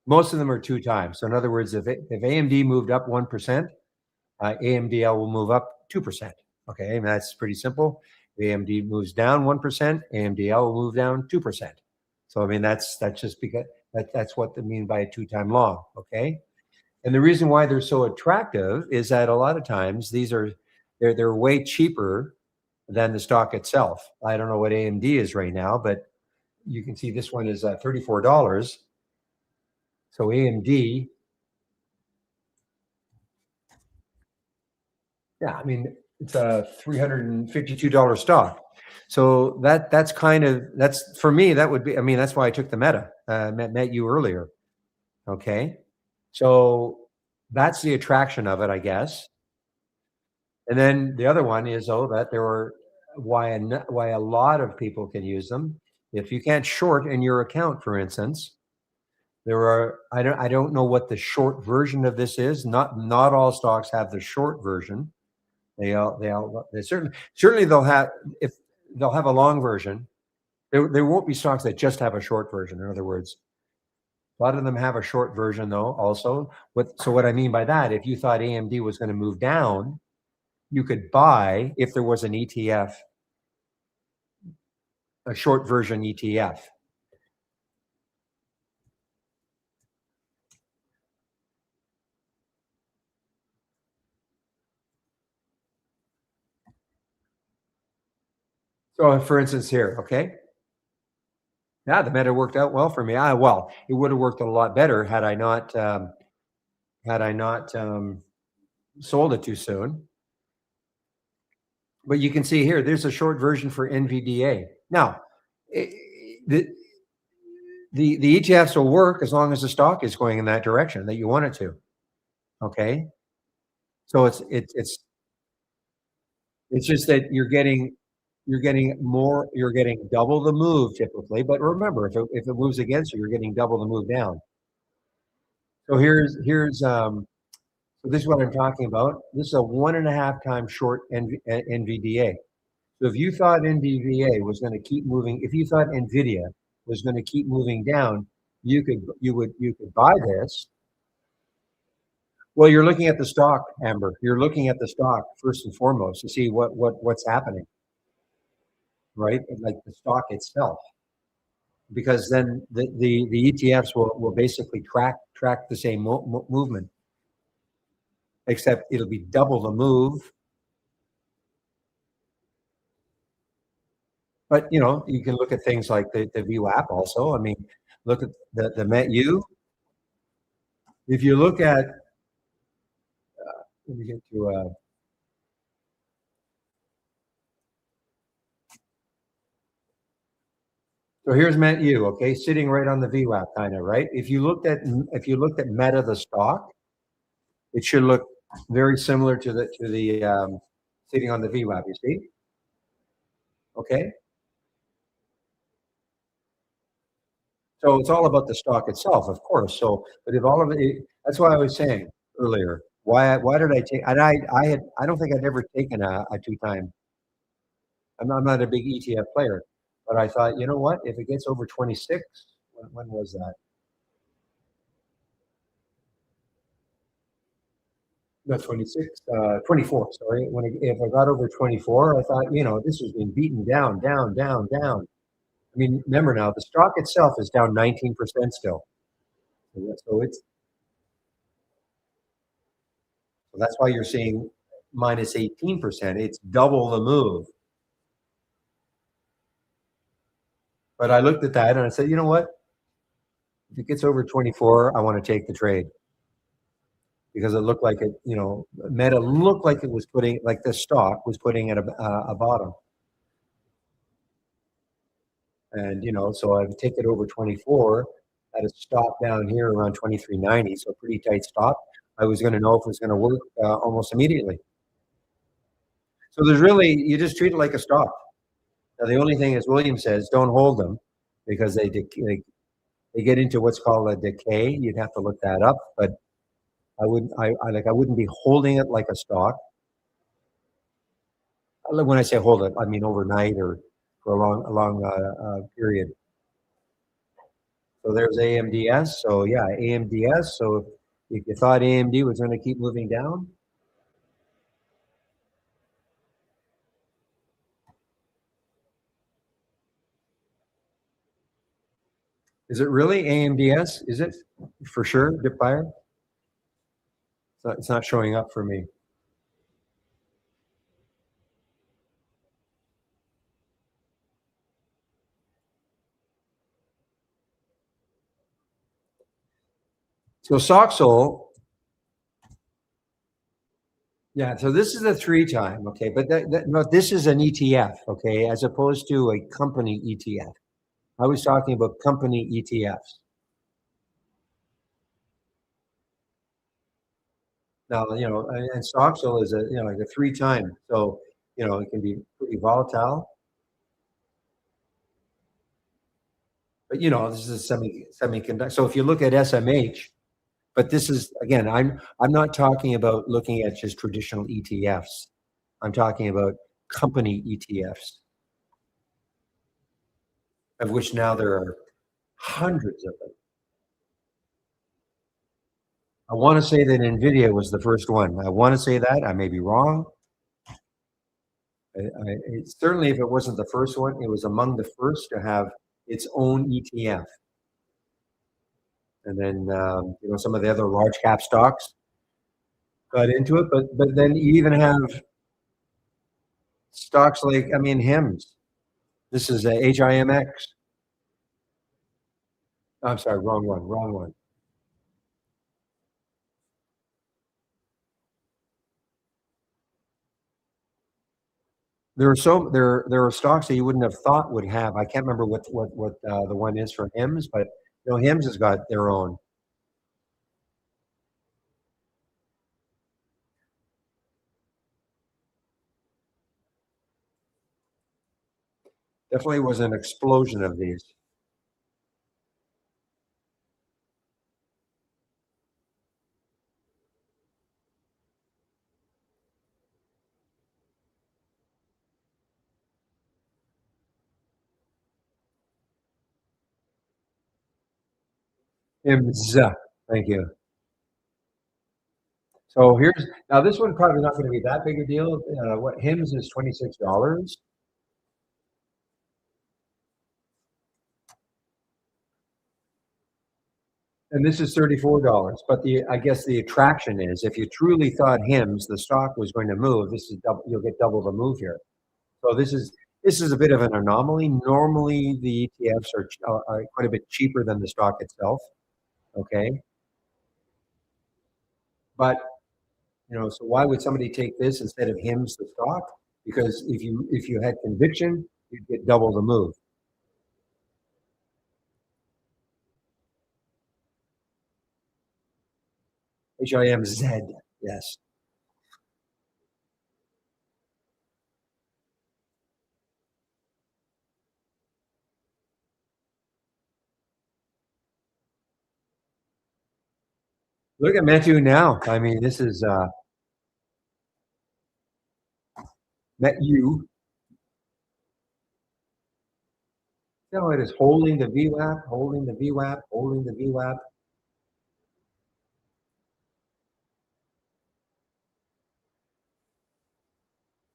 most of them are two times. So in other words, if AMD moved up 1%, AMDL will move up 2%. Okay, and that's pretty simple. If AMD moves down 1%, AMDL will move down 2%. So I mean, that's just because that's what they mean by a two-time long. Okay, and the reason why they're so attractive is that a lot of times they're way cheaper than the stock itself. I don't know what AMD is right now, but you can see this one is $34. So AMD, yeah, I mean, it's a $352 stock. So that's for me, that would be, I mean, that's why I took the met you earlier. Okay. So that's the attraction of it, I guess. And then the other one is, that there were why a lot of people can use them. If you can't short in your account, for instance, there are, I don't know what the short version of this is. Not all stocks have the short version. They certainly they'll have, if they'll have a long version. There won't be stocks that just have a short version. In other words, a lot of them have a short version though also. What I mean by that, if you thought AMD was going to move down, you could buy, if there was an ETF, a short version ETF. So for instance here, okay. Yeah, the meta worked out well for me. Well, it would have worked a lot better had I not sold it too soon. But you can see here, there's a short version for NVDA. Now, the ETFs will work as long as the stock is going in that direction that you want it to. Okay, so it's just that you're getting double the move typically. But remember, if it moves against you, you're getting double the move down. So so this is what I'm talking about. This is a 1.5 times short NVDA. So if you thought NVDA was going to keep moving, if you thought NVIDIA was going to keep moving down, you could buy this. Well, you're looking at the stock, Amber. You're looking at the stock first and foremost to see what's happening, right? Like the stock itself, because then the ETFs will basically track the same movement, except it'll be double the move. But you can look at things like the VWAP also. I mean, look at the METU. If you look at, let me get to so here's METU, okay, sitting right on the VWAP, kind of, right? If you looked at Meta, the stock, it should look very similar to the sitting on the VWAP. You see? Okay. So it's all about the stock itself, of course. So, but if all of it, that's why I was saying earlier. Why did I take? And I don't think I'd ever taken a two-time. I'm not a big ETF player, but I thought, you know what? If it gets over 26, when was that? Not 26, 24. Sorry. If I got over 24, I thought, this was being beaten down, down, down, down. mean, remember now, the stock itself is down 19% still. So that's why you're seeing minus 18%. It's double the move. But I looked at that and I said, you know what? If it gets over 24, I want to take the trade because it looked like it, Meta looked like it was putting, like the stock was putting at a bottom. And, so I would take it over 24 at a stop down here around 23.90. So pretty tight stop. I was going to know if it was going to work almost immediately. So you just treat it like a stock. Now, the only thing is William says, don't hold them because they get into what's called a decay. You'd have to look that up, but I wouldn't be holding it like a stock. When I say hold it, I mean overnight or for a long period. So there's AMDS. So yeah, AMDS. So if you thought AMD was going to keep moving down, is it really AMDS? Is it for sure dip buyer? It's not showing up for me. So Soxol, yeah. So this is a 3-time, okay, but no, this is an ETF, okay, as opposed to a company ETF. I was talking about company ETFs. Now, and Stoxel is like a 3-time, so it can be pretty volatile. But this is a semiconductor. So if you look at SMH, but this is again, I'm not talking about looking at just traditional ETFs. I'm talking about company ETFs, of which now there are hundreds of them. I want to say that NVIDIA was the first one. I want to say that. I may be wrong. Certainly, if it wasn't the first one, it was among the first to have its own ETF. And then, some of the other large cap stocks got into it. But then you even have stocks like, HIMS. This is a HIMX. I'm sorry, wrong one. There are stocks that you wouldn't have thought would have. I can't remember what the one is for HIMS, but HIMS has got their own. Definitely was an explosion of these. HIMS. Thank you. So now this one probably not going to be that big a deal. What HIMS is $26. And this is $34. But I guess the attraction is if you truly thought HIMS, the stock was going to move, this is you'll get double the move here. So this is a bit of an anomaly. Normally the ETFs are quite a bit cheaper than the stock itself. Okay. But so why would somebody take this instead of HIMS, the stock? Because if you had conviction, you'd get double the move. HIMZ, yes. Look at Metu now. This is Metu. It is holding the VWAP, holding the VWAP, holding the VWAP.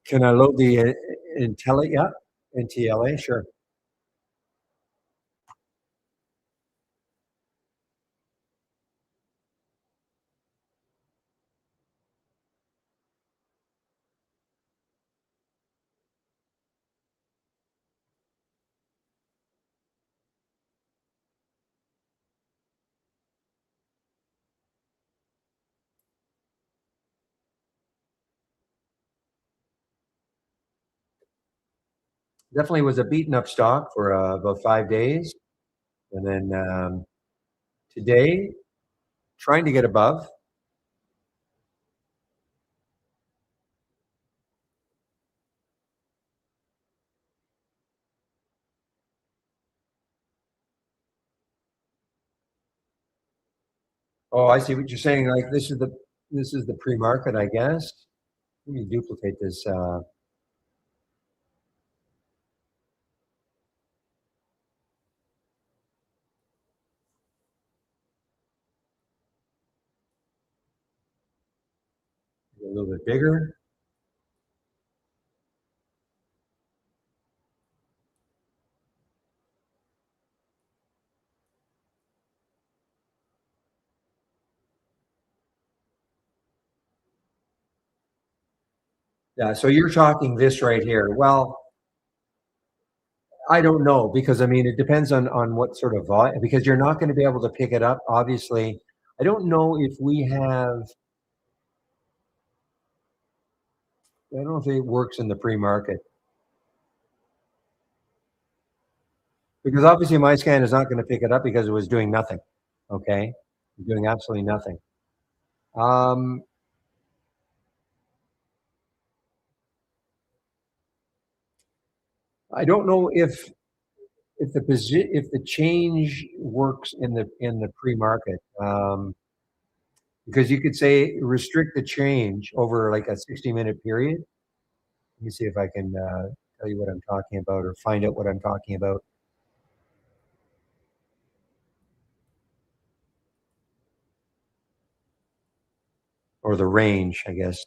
Can I load the NTLA? Yeah, NTLA, sure. definitely was a beaten up stock for about 5 days. And then today, trying to get above. Oh, I see what you're saying. Like this is the pre-market, I guess. Let me duplicate this. A little bit bigger. Yeah, so you're talking this right here. Well, I don't know because I mean it depends on what sort of volume because you're not going to be able to pick it up. Obviously, I don't know if we have. I don't know if it works in the pre-market because obviously my scan is not going to pick it up because it was doing nothing. Okay, doing absolutely nothing. Um, I don't know if the change works in the pre-market because you could say restrict the change over like a 60-minute period. Let me see if I can tell you what I'm talking about or find out what I'm talking about. Or the range, I guess.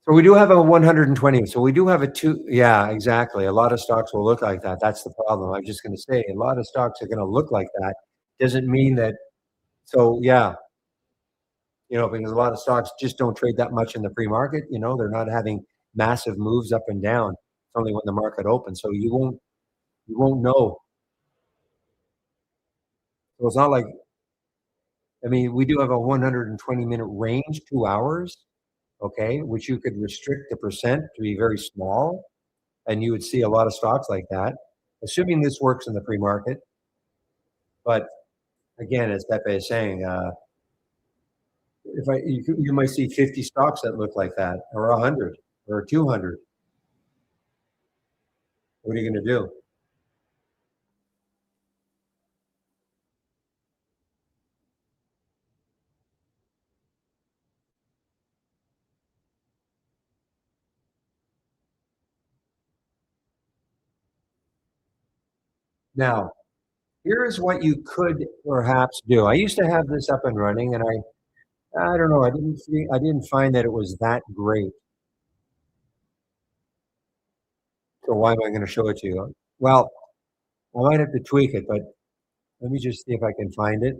So we do have a 120. So we do have a two. Yeah, exactly. A lot of stocks will look like that. That's the problem. I'm just going to say a lot of stocks are going to look like that. Doesn't mean that. So yeah, because a lot of stocks just don't trade that much in the pre-market. They're not having massive moves up and down. It's only when the market opens. So you won't know. So it's not like, I mean, we do have a 120-minute range, 2 hours, okay, which you could restrict the percent to be very small, and you would see a lot of stocks like that, assuming this works in the pre-market. But again, as Pepe is saying, you might see 50 stocks that look like that, or 100, or 200. What are you going to do? Now, here's what you could perhaps do. I used to have this up and running, and I don't know. I didn't find that it was that great. So why am I going to show it to you? Well, I might have to tweak it, but let me just see if I can find it.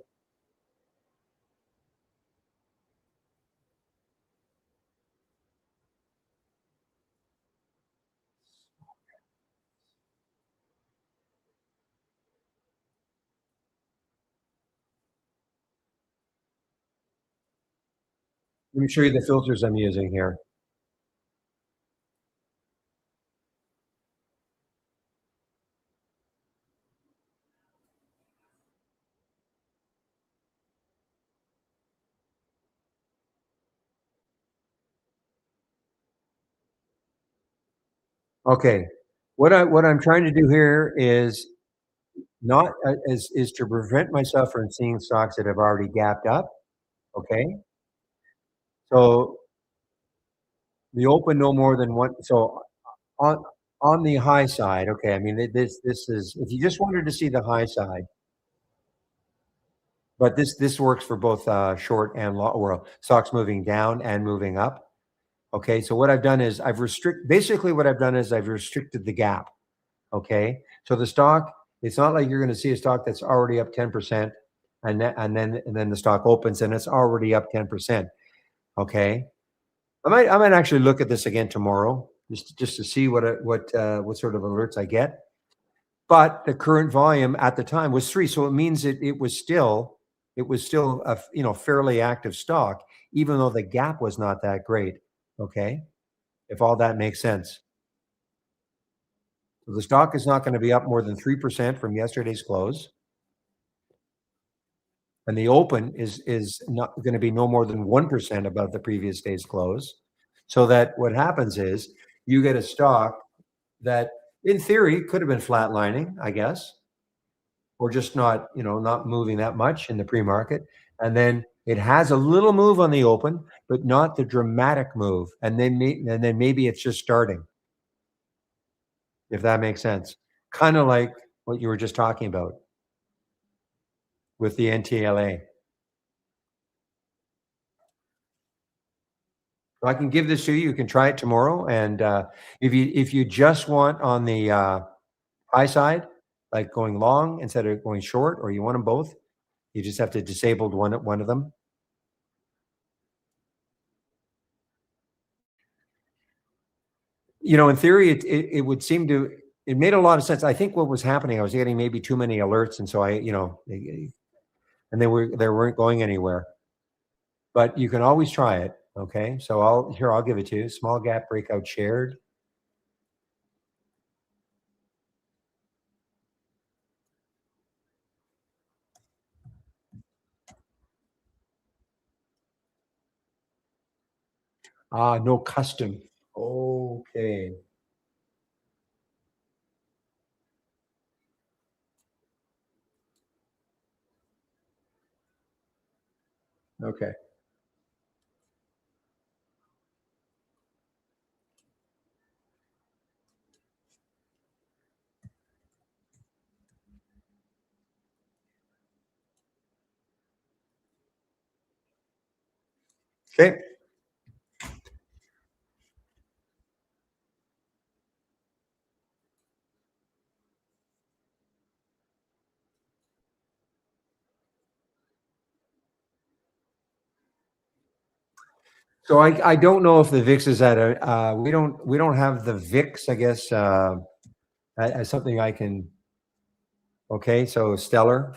Let me show you the filters I'm using here. Okay, what I'm trying to do here is not is to prevent myself from seeing stocks that have already gapped up. Okay, so the open no more than one. So on on the high side, okay. I mean this is if you just wanted to see the high side, but this works for both short and long, or stocks moving down and moving up. Okay, so what I've done is basically what I've done is I've restricted the gap. Okay, so the stock, it's not like you're going to see a stock that's already up 10%, and then the stock opens and it's already up 10%. Okay, I might actually look at this again tomorrow just to see what sort of alerts I get. But the current volume at the time was 3, so it means it was still a fairly active stock, even though the gap was not that great. Okay. If all that makes sense. So the stock is not going to be up more than 3% from yesterday's close. And the open is not going to be no more than 1% above the previous day's close. So that what happens is you get a stock that in theory could have been flatlining, I guess, or just not, not moving that much in the pre-market. And then it has a little move on the open, but not the dramatic move. And then maybe it's just starting, if that makes sense. Kind of like what you were just talking about with the NTLA. I can give this to you. You can try it tomorrow. And if you just want on the high side, like going long instead of going short, or you want them both, you just have to disable one of them. In theory, it would seem to. It made a lot of sense. I think what was happening, I was getting maybe too many alerts, and so and they weren't going anywhere. But you can always try it. Okay, so I'll give it to you. Small gap breakout shared. No custom. Okay. Okay. Okay. So I don't know if the VIX is at a we don't have the VIX, I guess, as something I can. Okay, so stellar.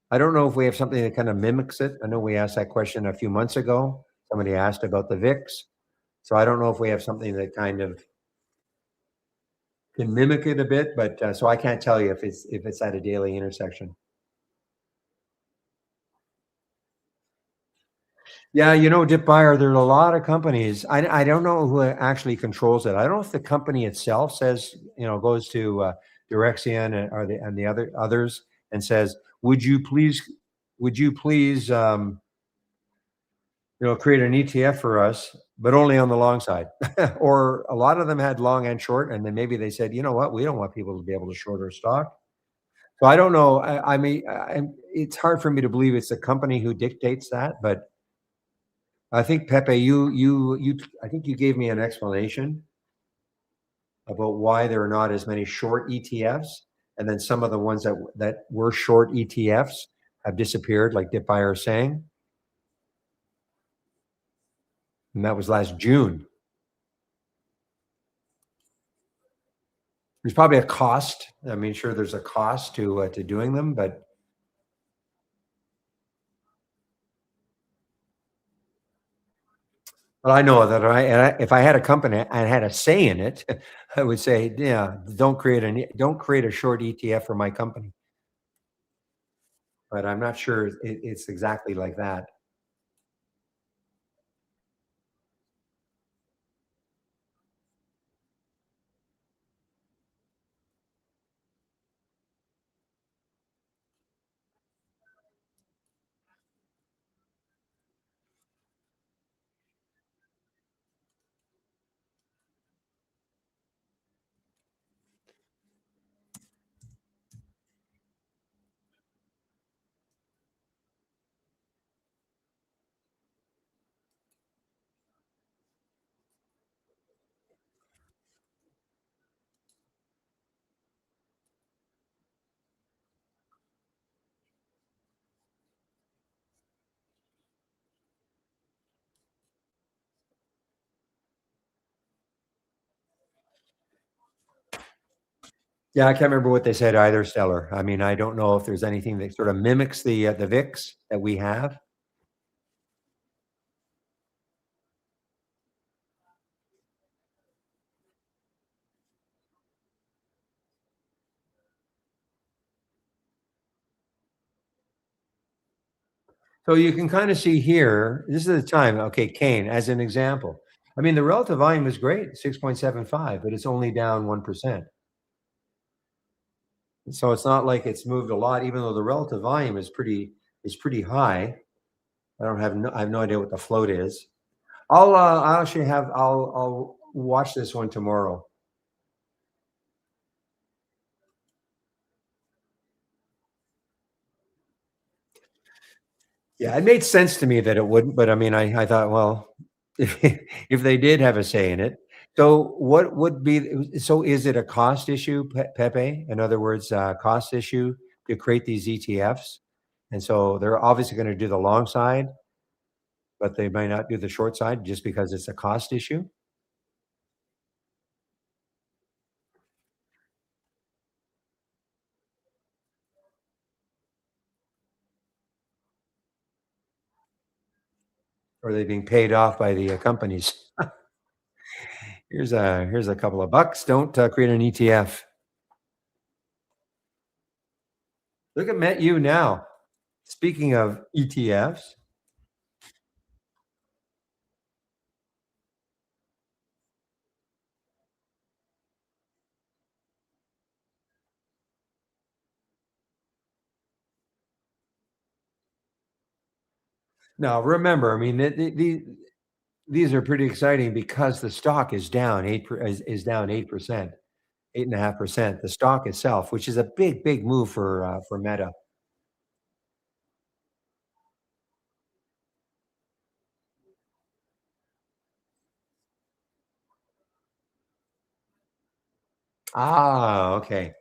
I don't know if we have something that kind of mimics it. I know we asked that question a few months ago. Somebody asked about the VIX. So I don't know if we have something that kind of can mimic it a bit, but so I can't tell you if it's at a daily intersection. Yeah, Dip Buyer, there's a lot of companies. I don't know who actually controls it. I don't know if the company itself says, goes to Direxion and the others and says, would you please create an ETF for us, but only on the long side. Or a lot of them had long and short, and then maybe they said, you know what, we don't want people to be able to short our stock. So I don't know. I mean, it's hard for me to believe it's the company who dictates that, but I think Pepe, I think you gave me an explanation about why there are not as many short ETFs, and then some of the ones that were short ETFs have disappeared, like Dip Buyer is saying, and that was last June. There's probably a cost. I mean, sure, there's a cost to doing them, but I know that if I had a company and had a say in it, I would say, yeah, don't create a short ETF for my company. But I'm not sure it's exactly like that. Yeah, I can't remember what they said either, Stellar. I mean, I don't know if there's anything that sort of mimics the VIX that we have. So you can kind of see here, this is the time, okay, Kane, as an example. I mean, the relative volume is great, 6.75, but it's only down 1%. So it's not like it's moved a lot, even though the relative volume is pretty high. I have no idea what the float is. I'll actually I'll watch this one tomorrow. Yeah, it made sense to me that it wouldn't, but I mean, I thought, well, if they did have a say in it. So what would be, so is it a cost issue, Pepe? In other words, cost issue to create these ETFs? And so they're obviously going to do the long side, but they might not do the short side just because it's a cost issue. Or are they being paid off by the companies? Here's a couple of bucks. Don't create an ETF. Look at MetU now. Speaking of ETFs, now remember, I mean, these are pretty exciting because the stock is down is down 8%, 8.5%. The stock itself, which is a big move for Meta. Ah, okay.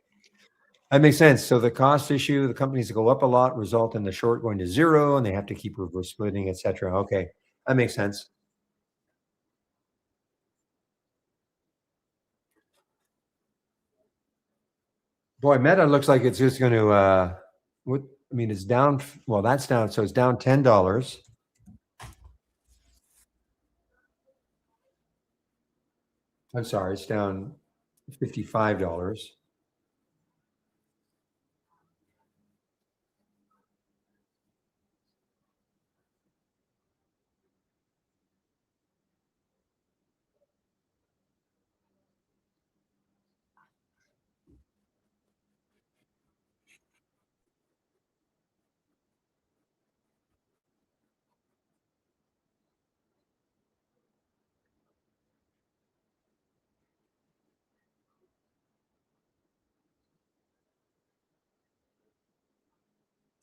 That makes sense. So the cost issue, the companies go up a lot, result in the short going to zero, and they have to keep reverse splitting, etc. Okay, that makes sense. Boy, Meta looks like it's just going to. What I mean, it's down. Well, that's down. So it's down $10. I'm sorry, it's down $55.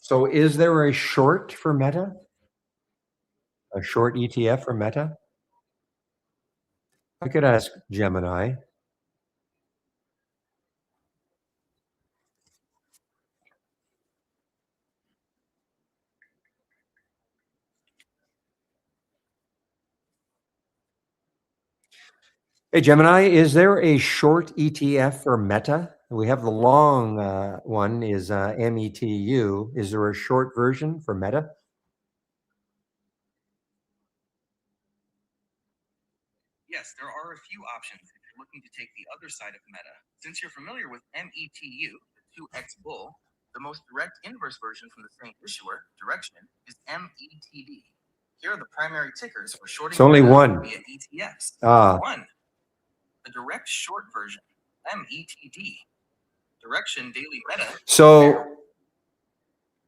So is there a short for Meta? A short ETF for Meta? I could ask Gemini. Hey, Gemini, is there a short ETF for Meta? We have the long one is METU. Is there a short version for Meta? Yes, there are a few options if you're looking to take the other side of Meta. Since you're familiar with METU, the 2X bull, the most direct inverse version from the same issuer, Direction, is METD. Here are the primary tickers for shorting It's only Meta one. via ETFs. Ah. One, the direct short version, METD. Direction Daily Meta. So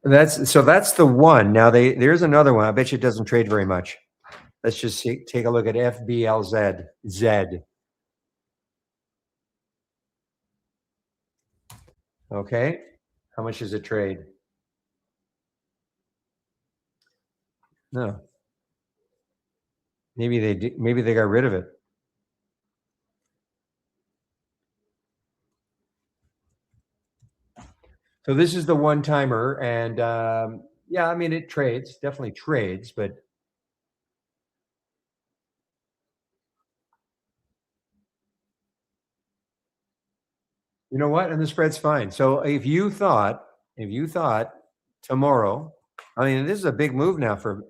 that's the one. Now there's another one. I bet you it doesn't trade very much. Let's just take a look at FBLZ. Z. Okay. How much does it trade? No. Maybe they got rid of it. So this is the one timer, and yeah, I mean it trades, definitely trades, but you know what? And the spread's fine. So if you thought tomorrow, I mean, this is a big move now for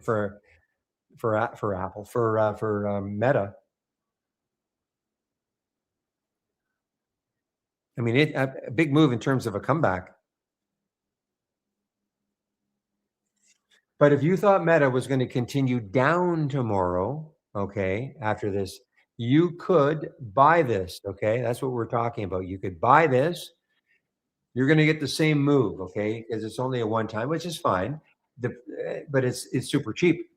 Apple for Meta. I mean, a big move in terms of a comeback. But if you thought Meta was going to continue down tomorrow, okay, after this, you could buy this, okay? That's what we're talking about. You could buy this. You're going to get the same move, okay? Because it's only a one time, which is fine. But it's super cheap,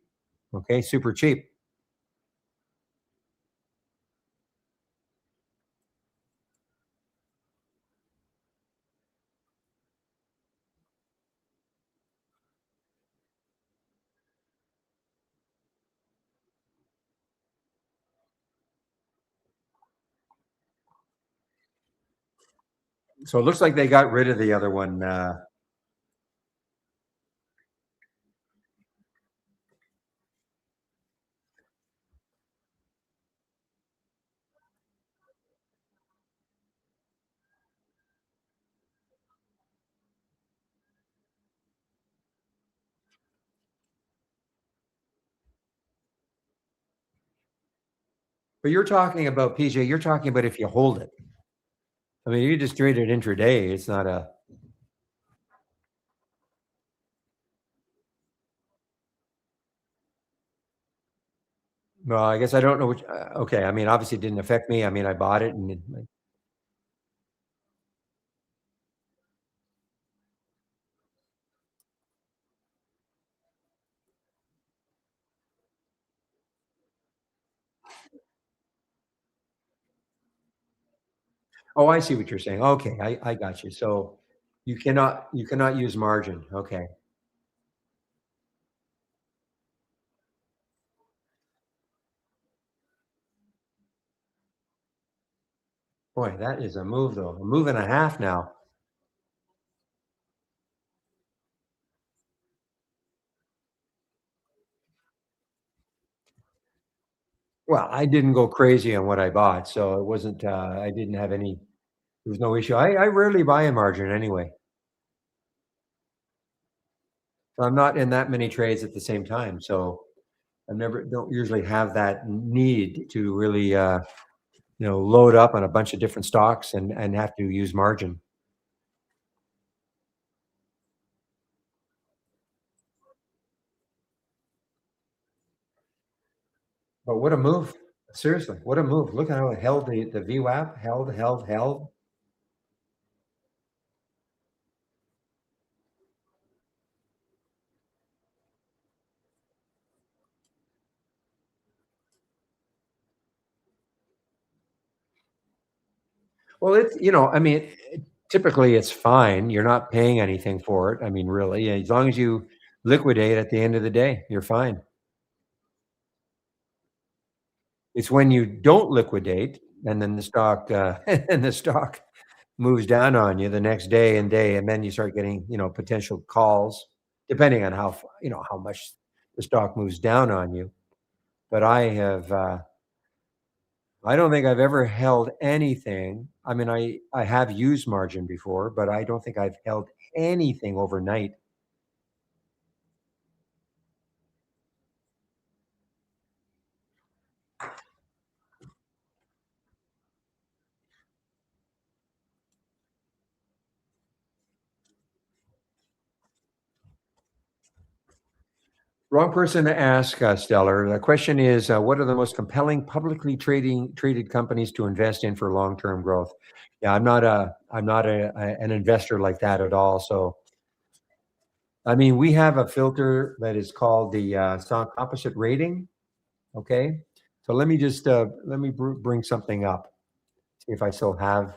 okay? Super cheap. So it looks like they got rid of the other one. But you're talking about PJ. You're talking about if you hold it. I mean, you just trade it intraday. It's not a. Well, I guess I don't know which. Okay, I mean, obviously, it didn't affect me. I mean, I bought it, and oh, I see what you're saying. Okay, I got you. So you cannot use margin. Okay, boy, that is a move though. A move and a half now. Well, I didn't go crazy on what I bought, so it wasn't. I didn't have any. There was no issue. I rarely buy a margin anyway. So I'm not in that many trades at the same time. So I never don't usually have that need to really load up on a bunch of different stocks and have to use margin. But what a move. Seriously, what a move. Look at how it held the VWAP, held. Well, I mean, typically it's fine. You're not paying anything for it. I mean, really, as long as you liquidate at the end of the day, you're fine. It's when you don't liquidate and then the stock and the stock moves down on you the next day, and then you start getting, potential calls, depending on how much the stock moves down on you. But I don't think I've ever held anything. I mean, I have used margin before, but I don't think I've held anything overnight. Wrong person to ask, Stellar. The question is, what are the most compelling publicly traded companies to invest in for long-term growth? Yeah, I'm not an investor like that at all. So, I mean, we have a filter that is called the stock opposite rating. Okay, so let me bring something up. See if I still have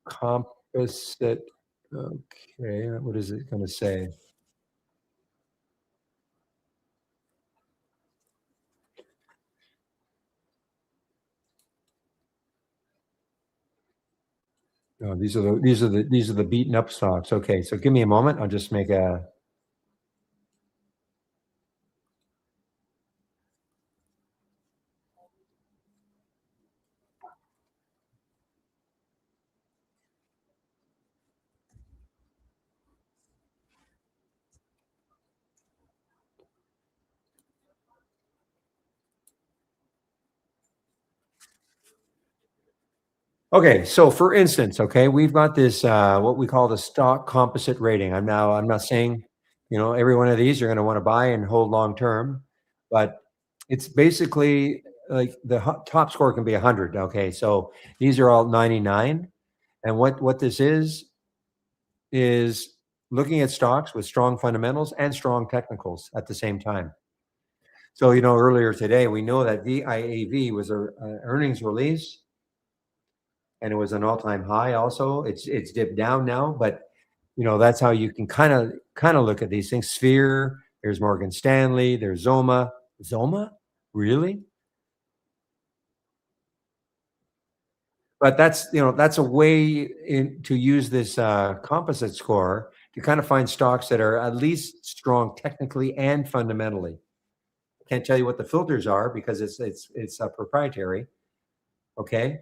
composite. Okay, what is it going to say? Oh, these are the beaten up stocks. Okay, so give me a moment. I'll just make a. Okay, so for instance, okay, we've got this what we call the stock composite rating. I'm not saying, every one of these you're going to want to buy and hold long term, but it's basically like the top score can be 100. Okay, so these are all 99, and what this is looking at stocks with strong fundamentals and strong technicals at the same time. So earlier today we know that VIAV was a earnings release, and it was an all-time high also. It's dipped down now, but that's how you can kind of look at these things. Sphere, there's Morgan Stanley, there's Zoma. Zoma? Really? But that's a way to use this composite score to kind of find stocks that are at least strong technically and fundamentally. Can't tell you what the filters are because it's proprietary. Okay.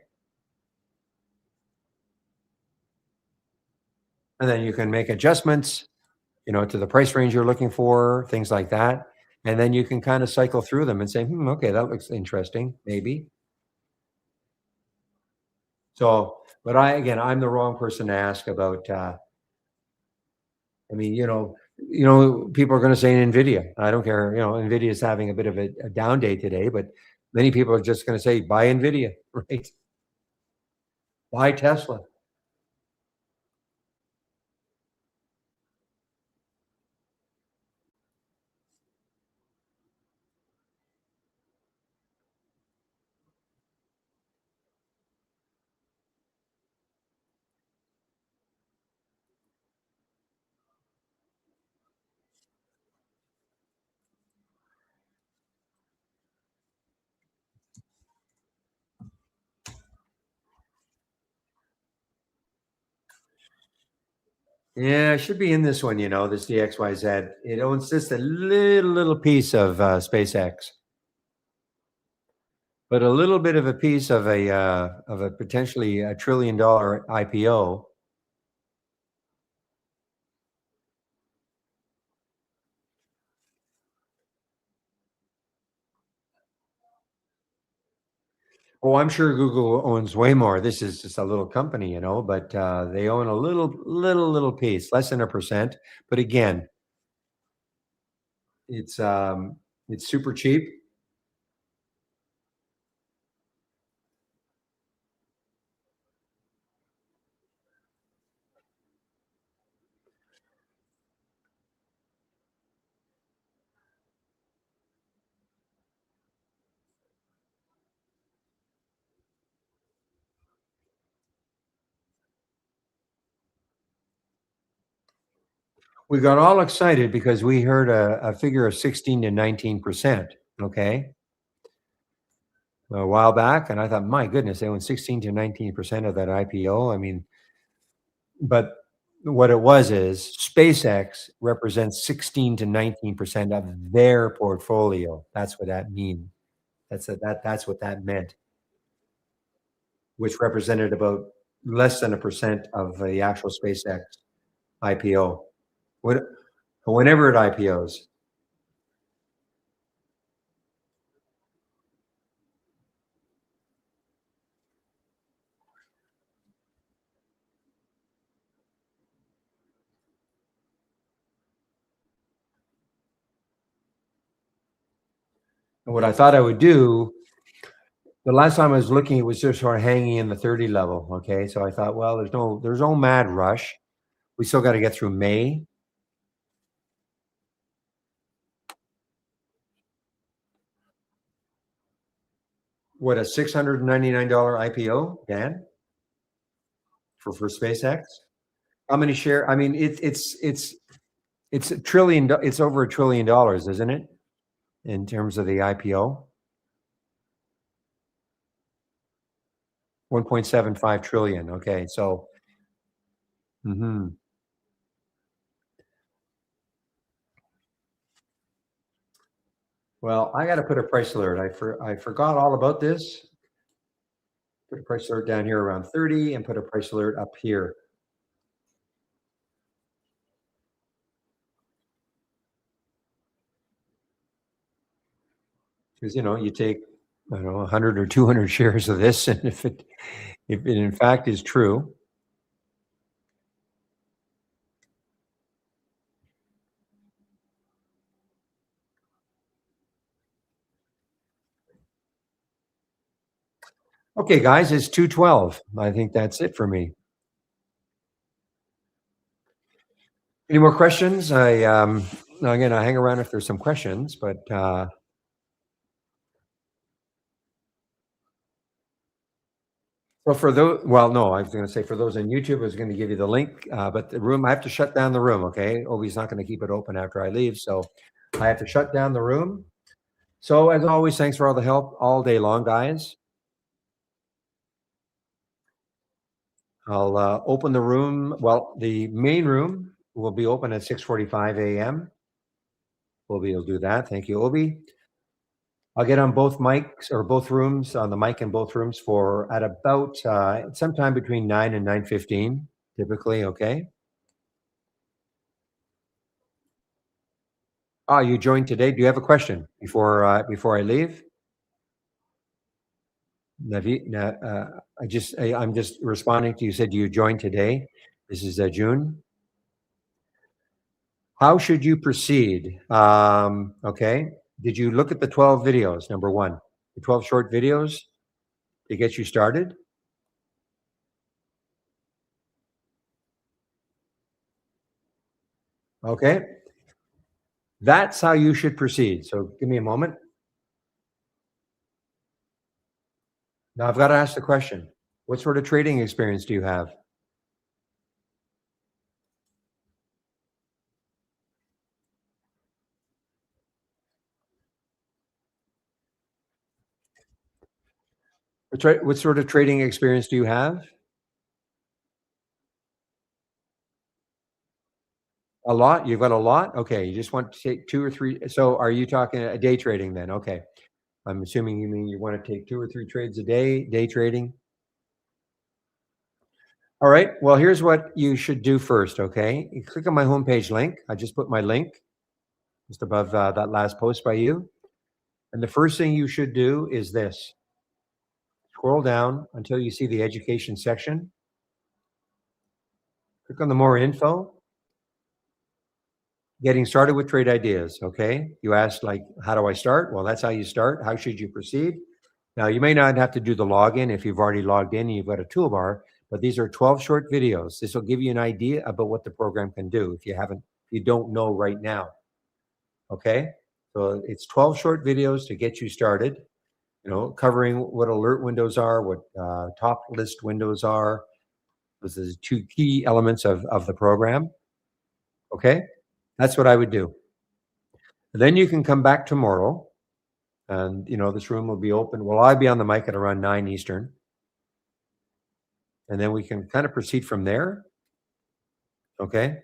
And then you can make adjustments, to the price range you're looking for, things like that. And then you can kind of cycle through them and say, okay, that looks interesting, maybe. So, but I'm the wrong person to ask about, I mean, people are going to say NVIDIA. I don't care. NVIDIA is having a bit of a down day today, but many people are just going to say, buy NVIDIA, right? Buy Tesla. Yeah, it should be in this one, this DXYZ. It owns just a little piece of SpaceX, but a little bit of a piece of a potentially $1 trillion IPO. Oh, I'm sure Google owns way more. This is just a little company, but they own a little piece, less than 1%. But again, it's super cheap. We got all excited because we heard a figure of 16 to 19%. Okay, a while back, and I thought, my goodness, they own 16 to 19% of that IPO. I mean, but what it was is SpaceX represents 16 to 19% of their portfolio. That's what that means. That's what that meant, which represented about less than 1% of the actual SpaceX IPO. Whenever it IPOs. And what I thought I would do, the last time I was looking, it was just sort of hanging in the 30 level. Okay. So I thought, well, there's no mad rush. We still got to get through May. What, a $699 IPO, Dan, for SpaceX? How many share? I mean, it's a trillion. It's over $1 trillion, isn't it? In terms of the IPO, 1.75 trillion. Okay, so well, I got to put a price alert. I forgot all about this. Put a price alert down here around 30, and put a price alert up here. Because you take, I don't know, 100 or 200 shares of this, and if it if it in fact is true. Okay, guys, it's 2:12. I think that's it for me. Any more questions? Now again, I hang around if there's some questions, but well, for those, well, no, I was going to say for those on YouTube, I was going to give you the link, but the room, I have to shut down the room. Okay, Obi's not going to keep it open after I leave, so I have to shut down the room. So as always, thanks for all the help all day long, guys. I'll open the room. Well, the main room will be open at 6:45 a.m. Obi will do that. Thank you, Obi. I'll get on both mics or both rooms on the mic in both rooms for at about sometime between 9 and 9:15, typically. Okay. Ah, you joined today. Do you have a question before I leave? Navi, I'm just responding to you. Said you joined today. This is June. How should you proceed? Okay. Did you look at the 12 videos? Number one, the 12 short videos to get you started. Okay. That's how you should proceed. So give me a moment. Now I've got to ask the question. What sort of trading experience do you have? What sort of trading experience do you have? A lot? You've got a lot? Okay. You just want to take 2 or 3. So are you talking day trading then? Okay. I'm assuming you mean you want to take 2 or 3 trades a day trading. All right. Well, here's what you should do first. Okay. You click on my homepage link. I just put my link just above that last post by you. And the first thing you should do is this. Scroll down until you see the education section. Click on the more info. Getting started with trade ideas. Okay. You asked like, how do I start? Well, that's how you start. How should you proceed? Now, you may not have to do the login if you've already logged in and you've got a toolbar, but these are 12 short videos. This will give you an idea about what the program can do if you don't know right now. Okay. So it's 12 short videos to get you started, covering what alert windows are, what top list windows are. Those are the 2 key elements of the program. Okay. That's what I would do. And then you can come back tomorrow and, this room will be open. Well, I'll be on the mic at around 9 Eastern. And then we can kind of proceed from there. Okay.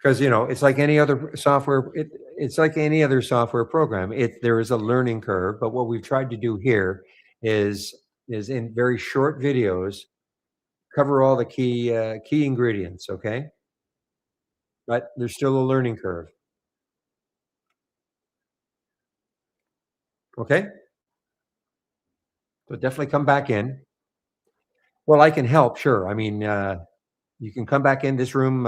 Because it's like any other software. It's like any other software program. There is a learning curve, but what we've tried to do here is in very short videos cover all the key ingredients. Okay, but there's still a learning curve. Okay, so definitely come back in. Well, I can help. Sure. I mean, you can come back in this room.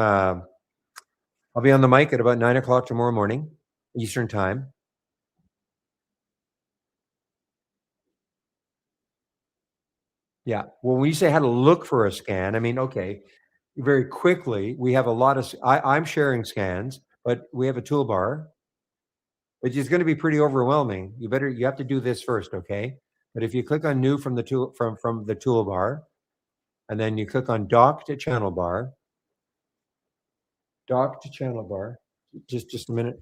I'll be on the mic at about 9 o'clock tomorrow morning, Eastern time. Yeah. Well, when you say how to look for a scan, I mean, okay, very quickly, we have a lot of, I'm sharing scans, but we have a toolbar, which is going to be pretty overwhelming. You have to do this first. Okay. But if you click on new from the toolbar, and then you click on dock to channel bar, just a minute.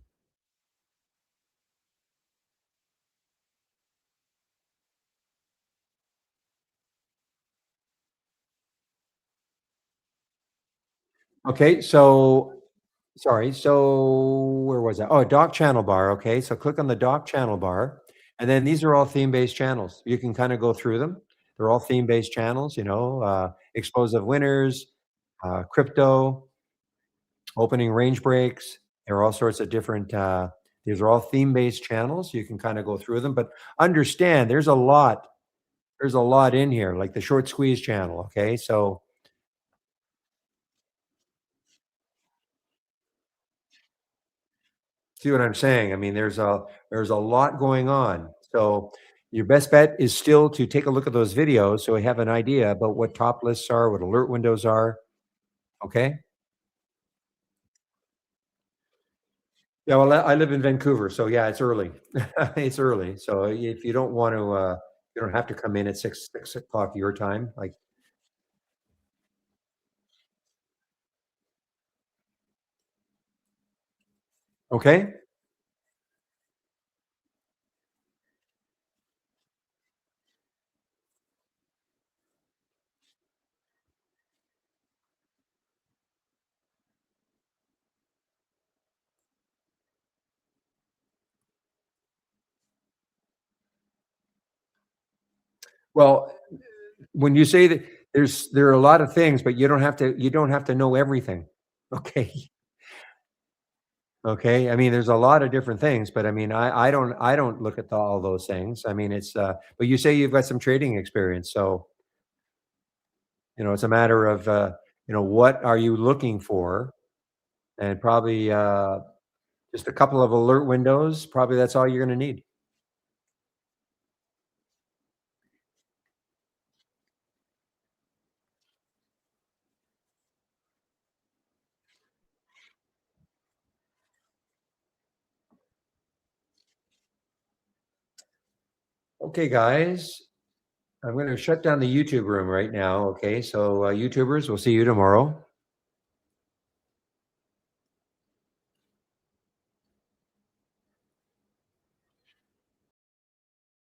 Okay. Sorry. So where was that? Oh, dock channel bar. Okay. So click on the dock channel bar. And then these are all theme-based channels. You can kind of go through them. They're all theme-based channels, explosive winners, crypto. opening range breaks. There are all sorts of different, these are all theme-based channels. You can kind of go through them, but understand there's a lot in here, like the short squeeze channel. Okay. So see what I'm saying? I mean, there's a lot going on. So your best bet is still to take a look at those videos so we have an idea about what top lists are, what alert windows are. Okay. Yeah, well, I live in Vancouver, so yeah, it's early. It's early. So if you don't want to, you don't have to come in at 6 o'clock your time. Like, okay. Well, when you say that there are a lot of things, but you don't have to know everything. Okay. Okay. I mean, there's a lot of different things, but I mean, I don't look at all those things. I mean, it's but you say you've got some trading experience, so it's a matter of what are you looking for, and probably just a couple of alert windows. Probably that's all you're going to need. Okay, guys, I'm going to shut down the YouTube room right now. Okay, so YouTubers, we'll see you tomorrow.